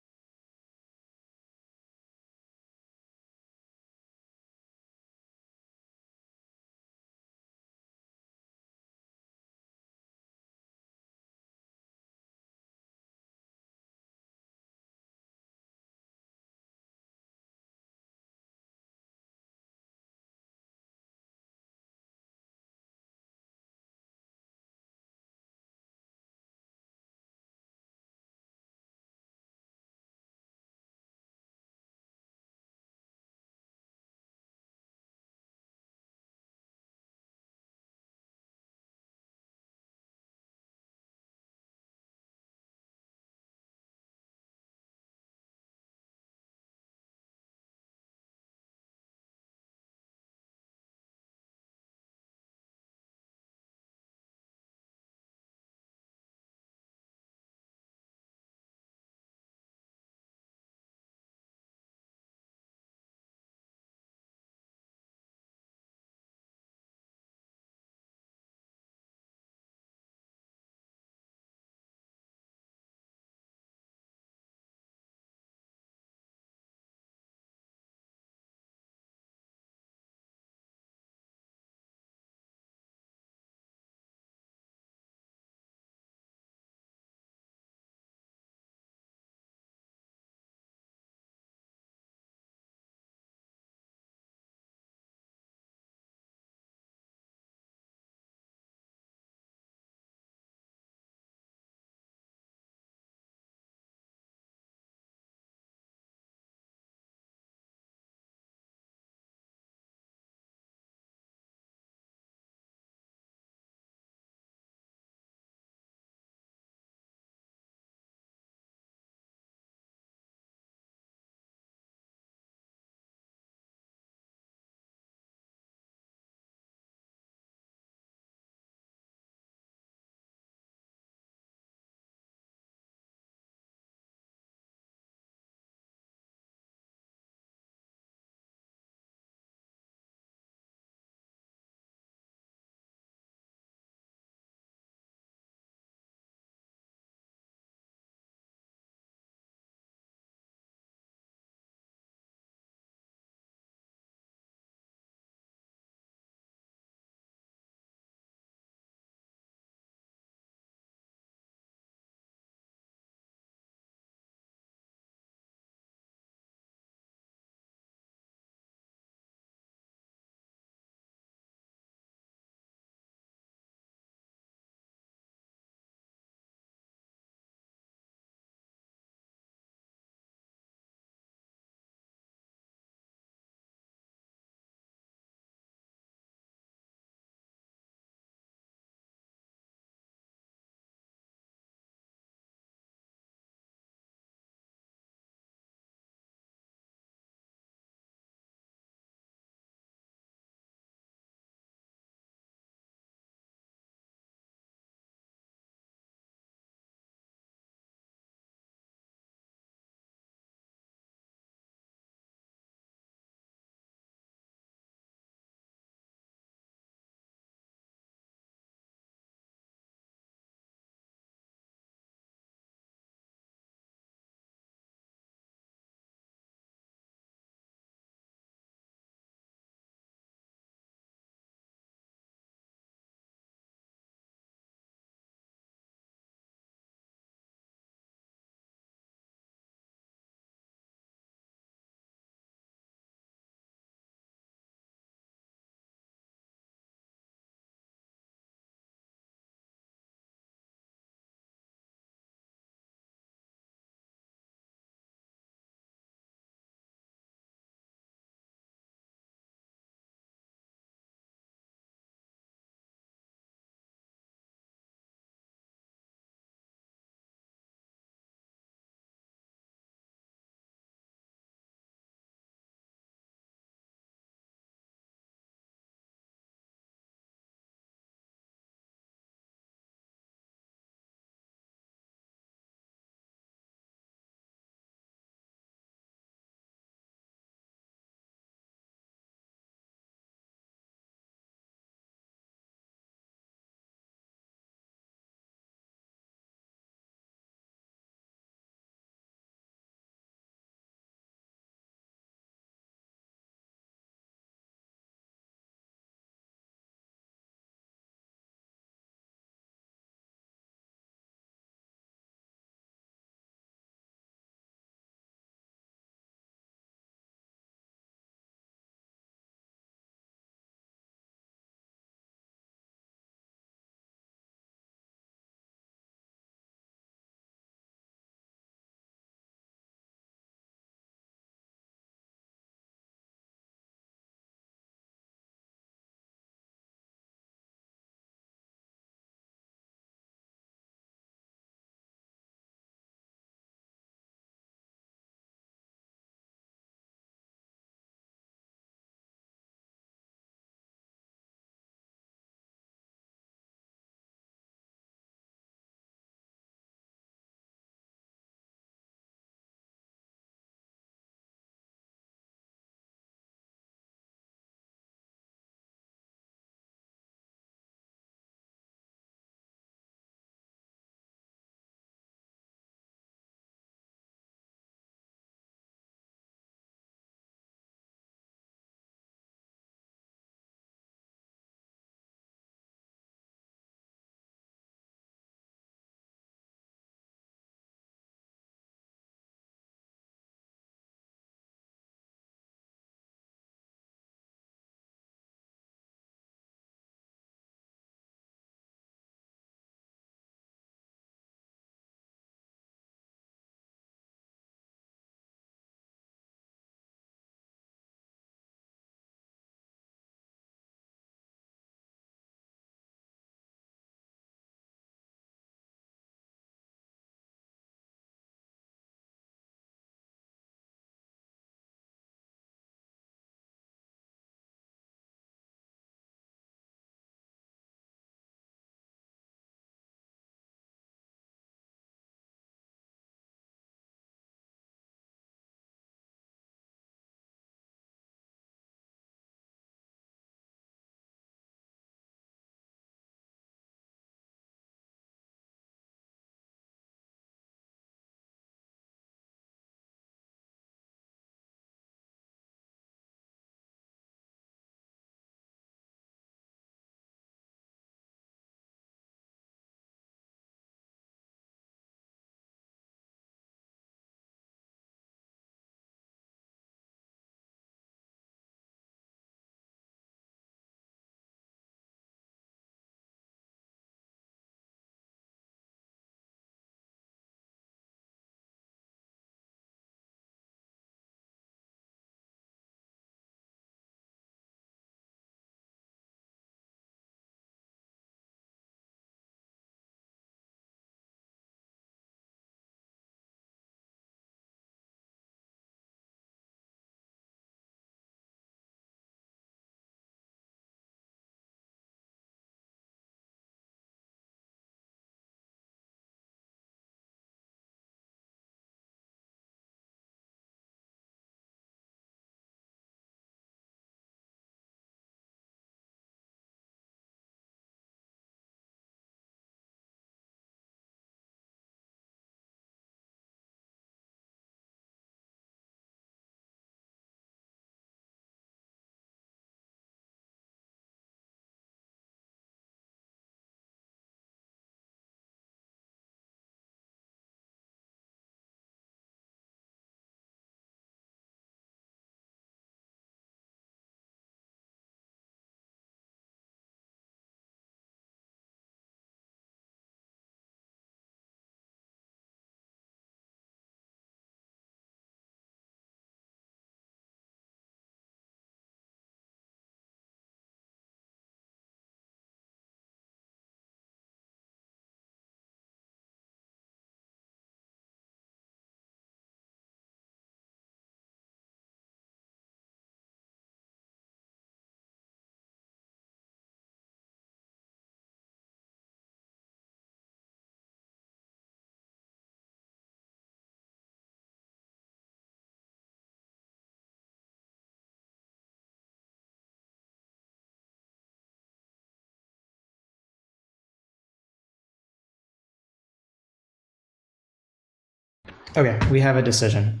Okay, we have a decision.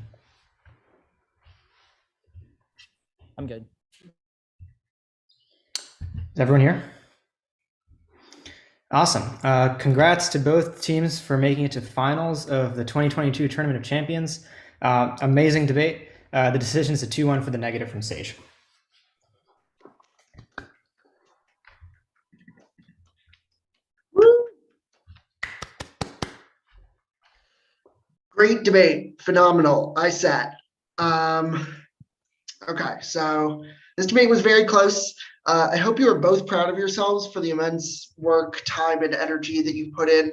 I'm good. Is everyone here? Awesome. Congrats to both teams for making it to finals of the 2022 Tournament of Champions. Amazing debate. The decision is a 2-1 for the negative from Sage. Great debate, phenomenal. I sat. Okay, so this debate was very close. I hope you are both proud of yourselves for the immense work, time, and energy that you've put in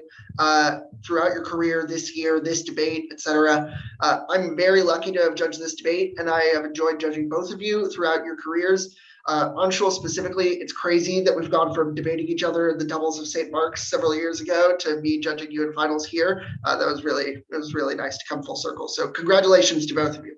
throughout your career this year, this debate, etc. I'm very lucky to have judged this debate, and I have enjoyed judging both of you throughout your careers. Anshul specifically, it's crazy that we've gone from debating each other in the doubles of St. Mark's several years ago to me judging you in finals here. It was really nice to come full circle. So congratulations to both of you.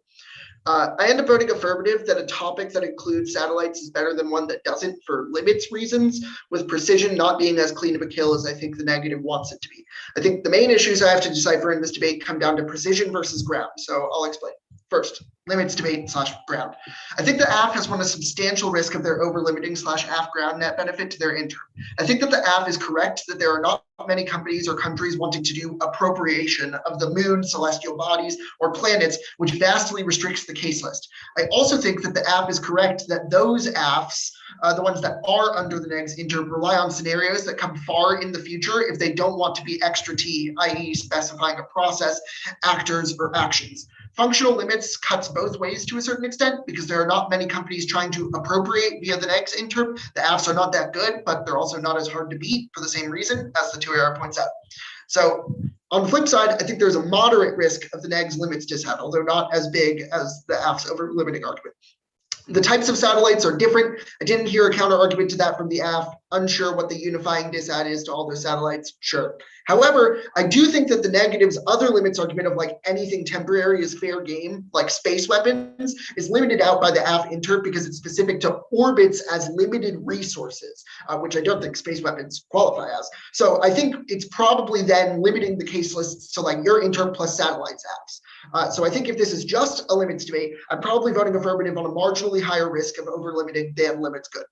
I end up voting affirmative that a topic that includes satellites is better than one that doesn't for limits reasons, with precision not being as clean of a kill as I think the negative wants it to be. I think the main issues I have to decipher in this debate come down to precision versus ground. So I'll explain. First, limits debate / ground. I think the AF has run a substantial risk of their over limiting / AF ground net benefit to their intern. I think that the AF is correct that there are not many companies or countries wanting to do appropriation of the moon, celestial bodies, or planets, which vastly restricts the case list. I also think that the AF is correct that those AFs, the ones that are under the negs intern, rely on scenarios that come far in the future if they don't want to be extra T, i.e. specifying a process, actors, or actions. Functional limits cuts both ways to a certain extent because there are not many companies trying to appropriate via the negs intern. The AFs are not that good, but they're also not as hard to beat for the same reason, as the 2AR points out. So on the flip side, I think there's a moderate risk of the negs limits dissat, although not as big as the AFs over limiting argument. The types of satellites are different. I didn't hear a counter argument to that from the AF. Unsure what the unifying dissat is to all those satellites. Sure. However, I do think that the negatives other limits argument of like anything temporary is fair game, like space weapons, is limited out by the AF inter because it's specific to orbits as limited resources, which I don't think space weapons qualify as. So I think it's probably then limiting the case lists to like your inter plus satellites AFs. So I think if this is just a limits debate, I'm probably voting affirmative on a marginally higher risk of over limiting than limits good.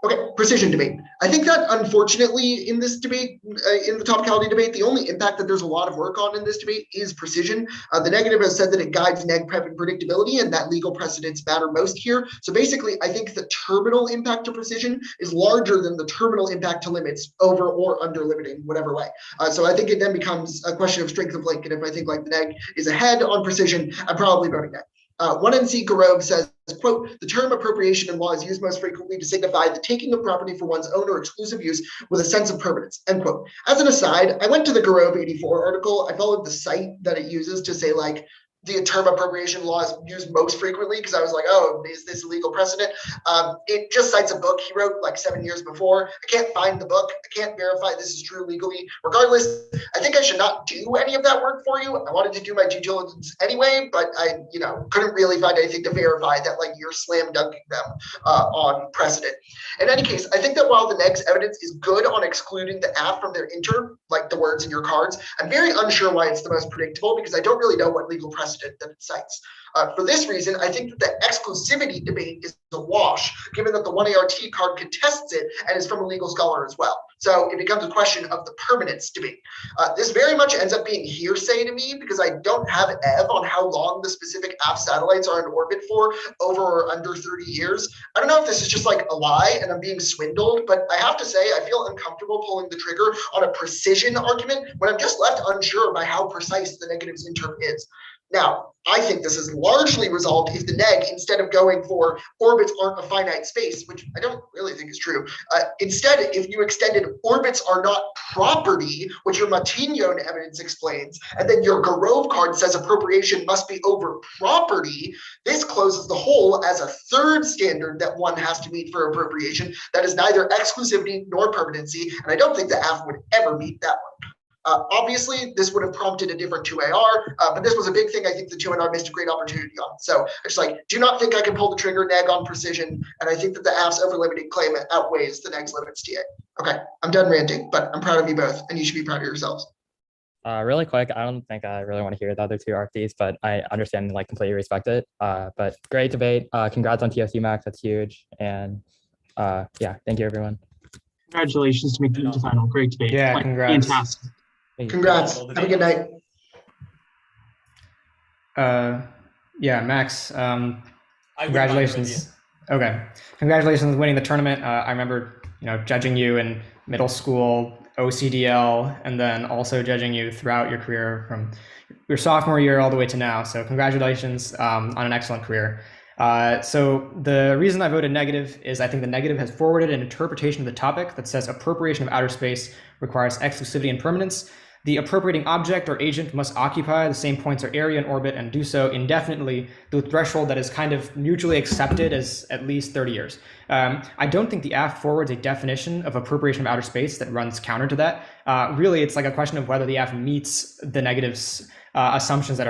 Okay, precision debate. I think that unfortunately in this debate, in the topicality debate, the only impact that there's a lot of work on in this debate is precision. The negative has said that it guides neg prep and predictability, and that legal precedents matter most here. So basically, I think the terminal impact to precision is larger than the terminal impact to limits over or under limiting, whatever way. So I think it then becomes a question of strength of link, and if I think like the neg is ahead on precision, I'm probably voting neg. 1NC Garov says, quote, the term appropriation in law is used most frequently to signify the taking of property for one's own or exclusive use with a sense of permanence, end quote. As an aside, I went to the Garov 84 article. I followed the site that it uses to say like, the term appropriation law is used most frequently because I was like, oh, is this a legal precedent? It just cites a book he wrote like 7 years before. I can't find the book. I can't verify this is true legally. Regardless, I think I should not do any of that work for you. I wanted to do my due diligence anyway, but I, couldn't really find anything to verify that like you're slam dunking them on precedent. In any case, I think that while the next evidence is good on excluding the AF from their inter, like the words in your cards, I'm very unsure why it's the most predictable because I don't really know what legal precedent that it cites. For this reason, I think that the exclusivity debate is a wash, given that the 1ART card contests it and is from a legal scholar as well. So it becomes a question of the permanence debate. This very much ends up being hearsay to me because I don't have EV on how long the specific AF satellites are in orbit for, over or under 30 years. I don't know if this is just like a lie and I'm being swindled, but I have to say I feel uncomfortable pulling the trigger on a precision argument when I'm just left unsure by how precise the negatives inter is. Now, I think this is largely resolved if the neg, instead of going for orbits aren't a finite space, which I don't really think is true, instead, if you extended orbits are not property, which your Matignon evidence explains, and then your Garov card says appropriation must be over property, this closes the hole as a third standard that one has to meet for appropriation that is neither exclusivity nor permanency, and I don't think the AF would ever meet that one. Obviously, this would have prompted a different 2AR, but this was a big thing I think the 2NR missed a great opportunity on. So I just do not think I can pull the trigger neg on precision, and I think that the AF's over-limiting claim outweighs the neg's limits TA. Okay, I'm done ranting, but I'm proud of you both, and you should be proud of yourselves. Really quick, I don't think I really want to hear the other two RFDs, but I understand and like completely respect it. But great debate. Congrats on TSU Max. That's huge. And yeah, thank you everyone. Congratulations to making it to final. Great debate. Yeah, Like, congrats. fantastic. Congrats. Have a good night. Yeah, Max. I wouldn't mind Congratulations. Okay, congratulations on winning the tournament. I remember, judging you in middle school, OCDL, and then also judging you throughout your career from your sophomore year all the way to now. So congratulations on an excellent career. So the reason I voted negative is I think the negative has forwarded an interpretation of the topic that says appropriation of outer space requires exclusivity and permanence. The appropriating object or agent must occupy the same points or area in orbit and do so indefinitely to a threshold that is kind of mutually accepted as at least 30 years. I don't think the AF forwards a definition of appropriation of outer space that runs counter to that. Really, it's like a question of whether the AF meets the negative's assumptions that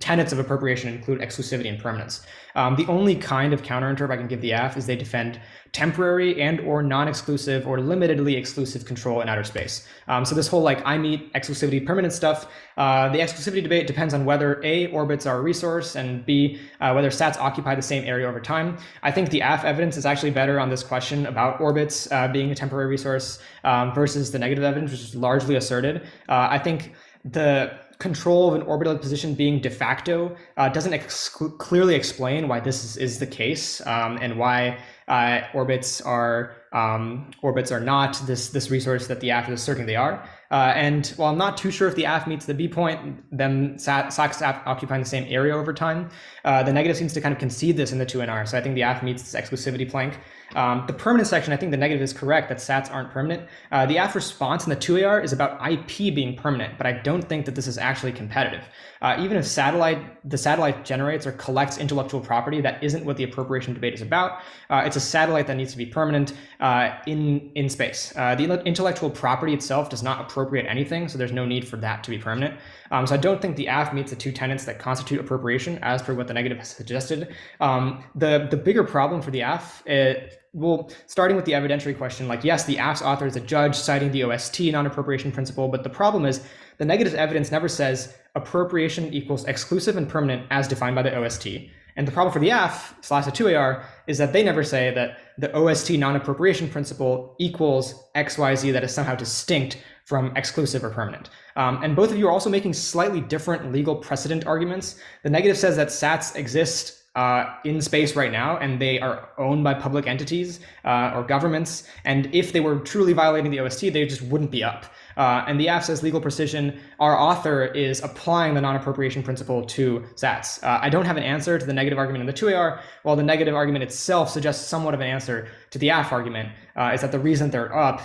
tenets of appropriation include exclusivity and permanence. The only kind of counterinterp I can give the AF is they defend temporary and or non-exclusive or limitedly exclusive control in outer space. So this whole I meet exclusivity permanence stuff, the exclusivity debate depends on whether A, orbits are a resource, and B, whether sats occupy the same area over time. I think the AF evidence is actually better on this question about orbits being a temporary resource versus the negative evidence, which is largely asserted. I think the control of an orbital position being de facto doesn't clearly explain why this is the case and why orbits are not this resource that the AF is asserting they are. And while I'm not too sure if the AF meets the B point, then SACs occupying the same area over time, the negative seems to kind of concede this in the 2NR. So I think the AF meets this exclusivity plank. The permanent section, I think the negative is correct that sats aren't permanent. The AF response in the 2AR is about IP being permanent, but I don't think that this is actually competitive. Even if the satellite generates or collects intellectual property, that isn't what the appropriation debate is about. It's a satellite that needs to be permanent in space. The intellectual property itself does not appropriate anything, so there's no need for that to be permanent. So I don't think the AF meets the two tenets that constitute appropriation as per what the negative has suggested. The bigger problem for the AF, well, starting with the evidentiary question, yes, the AF's author is a judge citing the OST non-appropriation principle, but the problem is the negative evidence never says appropriation equals exclusive and permanent as defined by the OST. And the problem for the AF/the 2AR is that they never say that the OST non-appropriation principle equals XYZ that is somehow distinct from exclusive or permanent. And both of you are also making slightly different legal precedent arguments. The negative says that sats exist in space right now, and they are owned by public entities or governments. And if they were truly violating the OST, they just wouldn't be up. And the AF says legal precision. Our author is applying the non-appropriation principle to sats. I don't have an answer to the negative argument in the 2AR, while the negative argument itself suggests somewhat of an answer to the AF argument, is that the reason they're up,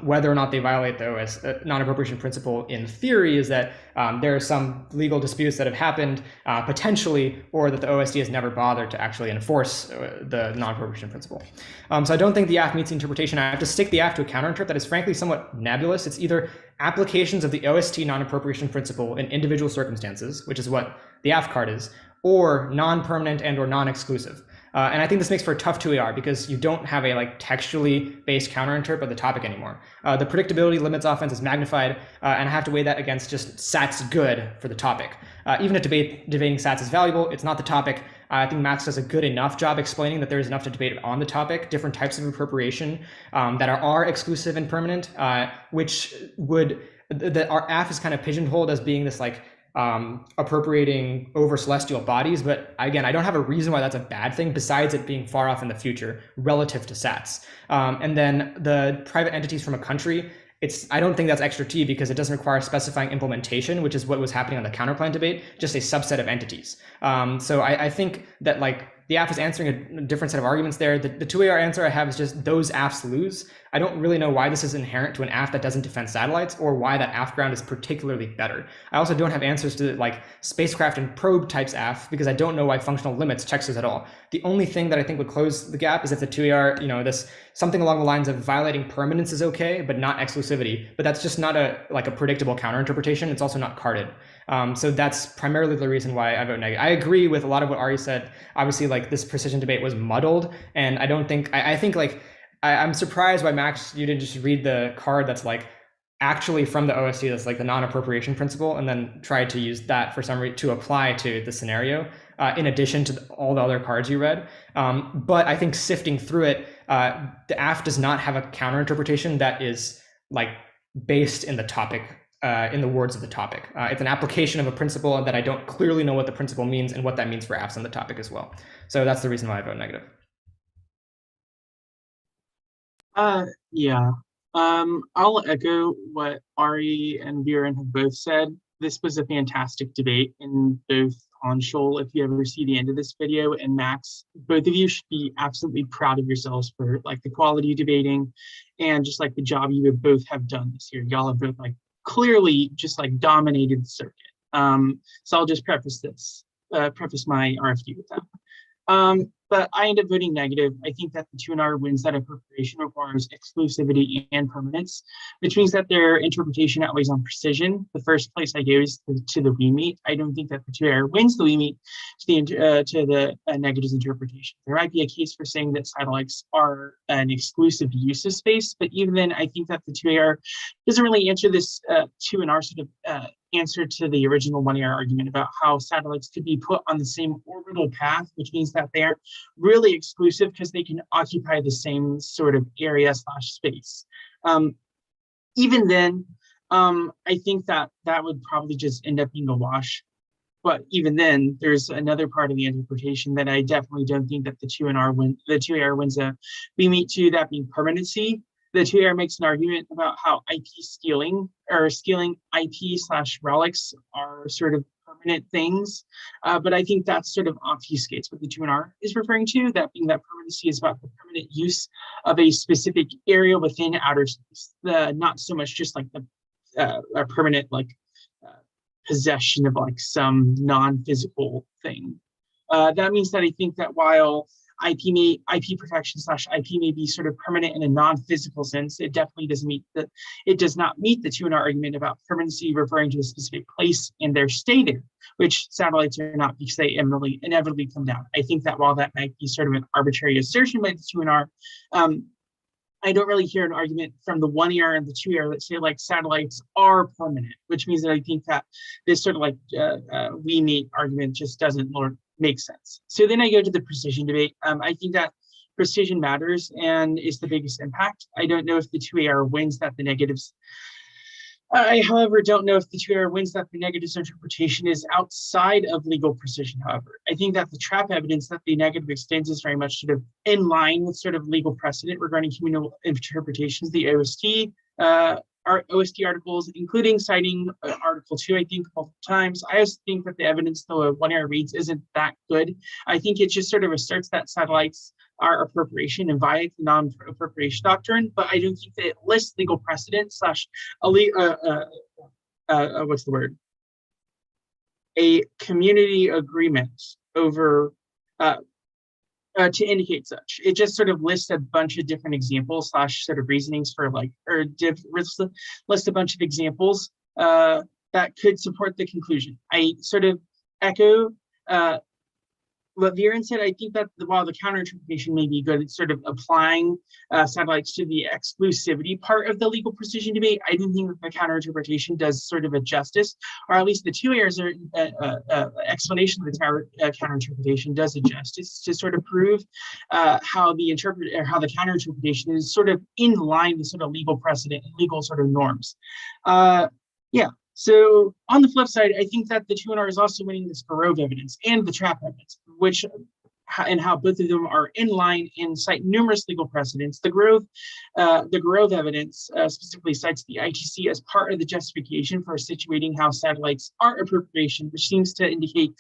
whether or not they violate the non-appropriation principle in theory, is that there are some legal disputes that have happened potentially, or that the OSD has never bothered to actually enforce the non-appropriation principle. So I don't think the AF meets the interpretation. I have to stick the AF to a counterinterpret that is frankly somewhat nebulous. It's either applications of the OST non-appropriation principle in individual circumstances, which is what the AF card is, or non-permanent and or non-exclusive. And I think this makes for a tough 2AR because you don't have a textually based counterinterpret of the topic anymore. The predictability limits offense is magnified, and I have to weigh that against just sats good for the topic. Even if debating sats is valuable, it's not the topic. I think Max does a good enough job explaining that there is enough to debate on the topic, different types of appropriation that are exclusive and permanent, which would, our AF is kind of pigeonholed as being this appropriating over celestial bodies, but again, I don't have a reason why that's a bad thing besides it being far off in the future relative to sats. And then the private entities from a country, I don't think that's extra T because it doesn't require specifying implementation, which is what was happening on the counterplan debate, just a subset of entities. So I think that the AF is answering a different set of arguments there. The 2AR answer I have is just those AFs lose. I don't really know why this is inherent to an AF that doesn't defend satellites or why that AF ground is particularly better. I also don't have answers to spacecraft and probe types AF because I don't know why functional limits checks this at all. The only thing that I think would close the gap is if the 2AR, this something along the lines of violating permanence is okay, but not exclusivity. But that's just not a predictable counterinterpretation. It's also not carded. So that's primarily the reason why I vote negative. I agree with a lot of what Ari said. Obviously, this precision debate was muddled, and I don't think I think I'm surprised why Max you didn't just read the card that's actually from the OST, that's like the non-appropriation principle, and then tried to use that for some reason to apply to the scenario, in addition to all the other cards you read. But I think sifting through it, the AF does not have a counter interpretation that is like based in the topic, in the words of the topic. It's an application of a principle that I don't clearly know what the principle means and what that means for AFs on the topic as well. So that's the reason why I vote negative. Yeah. I'll echo what Ari and Viren have both said. This was a fantastic debate in both Anshul, if you ever see the end of this video, and Max. Both of you should be absolutely proud of yourselves for like the quality of debating and just like the job you would both have done this year. Y'all have both like clearly just like dominated the circuit. So I'll just preface my RFD with that. But I end up voting negative. I think that the 2NR wins that appropriation requires exclusivity and permanence, which means that their interpretation outweighs on precision. The first place I go is to the we meet. I don't think that the 2AR wins the we meet to the negatives interpretation. There might be a case for saying that satellites are an exclusive use of space, but even then, I think that the 2AR doesn't really answer this 2NR sort of answer to the original 1AR argument about how satellites could be put on the same orbital path, which means that they aren't really exclusive because they can occupy the same sort of area / space. Even then, I think that that would probably just end up being a wash. But even then, there's another part of the interpretation that I definitely don't think that the 2AR wins a we meet to, that being permanency. The 2AR makes an argument about how IP stealing or stealing IP / relics are sort of permanent things. But I think that sort of obfuscates what the 2NR is referring to, that being that permanency is about the permanent use of a specific area within outer space, not so much just like a permanent like possession of like some non-physical thing. That means that I think that while IP protection / IP may be sort of permanent in a non-physical sense, it definitely does not meet the 2NR argument about permanency referring to a specific place and their stay there, which satellites are not because they inevitably come down. I think that while that might be sort of an arbitrary assertion by the 2NR, I don't really hear an argument from the 1AR and the 2AR that say like satellites are permanent, which means that I think that this sort of like we meet argument just doesn't make sense. So then I go to the precision debate. I think that precision matters and is the biggest impact. I don't know if the 2AR wins that the negatives. I, however, don't know if the 2AR wins that the negatives interpretation is outside of legal precision, however. I think that the trap evidence that the negative extends is very much sort of in line with sort of legal precedent regarding communal interpretations, the OST, OST articles, including citing Article 2, I think, multiple times. I also think that the evidence, though 1AR reads, isn't that good. I think it just sort of asserts that satellites are appropriation and violates the non-appropriation doctrine, but I don't think that it lists legal precedent / what's the word? A community agreement over to indicate such. It just sort of lists a bunch of different examples / sort of reasonings for like, or list a bunch of examples that could support the conclusion. I sort of echo what Viren said. I think that while the counterinterpretation may be good, it's sort of applying satellites to the exclusivity part of the legal precision debate. I do think that the counterinterpretation does sort of a justice, or at least the 2AR's explanation of the counterinterpretation does a justice to sort of prove how the counterinterpretation is sort of in line with sort of legal precedent and legal sort of norms. Yeah. So on the flip side, I think that the 2NR is also winning this Garove evidence and the trap evidence, which and how both of them are in line and cite numerous legal precedents. The Garove evidence specifically cites the ITC as part of the justification for situating how satellites are appropriation, which seems to indicate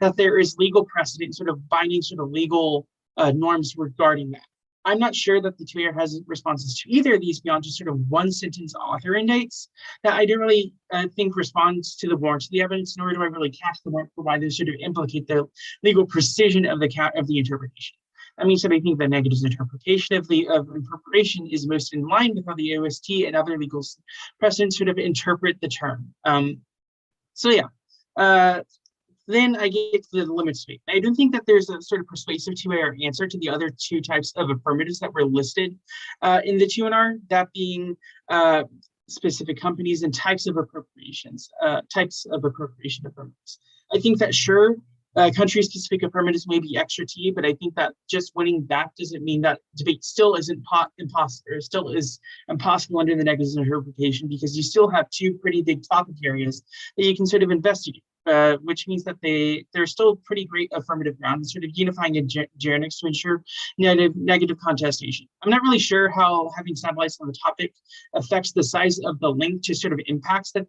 that there is legal precedent, sort of binding sort of legal norms regarding that. I'm not sure that the 2AR has responses to either of these beyond just sort of one sentence author indicts that I don't really think responds to the warrants of the evidence, nor do I really cast the warrant for why they sort of implicate the legal precision of the interpretation. That means that I think the negatives interpretation of incorporation is most in line with how the OST and other legal precedents sort of interpret the term. So yeah. Then I get to the limit debate. I don't think that there's a sort of persuasive 2AR answer to the other two types of affirmatives that were listed in the 2NR, that being specific companies and types of appropriation affirmatives. I think that sure, country-specific affirmatives may be extra T, but I think that just winning that doesn't mean that debate still isn't impossible, or still is impossible under the negative interpretation, because you still have two pretty big topic areas that you can sort of investigate. Which means that they're still pretty great affirmative ground, sort of unifying generics to ensure negative contestation. I'm not really sure how having satellites on the topic affects the size of the link to sort of impacts that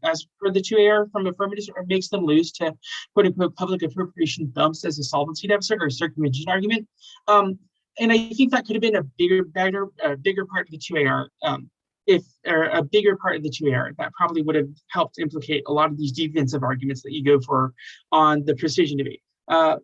as per the 2AR from affirmatives, or makes them lose to quote unquote public appropriation bumps as a solvency deficit or a circumvention argument. And I think that could have been a bigger part of the 2AR. Or a bigger part of the 2AR, that probably would have helped implicate a lot of these defensive arguments that you go for on the precision debate. And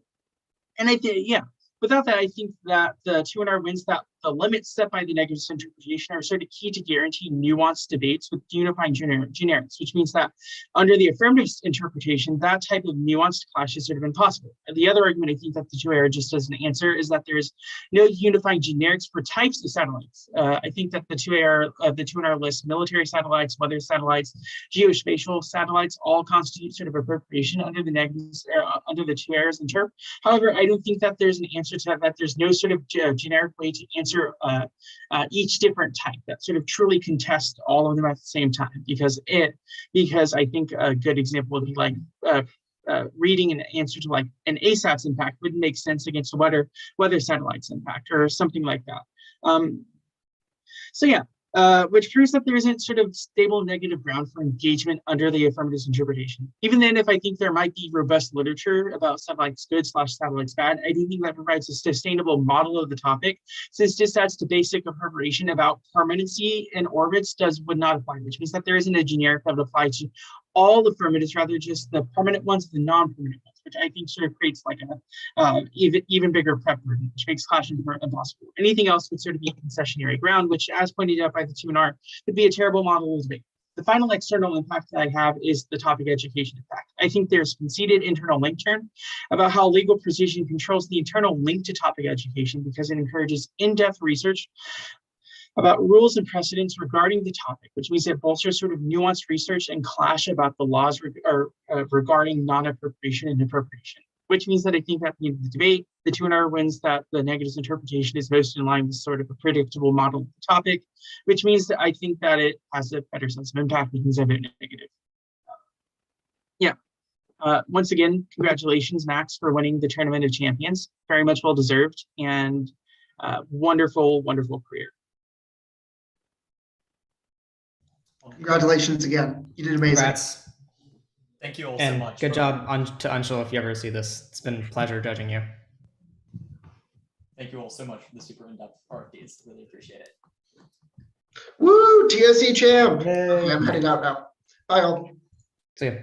I think, yeah, without that, I think that the 2NR wins that the limits set by the negative interpretation are sort of key to guarantee nuanced debates with unifying generics, which means that under the affirmative interpretation, that type of nuanced clash is sort of impossible. And the other argument I think that the 2AR just doesn't answer is that there's no unifying generics for types of satellites. I think that the 2NR lists military satellites, weather satellites, geospatial satellites, all constitute sort of appropriation under the negatives, under the 2AR's interp. However, I don't think that there's an answer to that. There's no sort of generic way to answer each different type that sort of truly contest all of them at the same time, because I think a good example would be like reading an answer to like an ASAT's impact wouldn't make sense against a weather satellite's impact or something like that. So yeah, which proves that there isn't sort of stable negative ground for engagement under the affirmative interpretation. Even then, if I think there might be robust literature about satellites good / satellites bad, I do think that provides a sustainable model of the topic, since this adds to basic appropriation about permanency in orbits would not apply, which means that there isn't a generic that would apply to all affirmatives, rather just the permanent ones, the non-permanent ones, which I think sort of creates like a even bigger prep burden, which makes clashing impossible. Anything else would sort of be concessionary ground, which, as pointed out by the 2NR, would be a terrible model of debate. The final external impact that I have is the topic education impact. I think there's conceded internal link turn about how legal precision controls the internal link to topic education, because it encourages in-depth research about rules and precedents regarding the topic, which means it bolsters sort of nuanced research and clash about the laws regarding non-appropriation and appropriation, which means that I think at the end of the debate, the 2NR wins that the negative interpretation is most in line with sort of a predictable model of the topic, which means that I think that it has a better sense of impact because of it negative. Once again, congratulations, Max, for winning the Tournament of Champions. Very much well deserved, and wonderful, wonderful career. Congratulations again. You did amazing. Congrats. Thank you all And so much. good job to Anshul if you ever see this. It's been a pleasure judging you. Thank you all so much for the super in-depth RFDs. Really appreciate it. Woo! TSC champ. Okay, I'm heading out now. Bye all. See ya.